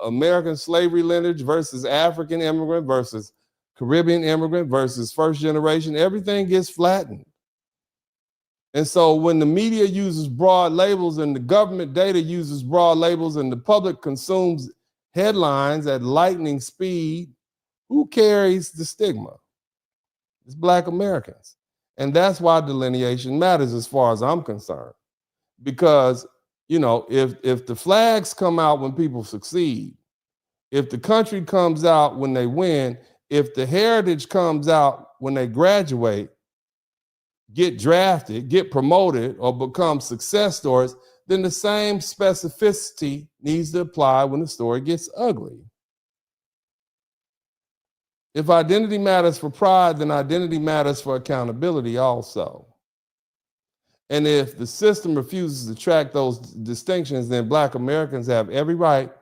American slavery lineage versus African immigrant versus Caribbean immigrant versus first generation. Everything gets flattened. And so when the media uses broad labels and the government data uses broad labels and the public consumes headlines at lightning speed, who carries the stigma? It's black Americans. And that's why delineation matters as far as I'm concerned. Because, you know, if the flags come out when people succeed, if the country comes out when they win, if the heritage comes out when they graduate, get drafted, get promoted, or become success stories, then the same specificity needs to apply when the story gets ugly. If identity matters for pride, then identity matters for accountability also. And if the system refuses to track those distinctions, then black Americans have every right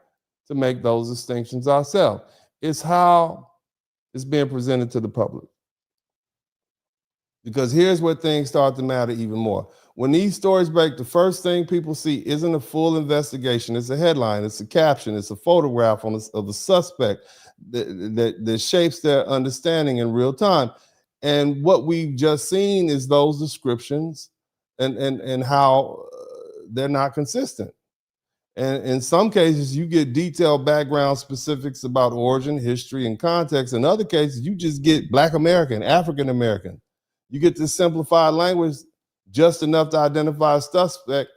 to make those distinctions ourselves. It's how it's being presented to the public. Because here's where things start to matter even more. When these stories break, the first thing people see isn't a full investigation. It's a headline, it's a caption, it's a photograph of a suspect that shapes their understanding in real time. And what we've just seen is those descriptions and how they're not consistent. And in some cases, you get detailed background specifics about origin, history, and context. In other cases, you just get Black American, African American. You get this simplified language just enough to identify a suspect,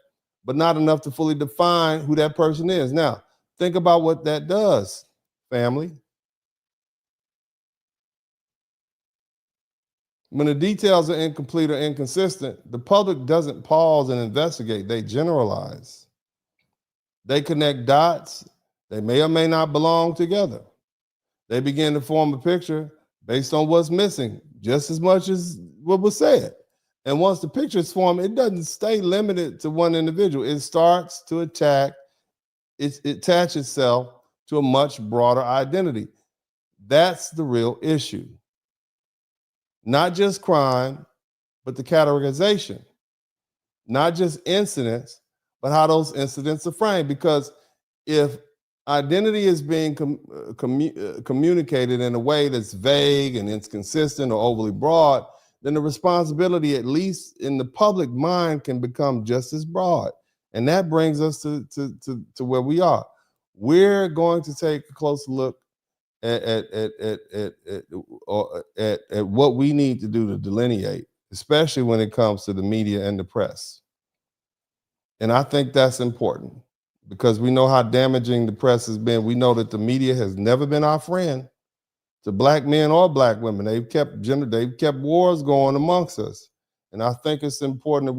but not enough to fully define who that person is. Now, think about what that does, family. When the details are incomplete or inconsistent, the public doesn't pause and investigate. They generalize. They connect dots. They may or may not belong together. They begin to form a picture based on what's missing, just as much as what was said. And once the picture is formed, it doesn't stay limited to one individual. It starts to attach itself to a much broader identity. That's the real issue. Not just crime, but the categorization. Not just incidents, but how those incidents are framed. Because if identity is being communicated in a way that's vague and inconsistent or overly broad, then the responsibility, at least in the public mind, can become just as broad. And that brings us to where we are. We're going to take a closer look at what we need to do to delineate, especially when it comes to the media and the press. And I think that's important because we know how damaging the press has been. We know that the media has never been our friend to Black men or Black women. They've kept wars going amongst us. And I think it's important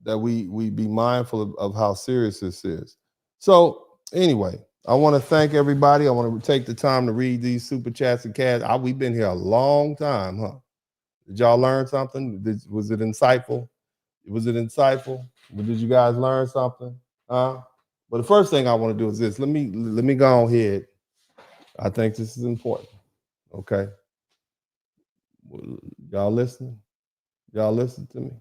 that we be mindful of how serious this is. So anyway, I want to thank everybody. I want to take the time to read these super chats and cads. We've been here a long time, huh? Did y'all learn something? Was it insightful? Was it insightful? Did you guys learn something? But the first thing I want to do is this. Let me go ahead. I think this is important. Okay. Y'all listening? Y'all listen to me?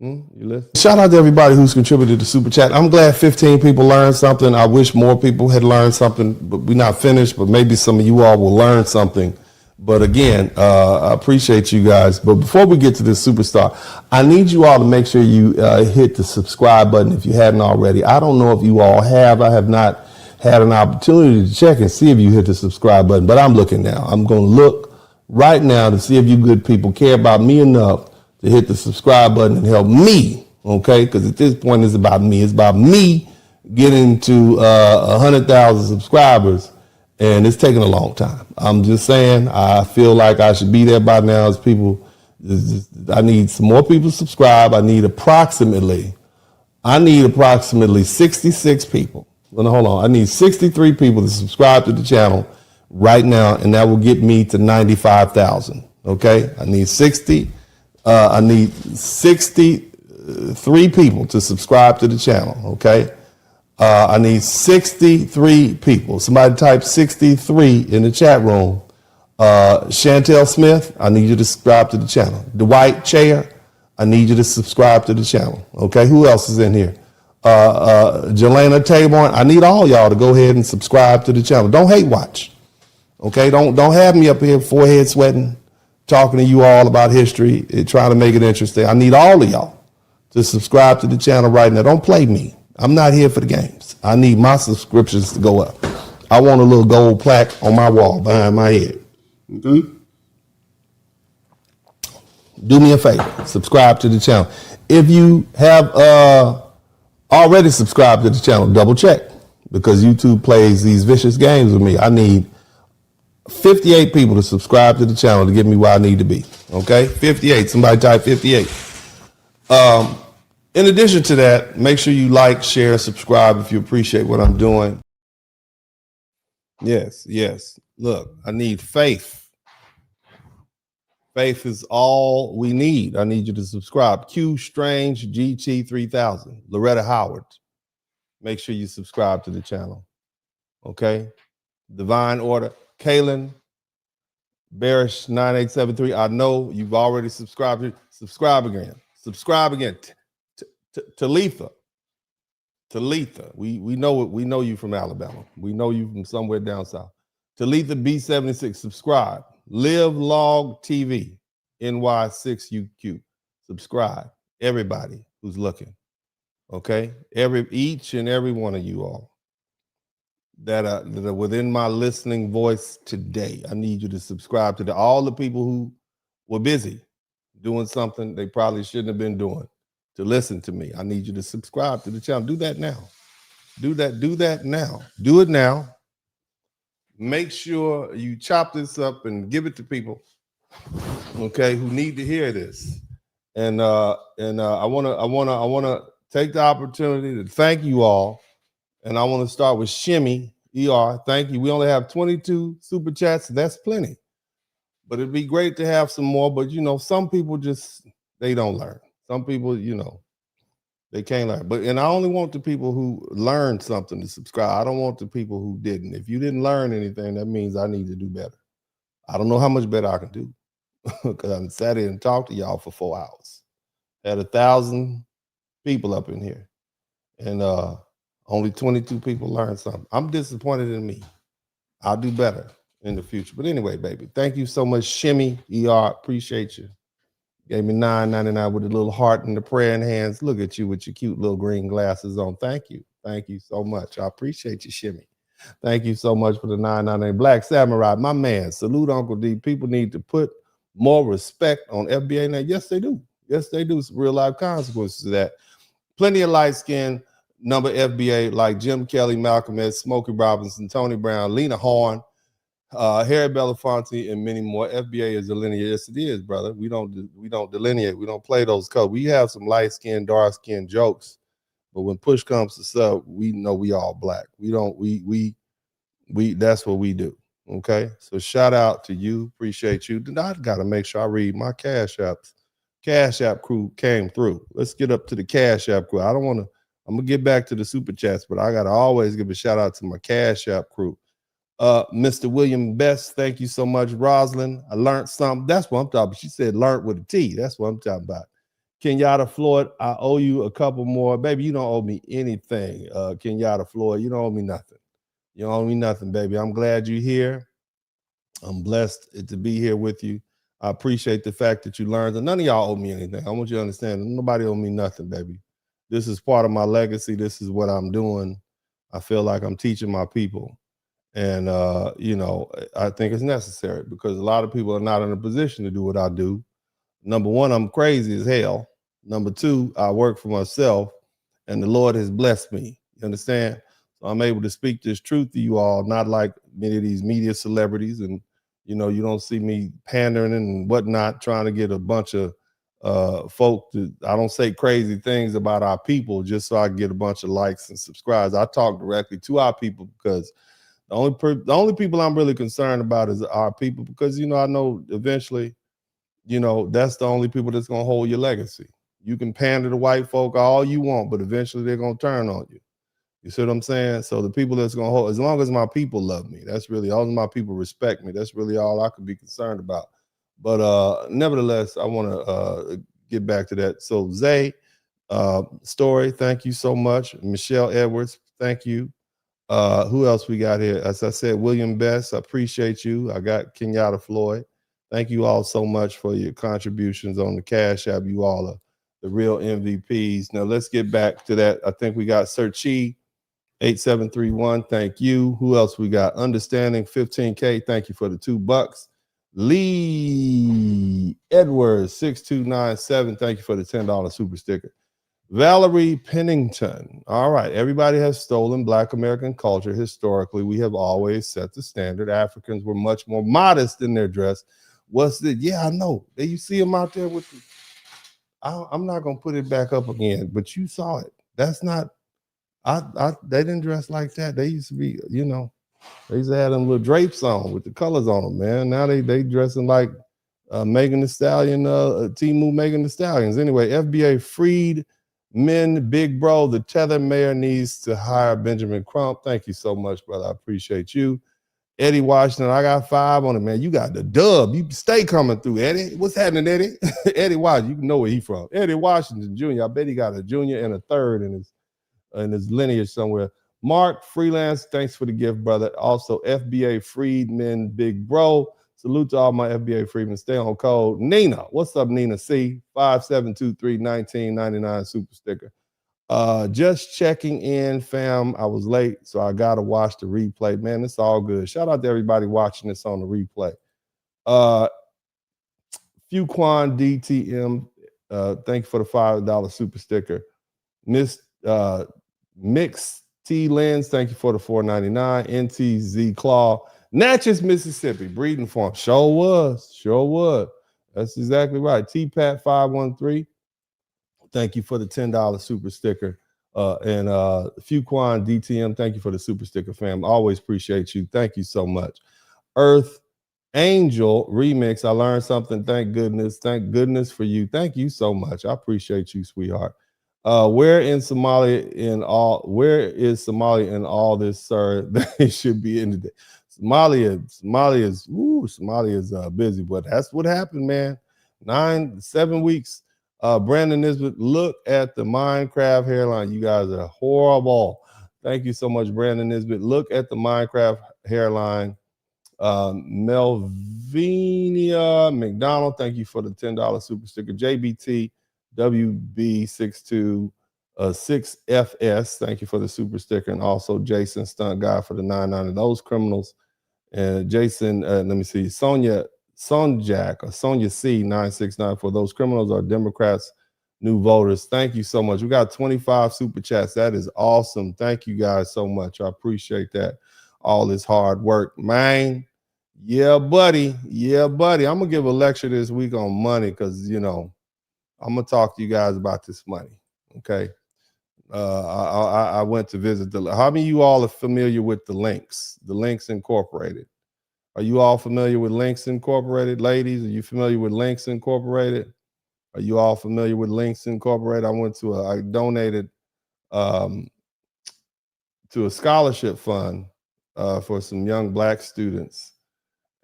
You listen? Shout out to everybody who's contributed to Super Chat. I'm glad 15 people learned something. I wish more people had learned something, but we're not finished, but maybe some of you all will learn something. But again, I appreciate you guys. But before we get to this superstar, I need you all to make sure you hit the subscribe button if you hadn't already. I don't know if you all have. I have not had an opportunity to check and see if you hit the subscribe button, but I'm looking now. I'm going to look right now to see if you good people care about me enough to hit the subscribe button and help me okay? Because at this point, it's about me. It's about me getting to 100,000 subscribers, and it's taking a long time. I'm just saying, I feel like I should be there by now. As people, I need some more people to subscribe. I need approximately 66 people. Well, no, hold on. I need 63 people to subscribe to the channel right now, and that will get me to 95,000. Okay, I need 63 people to subscribe to the channel. Okay, I need 63 people. Somebody type 63 in the chat room. Chantel Smith, I need you to subscribe to the channel. Dwight Chair, I need you to subscribe to the channel. Okay, who else is in here? Jelena Taborn, I need all y'all to go ahead and subscribe to the channel. Don't hate watch. Okay, don't have me up here forehead sweating, talking to you all about history, trying to make it interesting. I need all of y'all to subscribe to the channel right now. Don't play me. I'm not here for the games. I need my subscriptions to go up. I want a little gold plaque on my wall behind my head. Mm-hmm. Do me a favor, subscribe to the channel. If you have already subscribed to the channel, double check, because YouTube plays these vicious games with me. I need 58 people to subscribe to the channel to get me where I need to be. Okay, 58. Somebody type 58. In addition to that, make sure you like, share, subscribe if you appreciate what I'm doing. Yes. Look, I need faith. Faith is all we need. I need you to subscribe. Q Strange GT 3000. Loretta Howard. Make sure you subscribe to the channel. Okay. Divine Order. Kaylin Barish 9873. I know you've already subscribed. Subscribe again. Subscribe again. Talitha. We know you from Alabama. We know you from somewhere down south. Talitha B76. Subscribe. Live Log TV NY6UQ. Subscribe. Everybody who's looking. Okay. Each and every one of you all that are within my listening voice today. I need you to subscribe to all the people who were busy doing something they probably shouldn't have been doing to listen to me. I need you to subscribe to the channel. Do that now. Do that now. Do it now. Make sure you chop this up and give it to people, okay, who need to hear this. And I wanna take the opportunity to thank you all. And I want to start with Shimmy ER. Thank you. We only have 22 super chats. That's plenty. But it'd be great to have some more. But some people they don't learn. Some people, they can't learn. And I only want the people who learned something to subscribe. I don't want the people who didn't. If you didn't learn anything, that means I need to do better. I don't know how much better I can do because I sat here and talked to y'all for 4 hours. Had 1,000 people up in here. And only 22 people learned something. I'm disappointed in me. I'll do better in the future. But anyway, baby, thank you so much, Shimmy ER. Appreciate you. Gave me $9.99 with a little heart and the praying hands. Look at you with your cute little green glasses on. Thank you. Thank you so much. I appreciate you, Shimmy. Thank you so much for the $9.99. Black Samurai, my man. Salute, Uncle D. People need to put more respect on FBA now. Yes, they do. Yes, they do. Some real life consequences of that. Plenty of light skin number FBA like Jim Kelly, Malcolm X, Smokey Robinson, Tony Brown, Lena Horne, Harry Belafonte, and many more. FBA is Delineate. Yes, it is, brother. We don't delineate. We don't play those codes. We have some light skin, dark skin jokes, but when push comes to shove, we know we all black. We that's what we do. Okay, so shout out to you. Appreciate you. I gotta make sure I read my Cash Apps. Cash App crew came through. Let's get up to the Cash App crew. I'm gonna get back to the super chats, but I gotta always give a shout out to my Cash App crew. Mr. William Best, thank you so much. Rosalind, I learned something. That's what I'm talking about. She said learned with a T. That's what I'm talking about. Kenyatta Floyd, I owe you a couple more. Baby, you don't owe me anything. Kenyatta Floyd, you don't owe me nothing. You don't owe me nothing, baby. I'm glad you're here. I'm blessed to be here with you. I appreciate the fact that you learned. And none of y'all owe me anything. I want you to understand. Nobody owe me nothing, baby. This is part of my legacy. This is what I'm doing. I feel like I'm teaching my people. And, I think it's necessary because a lot of people are not in a position to do what I do. Number one, I'm crazy as hell. Number two, I work for myself, and the Lord has blessed me. You understand? So I'm able to speak this truth to you all, not like many of these media celebrities. And, you know, you don't see me pandering and whatnot, trying to get a bunch of folk to, I don't say crazy things about our people just so I can get a bunch of likes and subscribes. I talk directly to our people because the only people I'm really concerned about is our people, because, you know, I know eventually, you know, that's the only people that's going to hold your legacy. You can pander to white folk all you want, but eventually they're going to turn on you. You see what I'm saying? So the people that's going to hold, as long as my people love me, that's really, all of my people respect me, that's really all I could be concerned about. But nevertheless, I want to get back to that. So Zay, Story, thank you so much. Michelle Edwards, thank you. Who else we got here? As I said, William Best, I appreciate you. I got Kenyatta Floyd. Thank you all so much for your contributions on the Cash App. You all are the real MVPs. Now let's get back to that. I think we got Sir Chi 8731. Thank you. Who else we got? Understanding 15K. Thank you for the $2. Lee Edwards 6297. Thank you for the $10 super sticker. Valerie Pennington. All right. Everybody has stolen Black American culture. Historically, we have always set the standard. Africans were much more modest in their dress. What's the, yeah, I know. You see them out there with the, I'm not going to put it back up again, but you saw it. That's not, they didn't dress like that. They used to be, you know, they used to have them little drapes on with the colors on them, man. Now they dressing like Megan Thee Stallion, Timu Megan Thee Stallions. Anyway, FBA freed men, big bro. The Tether mayor needs to hire Benjamin Crump. Thank you so much, brother. I appreciate you. Eddie Washington, I got 5 on it, man. You got the dub. You stay coming through, Eddie. What's happening, Eddie? Eddie Washington, you know where he from. Eddie Washington Jr. I bet he got a junior and a third in his lineage somewhere. Mark Freelance, thanks for the gift, brother. Also, FBA Freedmen, big bro. Salute to all my FBA Freedmen. Stay on code. Nina, what's up, Nina C? 5723-1999 super sticker. Just checking in, fam. I was late, so I gotta watch the replay. Man, it's all good. Shout out to everybody watching this on the replay. Fuquan DTM, thank you for the $5 super sticker. Miss Mix T Lens, thank you for the $4.99. NTZ Claw, Natchez, Mississippi, breeding farm. Sure was. That's exactly right. T-Pat 513, thank you for the $10 super sticker. And Fuquan DTM, thank you for the super sticker, fam. Always appreciate you. Thank you so much. Earth Angel Remix, I learned something. Thank goodness. Thank goodness for you. Thank you so much. I appreciate you, sweetheart. Where is Somalia in all this, sir? They should be in the Somalia is busy, but that's what happened, man. 7 weeks. Brandon Nisbet, look at the Minecraft hairline. You guys are horrible. Thank you so much, Brandon Nisbet. Look at the Minecraft hairline. Melvinia McDonald, thank you for the $10 super sticker. JBT WB62 6FS, thank you for the super sticker. And also Jason Stunt Guy for the $9.90. Those criminals. And Jason, let me see, Sonia Sonjak or Sonia C 969, for those criminals are Democrats, new voters. Thank you so much. We got 25 super chats. That is awesome. Thank you guys so much. I appreciate that. All this hard work, man. Yeah, buddy. I'm gonna give a lecture this week on money because, you know, I'm gonna talk to you guys about this money. Okay. I went to visit how many of you all are familiar with the Links Incorporated? Are you all familiar with Links Incorporated, ladies? Are you familiar with Links Incorporated? Are you all familiar with Links Incorporated? I donated to a scholarship fund for some young Black students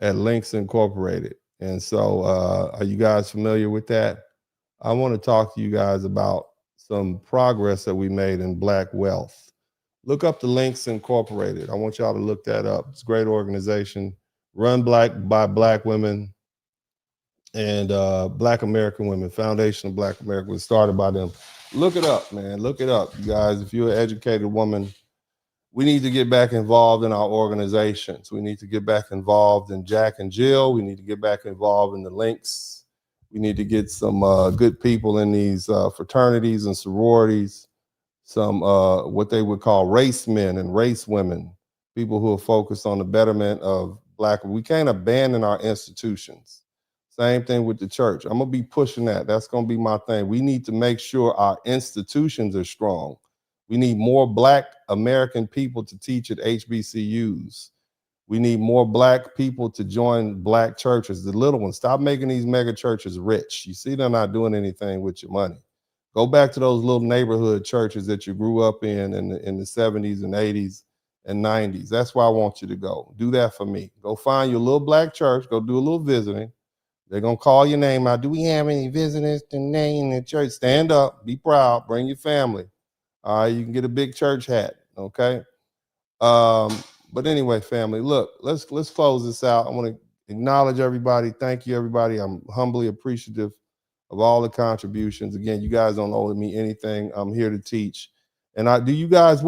at Links Incorporated. And so are you guys familiar with that? I want to talk to you guys about some progress that we made in Black wealth. Look up the Links Incorporated. I want y'all to look that up. It's a great organization run by Black women and Black American women, Foundation of Black American was started by them. Look it up, man. Look it up, you guys. If you're an educated woman, we need to get back involved in our organizations. We need to get back involved in Jack and Jill. We need to get back involved in the Links. We need to get some good people in these fraternities and sororities, some what they would call race men and race women, people who are focused on the betterment of Black. We can't abandon our institutions. Same thing with the church. I'm going to be pushing that. That's going to be my thing. We need to make sure our institutions are strong. We need more Black American people to teach at H.B.C.U.s. We need more Black people to join Black churches, the little ones. Stop making these mega churches rich. You see, they're not doing anything with your money. Go back to those little neighborhood churches that you grew up in the 70s and 80s and 90s. That's where I want you to go. Do that for me. Go find your little Black church. Go do a little visiting. They're going to call your name out. Do we have any visitors today in the church? Stand up. Be proud. Bring your family. All right, you can get a big church hat, okay? But anyway, family, look, let's close this out. I want to acknowledge everybody. Thank you, everybody. I'm humbly appreciative of all the contributions. Again, you guys don't owe me anything. I'm here to teach. And what do you guys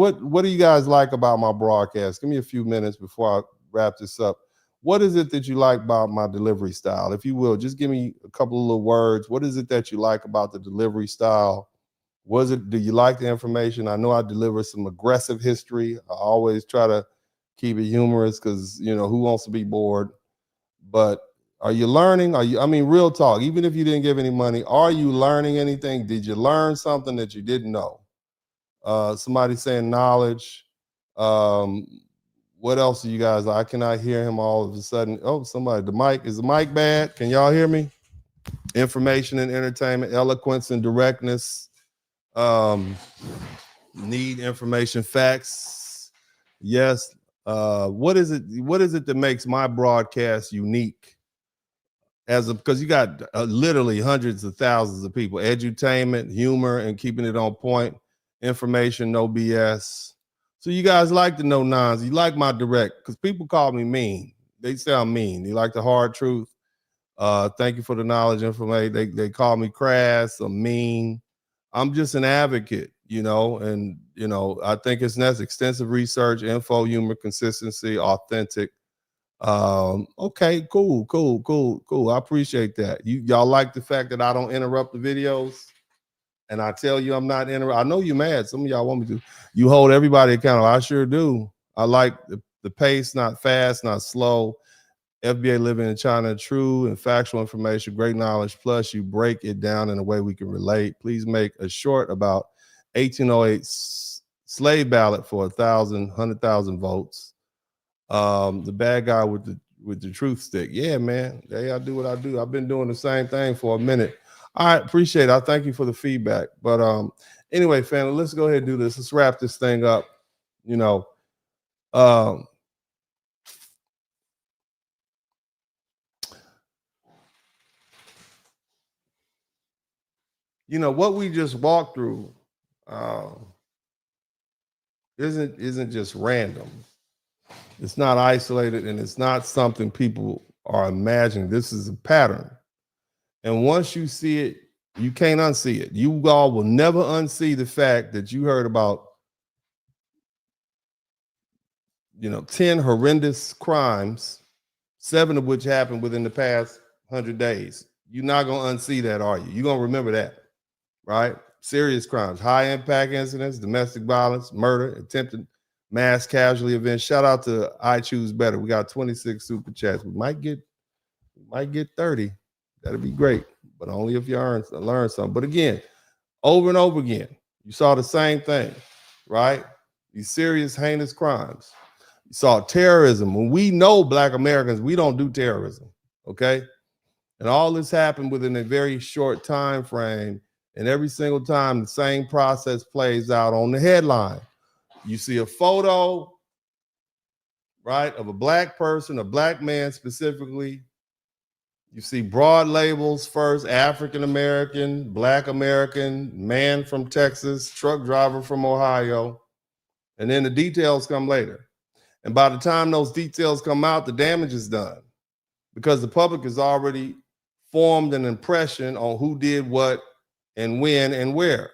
like about my broadcast? Give me a few minutes before I wrap this up. What is it that you like about my delivery style? If you will, just give me a couple of little words. What is it that you like about the delivery style? Do you like the information? I know I deliver some aggressive history. I always try to keep it humorous because, who wants to be bored? But are you learning? Real talk, even if you didn't give any money, are you learning anything? Did you learn something that you didn't know? Somebody saying knowledge. What else do you guys like? I cannot hear him all of a sudden. Oh, is the mic bad? Can y'all hear me? Information and entertainment, eloquence and directness. Need information, facts. Yes. What is it that makes my broadcast unique? Because you got literally hundreds of thousands of people, edutainment, humor, and keeping it on point, information, no BS. So you guys like the no nonsense. You like my direct, because people call me mean. They say I'm mean. They like the hard truth. Thank you for the knowledge, information. They call me crass or mean. I'm just an advocate, and I think it's next extensive research, info, humor, consistency, authentic. Okay, cool. I appreciate that. Y'all like the fact that I don't interrupt the videos, and I tell you I'm not interrupt. I know you're mad. Some of y'all want me to. You hold everybody accountable. I sure do. I like the pace, not fast, not slow. FBA living in China, true and factual information, great knowledge. Plus, you break it down in a way we can relate. Please make a short about 1808 slave ballot for 100,000 votes. The bad guy with the truth stick. Yeah, man. Yeah, I do what I do. I've been doing the same thing for a minute. All right, appreciate it. I thank you for the feedback. But anyway, family, let's go ahead and do this. Let's wrap this thing up. What we just walked through isn't just random. It's not isolated, and it's not something people are imagining. This is a pattern. And once you see it, you can't unsee it. You all will never unsee the fact that you heard about 10 horrendous crimes, 7 of which happened within the past 100 days. You're not going to unsee that, are you? You're going to remember that. Right? Serious crimes, high impact incidents, domestic violence, murder, attempted mass casualty events. Shout out to I Choose Better. We got 26 super chats. We might get 30. That'd be great, but only if you learn something. But again, over and over again, you saw the same thing, right? These serious, heinous crimes. You saw terrorism. When we know Black Americans, we don't do terrorism, okay? And all this happened within a very short time frame. And every single time, the same process plays out on the headline. You see a photo, right, of a Black person, a Black man specifically. You see broad labels first: African American, Black American, man from Texas, truck driver from Ohio. And then the details come later. And by the time those details come out, the damage is done, because the public has already formed an impression on who did what and when and where.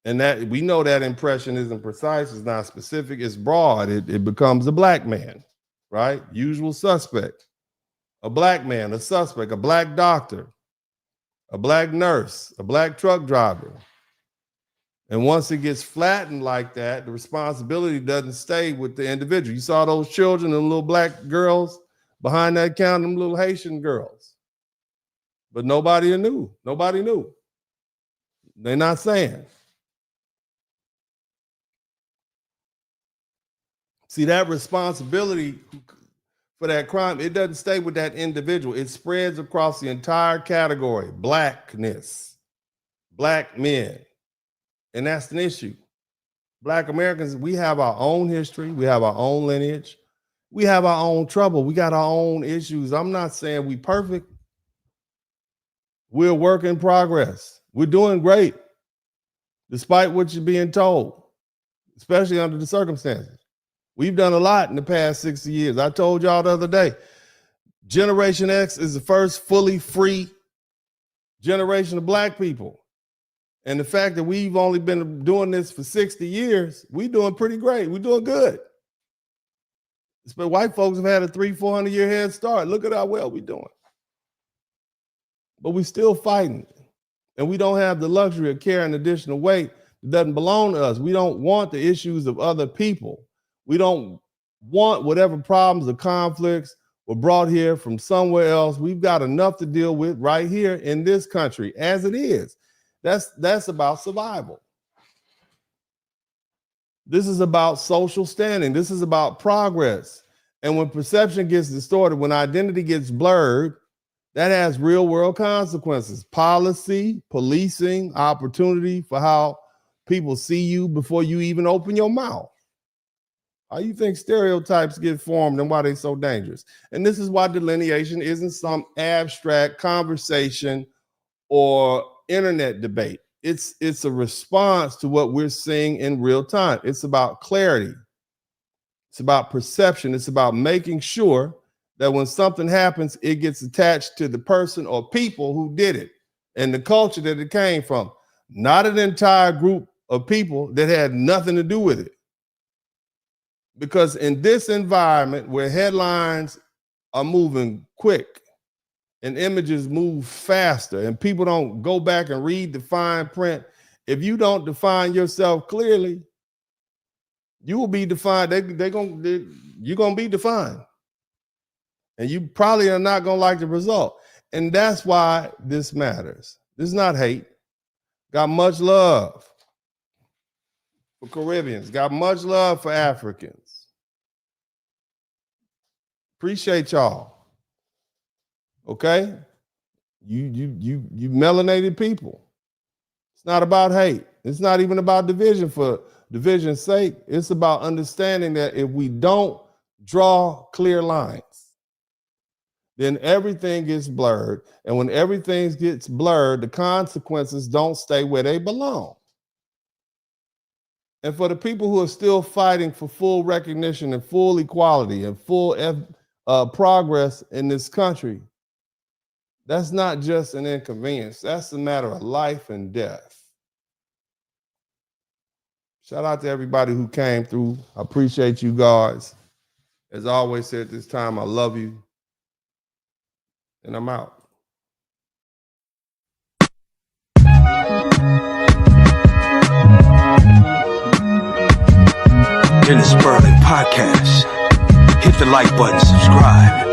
And that we know that impression isn't precise, it's not specific, it's broad. It becomes a Black man, right? Usual suspect. a black man, a suspect, a black doctor, a black nurse, a black truck driver. And once it gets flattened like that, the responsibility doesn't stay with the individual. You saw those children and little black girls behind that counter, them little Haitian girls. But nobody knew. Nobody knew. They're not saying. See, that responsibility for that crime, it doesn't stay with that individual. It spreads across the entire category. Blackness, black men. And that's an issue. Black Americans, we have our own history. We have our own lineage. We have our own trouble. We got our own issues. I'm not saying we perfect. We're a work in progress. We're doing great, despite what you're being told, especially under the circumstances. We've done a lot in the past 60 years. I told y'all the other day, Generation X is the first fully free generation of black people. And the fact that we've only been doing this for 60 years, we're doing pretty great. We're doing good. But white folks have had a 300-400 year head start. Look at how well we're doing. But we're still fighting. And we don't have the luxury of carrying additional weight that doesn't belong to us. We don't want the issues of other people. We don't want whatever problems or conflicts were brought here from somewhere else. We've got enough to deal with right here in this country as it is. That's about survival. This is about social standing. This is about progress. And when perception gets distorted, when identity gets blurred, that has real world consequences. Policy, policing, opportunity for how people see you before you even open your mouth. How you think stereotypes get formed and why they're so dangerous? And this is why delineation isn't some abstract conversation or internet debate. It's a response to what we're seeing in real time. It's about clarity. It's about perception. It's about making sure that when something happens, it gets attached to the person or people who did it and the culture that it came from, not an entire group of people that had nothing to do with it. Because in this environment where headlines are moving quick and images move faster and people don't go back and read the fine print, if you don't define yourself clearly, you will be defined. You're going to be defined. And you probably are not going to like the result. And that's why this matters. This is not hate. Got much love for Caribbeans. Got much love for Africans. Appreciate y'all. Okay? You melanated people. It's not about hate. It's not even about division for division's sake. It's about understanding that if we don't draw clear lines, then everything gets blurred. And when everything gets blurred, the consequences don't stay where they belong. And for the people who are still fighting for full recognition and full equality and full progress in this country, that's not just an inconvenience. That's a matter of life and death. Shout out to everybody who came through. I appreciate you guys. As I always say at this time, I love you. And I'm out. In the Spurling podcast, hit the like button, subscribe.